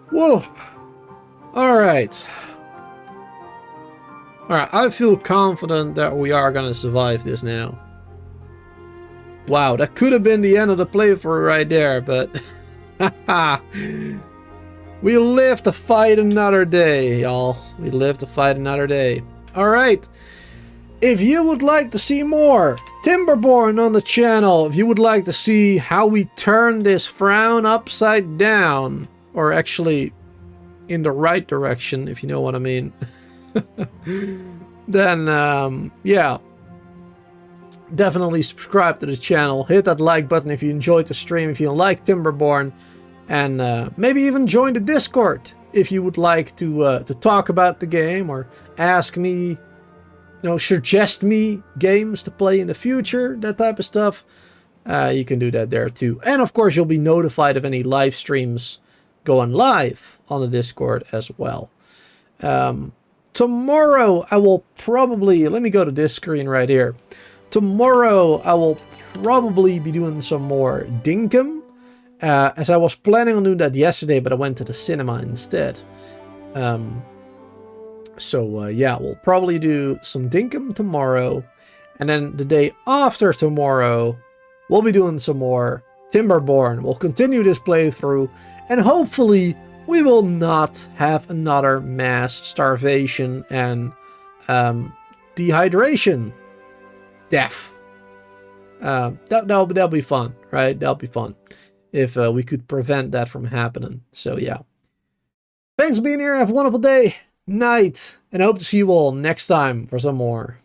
Whoa! Alright. Alright, I feel confident that we are gonna survive this now. Wow, that could have been the end of the playthrough right there, but... we live to fight another day, y'all. We live to fight another day. Alright. If you would like to see more Timberborn on the channel, if you would like to see how we turn this frown upside down, or actually in the right direction, if you know what I mean, then yeah, definitely subscribe to the channel. Hit that like button if you enjoyed the stream, if you like Timberborn, and maybe even join the Discord if you would like to talk about the game or ask me, you know, suggest me games to play in the future, that type of stuff. You can do that there too. And of course, you'll be notified of any live streams going live on the Discord as well. Tomorrow, I will probably... Let me go to this screen right here. Tomorrow, I will probably be doing some more Dinkum. As I was planning on doing that yesterday, but I went to the cinema instead. So yeah, we'll probably do some Dinkum tomorrow. And then the day after tomorrow, we'll be doing some more Timberborn. We'll continue this playthrough. And hopefully, we will not have another mass starvation and dehydration death. That'll be fun, right? That'll be fun if we could prevent that from happening. So yeah. Thanks for being here. Have a wonderful day, night, and I hope to see you all next time for some more